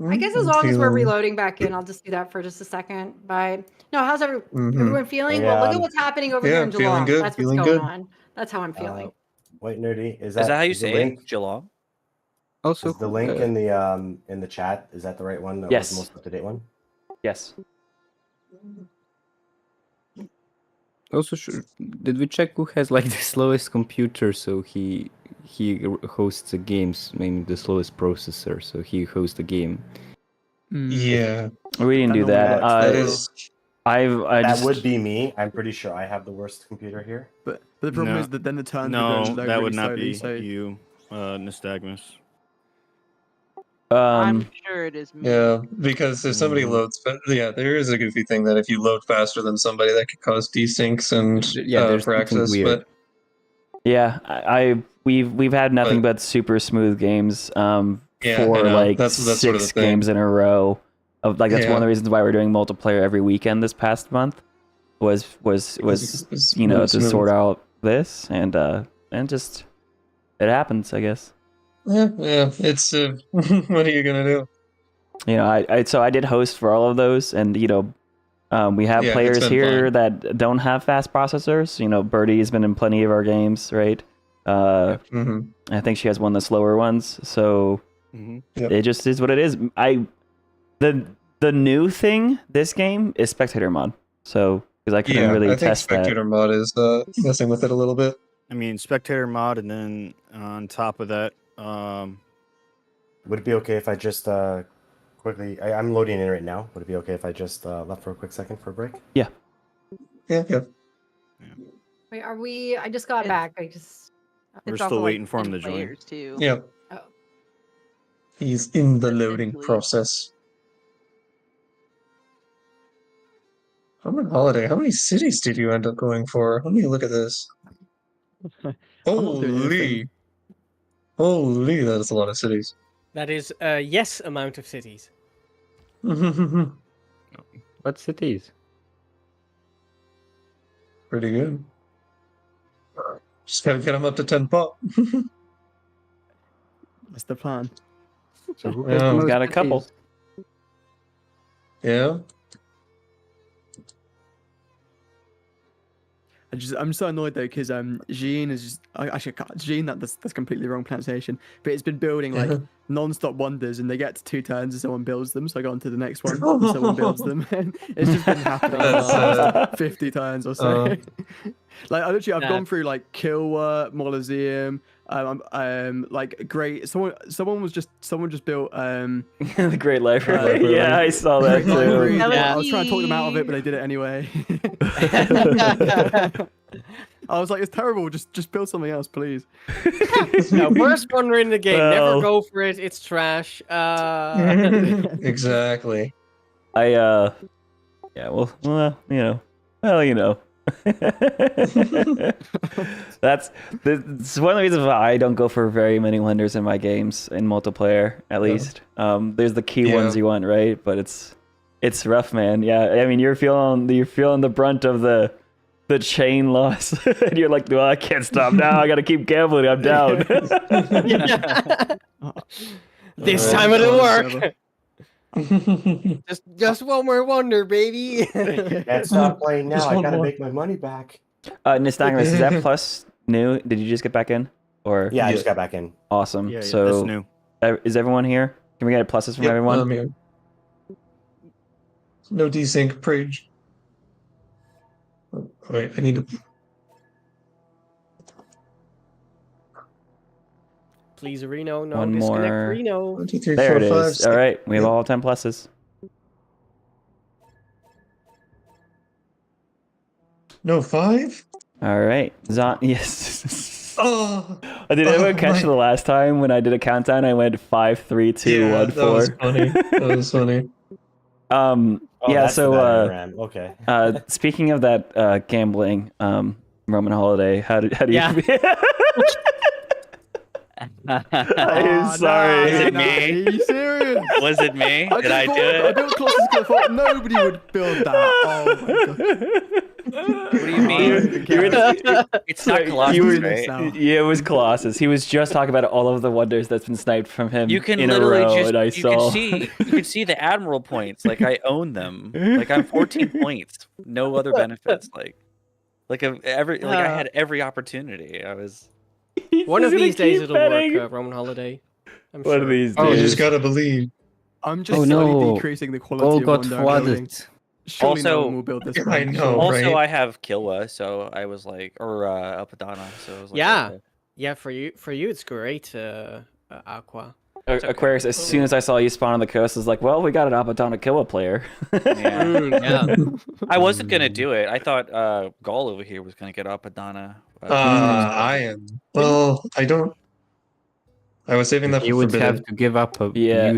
I guess as long as we're reloading back in, I'll just do that for just a second. But no, how's everyone feeling? Well, look at what's happening over here in Geelong. That's what's going on. That's how I'm feeling. White Nerdy, is that how you say it? Geelong? Also, is the link in the chat, is that the right one? That was the most up-to-date one? Yes. Also, did we check who has like the slowest computer? So he hosts the games, maybe the slowest processor, so he hosts the game. Yeah, we didn't do that. That would be me. I'm pretty sure I have the worst computer here. But the problem is that then the turns no, are going low that would not slowly, be so... you, Nystagmus. I'm sure it is me. Yeah, because if somebody loads, there is a goofy thing that if you load faster than somebody, that could cause desyncs and for access. Weird. But yeah, we've had nothing but super smooth games for like that's 6 sort of games in a row. Of like that's one of the reasons why we're doing multiplayer every weekend this past month was you know, to sort out this and just it happens, I guess. Yeah, it's what are you gonna do? You know, so I did host for all of those, and you know, we have players here that don't have fast processors. You know, Birdie has been in plenty of our games, right? I think she has one of the slower ones, so it just is what it is. The new thing this game is spectator mod, so because I couldn't really test that. Spectator mod is messing with it a little bit. I mean, spectator mod, and then on top of that, would it be okay if I just quickly? I'm loading in right now. Would it be okay if I just left for a quick second for a break? Yeah. Yeah. Wait, are we? I just got back. We're still waiting for him to join. Too. Yeah. Oh. He's in the loading process. I'm on holiday. How many cities did you end up going for? Let me look at this. Holy, that is a lot of cities. That is a yes amount of cities. What cities? Pretty good. Just gotta get them up to 10 pop. That's the plan. So who Yeah. He's got a couple. Yeah. I'm so annoyed though because Jean is just actually Jean that's completely wrong pronunciation, but it's been building like non-stop wonders, and they get to 2 turns and someone builds them, so I go on to the next one and someone builds them. And it's just been happening for the last 50 turns or so. Like I've gone through like Kilwa, Mausoleum, like great. Someone just built the Great Library. Yeah, I saw that too. Yeah. I was trying to talk them out of it, but they did it anyway. I was like, it's terrible. Just build something else, please. No, worst wonder in the game. Never go for it. It's trash. Exactly. Yeah, well, you know. That's one of the reasons why I don't go for very many wonders in my games in multiplayer, at least. There's the key ones you want, right? But it's rough, man. Yeah, I mean you're feeling the brunt of the chain loss, and you're like, well, I can't stop now. I gotta keep gambling. I'm down. This time it'll work. just one more wonder, baby. Can't stop playing now. I gotta make my money back. Nystagmus, is that plus new? Did you just get back in? Or I just got back in. Awesome. Yeah, so that's new. Is everyone here? Can we get pluses from everyone? I'm here. No desync, Prage. Oh, wait, I need to. Please, Reno. No, One disconnect more. Reno. 1, 2, 3, There 4, it 5, is. 6. All right, we have all 10 pluses. No, 5? All right, yes. Oh, Did anyone catch the last time when I did a countdown? I went 5, 3, 2, 1, 4. That was funny. That was funny. Yeah. That's So, the diagram. Okay. speaking of that gambling, Roman holiday. How do you? Yeah. I'm sorry. Was it Are me? you serious? Was it me? Did I do I it? built Colossus because I thought nobody would build that. Oh my god. What do you mean? It's not Colossus, right? Yeah, it was Colossus. He was just talking about all of the wonders that's been sniped from him. You can in literally a row, just and I you saw. can see the admiral points. Like I own them. Like I'm 14 points. No other benefits. Like I had every opportunity. I was. One of these days it'll betting. work, Roman holiday. I'm One sure. of these You days. just gotta believe. I'm just slowly decreasing the quality All of got wonder I'm building. flooded. Surely no Also- one will build this. I brand. know. Also, right? I have Kilwa, so I was like, or Apadana, so I was like, Yeah. okay. Yeah, for you it's great, Aqua. Aquarius, as soon as I saw you spawn on the coast, I was like, well, we got an Apadana Killa player. Yeah. Yeah. I wasn't gonna do it. I thought Gaul over here was gonna get Apadana. I am. Well, I don't. I was saving that for You would Forbidden. have to give up a Yeah.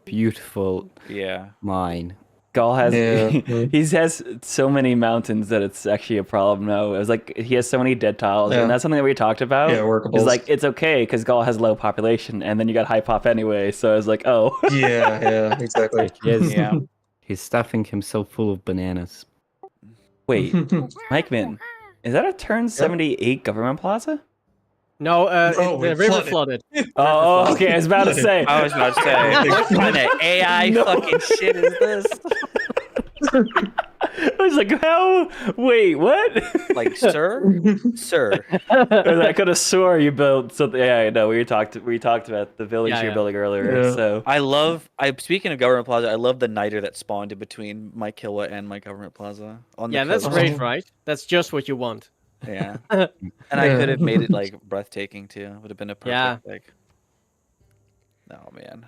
beautiful Yeah. mine. Gaul has Yeah. he has so many mountains that it's actually a problem now. It was like he has so many dead tiles, Yeah. and that's something that we talked about. Yeah, workables. It's like it's okay because Gaul has low population, and then you got high pop anyway. So I was like, oh, Yeah, exactly. Like, Yeah. he's stuffing himself full of bananas. wait, Mike Min, is that a turn 78 government plaza? No, Oh, the we river flooded. flooded. Oh, okay. I was about to say. I was about to say, what kind of AI fucking shit is this? I was like, how? Wait, what? Like, sir? Sir. I could have swore you built something. Yeah, I know. We talked about the village Yeah, you're yeah. building earlier. Yeah. So Speaking of government plaza, I love the niter that spawned in between my Killa and my government plaza. On the Yeah, that's coast. great, right? That's just what you want. Yeah. And I Yeah. could have made it like breathtaking too. Would have been a perfect Yeah. like. Oh man.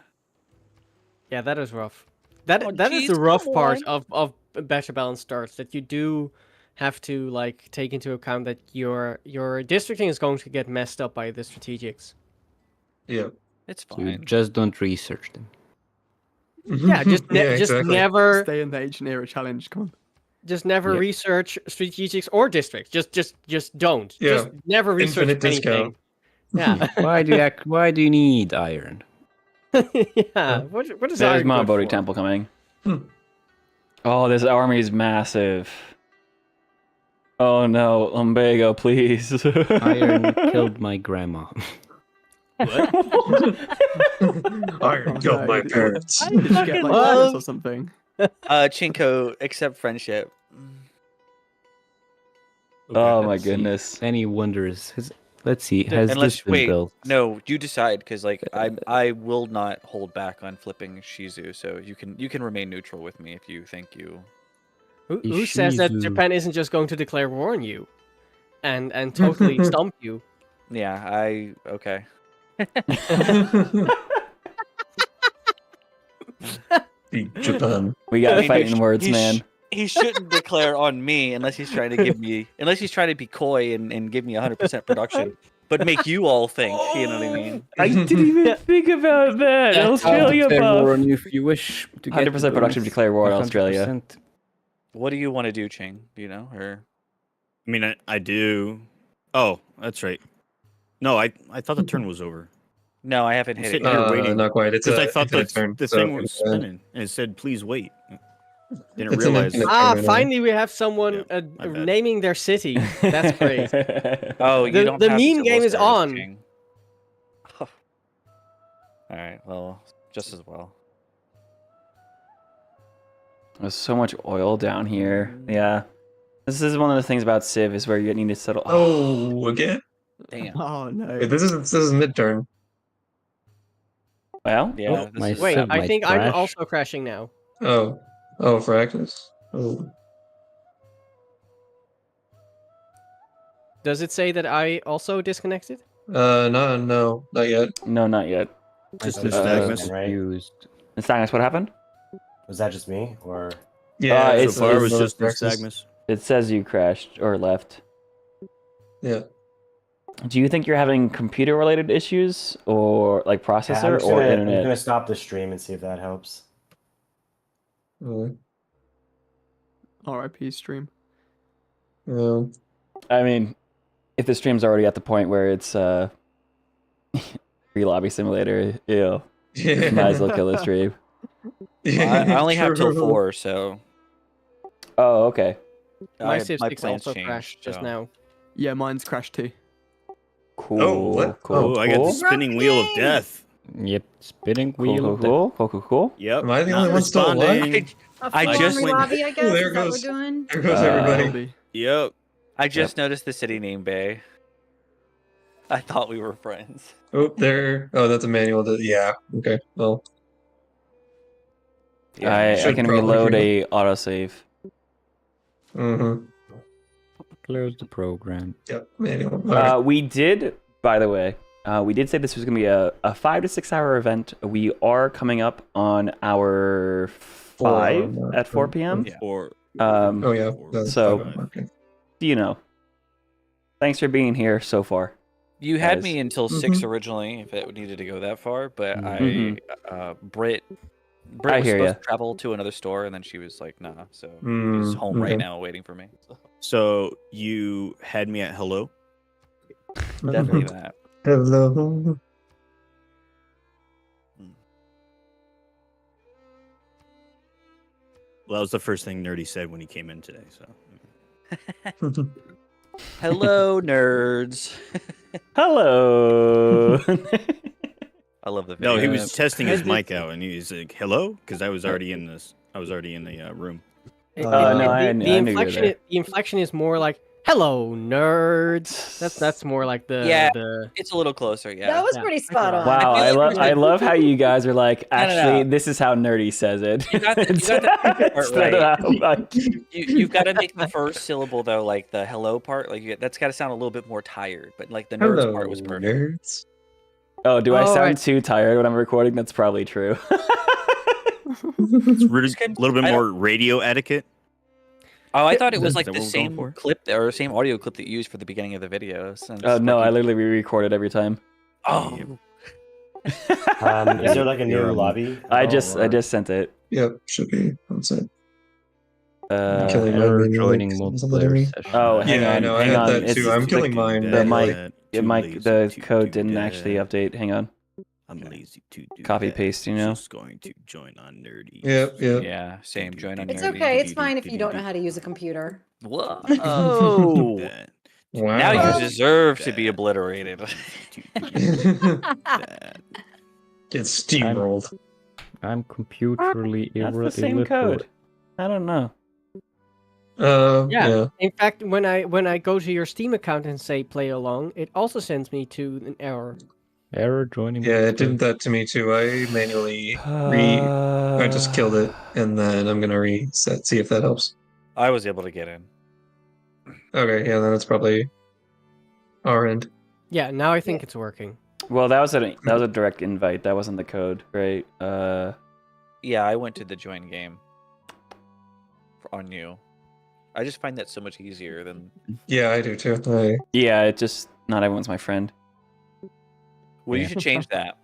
Yeah, that is rough. That is jeez, the rough come part of better balanced starts, that you do have to like take into account that your districting is going to get messed up by the strategics. Yeah. It's So you fine. just don't research them. Yeah, just Yeah, just exactly. never. Stay in the Age and Era challenge. Come on. just never research strategics or districts. Just don't. Yeah. Just never research Infinite anything. discount. Yeah. Why do you need iron? Yeah. What is There's iron Mount good Bodhi for? Temple coming. Oh, this army is massive. Oh no, Lumbago, please. Iron killed my grandma. Iron killed my parents. Did you get like love- or something? Chinko, accept friendship. Oh my Let's see. goodness. Any wonders? Let's see. Has Unless this been wait, built? no, you decide because like I will not hold back on flipping Shizu, so you can remain neutral with me if you think you. Who says that Shizu. Japan isn't just going to declare war on you, and totally stomp you? Yeah, okay. Beat Japan. We got I mean, fighting words, man. He shouldn't declare on me unless he's trying to be coy and give me 100% production, but make you all think. You know what I mean? I didn't even think about that. Australia Declare war buff. on you if you wish to get 100% production declare war on Australia. 100%. What do you want to do, Ching? Do you know or? I mean, I do. Oh, that's right. No, I thought the turn was over. No, I haven't hit it. Sitting here waiting. Not quite. It's Because a I thought infinite turn. the so thing was it's, spinning and it said, "Please wait." Didn't It's an realize. infinite- Ah, turn, finally we have someone Yeah, my bad. naming their city. That's great. Oh, you The- don't the have meme to game is list ours, on. Ching. All right. Well, just as well. There's so much oil down here. Yeah. This is one of the things about Civ is where you need to settle. Oh, again? Damn. Oh no. Wait, this is mid turn. Well, Yeah. my This is, Wait, Civ I might think I'm crash. also crashing now. Oh, Fractus. Oh, Does it say that I also disconnected? no, not yet. no, not yet. Just That was Nystagmus. just me, right? Used. Nystagmus, what happened? Was that just me or? Yeah, it's- So far, it was it's- just Nystagmus. It says you crashed or left. Yeah. Do you think you're having computer-related issues or like Yeah, processor or I'm internet? gonna stop the stream and see if that helps. RIP stream. Well, I mean, if the stream's already at the point where it's free lobby simulator, might as well kill the stream. I only have till True. 4, so Oh, okay. My Civ my 6 plans also changed, crashed just so. now. Yeah, mine's crashed too. Cool. Oh, what? Cool. Oh, I got the cool. spinning wheel of death. Yep. Spinning Cool, wheel. cool, of death. cool, cool, cool, cool. Yep. Am I the not only one still alive? responding. A I full just army went- lobby, I guess. there Is that what goes- we're doing? there goes everybody. Lobby. Yep. I just noticed the city name Bay. I thought we were friends. Oh, there. Oh, that's a manual. Yeah. Okay. Well, I should can probably reload do a autosave. mm-hmm. Close the program. Yep. Manual. All right. We did, by the way, we did say this was going to be a 5 to 6 hour event. We are coming up on hour 5 at 4 p.m. Yeah. Or Oh yeah. That's so- fine. Okay. You know. Thanks for being here so far. You had Guys. me until 6 originally, if it needed to go that far, but Mhm. Britt I was hear supposed ya. to travel to another store, and then she was like, "Nah," so Mm, she's home okay. right now waiting for me. So, so you had me at hello. definitely that. Hello. Well, that was the first thing Nerdy said when he came in today. So Hello, nerds. Hello. I love the video. no, he was testing his Is it- mic out, and he was like, "Hello," because I was already in this. I was already in the room. no, I knew you were inflection. there. The inflection is more like "Hello, nerds." That's more like the Yeah. the. It's a little closer, yeah. That was Yeah. pretty spot on. Wow, I I, feel like I love how you guys are like, No, no, actually, no. this is how Nerdy says it. You got the second part Instead of how, like- You've got to make the first syllable though, like the hello part, like that's got to sound a little bit more tired. But like the nerds Hello, part was perfect. nerds. Oh, do I Oh, sound right. too tired when I'm recording? That's probably true. It's really, Just kidding. a little bit I more radio etiquette. Oh, I thought it was Is like that the what we're going same for? clip or same audio clip that you used for the beginning of the video. Since, Oh no, like, I you- literally re-record it every time. Oh, Is there like a new You're, lobby? I Oh, just or- sent it. Yep. Should be. That's it. Error joining multiplayer session. Oh, hang Yeah, I on, know. I hang had on. that It's too. I'm the, killing mine the manually. the code didn't actually update. Hang on. I'm lazy to do Copy that. paste, you know. Just going to join on nerdy. Yep. Yeah, same. Join on It's nerdy. okay. It's fine if you don't know how to use a computer. Whoa! Wow. Now you deserve to be obliterated. Get steamrolled. I'm computerly That's the same illiterate. code. I don't know. Yeah. In fact, when I go to your Steam account and say play along, it also sends me to an error. Error joining. Yeah, it did that to me too. I manually I just killed it, and then I'm gonna reset. See if that helps. I was able to get in. Okay, yeah, then it's probably our end. Yeah, now I think it's working. Well, that was a direct invite. That wasn't the code, right? Yeah, I went to the join game on you. I just find that so much easier than. Yeah, I do too. Yeah, it just not everyone's my friend. Well, you should change that.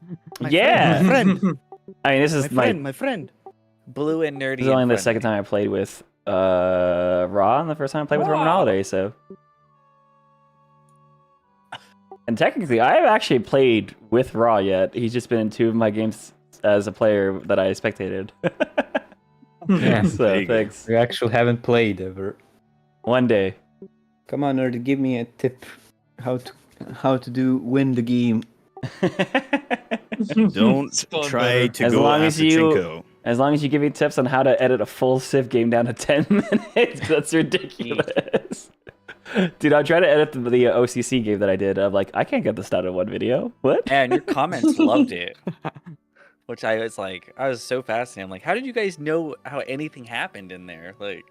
Yeah, My friend. I mean, this is My friend. Blue and nerdy. This is only and the second time I played with Raw, and the first time I played with Roman Holiday. So, and technically, I have actually played with Raw yet. He's just been in 2 of my games as a player that I spectated. Yeah, so thanks. We actually haven't played ever. One day. Come on, nerd, give me a tip how to win the game. Don't try to as go long after as you, Chinko. As long as you give me tips on how to edit a full Civ game down to 10 minutes, that's ridiculous. Dude, I tried to edit the OCC game that I did. I'm like, I can't get this down in one video. What? And your comments loved it. Which I was like, I was so fascinated. I'm like, how did you guys know how anything happened in there? Like,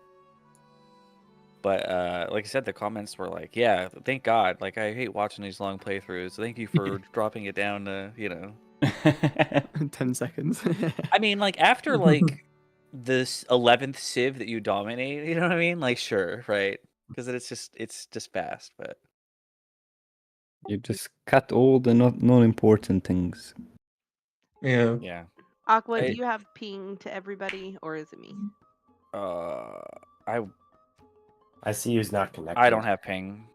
but like I said, the comments were like, yeah, thank God. Like, I hate watching these long playthroughs. Thank you for dropping it down to, 10 seconds. I mean, like, after, like, this 11th Civ that you dominate, you know what I mean? Like, sure, right? Because it's just fast, but... You just cut all the non-important things. Yeah. Yeah. Aqua, do you have ping to everybody, or is it me? I see who's not connected. I don't have ping.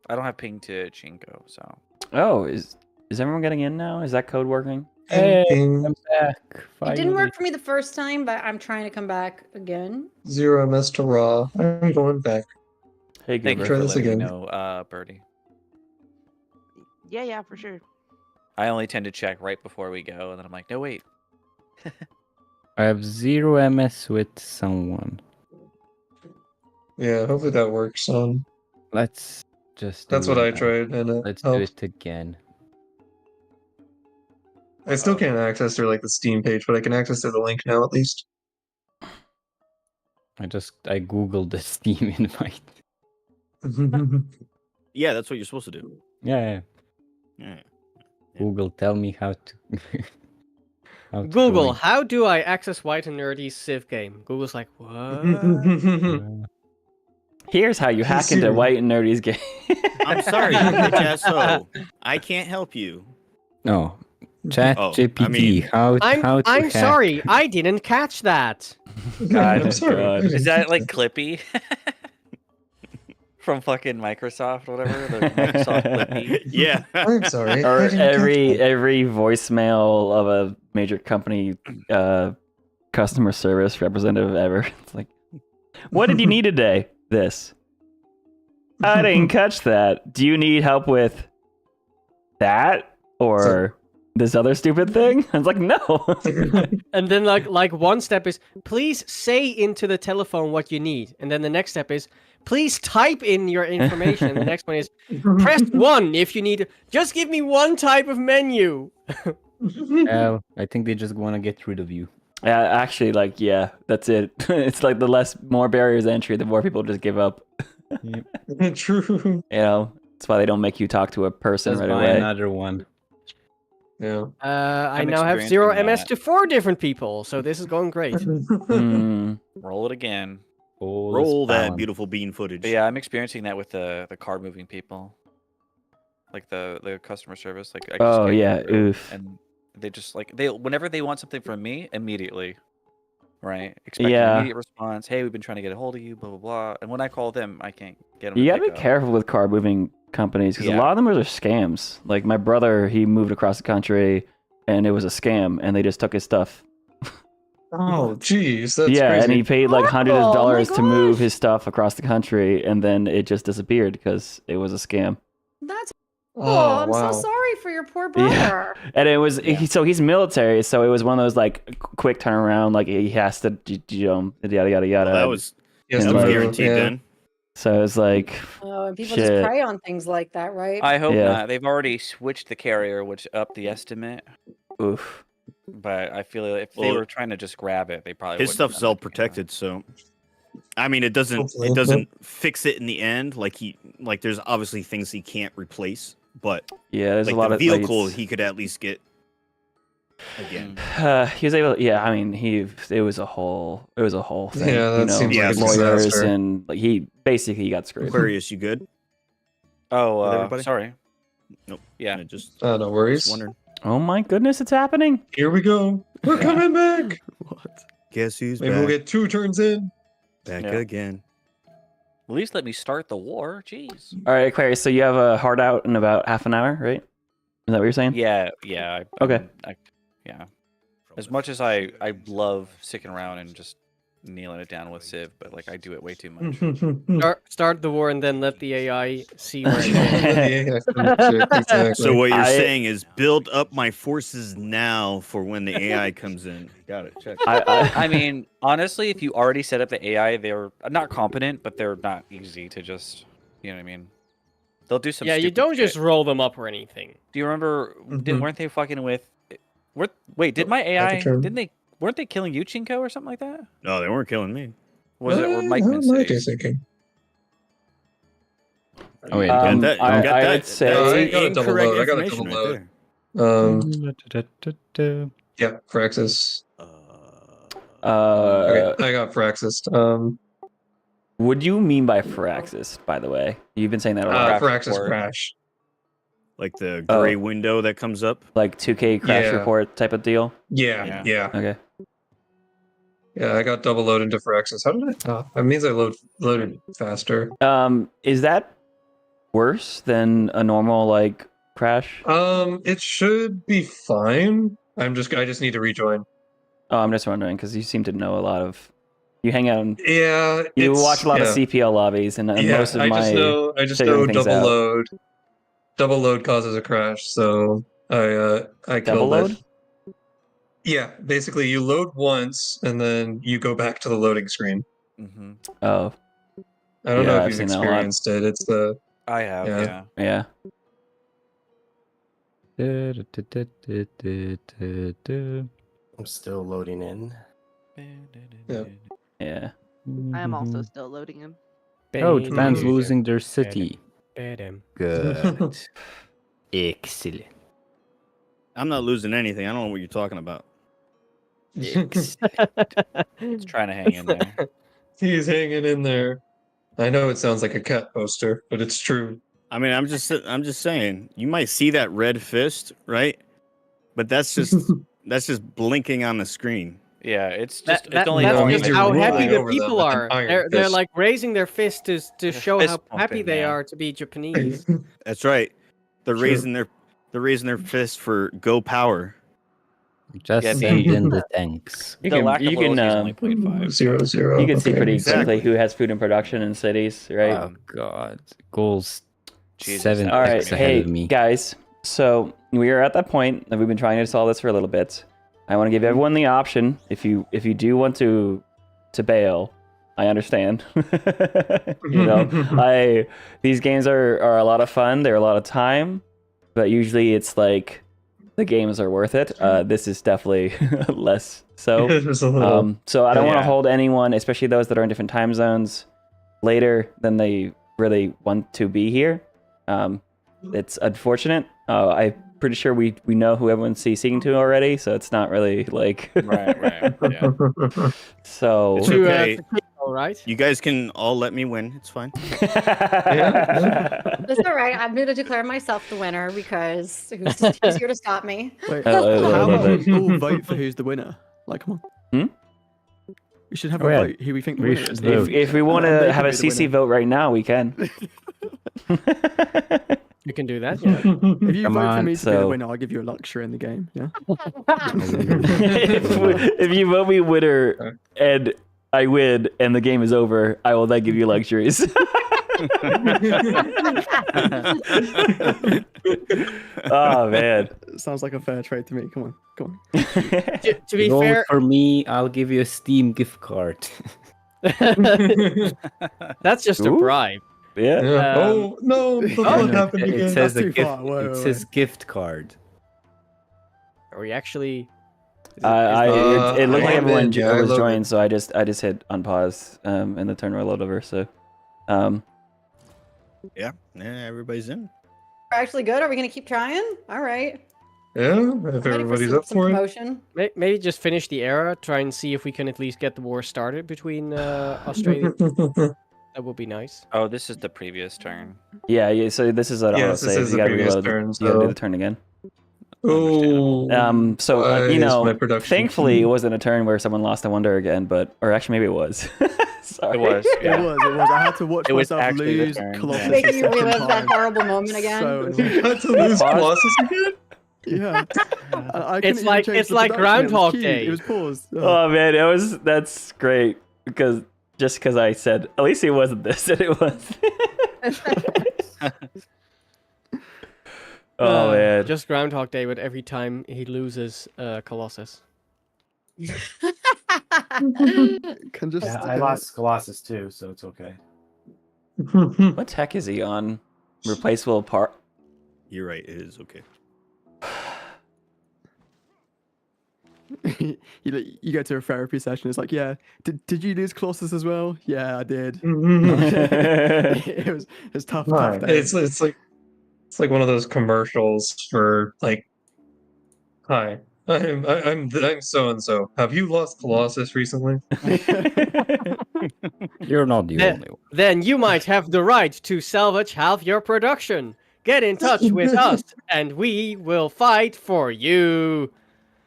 I don't have ping to Chinko, so... Oh, is everyone getting in now? Is that code working? Hey, I'm back. It didn't work for me the first time, but I'm trying to come back again. 0 MS to Raw. I'm going back. Hey, Thank you try for this letting again. me know, Birdie. Yeah, for sure. I only tend to check right before we go, and then I'm like, no, wait. I have 0 MS with someone. Yeah, hopefully that works. Let's just. That's what I tried, and it Let's helped. do it again. I still can't access their the Steam page, but I can access the link now at least. I googled the Steam invite. Yeah, that's what you're supposed to do. Yeah. Google, tell me how to. Google, join. how do I access White and Nerdy's Civ game? Google's like, what? Here's how you hack into White and Nerdy's game. I'm sorry, bitch ass hoe. I can't help you. No. Chat GPT. How to I'm hack. sorry, I didn't catch that. God, I'm sorry. Is that like Clippy? From fucking Microsoft, whatever? The Microsoft Clippy? Yeah. I'm sorry. Or I didn't catch that. every voicemail of a major company customer service representative ever. It's like, what did you need today? This. I didn't catch that. Do you need help with that or this other stupid thing? I was like, no. And then like one step is, please say into the telephone what you need. And then the next step is, please type in your information. The next one is, press 1 if you need. Just give me one type of menu. Well, I think they just want to get rid of you. Yeah, actually, that's it. It's like the more barriers to entry, the more people just give up. True. That's why they don't make you talk to a person Let's right buy away. another one. Yeah. I I'm now have experiencing 0 MS that. to 4 different people, so this is going great. Roll it again. Roll that beautiful bean footage. But yeah, I'm experiencing that with the car moving people. Like the customer service. Like I just Oh get yeah, through, oof. And they just whenever they want something from me, immediately. right? Expecting Yeah. immediate response. Hey, we've been trying to get a hold of you, blah blah blah. And when I call them, I can't get them. You to gotta pick be up. careful with car moving companies because a Yeah. lot of them are scams. Like my brother, he moved across the country and it was a scam, and they just took his stuff. Oh, jeez, that's Yeah, crazy. and he paid like hundreds of Oh, my dollars to move gosh. his stuff across the country, and then it just disappeared because it was a scam. That's Oh, I'm wow. so sorry for your poor Yeah. brother. And it was so he's military, so it was one of those like quick turnaround, like he has to yada yada yada. Well, that was Yes, And, that was like, guaranteed yeah. then. So it's like Oh, and people shit. just prey on things like that, right? I hope Yeah. not. They've already switched the carrier, which upped the estimate. Oof. But I feel if they Well, were trying to just grab it, they probably His wouldn't stuff's have done all that, you know? protected, so I mean, it doesn't Hopefully. fix it in the end. Like there's obviously things he can't replace, but Yeah, there's like a lot the of vehicle like, he could at least get again. he was able. Yeah, I mean, it was a whole thing. Yeah, that seems like a lawyers disaster. and like he basically got screwed. Aquarius, you good? Oh, With everybody? sorry. Nope. Yeah. I just No worries. wondering. Oh my goodness, it's happening! Here we go. We're coming back. What? Guess who's Maybe back? we'll get 2 turns in. Back Yeah. again. At least let me start the war. Jeez. All right, Aquarius. So you have a hard out in about half an hour, right? Is that what you're saying? Yeah, yeah. Okay. Yeah. As much as I love sticking around and just kneeling it down with Civ, but like I do it way too much. Start the war and then let the AI see where it goes. Yeah, exactly. So what you're saying is build up my forces now for when the AI comes in. Got it. Check. I mean, honestly, if you already set up the AI, they're not competent, but they're not easy to just, you know what I mean? They'll do some. Yeah, you stupid don't just shit. roll them up or anything. Do you remember? Weren't they fucking with? Wait, did my AI? Didn't they? Weren't they killing Yuchinko or something like that? No, they weren't killing me. Was it or Mike How am I Mince? thinking? Oh wait, I would That's say I got a double incorrect load. I got a information double right load. there. Yeah, Firaxis. Uh, Okay, I got Firaxis. what do you mean by Firaxis, by the way? You've been saying that a lot. Firaxis crash. Like the gray window that comes up. Like 2K crash Yeah. report type of deal. Yeah. Okay. Yeah, I got double load into Firaxis. How did I? Oh, that means I loaded faster. Is that worse than a normal like crash? It should be fine. I just need to rejoin. Oh, I'm just wondering because you seem to know a lot of. You hang out. Yeah, You watch a lot of CPL lobbies, and most of my. I just know double load. Double load causes a crash, so I Double killed load? it. Yeah, basically you load once and then you go back to the loading screen. Mm-hmm. Oh. I don't know if I've you've seen that a lot. experienced it. It's the I have, Yeah. yeah. I'm still loading in. Yeah. I am also still loading him. Oh, Japan's losing their city. Bam. Good. Excellent. I'm not losing anything. I don't know what you're talking about. It's trying to hang in there. He's hanging in there. I know it sounds like a cat poster, but it's true. I mean, I'm just saying. You might see that red fist, right? But that's just blinking on the screen. Yeah, it's just That's it's only just how happy the over them people with an are. iron They're fist. like raising their fist to show fist how happy pumping, they yeah. are to be Japanese. That's right. They're Sure. raising their fist for go power. Just Yeah, send the- in the tanks. You the can lack of you can loyalty is only 0.5. 0-0. you can see Okay. pretty Exactly. quickly who has food in production in cities, right? Oh god, goals Jesus. 7 All right, picks ahead hey of me. guys. So we are at that point that we've been trying to solve this for a little bit. I want to give everyone the option. If you do want to bail, I understand. You know, these games are a lot of fun. They're a lot of time, but usually it's like the games are worth it. This is definitely less so. Just a little. So I don't want to Yeah. hold anyone, especially those that are in different time zones, later than they really want to be here. It's unfortunate. I'm pretty sure we know who everyone's CCing to already, so it's not really like. Right. Yeah. So. It's To, okay. to Kiko, right? You guys can all let me win. It's fine. That's all right. I'm going to declare myself the winner because who's here to stop me? Wait, Oh, how oh, about oh, we all vote for who's the winner? Like, come on. We should have a vote who we think the We winner should is. vote. If we want They to can have a be the CC winner. vote right now, we can. You can do that, yeah. If you Come vote for on, me to be the so- winner, I'll give you a luxury in the game. Yeah. if you vote me winner and I win and the game is over, I will then give you luxuries. Oh man. Sounds like a fair trade to me. Come on. To be Vote fair, for me, I'll give you a Steam gift card. that's just a Ooh. bribe. Yeah. Oh no! Look what happened it again. says That's a too gift. far. Whoa, It whoa, says gift card. Are we actually? It I looked like everyone did, yeah, I was loaded. joined, so I just hit unpause and the turn rolled over. So, Yeah, everybody's in. We're actually good. Are we gonna keep trying? All right. Yeah, if I'm ready for everybody's some, up some for it. promotion. Maybe just finish the era. Try and see if we can at least get the war started between Australia. That would be nice. Oh, this is the previous turn. yeah. So this is an Yes, this autosave. is You the gotta previous reload. turn, You gotta do so- the turn again. Oh. So why you is know, my production- thankfully it wasn't a turn where someone lost a wonder again, or actually maybe it was. Sorry. It was. It Yeah. was. I had to watch It was myself actually the lose turn, yeah. Colossus. Making a you second relive that time. horrible moment again. So You annoying. had to lose Colossus again? Yeah. I It's couldn't even like- change it's the like production, it was Groundhog queued, Day. It was paused. Oh man, that's great because I said at least it wasn't this and it was. Oh man. Just Groundhog Day, but every time he loses Colossus. Can just. Yeah, I lost Colossus too, so it's okay. What tech is he on? Replaceable part. You're right. It is okay. you go to a therapy session. It's like, yeah, did you lose Colossus as well? Yeah, I did. it was tough. Right. Tough day. It's like one of those commercials for like, hi, I'm so and so. Have you lost Colossus recently? You're not the only one. Then you might have the right to salvage half your production. Get in touch with us, and we will fight for you.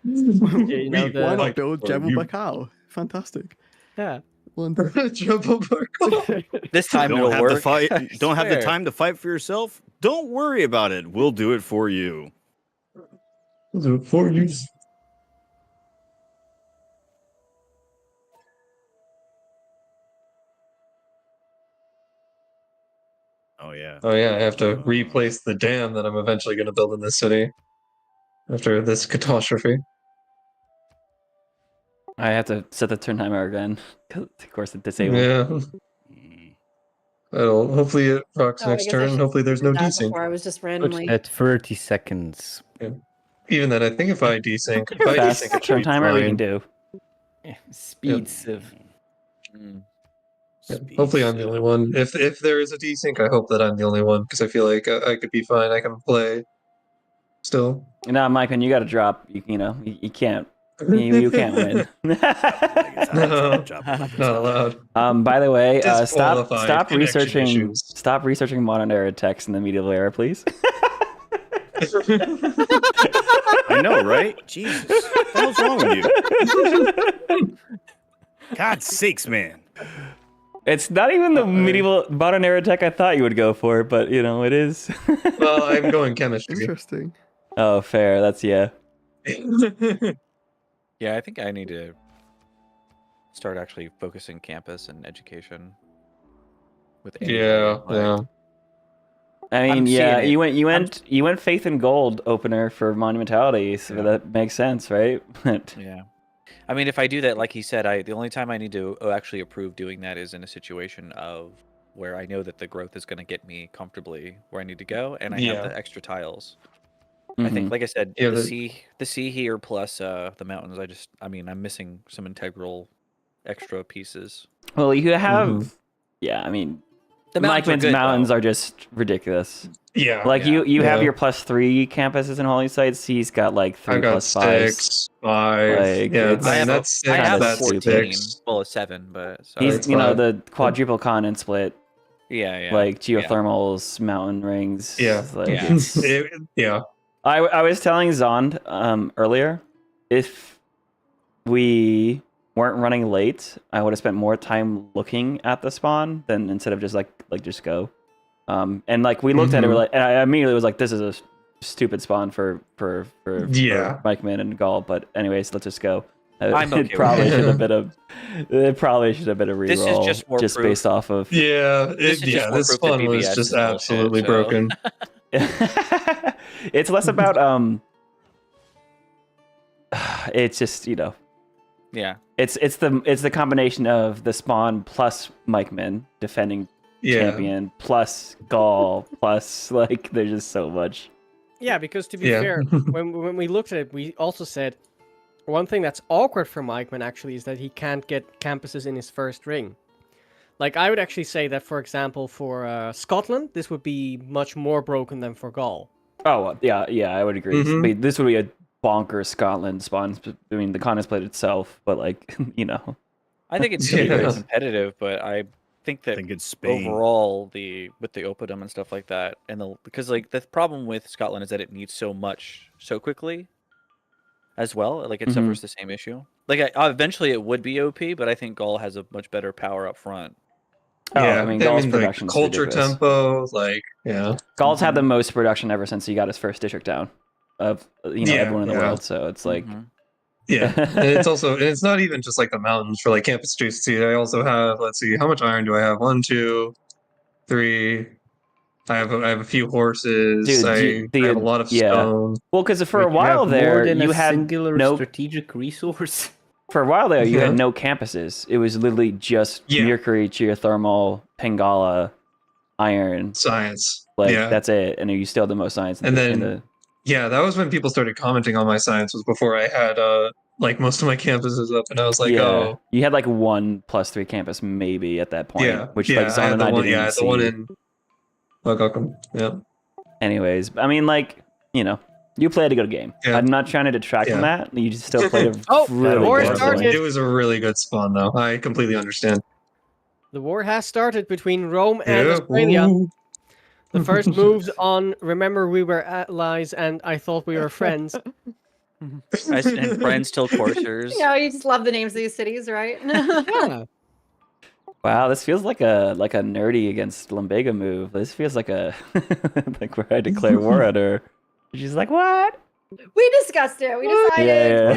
You know, Why not Like, build or General you- Bakao? Fantastic. Yeah. Jumbo Barkle. This time Don't it'll have work. the fight. I Don't have the swear. time to fight for yourself. Don't worry about it. We'll do it for you. Do it for you. Oh yeah. Oh yeah, I have to replace the dam that I'm eventually going to build in this city after this catastrophe. I have to set the turn timer again because of course it disabled. Yeah. Mm. It'll hopefully it rocks Oh, I next guess I turn. should Hopefully there's no do that desync. before I was just Put randomly. at 30 seconds. Even then, I think if I desync, Fast it should turn be timer we can fine. do. Speeds of. Mm. Yeah, hopefully I'm the only one. If there is a desync, I hope that I'm the only one because I feel like I could be fine. I can play still. No, Mike, when you got to drop, you can't. You can't win. No, not allowed. By the way, stop Disqualified connection researching issues. stop researching modern era text in the medieval era, please. I know, right? Jesus, what the hell's wrong with you? God's sakes, man. It's not even the medieval modern era tech I thought you would go for, but it is. Well, I'm going chemistry. Interesting. Oh, fair. That's yeah. Yeah, I think I need to start actually focusing campus and education. With Yeah, like- yeah. I mean, I'm yeah, seeing it. you went faith and gold opener for monumentality, so that makes sense, right? Yeah. I mean, if I do that, like he said, the only time I need to actually approve doing that is in a situation of where I know that the growth is going to get me comfortably where I need to go, and I have the extra tiles. I think, like I said, Yeah, the sea here plus the mountains. I'm missing some integral extra pieces. Well, you have, yeah. I mean, The mountains are Mike good, mountains though. are just ridiculous. Yeah. Like you have Yeah. your +3 campuses in holy sites. He's got like 3 I've got plus 5s. 6, 5. Like, Yeah, it's- I have that's I have that's 14. 6. Well, 7, but so He's it's you know 5. the quadruple continent split, yeah. like geothermals, mountain rings. Yeah. like, Yeah. it's- Yeah. I was telling Zond earlier, if we weren't running late, I would have spent more time looking at the spawn than instead of just just go. And like we looked at it, we're like, and I immediately was like, this is a stupid spawn for Mikeman and Gall. But anyways, let's just go. I'm okay it probably with should have been a reroll. This is just more proof. Based off of this spawn was just absolutely broken. It's less about it's just yeah. It's the combination of the spawn plus Mikeman defending champion plus Gall plus like there's just so much. Yeah, because to be fair, when we looked at it, we also said one thing that's awkward for Mikeman actually is that he can't get campuses in his first ring. Like I would actually say that, for example, for Scotland, this would be much more broken than for Gall. Oh yeah, I would agree. This would be a bonkers Scotland spawn. I mean, the con has played itself, but like I think it's still very competitive, but I think that overall with the Opodum and stuff like that, and because like the problem with Scotland is that it needs so much so quickly as well. Like it suffers the same issue. Like eventually it would be OP, but I think Gall has a much better power up front. I mean, Gall's production culture tempo, Gall's had the most production ever since he got his first district down of everyone in the world. So it's like and it's not even just like the mountains for like campus adjacency. I also have, let's see, how much iron do I have? 1, 2, 3. I have a few horses. Dude, I have a lot of stone. Well, because for a while there, you had no strategic resource. For a while there, you had no campuses. It was literally just Mercury, geothermal, Pangala, iron, science. That's it. And you still had the most science. That was when people started commenting on my science. Was before I had like most of my campuses up, and I was like, oh, you had like 1+3 campus maybe at that point. Which like Zon and I didn't even see. The one in Welcome. Yeah. Anyways, I mean, like you played a good game. I'm not trying to detract from that. You just still played a really good game. It was a really good spawn, though. I completely understand. The war has started between Rome and Australia. The first moves on, remember we were allies and I thought we were friends. And friends till coursers. You just love the names of these cities, right? Yeah. Wow, this feels like a nerdy against Lumbago move. This feels like a like where I declare war at her. She's like, what? We discussed it. We decided.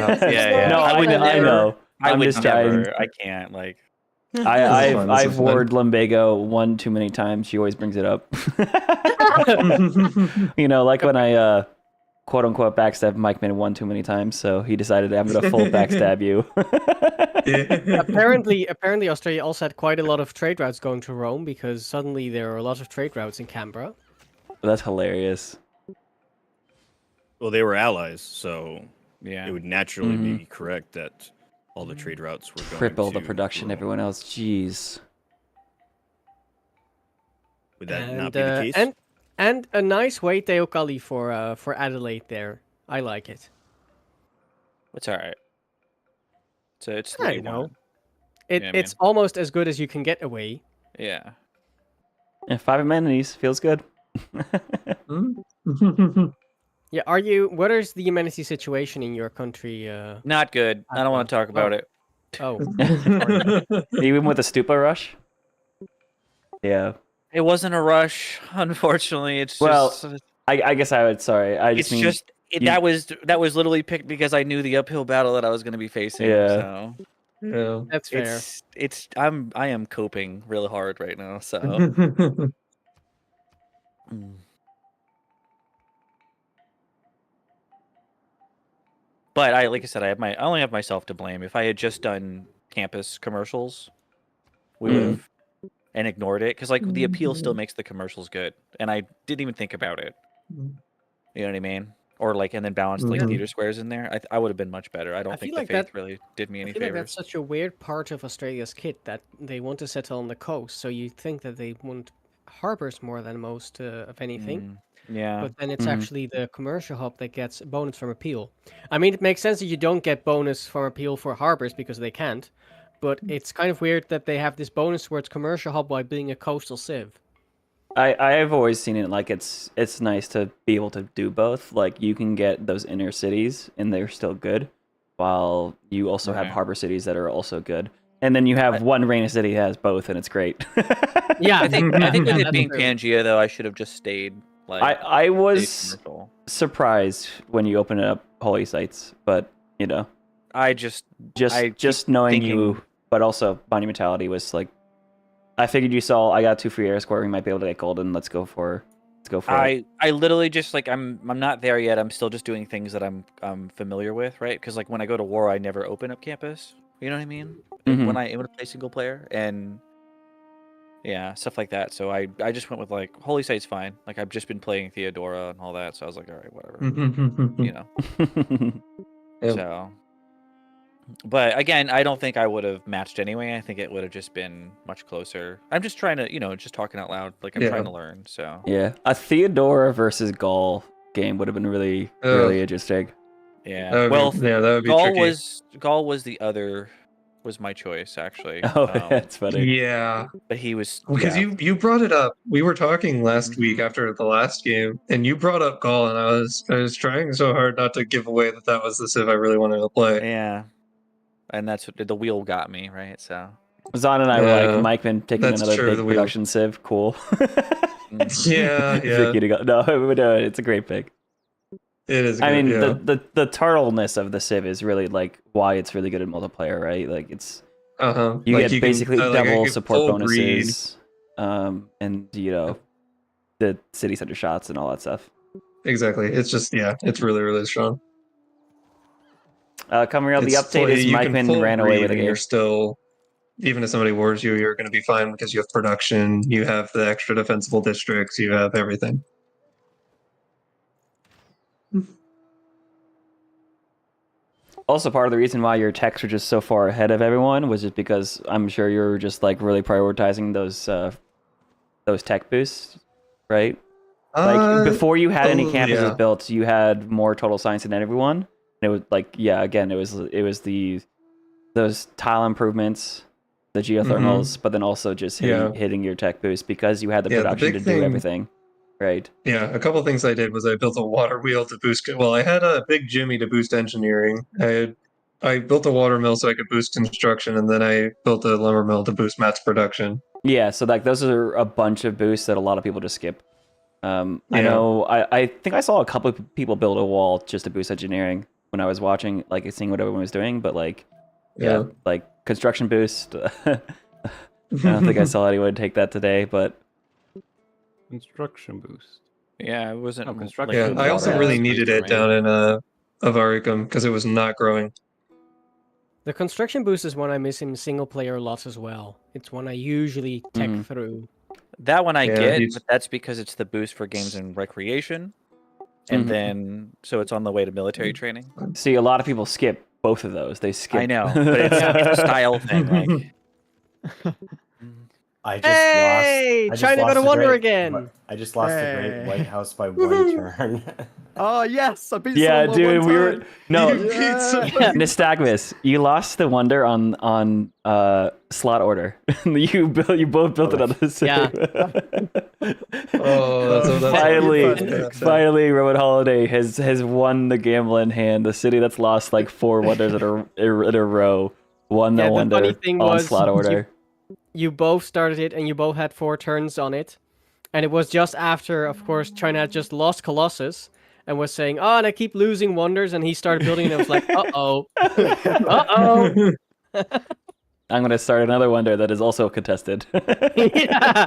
No, I know. I'm just trying. I can't like. I've warred Lumbago one too many times. She always brings it up. Like when I quote unquote backstab Mikeman one too many times, so he decided I'm gonna full backstab you. Apparently, Australia also had quite a lot of trade routes going to Rome because suddenly there are a lot of trade routes in Canberra. That's hilarious. Well, they were allies, so it would naturally be correct that all the trade routes were going triple to the production. Rome. Everyone else, jeez. Would that not be the case? And a nice way Teokali for Adelaide there. I like it. It's all right. So it's I know. It's almost as good as you can get away. Yeah. And 5 amenities feels good. Yeah, what is the amenity situation in your country? Not good. I don't want to talk about it. Oh. Even with the Stupa rush? Yeah. It wasn't a rush, unfortunately. It's just... I guess I would, sorry. That was literally picked because I knew the uphill battle that I was going to be facing. Yeah. So. That's fair. I am coping really hard right now, so. But like I said, I only have myself to blame. If I had just done campus commercials, we would have and ignored it because like the appeal still makes the commercials good, and I didn't even think about it. You know what I mean? Or like and then balanced like theater squares in there. I would have been much better. I don't think the faith really did me any favors. Like that's such a weird part of Australia's kit that they want to settle on the coast, so you think that they want harbors more than most of anything. Yeah. But then it's actually the commercial hub that gets bonus from appeal. I mean, it makes sense that you don't get bonus from appeal for harbors because they can't. But it's kind of weird that they have this bonus towards commercial hub while being a coastal civ. I've always seen it like it's nice to be able to do both. Like you can get those inner cities and they're still good. while you also have harbor cities that are also good. And then you have one rainy city that has both, and it's great. Yeah, I think with it that's being true. Pangea though, I should have just stayed. Like I was surprised when you opened up Holy Sites, but you know, I just keep knowing thinking- you, but also Monumentality was like, I figured you saw I got 2 free air score, we might be able to get golden. Let's go for it. I literally just like I'm not there yet. I'm still just doing things that I'm familiar with, right? Because like when I go to war, I never open up campus. You know what I mean? Mhm. When I play single player and yeah, stuff like that. So I just went with like Holy Site's fine. Like I've just been playing Theodora and all that, so I was like, all right, whatever. You know. Yep. So, but again, I don't think I would have matched anyway. I think it would have just been much closer. I'm just trying to, just talking out loud. Like I'm trying to learn. So Yeah, a Theodora versus Gaul game would have been really interesting. yeah. That would be tricky. Gaul was my choice actually. Oh, that's funny. Yeah, but he was because you brought it up. We were talking last week after the last game, and you brought up Gaul, and I was trying so hard not to give away that was the civ I really wanted to play. Yeah, and that's what the wheel got me right. So Zon and I were like, Mike been taking another big wheel. production civ. Cool. Yeah. No, it's a great pick. It is. I mean, yeah. the turtleness of the civ is really like why it's really good in multiplayer, right? Like it's you Like get basically like, double get support full bonuses, and the city center shots and all that stuff. Exactly. It's just it's really really strong. Coming the update is Mikeman ran away with a game. You're still, even if somebody wars you, you're going to be fine because you have production, you have the extra defensible districts, you have everything. Also, part of the reason why your techs are just so far ahead of everyone was just because I'm sure you're just like really prioritizing those tech boosts, right? Like before you had any campuses built, you had more total science than everyone. And it was like, again, it was those tile improvements, the geothermals, but then also just hitting your tech boost because you had the production to do everything. Right. Yeah, a couple things I did was I built a water wheel to boost. Well, I had a big Jimmy to boost engineering. I built a water mill so I could boost construction, and then I built a lumber mill to boost Matt's production. Yeah, so like those are a bunch of boosts that a lot of people just skip. I know. I think I saw a couple of people build a wall just to boost engineering when I was watching, like seeing what everyone was doing. But like, like construction boost. I don't think I saw anyone take that today, but. Construction boost. Yeah, it wasn't. construction. Yeah, I also really needed it down in Avaricum because it was not growing. The construction boost is one I miss in single player lots as well. It's one I usually tech through. That one I get, but that's because it's the boost for games and recreation, and then so it's on the way to military training. See, a lot of people skip both of those. They skip. I know, but it's a style thing. Like. I just lost. Trying to go to Wonder again. I just lost the Great White House by 1 turn. Oh yes, I beat dude, we were Nystagmus. You lost the Wonder on slot order. you both built it on the same. Finally, Roman Holiday has won the gambling hand. The city that's lost like 4 Wonders in a row won the Wonder funny thing on was, slot order. You both started it, and you both had 4 turns on it. And it was just after, of course, China had just lost Colossus and was saying, "Oh, and I keep losing Wonders," and he started building, and it was like, "Uh-oh. Uh-oh." I'm going to start another Wonder that is also contested. Yeah.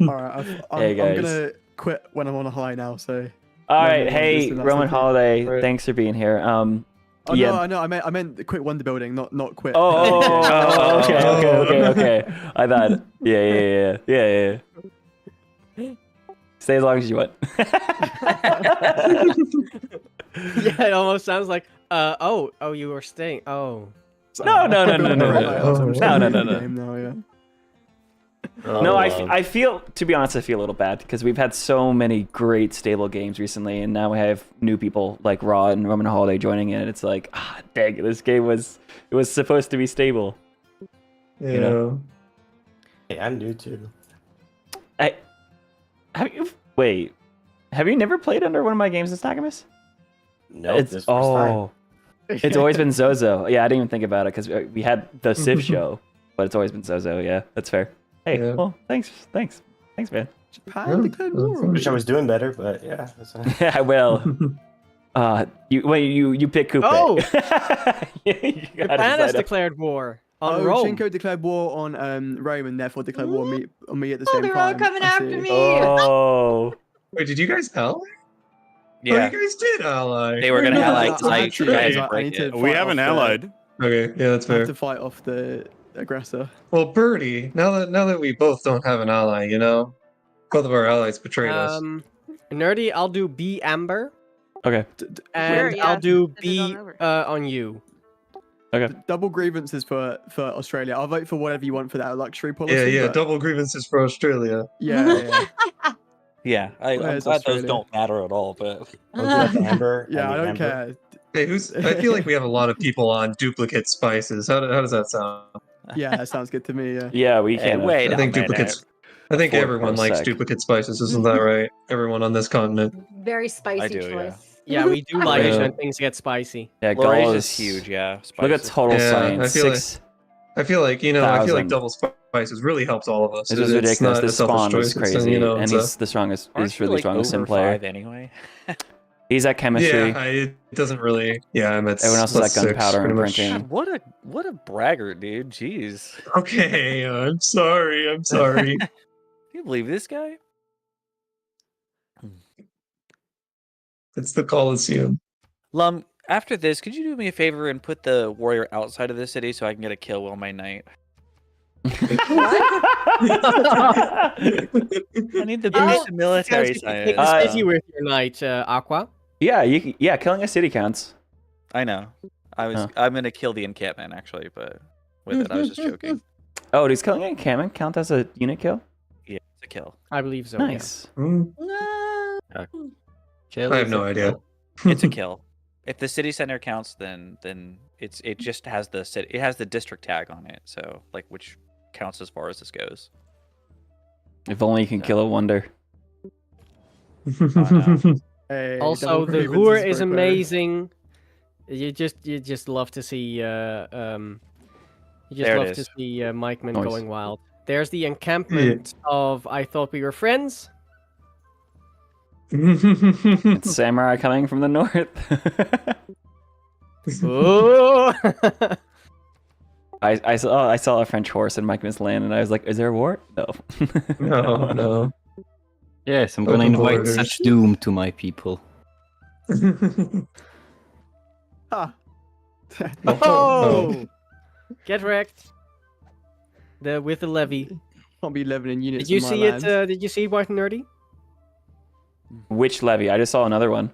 All right, Hey, guys. I'm going to quit when I'm on a high now, so... All right, hey, Roman Holiday, thanks for being here. No, I meant quit Wonder building, not quit. Okay. I thought, yeah. Stay as long as you want. Yeah, it almost sounds like, you were staying. Oh. No. No, I feel, to be honest, I feel a little bad because we've had so many great stable games recently, and now we have new people like Raw and Roman Holiday joining in, and it's like, dang, this game was supposed to be stable. Yeah. You know? Hey, I'm new too. Have you never played under one of my games in Nystagmus? No, this first time. It's always been Zozo. Yeah, I didn't even think about it because we had the Civ show, but it's always been Zozo. Yeah, that's fair. Hey, well, thanks, man. Japan declared war. Wish I was doing better, but yeah. Yeah, well, you pick Coupe. Oh, You gotta Japan has decide. declared war on Oh, Rome. Shinko declared war on Rome and therefore declared war on me at the same they're time. all coming I after see. me. Oh, Wait, did you guys ally? Yeah, Oh, you guys did ally. they were gonna No, ally I because had to, you guys because I need break to it. We fight haven't off the- allied. Okay, yeah, that's I have fair. to fight off the aggressor. Well, Birdie, now that we both don't have an ally, you know, both of our allies betrayed us. Nerdy, I'll do B Amber, okay. and yeah, I'll do send it B on over. on you. Double grievances for Australia. I'll vote for whatever you want for that luxury policy. Yeah, yeah, but- double grievances for Australia. Yeah. Yeah, I'm Where's glad Australia? those don't matter at all. But I'll do that to Amber. Yeah, I don't Amber. care. Hey, I feel like we have a lot of people on duplicate spices. How does that sound? Yeah, that sounds good to me. Yeah. Yeah, we Hey, can. wait I think a minute. duplicates. I think Four everyone per likes sec. duplicate spices, isn't that right? Everyone on this continent. Very spicy do, yeah. choice. Yeah, we do like it Yeah. when things get spicy. Yeah, Laurasia's Gaul is huge. Yeah, Look at spices. total Yeah, science. I feel Six. I feel like I feel like 1,000. double spices really helps all of us. This is It's ridiculous. not a This selfish spawn is choice, it's, crazy, and it's he's the strongest. Aren't He's you, really like, strongest sim over player. 5 anyway? He's at chemistry. Yeah, it doesn't really. Yeah, I'm at. Everyone else is at at 6, gunpowder and pretty much. printing. God, what a braggart, dude. Jeez. Okay, I'm sorry. I'm sorry. Can you believe this guy? It's the Colosseum. Lum, after this, could you do me a favor and put the warrior outside of the city so I can get a kill on my knight? I need the boost in military science. It's busy with your knight, Aqua. Yeah, killing a city counts. I know. I'm gonna kill the encampment actually, but with it, I was just joking. Oh, does killing an encampment count as a unit kill? Yeah, it's a kill. I believe so. Nice. Kill I have is no a idea. kill. It's a kill. If the city center counts, then it just has the city. It has the district tag on it, so like which counts as far as this goes. If only you can kill a wonder. Hey, Also, double the grievances lure for is Aquarius. amazing. You just love to see There it love to is. see Mike Man Nice. going wild. There's the encampment of I Thought We Were Friends. It's samurai coming from the north. Ooh. I saw a French horse in Mikeman's land, and I was like, "Is there a war?" No. No. Yes, I'm gonna Open invite borders. such doom to my people. Ah. Oh! Get wrecked. With the levy. Can't be living in units. Did you in my see land. it? Did you see it, White and Nerdy? Which levy? I just saw another one.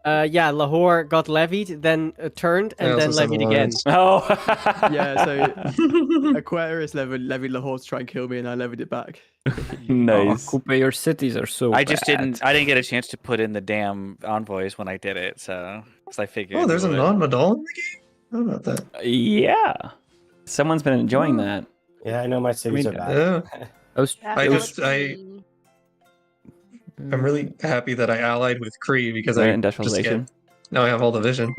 Yeah, Lahore got levied, then turned, I and also then saw the levied again. lines. Oh. Yeah, so Aquarius levied Lahore to try and kill me, and I levied it back. Nice. Oh, Coupe, your cities are so I just bad. didn't get a chance to put in the damn envoys when I did it, so because I figured. Oh, there's a you would. non-Madal in the game? How about that? Yeah. Someone's been enjoying that. Yeah, I know my cities mean, are bad. Yeah. That's I'm really happy that I allied with Kree because Right, I just industrialization. get, now I have all the vision.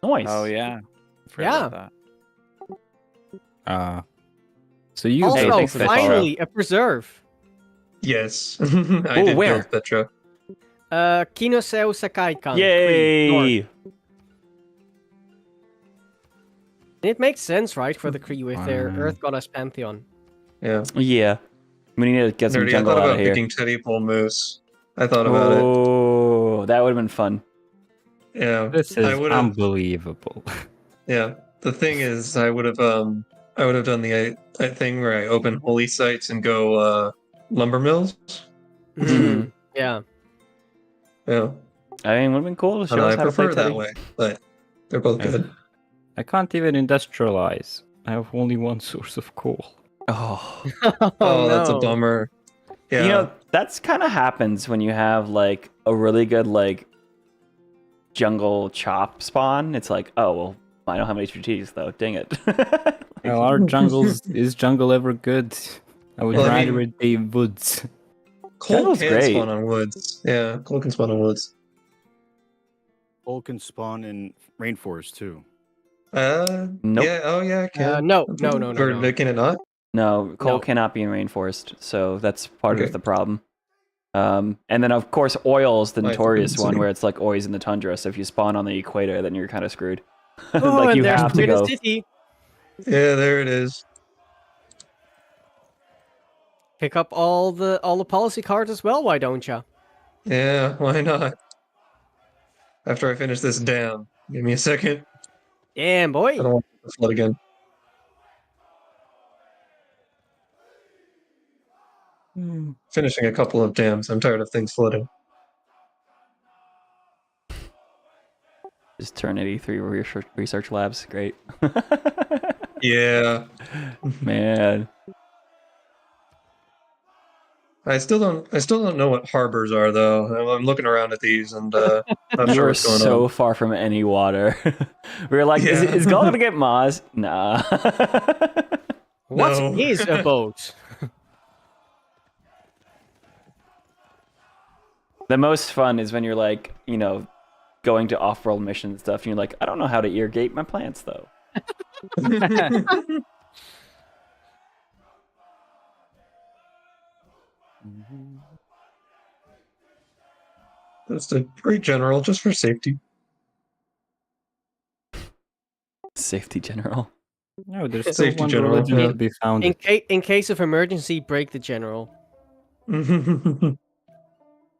Nice. Oh yeah. Yeah. Forgot So you Also, thanks for the follow. finally, a preserve. Yes. I did where? build Petra. Kinoseo Sakai-kan. Yay! Kree, It makes sense, right, for the Kree with their Earth Goddess Pantheon. Yeah. Yeah. We need to get some Nerdy, I jungle thought out about of here. picking Teddy Pole Moose. I thought about it. Oh, that would have been fun. Yeah. This I is would've- unbelievable. Yeah. The thing is, I would have done the thing where I open holy sites and go lumber mills. Mhm. Yeah. Yeah. I mean, it would have been cool to And show us I how to play prefer that Teddy. way, but they're both good. I can't even industrialize. I have only one source of coal. Oh. Oh, that's a no. bummer. Yeah. You know, that's kind of happens when you have like a really good like jungle chop spawn. It's like, oh well, I don't have any strategies though. Dang it. Well, our jungles is jungle ever good? I would Well, I rather mean- it be woods. Coal Jungle's can great. spawn on woods. Yeah, coal can spawn on woods. Coal can spawn in rainforest too. Nope. Yeah. Oh, yeah. It can. No. Or can it not? No, coal No. cannot be in rainforest, so that's part Okay. of the problem. And then of course oil is the Nice, notorious good one city. where it's like always in the tundra. So if you spawn on the equator, then you're kind of screwed. Oh, like and you there's have to Twin go. City. Yeah, there it is. Pick up all the policy cards as well. Why don't you? Yeah, why not? After I finish this dam, give me a second. Damn, boy. I don't want to flood again. Finishing a couple of dams. I'm tired of things flooding. Just turn 83 research labs. Great. Yeah. Man. I still don't know what harbors are though. I'm looking around at these and not You sure are what's going so on. far from any water. We were like, Yeah. is Gull gonna get Maz? Nah. What is a boat? The most fun is when you're like, going to off-world missions and stuff, and you're like, I don't know how to irrigate my plants though. That's a great general, just for safety. Safety general. No, there's still Safety one general, religion yeah. to be found. In case of emergency, break the general.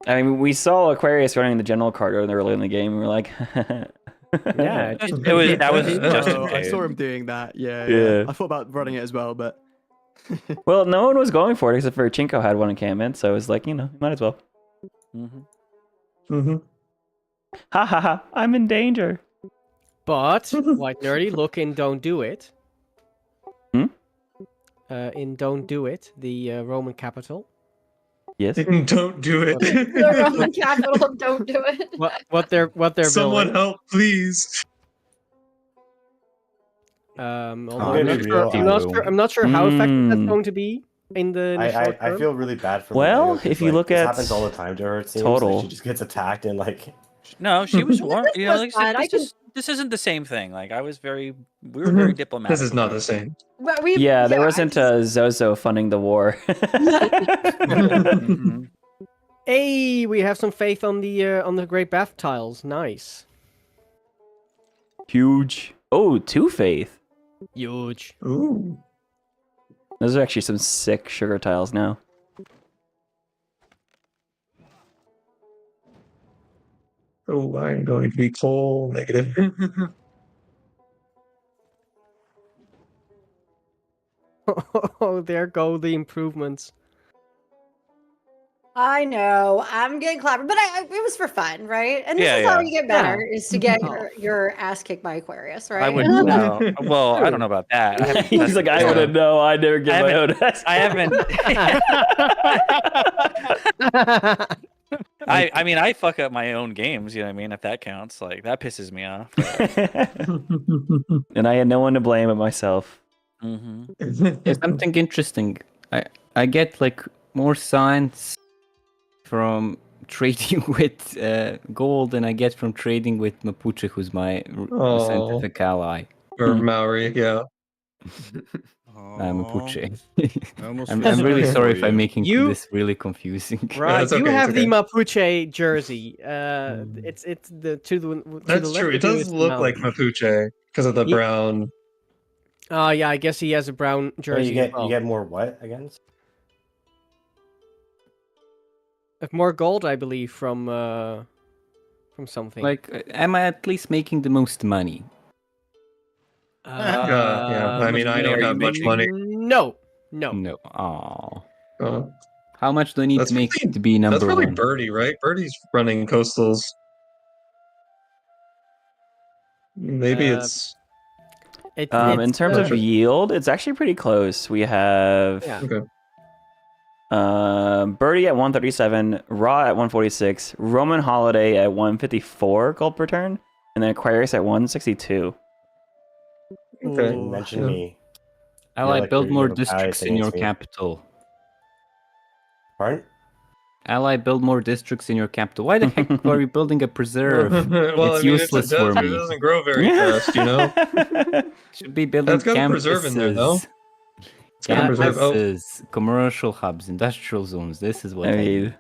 I mean, we saw Aquarius running the general card early in the game, and we were like, Yeah, that was just in I case. saw him doing that. Yeah. Yeah. I thought about running it as well, but well, no one was going for it except for Chinko had one and came in, so it was like, might as well. Mm-hmm. Ha ha ha! I'm in danger. But White Nerdy, look in Don't Do It. In Don't Do It, the Roman capital. Yes. Don't do it. The Roman capital, don't do it. What they're Someone building. help, please. Although I'm gonna be real, I'm not sure how effective that's going to be in the short term. I feel really bad for Well, Mario 'cause, if you look this at happens all the time to her, it seems. total. Like, she just gets attacked and like. No, she was warm. You know, was like, fun. this isn't the same thing. Like we were very diplomatic. This is not the same. But there wasn't Zozo funding the war. Hey, we have some faith on the Great Bath tiles. Nice. Huge. Oh, 2 faith. Huge. Ooh. Those are actually some sick sugar tiles now. Oh, I'm going to be coal negative. Oh, there go the improvements. I know. I'm getting clobbered, but it was for fun, right? And this is how you get better, is to get your ass kicked by Aquarius, right? I wouldn't know. Well, I don't know about that. I haven't He's like, I wouldn't know. I never get my own ass. I haven't. I mean, I fuck up my own games. You know what I mean? If that counts, like that pisses me off. And I had no one to blame but myself. There's something interesting. I get like more science from trading with gold than I get from trading with Mapuche, who's my scientific ally. Or Maori, yeah. I'm Mapuche. almost I'm feel really sorry sorry for if I'm you. making this really confusing. Right, it's you okay, have it's the okay. Mapuche jersey. It's the to the That's left true. It of you does is the look mountain. like Mapuche because of the brown. Oh yeah, I guess he has a brown jersey. You as well. get more what again? More gold, I believe, from something. Like, am I at least making the most money? Yeah. I mean, I don't have much money. No. Aw. How much do I need to make probably- to be number That's probably one? Birdie, right? Birdie's running coastals. Maybe it's. In terms of yield, it's actually pretty close. We have Okay. Birdie at 137, Raw at 146, Roman Holiday at 154 gold per turn, and then Aquarius at 162. Okay. Mention me. Ally, like build you're more biased districts in your against me. capital. Pardon? Ally, build more districts in your capital. Why the heck are you building a preserve? Well, It's I mean, useless it's a for desert. me. It doesn't grow very fast, you know. Should be building That's got a preserve in there, though. campuses. It's got a preserve. Oh, Campuses, commercial hubs, industrial zones. This is what I need.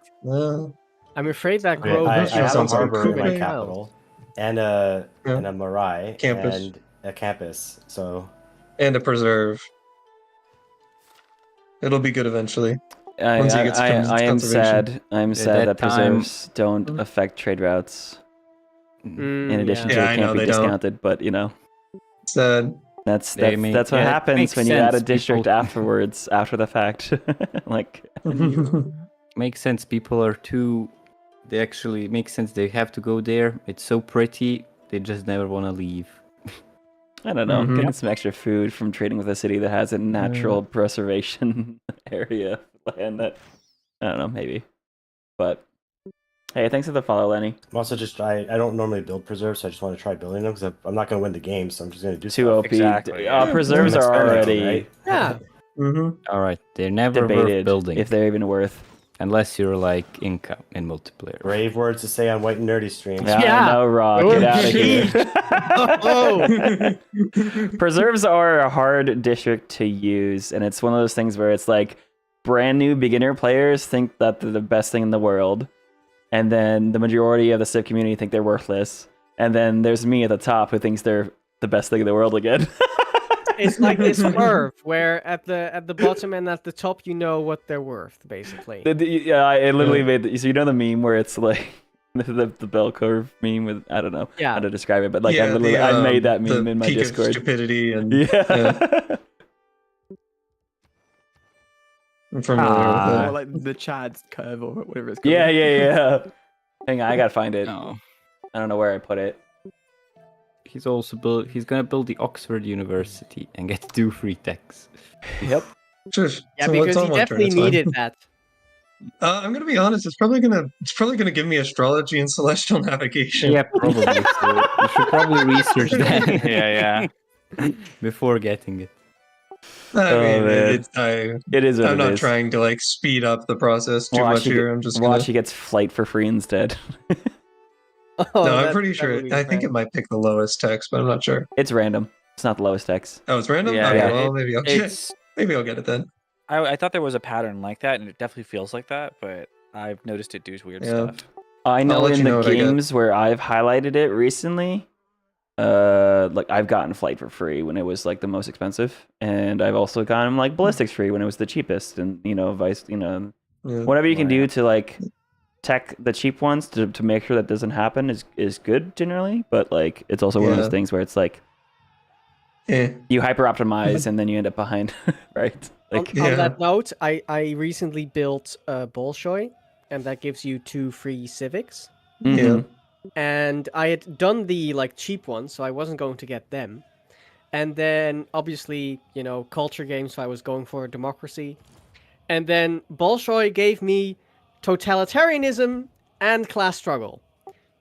I'm afraid that Okay, growth I is have a just harbor in my improving capital, and a marae, Campus. and a campus. So and a preserve. It'll be good eventually. I am sad. I'm sad that time- preserves don't affect trade routes. In addition to Yeah, it I can't know be they don't. discounted, but you know, Sad. that's They what make- yeah, it happens makes when you add a sense. district People- afterwards, after the fact. Like, Makes sense. People are too. They actually make sense. They have to go there. It's so pretty. They just never want to leave. I don't know, Mhm. getting some extra food from trading with a city that has a natural preservation area land that I don't know, maybe. But hey, thanks for the follow, Lenny. I'm also just I don't normally build preserves, so I just want to try building them because I'm not going to win the game, so I'm just going to do Too stuff. OP. Exactly, yeah. Preserves I'm are experimenting, already right? Yeah. Mm-hmm. All right, they're never worth debated building if they're even worth. unless you're like in multiplayer. Brave words to say on White and Nerdy streams. Yeah, Yeah. I know, Raw. Oh, Get out of here. Oh, Preserves are a hard district to use, and it's one of those things where it's like brand new beginner players think that they're the best thing in the world, and then the majority of the Civ community think they're worthless, and then there's me at the top who thinks they're the best thing in the world again. it's like this curve where at the bottom and at the top you know what they're worth, basically. Yeah, I literally made so you know the meme where it's like the bell curve meme with I don't know how to describe it, but like Yeah, I made that meme the in my peak of Discord. stupidity and Yeah. I'm familiar with Or that. like the Chad curve or whatever it's called. Yeah. Hang on, I gotta find it. No, I don't know where I put it. he's also he's gonna build the Oxford University and get 2 free techs. Yep. Shush. Yeah, So because it's he on my turn, definitely it's fine. needed that. I'm gonna be honest. It's probably gonna give me astrology and celestial navigation. Yeah, probably. So you should probably research that Yeah. before getting it. I Oh, mean, man. It is what I'm it not is. trying to like speed up the process too Watch much he here. get- I'm just Watch gonna. he gets flight for free instead. Oh, No, I'm that- pretty that sure. would be I think great. it might pick the lowest text, but I'm not sure. It's random. It's not the lowest X. Oh, it's random. Yeah, okay, yeah. well, maybe I'll It's. maybe I'll get it then. I thought there was a pattern like that, and it definitely feels like that. But I've noticed it does weird Yeah. stuff. I know let in you know the what I get. games where I've highlighted it recently, like I've gotten flight for free when it was like the most expensive, and I've also gotten like ballistics free when it was the cheapest, and Yeah. whatever you can Right. do to like tech the cheap ones to make sure that doesn't happen is good generally, but like it's also one of those Yeah. things where it's like Eh. you hyper optimize and then you end up behind, right? Like on Yeah. that note, I recently built Bolshoi, and that gives you 2 free civics. mhm. Yeah. And I had done the like cheap ones, so I wasn't going to get them. And then obviously, culture games, so I was going for democracy. And then Bolshoi gave me totalitarianism and class struggle.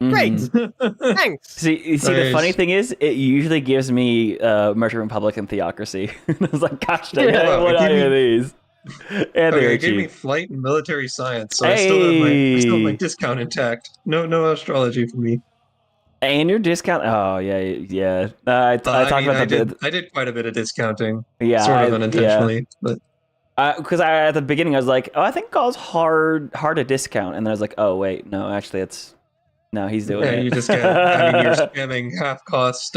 Great. Mhm. Thanks. See, the funny Nice. thing is, it usually gives me Merchant Republic and Theocracy. I was like, gosh, dang it, Yeah. what It gave are me- these? And Okay, they're it gave me cheap. flight and military science, so I still have my Hey! discount intact. No astrology for me. And your discount? Oh yeah. I talked about that. I did quite a bit of discounting, Yeah, sort of unintentionally, but because at the beginning I was like, oh, I think Gaul's hard to discount, and then I was like, oh wait, no, actually he's doing yeah, it. you just get. I mean, you're spamming half cost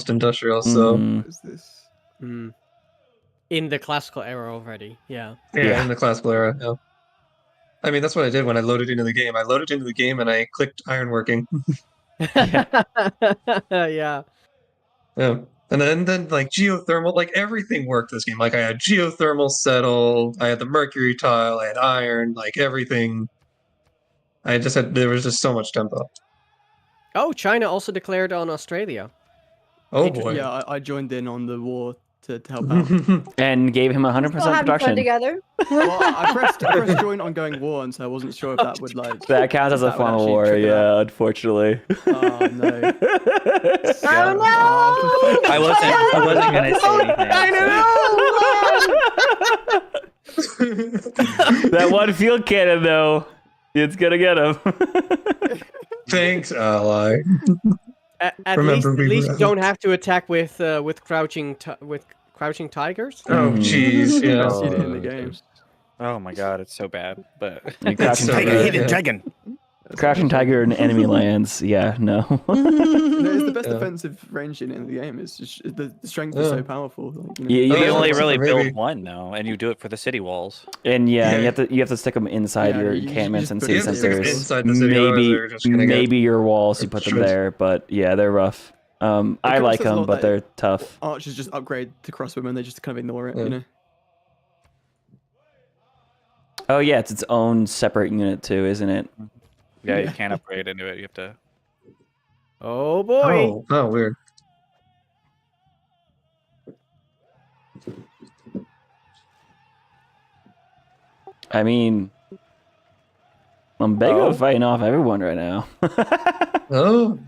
industrial. So Mhm. What is this? In the classical era already. Yeah. yeah, in the classical era. Yeah. I mean, that's what I did when I loaded into the game. I loaded into the game and I clicked ironworking. Yeah. Yeah. And then like geothermal, like everything worked this game. Like I had geothermal settle, I had the mercury tile, I had iron, like everything. There was just so much tempo. Oh, China also declared on Australia. Oh boy. Yeah, I joined in on the war to help out. And gave him 100% Still having fun production. together. Well, I pressed join on going war, and so I wasn't sure if that would like. That counts as a that would fun actually war, trigger that. yeah, unfortunately. Oh no. Oh no! I wasn't gonna say anything. That one field cannon, though, it's gonna get him. Thanks, ally. At Remember, least, we at least were you don't have to attack with crouching tigers. Oh, jeez, I yeah. see it in the game. Oh my god, it's so bad. But You crouching so tiger, bad, Hidden yeah. dragon. crouching tiger in enemy lands. Yeah, no. No, it's the best Yeah. defensive range in the game. It's just the strength is so powerful. Like, Yeah, you you can can only so really maybe- build one though, and you do it for the city walls. And Yeah. you have to stick them inside Yeah, your you just encampments and put city it You have to stick them centers. inside the city, otherwise Maybe they're just gonna get maybe your walls you put them destroyed. there, but yeah, they're rough. I kind of like says a them, lot but that they're tough. archers just upgrade to crossbowmen. They just kind of ignore it. Yeah. You know. Oh yeah, it's its own separate unit too, isn't it? Yeah, you Yeah. can't upgrade into it. You have to. Oh boy! Oh, weird. I mean, I'm big Oh. on fighting off everyone right now. Oh.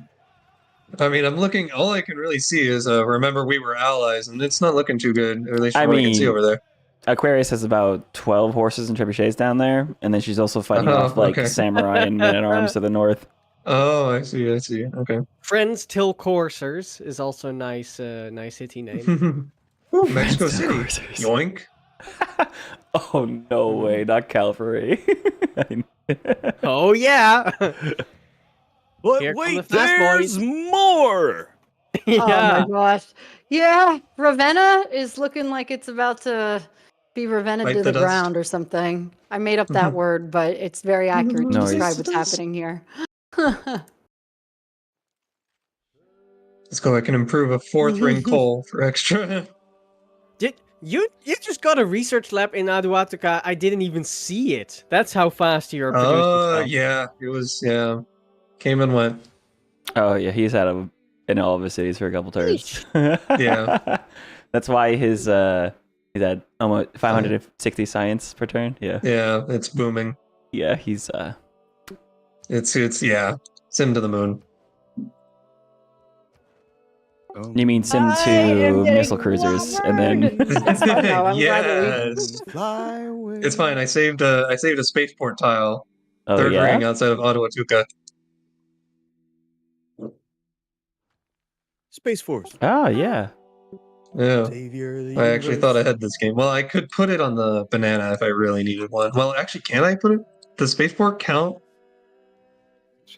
I mean, I'm looking. All I can really see is remember we were allies, and it's not looking too good. Or at least from I what I can see mean, over there. Aquarius has about 12 horses and trebuchets down there, and then she's also fighting Oh, off like okay. samurai and men at arms to the north. Oh, I see. I see. Okay. Friends till coursers is also nice. Nice city name. Ooh, Mexico Friends to City. coursers. Yoink. Oh no way, not Calvary. Oh yeah. But Here come the wait, fast there's boys. more. Yeah. Oh my gosh. Yeah, Ravenna is looking like it's about to be Ravenna Bite to the the dust. ground or something. I made up that word, but it's very accurate to Nice. describe what's happening here. Let's go. I can improve a 4th ring coal for extra. Did you just got a research lab in Aduatuca? I didn't even see it. That's how fast you're producing stuff. Yeah. It was. Yeah. Came and went. Oh yeah, he's had him in all of his cities for a couple turns. Yeah. That's why he's had almost 560 science per turn. Yeah. Yeah. It's booming. Yeah, he's It's yeah. Sim to the moon. You mean Sim I am 2 getting missile cruisers, and then That's fine though. I'm glad that we- Yes. It's fine. I saved a spaceport tile. oh 3rd yeah, ring outside of Ottawa-Tuca. Space Force. oh yeah. Yeah. Savior of the I actually universe. thought I had this game. Well, I could put it on the banana if I really needed one. Well, actually, can I put it? Does spaceport count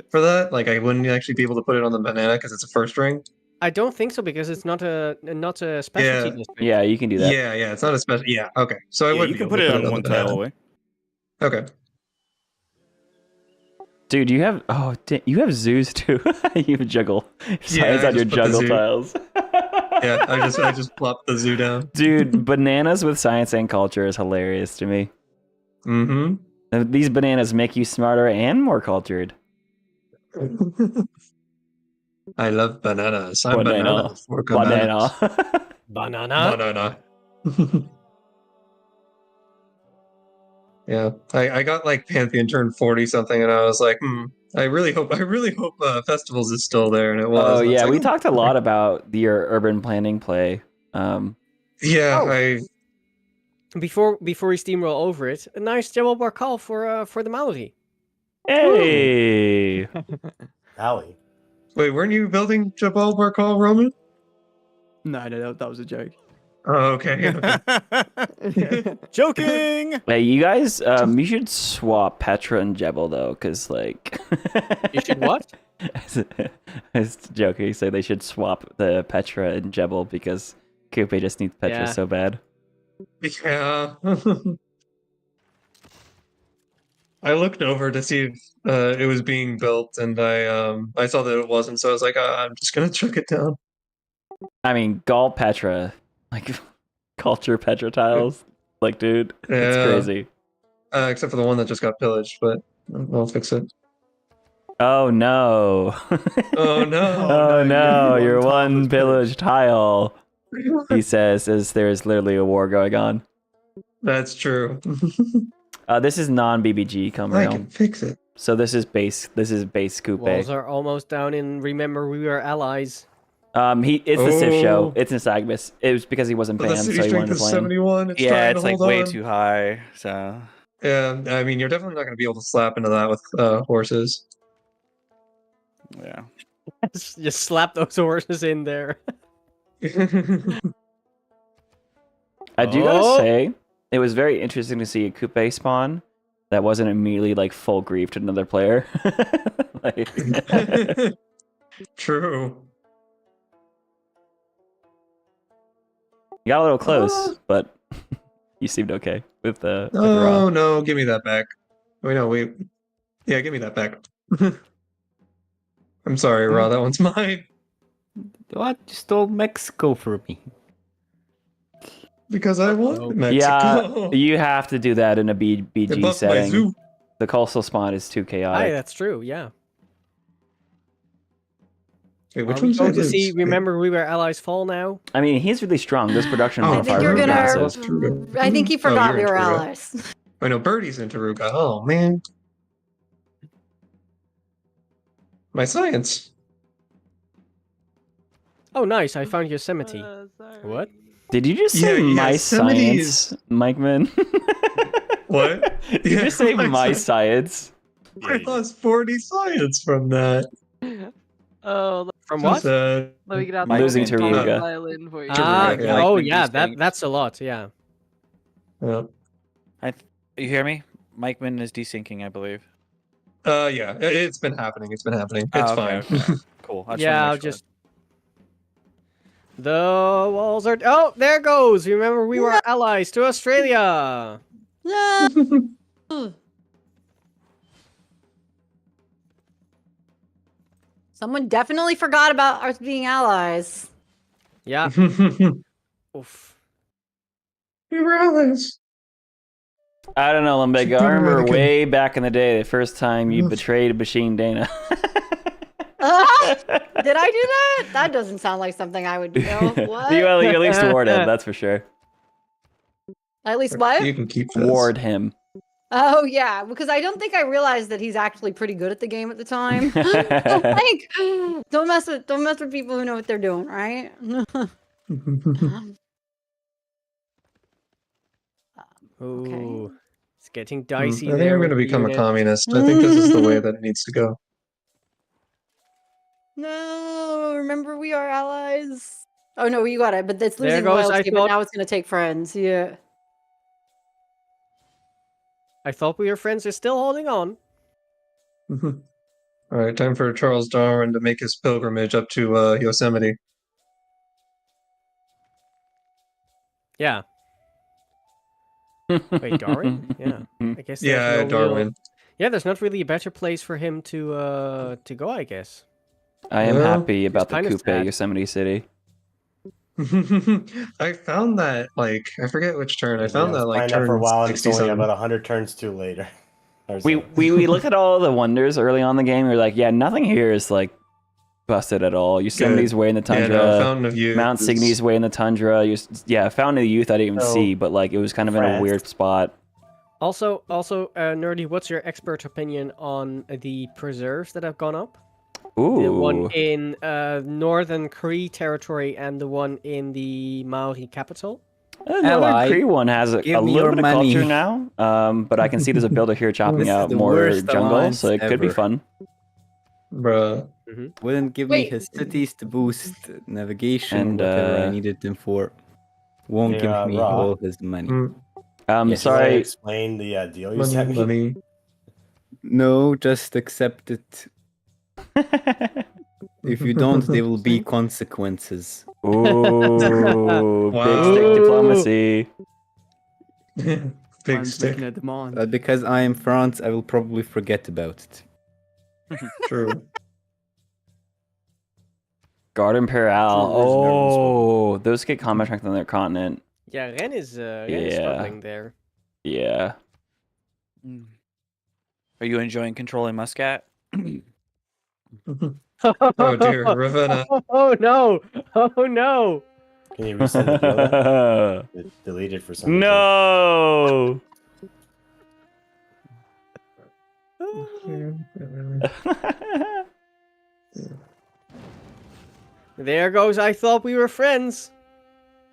for that? Like, I wouldn't actually be able to put it on the banana because it's a 1st ring. I don't think so because it's not a specialty Yeah. district. Yeah, you can do that. Yeah, it's not a special. Yeah, okay. So I Yeah, would you be can able put to it put on one the tile banana. away. Okay. Dude, you have you have zoos too. You juggle science I on your just put the juggle zoo. tiles. Yeah, I just plopped the zoo down. Dude, bananas with science and culture is hilarious to me. Mm-hmm. These bananas make you smarter and more cultured. I love bananas. I'm Banana. banana for bananas. Banana. Banana. Yeah, I got like Pantheon turned 40 something, and I was like, I really hope Festivals is still there, and it was. Oh and it's yeah, like, we talked a lot about your urban planning play. Yeah, Oh. Before we steamroll over it, a nice Jebel Barkal for the Maori. Hey. Howie. Wait, weren't you building Jabal Barkal, Roman? No, that was a joke. Oh, okay. Joking. Hey, you guys, you should swap Petra and Jebel though, because like. You should what? It's joking. So they should swap the Petra and Jebel because Coupe just needs Petra Yeah. so bad. Yeah. I looked over to see if it was being built, and I saw that it wasn't, so I was like, I'm just gonna chuck it down. I mean, Gaul Petra, like culture Petra tiles, like dude, it's Yeah. crazy. Except for the one that just got pillaged, but I'll fix it. Oh no! Oh no! Oh no! your Your one tile one was pillage tile. He says, as there is literally a war going on. That's true. This is non-BBG come I realm. can fix it. So this is base. This is base coupe. Walls are almost down in Remember We Were Allies. It's the Sif show. It's nystagmus. It was because he wasn't The banned, city so he strength wanted to is play. 71. It's Yeah, trying it's to like hold way on. too high. So Yeah, I mean, you're definitely not going to be able to slap into that with horses. yeah. Just slap those horses in there. I do gotta say, it was very interesting to see a coupe spawn that wasn't immediately like full grief to another player. Like... True. You got a little close, but you seemed okay with the. Oh no, give me that back. Wait, no, wait. Yeah, give me that back. I'm sorry, Raw. That one's mine. What? You stole Mexico from me. Because I want Mexico. Yeah, you have to do that in a BG setting. The coastal spawn is too chaotic. Aye, that's true. Yeah. Wait, which Are we one's going to see? Remember, we were allies fall now. I mean, he's really strong. This production. I think you're gonna. I think he forgot we were Taruga. allies. I know Birdie's in Taruga. Oh man, my science. Oh, nice! I found Yosemite. What? Did you just say my science, Mikeman? What? Did you just say my science? I lost 40 science from that. Oh, from So what? sad. let me get out Losing the Taruga. violin for you. Ah, Taruga, oh Mikeman yeah, desync. that's a lot. Yeah. Yeah. You hear me? Mikeman is desyncing, I believe. Yeah, it's been happening. It's been happening. It's okay, fine. okay. Cool. I just Yeah, wanna I'll make sure. just. The walls are. Oh, there it goes. Remember, we were allies to Australia. Someone definitely forgot about us being allies. Yeah. Oof. We were allies. I don't know, Lumbigo. I remember way back in the day, the first time you betrayed Machine Dana. Did I do that? That doesn't sound like something I would do. What? You at least ward him, that's for sure. At least what? You can keep this. Ward him. Oh yeah, because I don't think I realized that he's actually pretty good at the game at the time. Don't mess with people who know what they're doing, right? Ooh, it's getting dicey. I think there I'm going to with the become a unit. communist. I think this is the way that it needs to go. No, remember we are allies. Oh no, you got it. But it's There losing goes, loyalty. I But thought- now it's going to take friends. Yeah. I thought we were friends. They're still holding on. All right, time for Charles Darwin to make his pilgrimage up to Yosemite. Yeah. Wait, Darwin? Yeah. I guess. There's Yeah, no Darwin. Real... Yeah, there's not really a better place for him to go, I guess. I am Well, happy about the kinda coupe sad. Yosemite City. I found that, like, I forget which turn. I Yeah, found I was that, like, playing that turn for a while, and 60 it's only something. about 100 turns too later. We looked at all the wonders early on in the game. We were like, yeah, nothing here is like busted at all. Yosemite's way in the tundra. Yeah, no, Fountain of Youth Mount is- Signy's way in the tundra. Fountain of Youth I didn't even So, see, but like it was kind of in a France. weird spot. Also, Nerdy, what's your expert opinion on the preserves that have gone up? Ooh. The one in Northern Cree territory and the one in the Maori capital. Another Cree one has a Give me little your bit of money. culture now, but I can see there's a builder here chopping This is out the more worst jungle, alliance so it could be ever. fun. Bruh. Wouldn't give Wait. me his cities to boost navigation And, or whatever I needed them for. Won't Hey, give me Ra. all his money. I'm Should I sorry. explain the deal you sent me? Money. No, just accept it. If you don't, there will be consequences. Ooh, Wow. big stick diplomacy. Big Man's stick. making a demand. But because I am France, I will probably forget about it. True. Guard Imperial. True, there's nervous Oh, those get combat strength on their continent. Yeah, Ren is Yeah. struggling there. Yeah. Are you enjoying controlling Muscat? Oh dear, Ravenna. Oh no! Oh no! Can you resend the deal then? It deleted for some reason. No. There goes. I thought we were friends.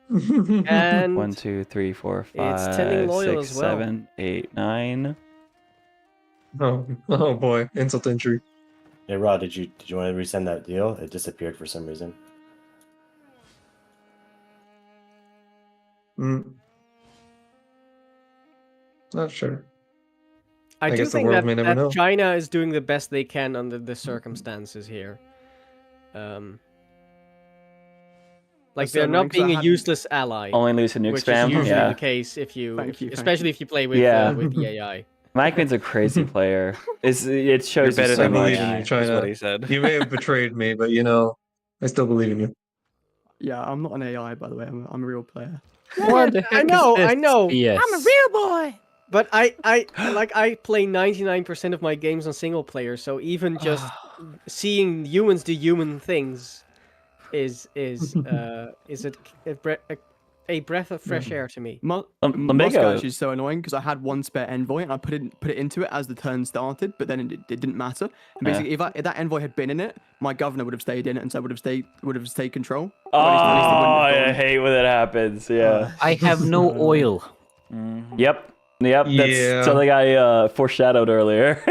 And 1, 2, 3, 4, 5, it's tending loyal 6, as well. 7, 8, 9. Oh boy, insult injury. Hey Rod, did you want to resend that deal? It disappeared for some reason. Not sure. I do guess the think world may never know. that China is doing the best they can under the circumstances here. Like they're not being a useless ally. Only lose to nuke which spam. is usually Yeah. the case if you, especially if you play with the AI. Mikeman's a crazy player. It shows You're better you so than much. me, is what he said. You may have betrayed me, but I still believe in you. Yeah, I'm not an AI, by the way. I'm a real player. What the heck I know. Yes. I'm a real boy. But I play 99% of my games on single player, so even just seeing humans do human things is a breath of fresh air to me. Moscow actually is so annoying because I had one spare envoy and I put it into it as the turn started, but then it didn't matter. And basically, if that envoy had been in it, my governor would have stayed in it, and so would have stayed control. Oh, I hate when that happens. Yeah. I have no oil. Yep. That's something I foreshadowed earlier.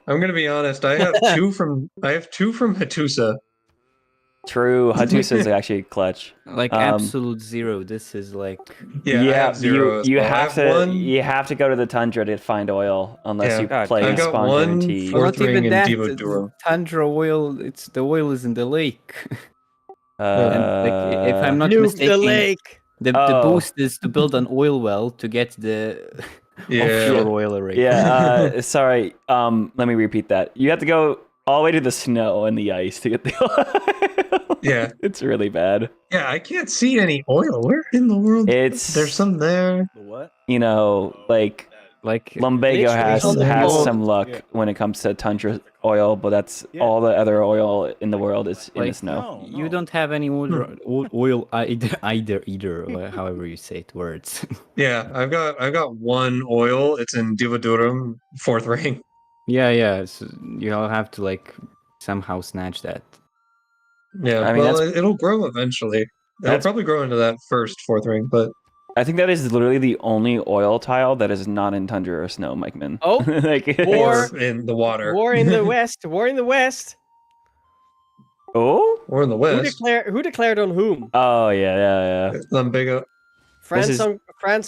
I'm gonna be honest. I have two from Hattusa. True, Hattusa is actually clutch. Like absolute zero. This is like I have zero. You have to go to the tundra to find oil unless you play spawn guarantee. Not even that. Tundra oil. The oil is in the lake. And if I'm not mistaken, the lake. The boost is to build an oil well to get the offshore oil array. Yeah, sorry. Let me repeat that. You have to go all the way to the snow and the ice to get the oil. Yeah. It's really bad. Yeah, I can't see any oil. Where in the world? There's some there. What? Like Lumbago has some luck when it comes to tundra oil, but that's all the other oil in the world is in the snow. You don't have any oil either, or however you say it, words. Yeah, I've got one oil. It's in Divodurum, 4th rank. Yeah. So you'll have to somehow snatch that. Yeah, I mean, it'll grow eventually. It'll probably grow into that 4th ring, but I think that is literally the only oil tile that is not in tundra or snow, Mikeman. Oh, or in the water. War in the West. War in the West. Oh, war in the West. Who declared on whom? Oh yeah. Lumbago. France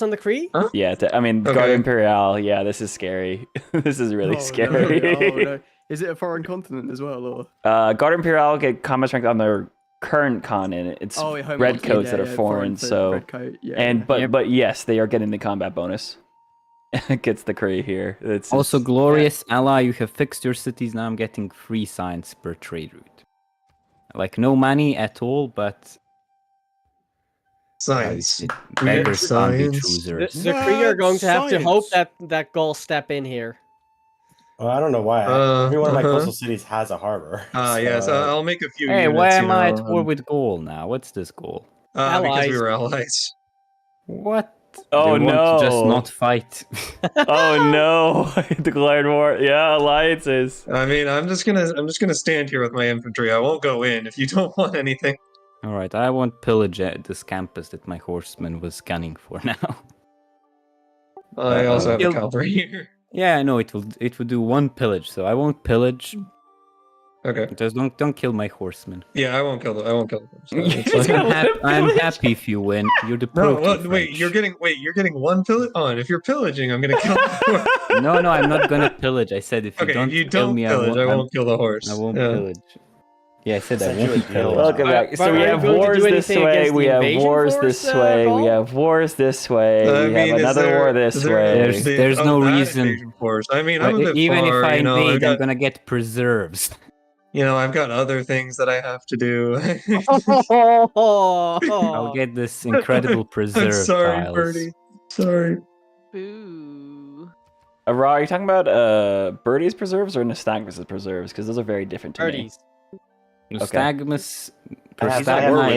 on the Cree? Huh? Yeah, I mean, Guard Imperial. Yeah, this is scary. This is really scary. No. Is it a foreign continent as well, or? Guard Imperial get combat strength on their current continent. It's red coats that are foreign. So red coat, but yes, they are getting the combat bonus. Gets the Cree here. It's also glorious ally. You have fixed your cities. Now I'm getting 3 signs per trade route. Like no money at all, but science. Beggars can't be choosers. The Cree are going to have to hope that Gauls step in here. Well, I don't know why. Every one of my coastal cities has a harbor. Yes, I'll make a few. Hey, units, why am I at war with Gaul now? What's this Gaul? Because we were allies. What? Oh they no! Want to just not fight. Oh no! Declared war. Yeah, alliances. I mean, I'm just gonna stand here with my infantry. I won't go in if you don't want anything. All right, I won't pillage this campus that my horseman was gunning for now. I also have a cavalry here. Yeah, I know it will do 1 pillage, so I won't pillage. Okay. Just don't kill my horseman. Yeah, I won't kill them. So I'm happy if you win. You're the pro. Wait, you're getting 1 pillage. If you're pillaging, I'm gonna kill the horse. No, I'm not gonna pillage. I said if you don't kill me, pillage, I won't kill the horse. I won't pillage. Yeah, I said I won't pillage. Welcome back. So we have wars this way. We have wars this way. We have wars this way. We have another war this way. There's no reason. I mean, I'm a bit even far, if I invade, I'm gonna get preserves. I've got other things that I have to do. I'll get this incredible preserve. I'm sorry, tiles. Birdie. Sorry. Boo. Ra, are you talking about Birdie's preserves or Nystagmus' preserves? Because those are very different to me. Nystagmus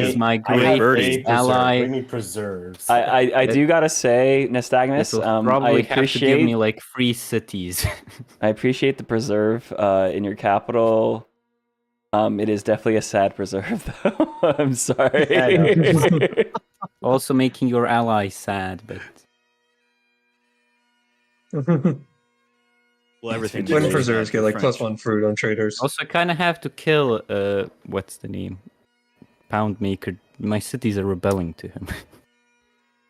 is my great ally. Bring me preserves. I do gotta say, Nystagmus, probably I have to give me 3 cities. I appreciate the preserve in your capital. It is definitely a sad preserve, though. I'm sorry. Also making your ally sad, but Well, everything. When preserves get like +1 fruit on traders. also I kind of have to kill. What's the name? Pound Maker. My cities are rebelling to him.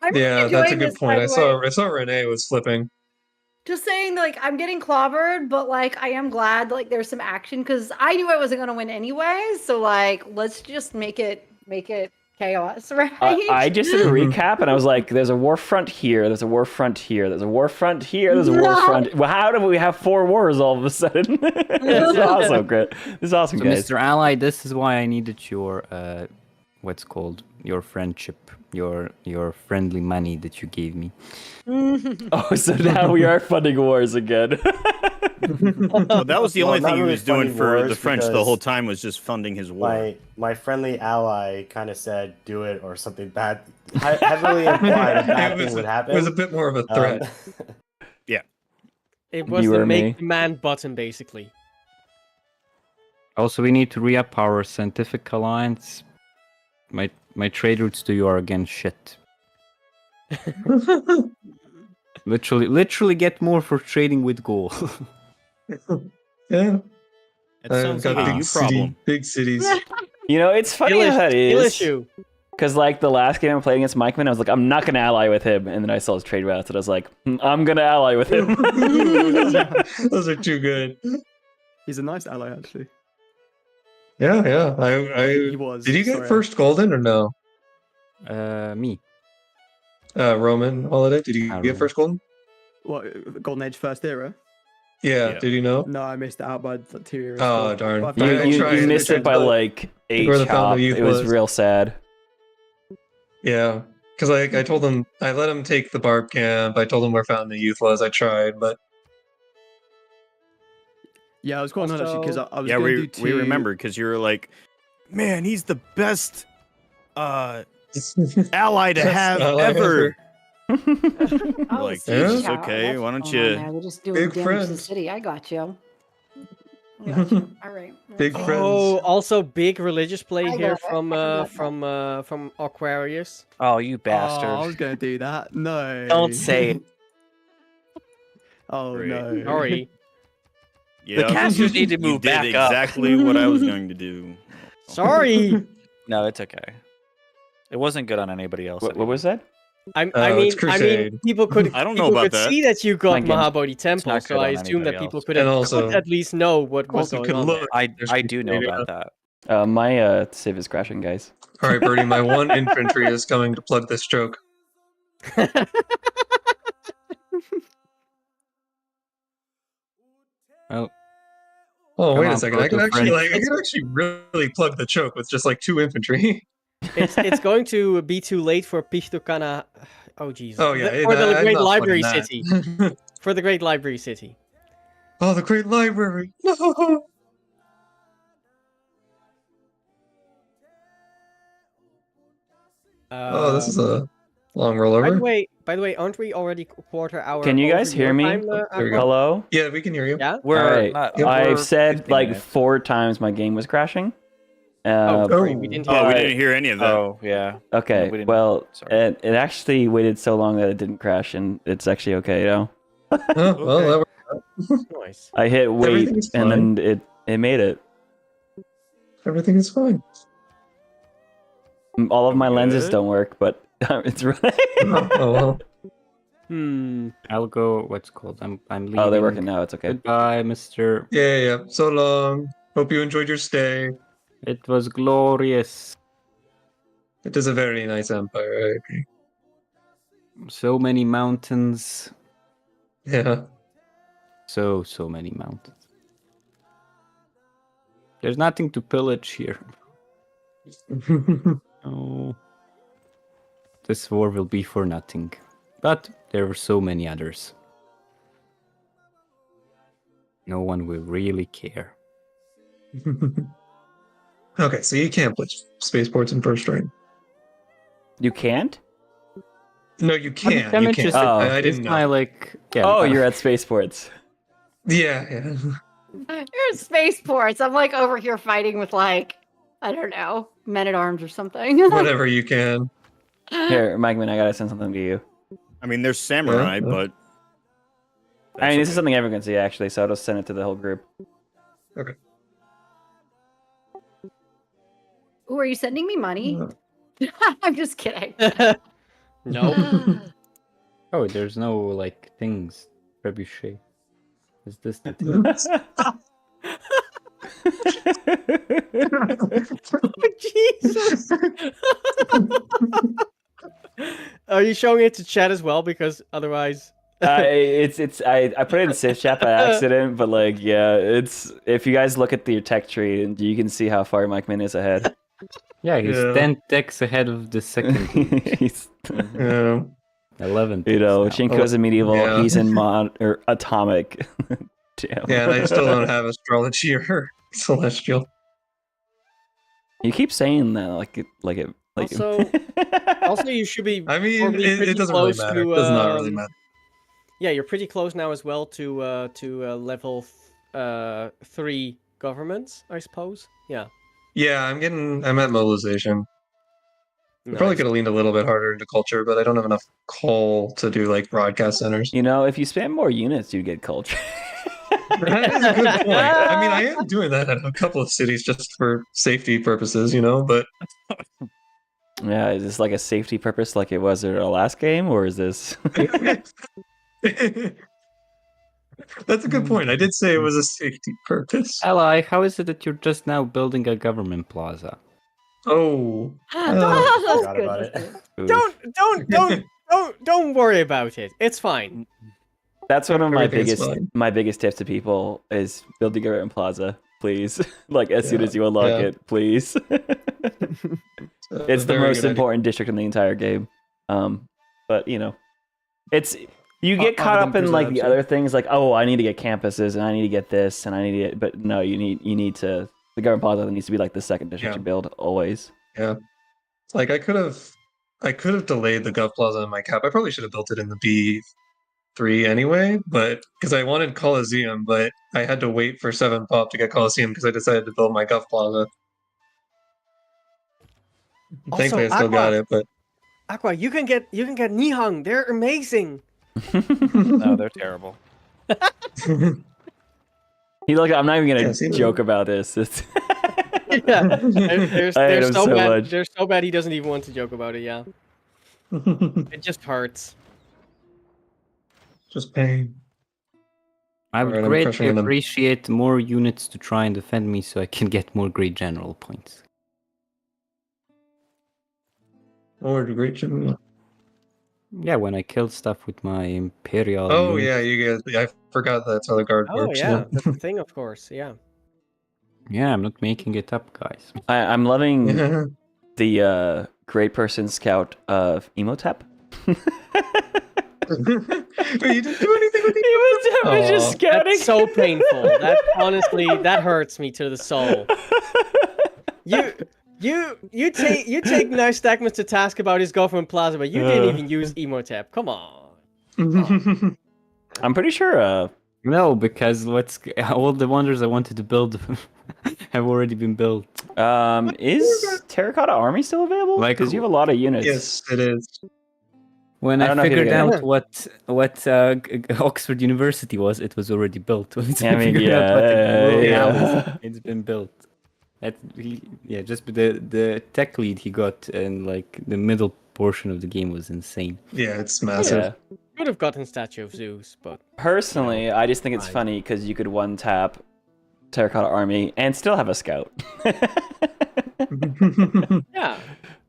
I'm really Yeah, that's a enjoying good this, point. by the way. I saw Renee was flipping. Just saying, like, I'm getting clobbered, but like, I am glad like there's some action because I knew I wasn't gonna win anyway. So like, let's just make it chaos, right? I just did a recap, and I was like, "There's a war front here. There's a war front here. There's a war front here. There's a war front." Well, how do we have 4 wars all of a sudden? This is awesome, great. This is awesome, So, guys. Mr. Ally, this is why I needed your what's called your friendship, your friendly money that you gave me. Oh, so now we are funding wars again. Well, that was the only not thing he really was doing funding for wars the French the because whole time was just funding his war. My friendly ally kind of said, "Do it," or something bad. Heavily implied a bad thing would happen. It was a bit more of a threat. Yeah. It was You the or me? make demand button, basically. Also, we need to re-up our scientific alliance. My trade routes to you are again shit. Literally get more for trading with Gaul. Yeah. It sounds like a you problem. Big cities. You know, it's funny how that Skill is. issue. Because, like, the last game I played against Mikeman, I was like, I'm not going to ally with him. And then I saw his trade routes, and I was like, I'm going to ally with him. Those are too good. He's a nice ally, actually. Yeah, yeah. He was. Did you get sorry. first golden or no? Me. Roman holiday. Did you get Roman. first golden? What, Golden Age first era? Yeah. Did you know? No, I missed it out by like 2 years. Oh, darn. But You, I you tried. missed it by, like, 8 where the Fountain chop. of Youth It was was. real sad. Yeah. Because I told him, I let him take the barb camp. I told him where Fountain of Youth was. I tried, but Yeah, I was quite annoyed actually because I was Yeah, going to we do 2... we remember because you were like, man, he's the best ally to Best have ally ever. Oh, Like, siege Jesus, tower, okay, that's why don't going you- on there. We're just doing Big damage to the friends. city. I got you. I got you. All right. Big That's- friends. Oh, also big religious play I here got it. from Aquarius. Oh, you bastard. Oh, I was going to do that. No. Don't say it. Oh, Great. no. Sorry. Yeah, casters need to you move did back up. exactly what I was going to do. Sorry. No, it's okay. It wasn't good on anybody else. What was that? I Oh, mean, it's Crusade. people could. I don't know people about could that. see that you got Again, Mahabodhi Temple, not so good I on assume that anybody people else. could, And have, also- could at least know what was Also going could on. look. I do know about that. My save is crashing, guys. All right, Birdie, my one infantry is coming to plug this joke. Well, Oh, Come wait a on, second. I could actually Proto-French. really plug the choke with just like 2 infantry. It's going to be too late for Pishtukana. Oh Jesus! Oh yeah, For the I'm Great not Library plugging City. that. For the Great Library City. Oh, the Great Library. No. Oh, this is a long rollover. By the way, aren't we already quarter hour? Can you guys over hear your me? time, There we go. Hello? Yeah, we can hear you. Yeah. We're Alright, not. I've we're said 15 like minutes. 4 times my game was crashing. Oh, Oh. sorry, we didn't hear. Oh, we Alright. didn't hear any of that. Oh, yeah. Okay, No, we didn't- well, sorry. it actually waited so long that it didn't crash, and it's actually okay now. Oh, well, that Nice. I hit wait, Everything's and then it made it. everything is fine. All of my lenses Good. don't work, but it's running. Oh, well. I'll go. What's it called? I'm leaving. Oh, they're working now. It's okay. Goodbye, Mr. Yeah. So long. Hope you enjoyed your stay. It was glorious. It is a very nice empire, I agree. So many mountains. Yeah. So many mountains. There's nothing to pillage here. Oh. This war will be for nothing. But there were so many others. No one will really care. Okay, so you can't put spaceports in first rank. You can't? No, you can't. I'm You interested. can't. Oh. I didn't It's know. my like. Yeah. Oh, you're at spaceports. Yeah. You're in spaceports. I'm like over here fighting with like, I don't know, men at arms or something. Whatever you can. Here, Magman, I gotta send something to you. I mean, there's samurai, but I mean, this is something everyone can see actually, so I'll just send it to the whole group. Okay. Ooh, are you sending me money? I'm just kidding. No. Oh, there's no like things. Trebuchet. Is this the thing? Jesus. Are you showing it to chat as well? Because otherwise, I put it in Civ chat by accident, but like it's if you guys look at your tech tree, and you can see how far Mike Min is ahead. Yeah, he's 10 decks ahead of the second. He's 11. You know, Chinko's a medieval. He's in mod or atomic. Damn. Yeah, and I still don't have astrology or celestial. You keep saying that like it. Also, you should be. I mean, it doesn't really matter. It does not really matter. Yeah, you're pretty close now as well to level 3 governments, I suppose. Yeah. Yeah, I'm at mobilization. I probably could have leaned a little bit harder into culture, but I don't have enough coal to do like broadcast centers. You know, if you spam more units, you get culture. That is a good point. I mean, I am doing that at a couple of cities just for safety purposes, you know, but yeah, is this like a safety purpose like it was in our last game, or is this That's a good point. I did say it was a safety purpose. Ally, how is it that you're just now building a government plaza? Oh. Forgot about it. Don't worry about it. It's fine. That's one of my biggest tips to people is build the government plaza, please. Like as soon as you unlock it, please. It's the most important district in the entire game. But you know, you get caught up in like the other things, like I need to get campuses and I need to get this and I need to get, but no, you need to. The government plaza needs to be like the second district you build always. Yeah, like I could have delayed the Gov Plaza in my cap. I probably should have built it in the B3 anyway, but because I wanted Coliseum, but I had to wait for 7 pop to get Coliseum because I decided to build my Gov Plaza. Also, thankfully, I still got it, but Aqua, you can get Nihang. They're amazing. No, they're terrible. I'm not even gonna joke about this. Yeah, they're so bad. They're so bad he doesn't even want to joke about it. Yeah, it just hurts. Just pain. I would greatly appreciate more units to try and defend me so I can get more great general points. More great general. Yeah, when I killed stuff with my Imperial. Oh yeah, you guys. I forgot that's how the guard works. Oh yeah, that's the thing, of course. Yeah. Yeah, I'm not making it up, guys. I'm loving the great person scout of Emotep. You didn't do anything with Emotep. Was just scouting. That's so painful. That honestly, that hurts me to the soul. You take Nystagmus to task about his government plaza, but you didn't even use Emotep. Come on. I'm pretty sure. No, because all the wonders I wanted to build have already been built. Is Terracotta Army still available? Because you have a lot of units. Yes, it is. When I figured out what Oxford University was, it was already built. It's been built. Just the tech lead he got in like the middle portion of the game was insane. Yeah, it's massive. Yeah. Could have gotten Statue of Zeus, but personally, I just think it's funny because you could one tap Terracotta Army and still have a scout. Yeah,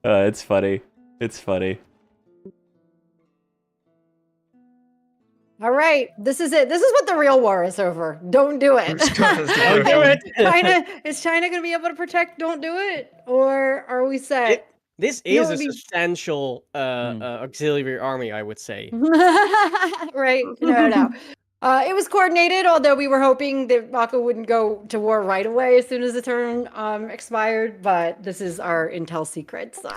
it's funny. It's funny. All right, this is it. This is what the real war is over. Don't do it. Don't do it. Is China going to be able to protect? Don't do it, or are we set? This is a substantial auxiliary army, I would say. Right? No. It was coordinated, although we were hoping that Mako wouldn't go to war right away as soon as the turn expired. But this is our intel secret. So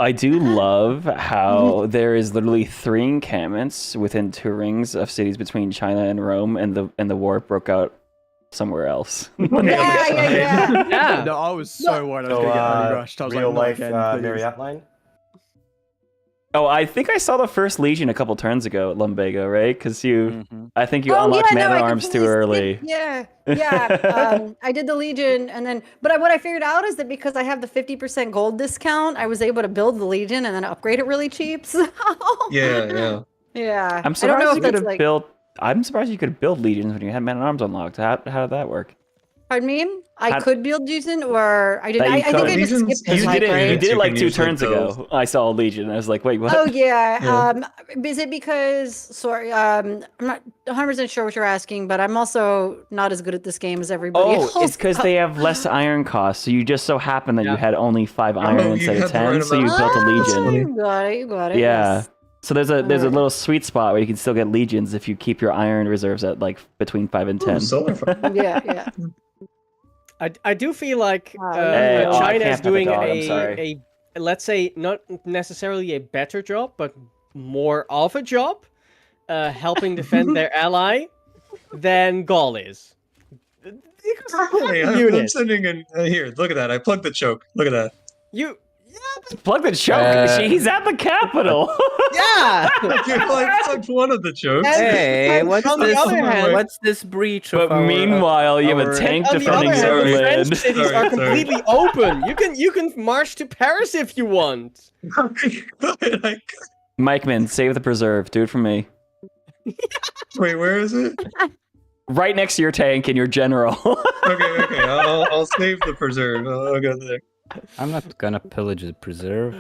I do love how there is literally 3 encampments within 2 rings of cities between China and Rome, and the war broke out somewhere else. Yeah. No, I was so worried I was going to get early rushed. I was real like, life not again, please. Marriott line. Oh, I think I saw the first Legion a couple turns ago at Lumbago, right? Because I think you unlocked Man at Arms too early. Yeah. I did the Legion, and then, but what I figured out is that because I have the 50% gold discount, I was able to build the Legion and then upgrade it really cheap. So Yeah. yeah, I'm surprised you could have built. I'm surprised you could build Legions when you had Man at Arms unlocked. How did that work? Pardon me? I could build Legion, or I didn't. I think I just skipped it. You Like, did it. You right? did it like 2 turns ago. I saw a Legion. And I was like, wait, what? Oh yeah. Is it because? Sorry. I'm not 100% sure what you're asking, but I'm also not as good at this game as everybody else. Oh, it's because they have less iron cost. So you just so happened that you had only 5 iron instead of 10, so you built a Legion. You got it. Yeah. Yes. So there's a little sweet spot where you can still get Legions if you keep your iron reserves at like between 5 and 10. Yeah. I do feel like I China can't is pet the doing dog, I'm sorry. a let's say not necessarily a better job, but more of a job helping defend their ally than Gaul is. Hey, I'm sending in here. Look at that. I plugged the choke. Look at that. Plug the choke. He's at the capital. Yeah. I plugged one of the chokes. Hey, what's on the this? other hand- What's this breach? But of our, meanwhile, you have a tank On the defending other hand, the Zerland. French cities are completely open. You can march to Paris if you want. Mikeman, save the preserve. Do it for me. Wait, where is it? Right next to your tank and your general. Okay. I'll save the preserve. I'll go there. I'm not gonna pillage the preserve.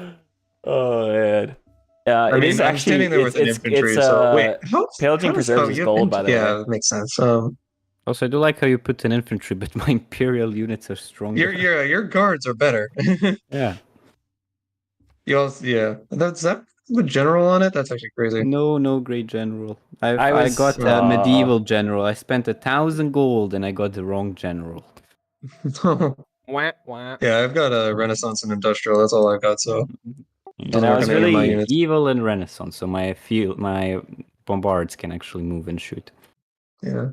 Oh man. I it mean, is I'm actually standing there with an infantry, it's, so wait. pillaging preserves is gold, by the way. Yeah, it makes sense. Also, I do like how you put an infantry, but my imperial units are stronger. Your guards are better. Yeah. You also, That's that with general on it. That's actually crazy. No great general. I was- got a medieval general. I spent 1,000 gold and I got the wrong general. Wah, wah. Yeah, I've got a Renaissance and Industrial. That's all I've got. So, And I was really evil and Renaissance, so my bombards can actually move and shoot. Yeah.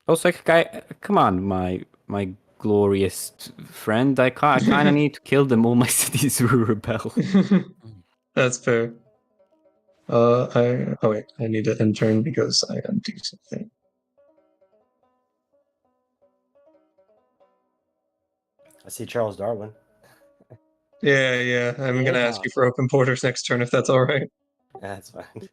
Also, come on, my glorious friend. I kind of need to kill them. All my cities will rebel. That's fair. I need to intern because I gotta do something. I see Charles Darwin. Yeah. I'm gonna ask you for open borders next turn if that's all right. Yeah, that's fine.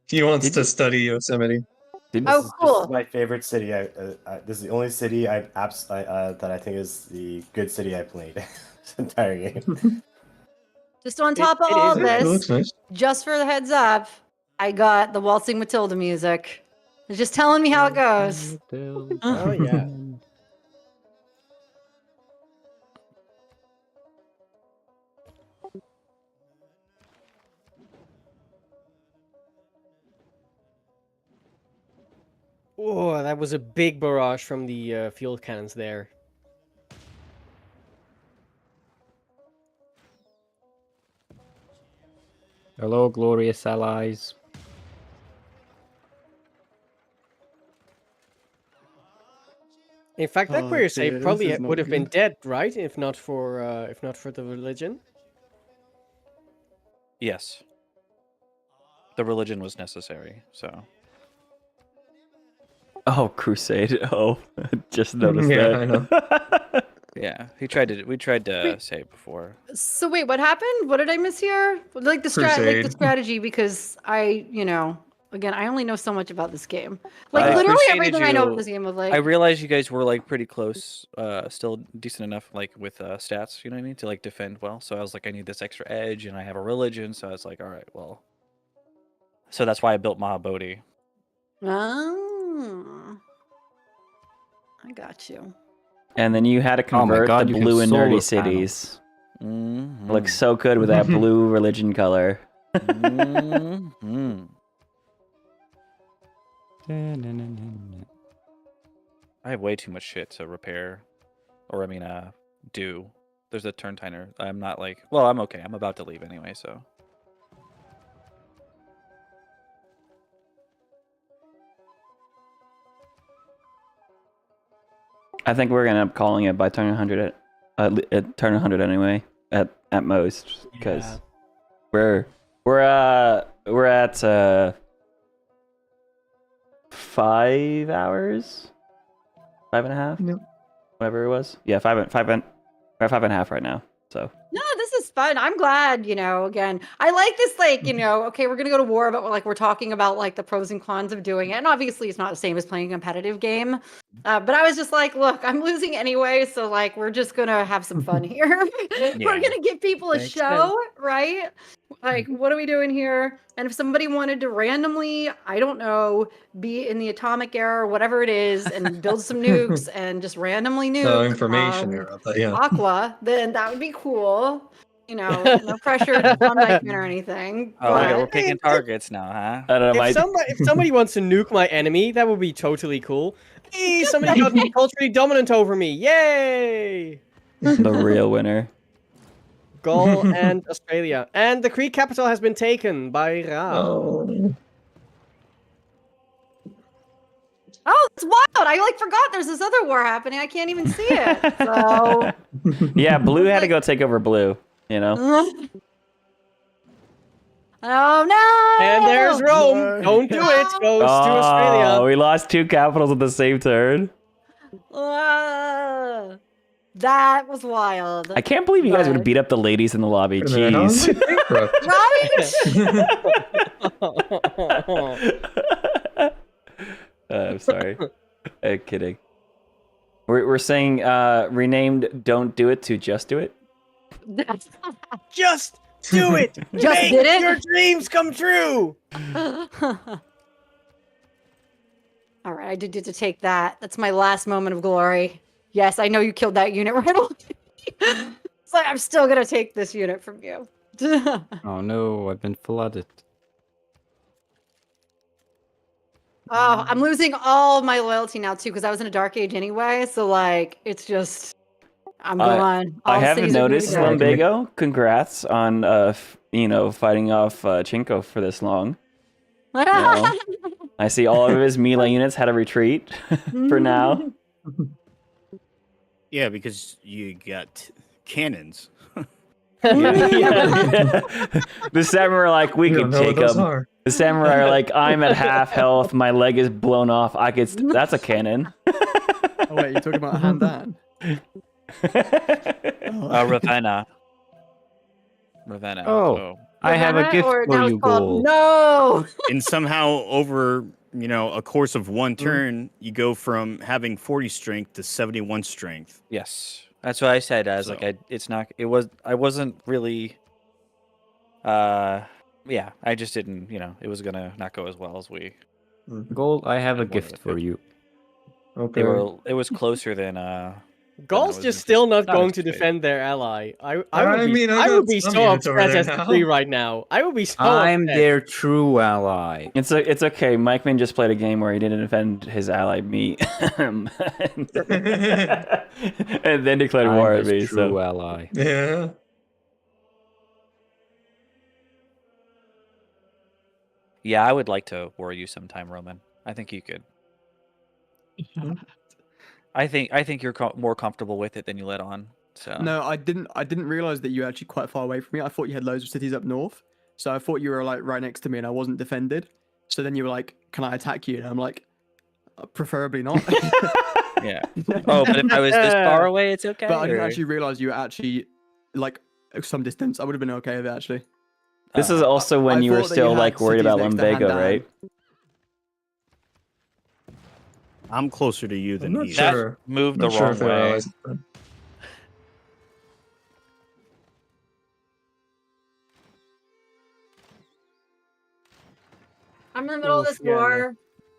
He wants to study Yosemite. Oh, This is cool. my favorite city. This is the only city that I think is the good city I played this entire game. Just on top of all It this, looks nice. just for the heads up, I got the Waltzing Matilda music. It's just telling me how it goes. Oh yeah. Oh, that was a big barrage from the field cannons there. Hello, glorious allies. In fact, that Oh, queer save dear, probably this is not would have been good. dead, right? If not for the religion. Yes. The religion was necessary, so. Oh, Crusade. Oh, just noticed Yeah, that. I know. Yeah, we tried to say it before. So wait, what happened? What did I miss here? Like the Crusade. strategy, because again, I only know so much about this game. Like I literally appreciated everything I know you- about this game was like. I realized you guys were like pretty close, still decent enough, like with stats. You know what I mean, to like defend well. So I was like, I need this extra edge, and I have a religion, so I was like, all right, well. So that's why I built Mahabodhi. Oh, I got you. And then you had to Oh my convert God, the you can blue and solar nerdy panel. cities. Mm-hmm. Looks so good with that blue religion color. Mm-hmm. I have way too much shit to repair, or I mean, do. There's a turn timer. I'm not like, well, I'm okay. I'm about to leave anyway, so. I think we're gonna end up calling it by turn 100 at turn 100 anyway, at most, because we're at 5 hours, 5.5, Yep. whatever it was. Yeah, five and a half right now. So No, this is fun. I'm glad, again, I like this, okay, we're going to go to war, but we're talking about like the pros and cons of doing it. And obviously it's not the same as playing a competitive game. But I was just like, look, I'm losing anyway. So like, we're just going to have some fun here. We're going to give people a Makes show, right? Like, what are we doing here? And if somebody wanted to randomly, I don't know, be in the atomic era or whatever it is and build some nukes and just randomly No nuke information era, but yeah. Aqua, then that would be cool. No pressure on my or anything. Oh, but... we're picking targets now, huh? I don't know. If somebody wants to nuke my enemy, that would be totally cool. Hey, somebody got culturally dominant over me. Yay! The real winner. Gaul and Australia. And the Cree capital has been taken by Ra. Oh, it's wild. I forgot there's this other war happening. I can't even see it. So Yeah, blue had to go take over blue, oh no! And there's Rome. Don't do it. Goes to Australia. Oh, we lost 2 capitals at the same turn. That was wild. I can't believe you guys would beat up the ladies in the lobby. Jeez. I'm sorry. Kidding. We're saying renamed "Don't Do It" to "Just Do It." Just do it. Just Make did it. your dreams come true. All right, I did get to take that. That's my last moment of glory. Yes, I know you killed that unit right away. It's like I'm still gonna take this unit from you. Oh no, I've been flooded. Oh, I'm losing all my loyalty now too because I was in a dark age anyway. So it's just I'm gone. I haven't noticed, Lumbago. Congrats on fighting off Chinko for this long. I see all of his melee units had a retreat for now. Yeah, because you got cannons. The samurai are like, we could take them. The samurai are like, I'm at half health. My leg is blown off. That's a cannon. Oh wait, you're talking about Handan? Ravenna. Ravenna. Oh, I have a gift for you, Gold. No. And somehow over, a course of one turn, you go from having 40 strength to 71 strength. Yes. That's what I said. I was I wasn't really, yeah, I just didn't, it was going to not go as well as we. Gold, I have a gift for you. Okay. It was closer than, Gaul's just still not going to defend their ally. I would be so upset as the Cree right now. I would be so I'm upset. their true ally. It's okay. Mike Man just played a game where he didn't defend his ally, me, and then declared war at me. True ally. Yeah. Yeah, I would like to war you sometime, Roman. I think you could. I think you're more comfortable with it than you let on. So No, I didn't realize that you were actually quite far away from me. I thought you had loads of cities up north, so I thought you were right next to me, and I wasn't defended. So then you were like, "Can I attack you?" And I'm like, "Preferably not." Yeah. Oh, but if I was this far away, it's okay. But I didn't actually realize you were actually some distance. I would have been okay with it actually. This is also when you were still worried about Lumbago, right? I'm closer to you than not he is. sure. That moved the Not sure wrong if they're way. allies. I'm in the middle of this yeah, war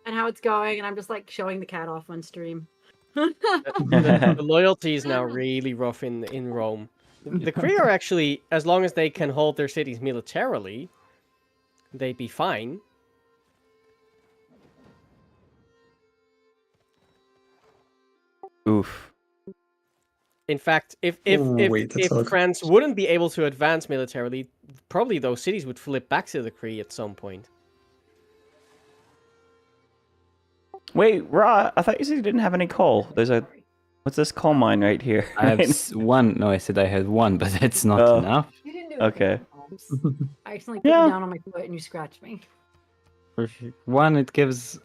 and how it's going, and I'm just showing the cat off on stream. The loyalty is now really rough in Rome. The Cree are actually, as long as they can hold their cities militarily, they'd be fine. Oof. In fact, if sucks. France wouldn't be able to advance militarily, probably those cities would flip back to the Cree at some point. Wait, Ra, I thought you said you didn't have any coal. There's a What's this coal mine right here? I have one. No, I said I had one, but that's not enough. You didn't do it. Okay. I accidentally put you down on my foot and you scratched me. One, it gives.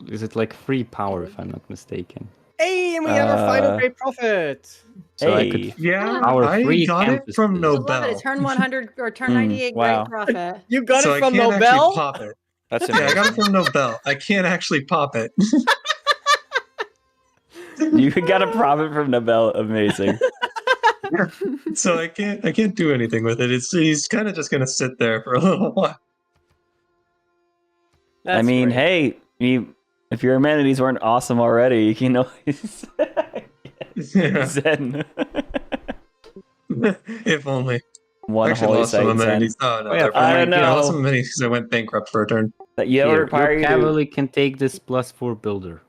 Is it like free power, if I'm not mistaken? Hey, and we have our final great prophet. So I could. Yeah, Our I free got it campus from is- Love it. Nobel. It's turn 100 or turn Mm, 98 wow. great prophet. You got So it from I can't Nobel? actually pop it. That's Yeah, I amazing. got it from Nobel. I can't actually pop it. You got a profit from Nobel. Amazing. So I can't do anything with it. He's kind of just gonna sit there for a little while. I That's mean, great. hey, if your amenities weren't awesome already, you can always Yeah. Zen. If only. One I actually holy lost some site Zen. amenities. Oh no, Oh, yeah, never for mind. I don't I lost know. some amenities because I went bankrupt for a turn. That you ever Here, require your you to... cavalry can take this +4 builder.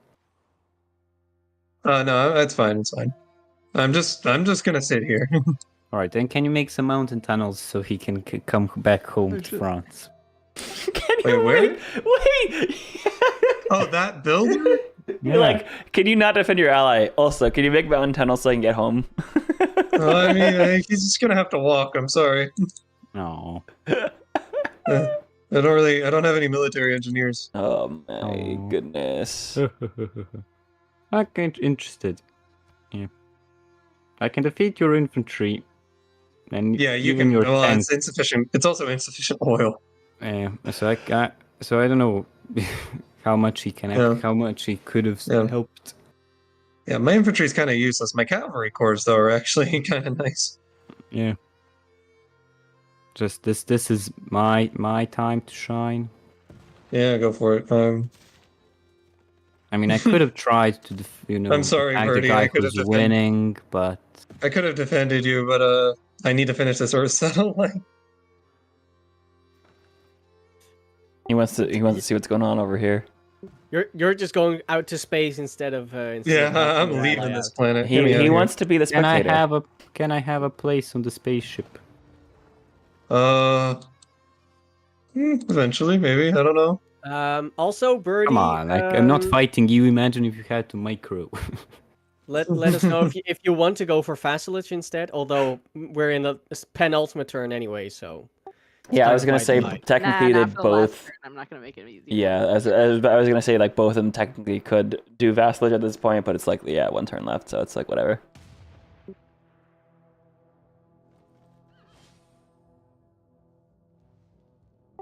No, it's fine. It's fine. I'm just gonna sit here. All right, then can you make some mountain tunnels so he can come back home to France? Can Wait, you where? wait? Oh, that builder? You're like, can you not defend your ally? Also, can you make mountain tunnels so I can get home? I mean, he's just gonna have to walk. I'm sorry. No. I don't have any military engineers. Oh my Oh. goodness. I'm interested. Yeah. I can defeat your infantry. And Yeah, you even can. your Well, tanks. it's insufficient. It's also insufficient oil. So I don't know how much he can. Yeah. How much he could have Yeah. helped. Yeah, my infantry's kind of useless. My cavalry corps, though, are actually kind of nice. Yeah. Just this is my time to shine. Yeah, go for it. I mean, I could have tried to, I'm sorry, attack the Birdie, guy I could who's have winning, but I could have defended you, but I need to finish this Earth satellite. He wants to see what's going on over here. You're just going out to space instead of. Yeah, helping I'm your leaving ally this out. planet. Get me out He of wants to be the can spectator. I have a place on the spaceship? here. Eventually, maybe. I don't know. Also, Birdie. Come on, I'm not fighting you. Imagine if you had to micro. Let us know if you want to go for vassalage instead. Although we're in the penultimate turn anyway, so. Yeah, I was gonna Might say lie. technically they not for the last both. turn. I'm not gonna make it easy. Yeah, I was gonna say like both of them technically could do vassalage at this point, but it's like one turn left, so it's like whatever.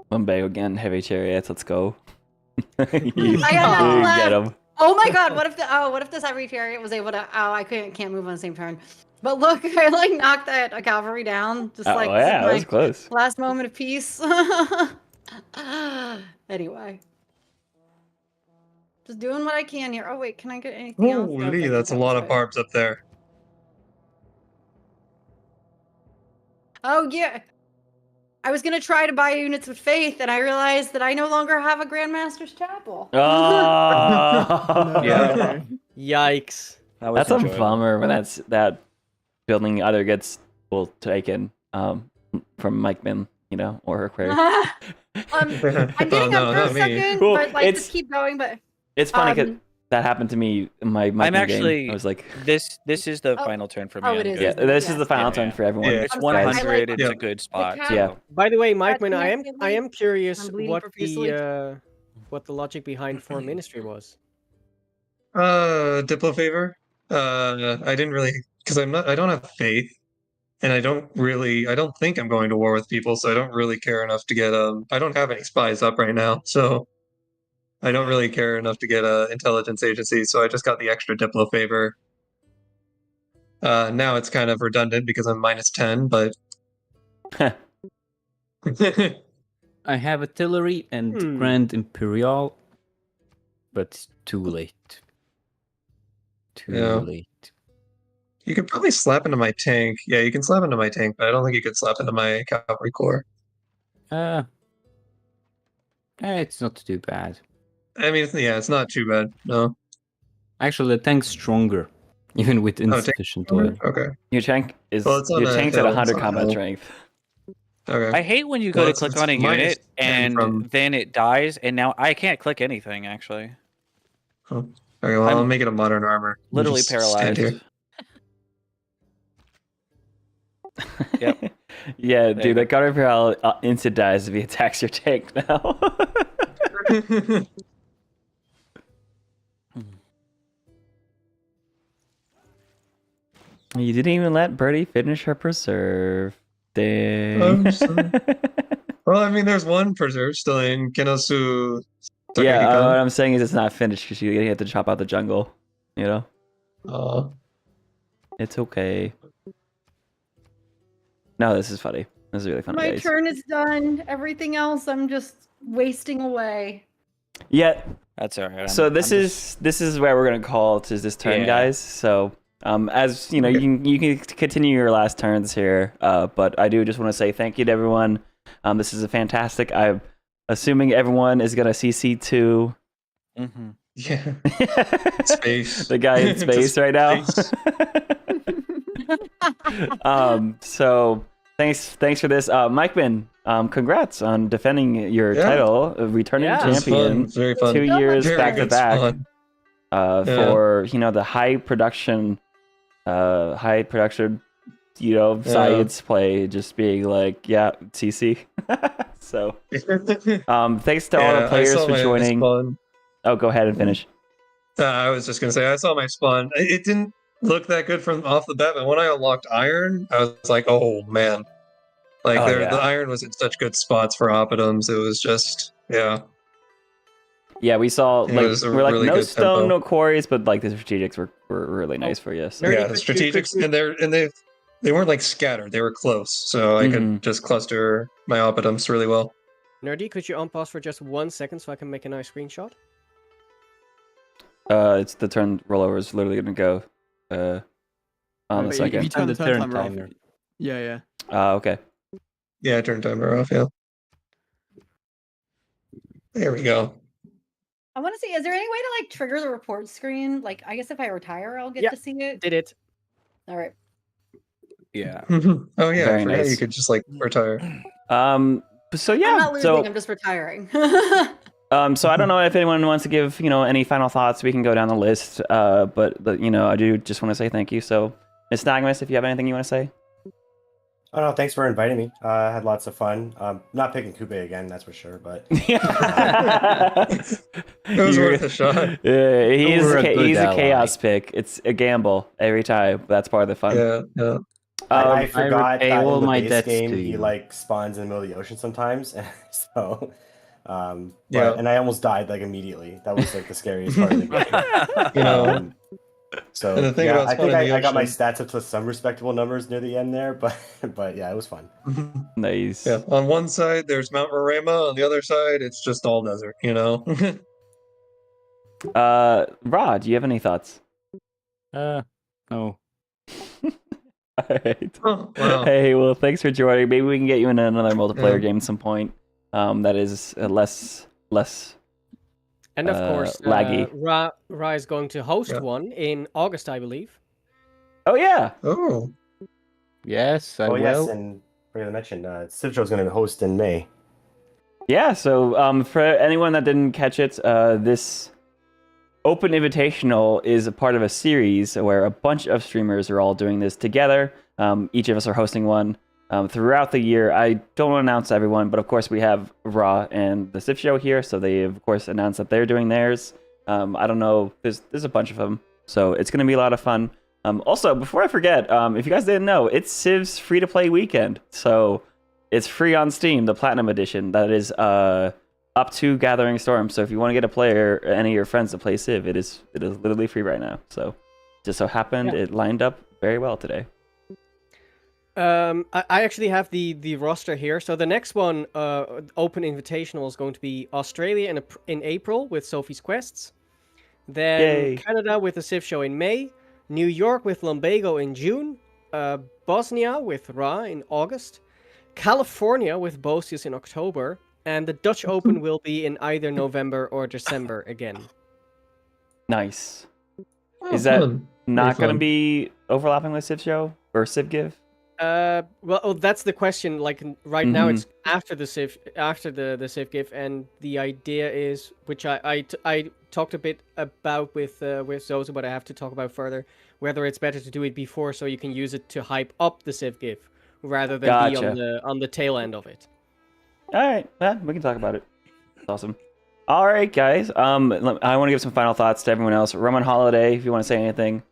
Lumbago again, heavy chariots. Let's go. You I got nothing get left. him. Oh my god, what if this heavy chariot was able to I can't move on the same turn. But look, I like knocked that cavalry down. Just like Oh this is yeah, that was my close. last moment of peace. Anyway. Just doing what I can here. Oh wait, can I get anything else? Holy, Okay, that's a that lot was of good. barbs up there. Oh yeah. I was gonna try to buy units with faith, and I realized that I no longer have a Grandmaster's Chapel. Oh, Yeah. Yikes. that's a bummer when that building either gets taken from Mike Min, or Aquarius. I'm getting no, up for not a me. second, Well, but like it's- just keep going. But It's funny because Um, that happened to me in my Mike I'm Min actually. game. I was like, This is the Oh. final turn for me. Oh, I'm it is, good. yeah, this is Yes. the final Yeah, turn yeah. for everyone. Yeah. It's I'm sorry, 100. I It's Yeah. a good spot. cat- Yeah. so- By the way, Mike, That's I next am curious I'm bleeding what profusely. what the logic behind foreign ministry was. Diplo favor. I didn't really because I don't have faith, and I don't think I'm going to war with people, so I don't really care enough to get I don't have any spies up right now, so I don't really care enough to get a intelligence agency, so I just got the extra Diplo favor. Now it's kind of redundant because I'm -10, but I have artillery and Grand Imperial, but it's too late. Too Yeah. late. you could probably slap into my tank. Yeah, you can slap into my tank, but I don't think you could slap into my cavalry corps. It's not too bad. I mean, it's not too bad. No. Actually, the tank's stronger, even with tank insufficient oil. Okay. your tank is Well, it's on your a tank's at hill, 100 it's on a combat hill. strength. Okay. I hate when you go Well, to click on a it's unit -10 and from- then it dies, and now I can't click anything. Actually, Okay, well, I'll make it a modern armor. You literally just stand paralyzed. here. Yep. Yeah, dude, that Guard Imperial instant dies if he attacks your tank now. You didn't even let Birdie finish her preserve. Dang. I'm sorry. Well, I mean, there's one preserve still in Kenosu. Yeah, what I'm saying is it's not finished because you have to chop out the jungle. You know? It's okay. No, this is funny. This is really funny, My guys. turn is done. Everything else, I'm just wasting away. Yeah. That's all right. So this is where we're gonna call to this turn, Yeah. guys. So as you know, you can continue your last turns here. But I do just want to say thank you to everyone. This is a fantastic. I'm assuming everyone is gonna CC to. Mm-hmm. Yeah. Space. The guy in space right now. So thanks for this, Mikeman. Congrats on defending your title, returning champion. Very fun. 2 years Very back to good back. fun. For the high production, science play, just being like, yeah, CC. So, thanks to all the players for joining. Oh, go ahead and finish. I was just gonna say I saw my spawn. It didn't look that good from off the bat, but when I unlocked iron, I was like, oh man, the iron was in such good spots for Opidums. It was just Yeah, we saw It was a we're like really no good stone, tempo. no quarries, but like the strategics were really nice for you. So. Yeah, the strategics, and they weren't like scattered; they were close, so I could just cluster my Opidums really well. Nerdy, could you unpause for just 1 second so I can make a nice screenshot? It's the turn rollover is literally gonna go on the second. If you turn the turn timer off. Yeah. Okay. Yeah, I turned timer off. Yeah. There we go. I want to see, is there any way to like trigger the report screen? Like, I guess if I retire, I'll get to see it. Did it. All right. Yeah. Oh yeah, Very I forgot nice. you could just like retire. So yeah, I'm not losing, I'm just retiring. So I don't know if anyone wants to give any final thoughts. We can go down the list. But I do just want to say thank you. So Miss Nagmas, if you have anything you want to say. Oh no, thanks for inviting me. I had lots of fun. Not picking Kube again, that's for sure. But It was worth a shot. Yeah, he's a ally. chaos pick. It's a gamble every time. That's part of the fun. Yeah. I forgot repay that all in the my base debts game to he you. like spawns in the middle of the ocean sometimes, so Yeah. and I almost died like immediately. That was like the scariest part of the game. So And the thing yeah, about I think spawning in the I got my ocean- stats up to some respectable numbers near the end there, but yeah, it was fun. Nice. Yeah. On one side there's Mount Roraima, on the other side it's just all desert. Rod, do you have any thoughts? No. All right. Oh, wow. Hey, well, thanks for joining. Maybe we can get you in another multiplayer game at some point. That is less. And of course, laggy. Ra is going to host one in August, I believe. Oh yeah. Oh. Yes, I will. Yes, and forgot to mention, Civjo is going to host in May. Yeah. So for anyone that didn't catch it, this Open Invitational is a part of a series where a bunch of streamers are all doing this together. Each of us are hosting one throughout the year. I don't want to announce everyone, but of course we have Ra and the Civ Show here, so they of course announced that they're doing theirs. I don't know, there's a bunch of them, so it's going to be a lot of fun. Also, before I forget, if you guys didn't know, it's Civ's free-to-play weekend, so it's free on Steam, the Platinum Edition. That is up to Gathering Storm. So if you want to get a player or any of your friends to play Civ, it is literally free right now. So just so happened it lined up very well today. I actually have the roster here. So the next one, Open Invitational, is going to be Australia in April with Sophie's Quests. Then Yay. Canada with the Civ Show in May. New York with Lumbago in June. Bosnia with Ra in August. California with Bosius in October. And the Dutch Open will be in either November or December again. Nice. Oh, Is that fun. not Very going to fun. be overlapping with Civ Show or Civ Give? That's the question. Like right now, it's after the Civ, after the Civ GIF, and the idea is, which I talked a bit about with Zozo, but I have to talk about further, whether it's better to do it before so you can use it to hype up the Civ GIF, rather than be on the tail end of it. All right, we can talk about it. That's awesome. All right, guys. I want to give some final thoughts to everyone else. Roman Holiday, if you want to say anything.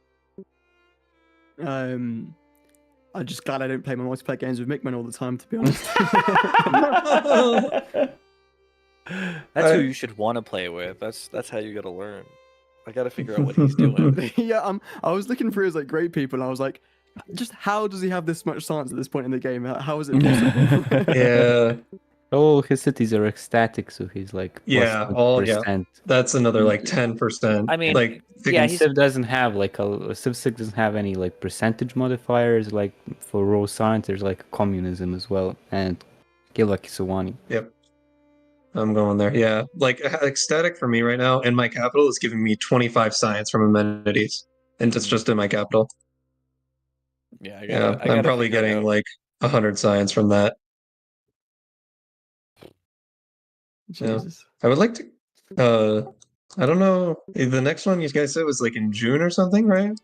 I'm just glad I don't play my multiplayer games with Mickman all the time, to be honest. That's who you should want to play with. That's how you got to learn. I got to figure out what he's doing. Yeah, I was looking through his like great people, and I was like, just how does he have this much science at this point in the game? How is it possible? Yeah. All his cities are ecstatic, so he's like Yeah, that's another like 10%. I mean, like Civ doesn't have like Civ 6 doesn't have any like percentage modifiers like for raw science. There's like communism as well, and Gila Kisawani. Yep. I'm going there. Yeah, like ecstatic for me right now, and my capital is giving me 25 science from amenities, and it's just in my capital. Yeah, I'm probably getting like 100 science from that. Jesus. I would like to. I don't know. The next one you guys said was like in June or something, right?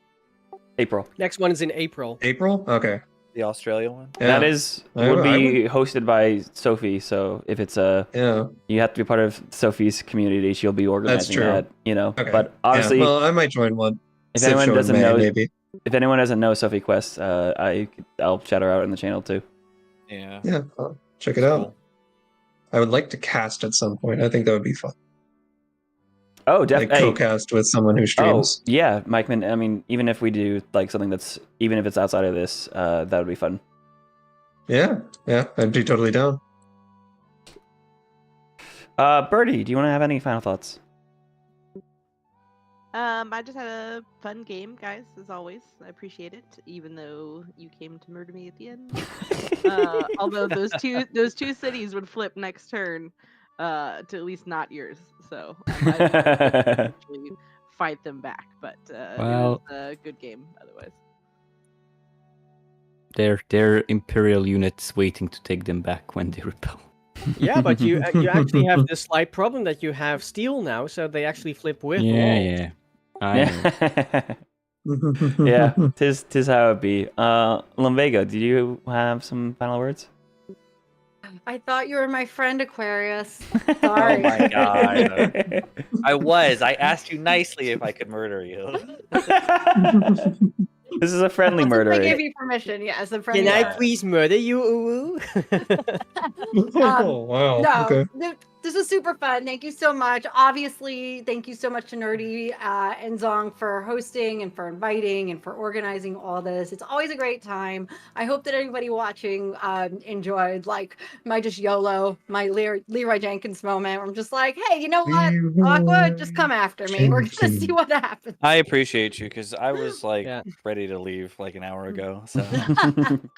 April. Next one is in April. April? Okay. The Australia one. Yeah. That would be hosted by Sophie. So if it's you have to be part of Sophie's community. She'll be organizing that. Okay. But obviously, well, I might join one. If anyone doesn't know, maybe. If anyone doesn't know Sophie Quest, I'll shout her out in the channel too. Yeah. Yeah. Check it out. I would like to cast at some point. I think that would be fun. Oh, definitely. Like co-cast with someone who streams. Oh, yeah, Mike. I mean, even if we do like something even if it's outside of this, that would be fun. Yeah, I'd be totally down. Birdie, do you want to have any final thoughts? I just had a fun game, guys, as always. I appreciate it, even though you came to murder me at the end. Although those two cities would flip next turn, to at least not yours. So I actually fight them back. But it was a good game otherwise. They're Imperial units waiting to take them back when they repel. Yeah, but you actually have the slight problem that you have steel now, so they actually flip with walls. Yeah. Yeah, tis how it be. Lumvego, do you have some final words? I thought you were my friend, Aquarius. Oh Sorry. my god. I asked you nicely if I could murder you. This is a friendly murder. I gave you permission. Yes, a friendly. Can I please murder you? Oh wow. No, Okay. this was super fun. Thank you so much. Obviously, thank you so much to Nerdy and Zong for hosting and for inviting and for organizing all this. It's always a great time. I hope that everybody watching enjoyed like my just YOLO, my Leroy Jenkins moment where I'm just like, hey, you know what? Aqua, just come after me. We're gonna see what happens. I appreciate you because I was like ready to leave like an hour ago. So and,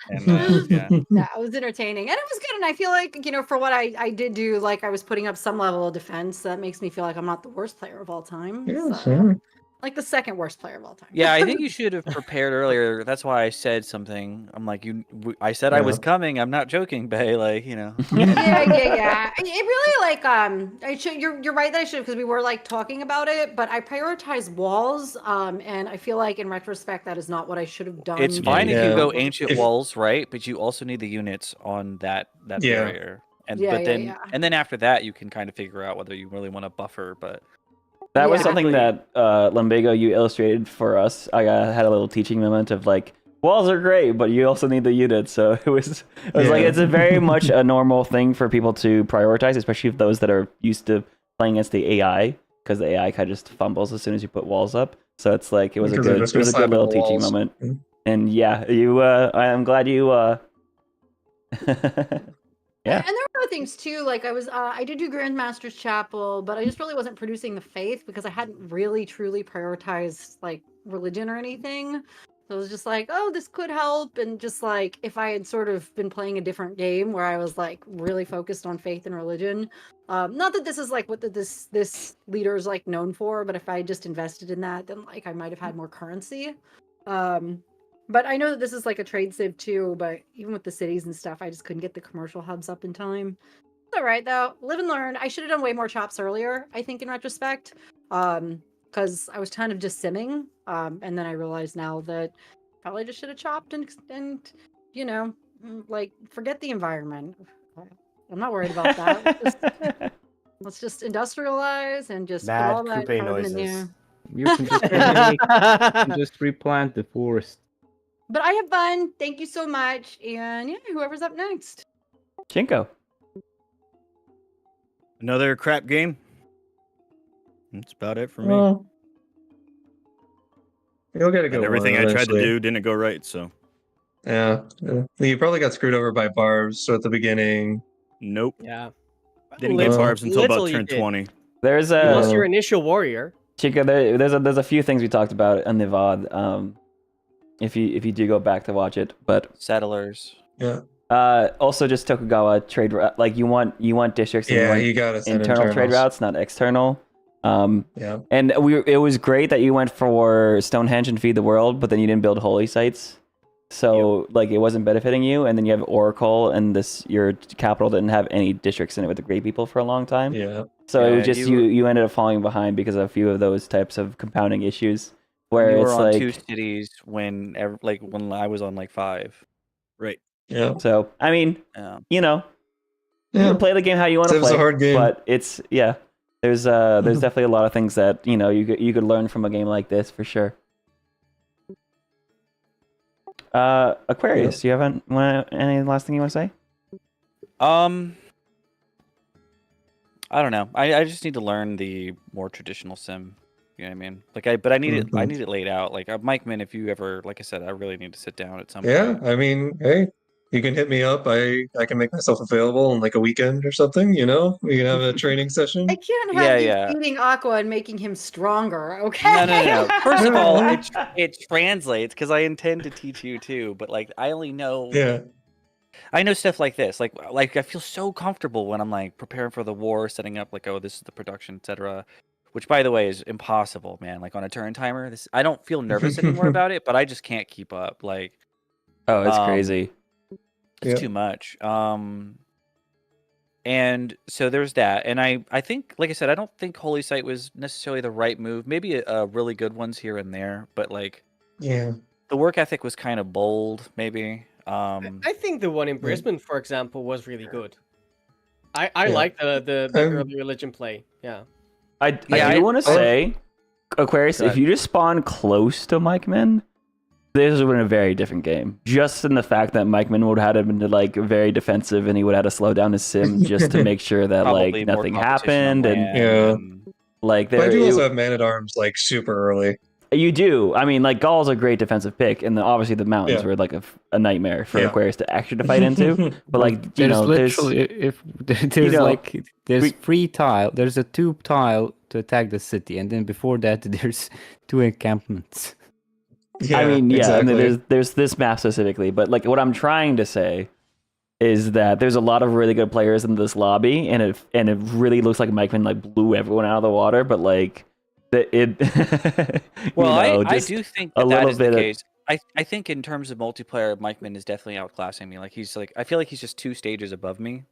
yeah, it was entertaining and it was good. And I feel like for what I did do, like I was putting up some level of defense. That makes me feel like I'm not the worst player of all time. Like the second worst player of all time. Yeah, I think you should have prepared earlier. That's why I said something. I'm like, I said I was coming. I'm not joking, Bay. Like, Yeah. It really like you're right that I should have, because we were like talking about it, but I prioritized walls. And I feel like in retrospect that is not what I should have done. It's fine if you go ancient walls, right? But you also need the units on that barrier. And and then after that you can kind of figure out whether you really want to buffer, but that was something that Lumbago, you illustrated for us. I had a little teaching moment of like, walls are great, but you also need the units. So it was like, it's a very much a normal thing for people to prioritize, especially those that are used to playing against the AI, because the AI kind of just fumbles as soon as you put walls up. So it's like, it was a good little teaching moment. And yeah, I'm glad you, Yeah. And there were other things too. Like I did do Grandmaster's Chapel, but I just really wasn't producing the faith because I hadn't really truly prioritized like religion or anything. So it was just like, oh, this could help. And just like if I had sort of been playing a different game where I was like really focused on faith and religion. Not that this is like what this leader is like known for, but if I had just invested in that, then like I might have had more currency. But I know that this is like a trade civ too, but even with the cities and stuff, I just couldn't get the commercial hubs up in time. It's all right though. Live and learn. I should have done way more chops earlier, I think, in retrospect. Because I was kind of just simming. And then I realized now that probably just should have chopped and Like, forget the environment. I'm not worried about that. Let's just industrialize and just put Mad all that coupe carbon in noises. there. You can just replant the forest. But I had fun. Thank you so much. And yeah, whoever's up next. Chinko. Another crap game. That's about it for me. Well, you'll get a good And everything one I tried to eventually. do didn't go right, so. Yeah. You probably got screwed over by barbs at the beginning. Nope. Yeah. Didn't get barbs until little about you turn did. 20. There's You lost a your initial warrior. Chico. There's a few things we talked about on the VOD. If you do go back to watch it, but Settlers. Yeah. Also just Tokugawa trade like you want districts. And Yeah, you you want gotta send internal trade internals. routes, not external. Yeah. And it was great that you went for Stonehenge and Feed the World, but then you didn't build holy sites. So like it wasn't benefiting you, and then you have Oracle, and your capital didn't have any districts in it with the great people for a long time. Yeah. So it Yeah, was just you ended up falling behind because of a few of those types of compounding issues. Where You it's were on like 2 cities when when I was on like 5. Right. Yeah. so. I mean, Yeah. you know, you Yeah. can play the game how you want to It was play. a hard game. But it's There's definitely a lot of things that you could learn from a game like this for sure. Aquarius, do you have any last thing you want to say? I don't know. I just need to learn the more traditional sim. You know what I mean? But I need it. I need it laid out. Like Mike Min, if you ever, like I said, I really need to sit down at some Yeah. point. I mean, hey, you can hit me up. I can make myself available on like a weekend or something. You know, we can have a training session. I can't Yeah, have you yeah. feeding Aqua and making him stronger, okay? No. First of all, it translates because I intend to teach you too. But like, I only know. Yeah. I know stuff like this. Like I feel so comfortable when I'm like preparing for the war, setting up like, oh, this is the production, etc. Which, by the way, is impossible, man. Like on a turn timer, I don't feel nervous anymore about it, but I just can't keep up. Like, Oh, it's crazy. it's too much. And so there's that. And I think, like I said, I don't think Holy Site was necessarily the right move. Maybe really good ones here and there, but like, Yeah. the work ethic was kind of bold, maybe. I think the one in Brisbane, for example, was really good. I Yeah. like the early religion play. Yeah. I do want to say, Aquarius, Go if ahead. you just spawn close to Mike Min, this would have been a very different game. Just in the fact that Mike Min would have had been like very defensive, and he would have had to slow down his sim just to make sure that Probably like more nothing competition on happened, and land Yeah. and- like But I there. do also have Man at Arms like super early. You do. I mean, like Gaul's a great defensive pick, and then obviously the mountains Yeah. were like a nightmare for Yeah. Aquarius to actually fight into. But like you There's know, literally if there's know, like there's we- 3 tile. There's a 2 tile to attack the city, and then before that there's 2 encampments. Yeah, I mean, exactly. there's this map specifically, but like what I'm trying to say is that there's a lot of really good players in this lobby, and it really looks like Mike Min like blew everyone out of the water, but like it. Well, you know, I just do think a that little is the bit of- case. I think in terms of multiplayer, Mike Min is definitely outclassing me. Like I feel like he's just 2 stages above me. You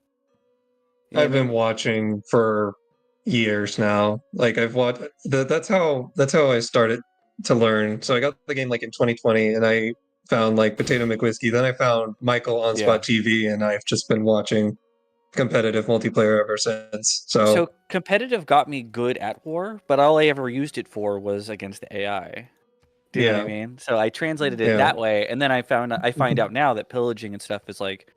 know I've what I been mean? watching for years now. Like I've watched. That's how I started to learn. So I got the game like in 2020, and I found like Potato McWhiskey. Then I found Michael on Spot TV, and I've just been watching competitive multiplayer ever since. So competitive got me good at war, but all I ever used it for was against the AI. Do you know what I mean? So I translated it Yeah. that way, and then I find out now that pillaging and stuff is like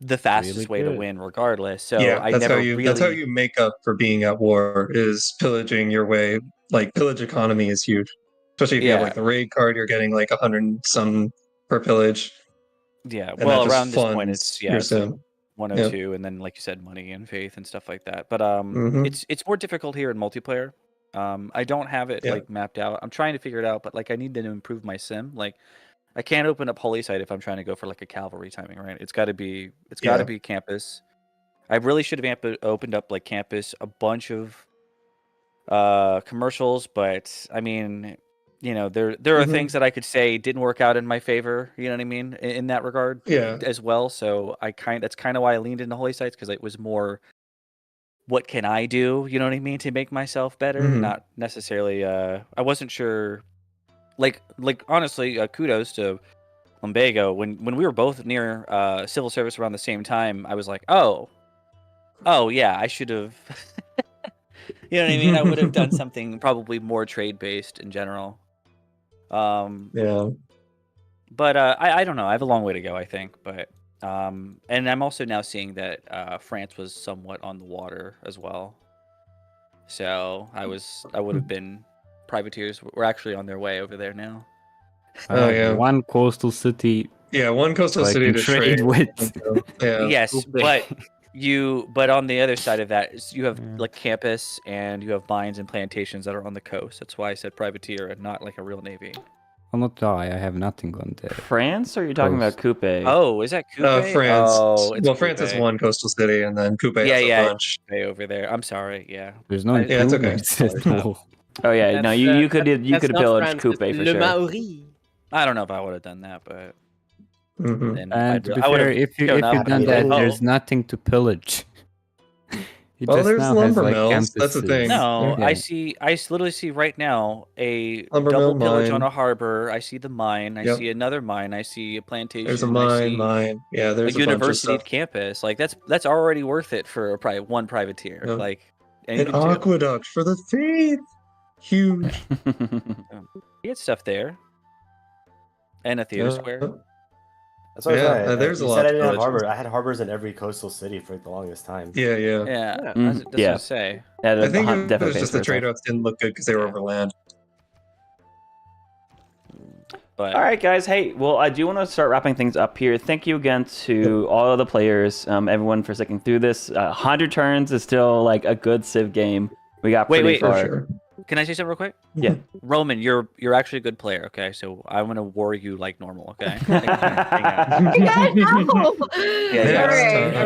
the fastest way to good. win, regardless. So yeah, I that's never how you really. that's how you make up for being at war is pillaging your way. Like pillage economy is huge, especially if you have Yeah. like the raid card. You're getting like 100 and some per pillage. Yeah, And well, that just around this point, funds it's your it's like sim. 102, and then like you said, money and faith and stuff like that. But Mhm. it's more difficult here in multiplayer. I don't have it Yeah. like mapped out. I'm trying to figure it out, but like I need to improve my sim. Like I can't open up Holy Site if I'm trying to go for like a cavalry timing, right? It's got to be campus. I really should have opened up like campus, a bunch of commercials, but I mean, you know, there are Mhm. things that I could say didn't work out in my favor. You know what I mean? In that regard, Yeah. as well. So that's kind of why I leaned into Holy Sites, because it was more, what can I do? You know what I mean, to make myself better, Mhm. not necessarily. I wasn't sure. Like honestly, kudos to lumbago, when we were both near civil service around the same time, I was like, oh yeah, I should have. You know what I mean? I would have done something probably more trade based in general. Yeah. But I don't know. I have a long way to go, I think. But and I'm also now seeing that France was somewhat on the water as well. So I would have been privateers. We're actually on their way over there now. Oh, yeah. One coastal city. Yeah, one coastal so I city can to trade with. Yeah. Yes, but on the other side of that, you have like campus and you have mines and plantations that are on the coast. That's why I said privateer and not like a real navy. I'll not die. I have nothing on there. France, or are you talking about Coupe? Oh, is that Coupe? France. Oh, it's well, France has Coupe. one coastal city, and then Coupe has a bunch. Coupe over there. I'm sorry. Yeah. There's no Yeah, it's okay. improvements. Oh yeah, no, you could have that's not pillaged France, Coupe it's for Le sure. Maori. I don't know if I would have done that, but then And to be I would fair, have if you've done that, there's nothing to pillage. He Oh, just there's now lumber has, like, mills. That's the campuses. thing. No, Yeah. I literally see right now a Lumber double mill, pillage mine. on a harbor. I see the mine. I Yep. see another mine. I see a plantation. There's a I see mine. Yeah, there's a a bunch of university stuff. campus. Like that's already worth it for one privateer. Yeah. Like and An even two. aqueduct for the faith. Huge. You get stuff there. And a theater square. That's what Yeah, I said. there's a You lot said I to didn't have pillage. harbor. I had harbors in every coastal city for the longest time. Yeah. Yeah, that's what I say. Yeah, I think it definitely was just the trade-offs didn't look good because they were over land. But all right, guys. Hey, well, I do want to start wrapping things up here. Thank you again to all of the players, everyone for sticking through this. 100 turns is still like a good Civ game. We got pretty far. For sure. Can I say something real quick? Yeah. Roman, you're actually a good player, okay? So I'm gonna war you like normal, okay? Yeah, no. Yeah. All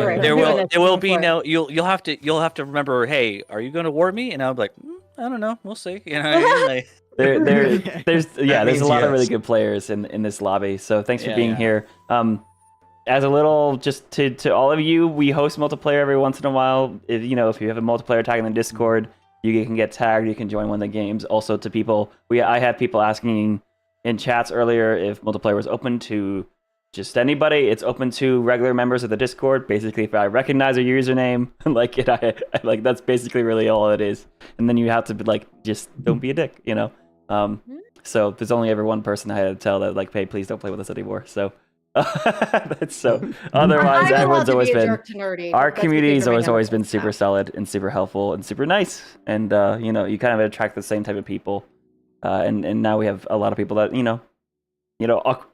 right. There I'm doing this. will Go be for it. no. You'll have to remember. Hey, are you gonna war me? And I'm like, I don't know. We'll see. You know what I mean? Like, there's means a lot of really yes. good players in this lobby. So thanks for Yeah, being yeah. here. As a little just to all of you, we host multiplayer every once in a while. If you have a multiplayer tag in the Discord, you can get tagged. You can join one of the games. Also, to people, I had people asking in chats earlier if multiplayer was open to just anybody. It's open to regular members of the Discord. Basically, if I recognize a username, I that's basically really all it is. And then you have to be just don't be a dick, So there's only ever one person I had to tell that hey, please don't play with us anymore. So. Otherwise, everyone's always been our community's always been super solid and super helpful and super nice, and you kind of attract the same type of people, and now we have a lot of people that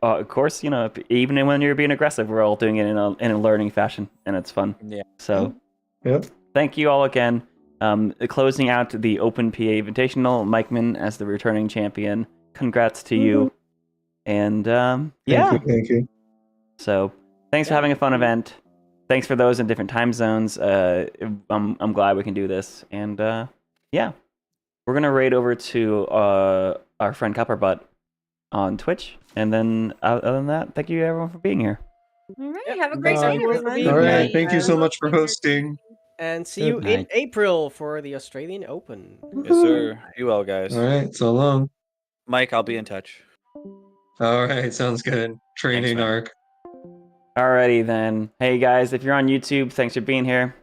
of course even when you're being aggressive, we're all doing it in a learning fashion, and it's fun. Yeah. So Yep. thank you all again. Closing out the Open PA Invitational, Mikeman as the returning champion. Congrats to you, and Thank you. So thanks for having a fun event. Thanks for those in different time zones. I'm glad we can do this. And we're gonna raid over to our friend Copperbutt on Twitch. And then other than that, thank you everyone for being here. All right. Have a great Bye. night, everyone. All right. Thank you so much for hosting. And see you in April for the Australian Open. Yes, sir. You well, guys. All right. So long. Mike, I'll be in touch. All right. Sounds good. Training man. arc. Alrighty then. Hey guys, if you're on YouTube, thanks for being here.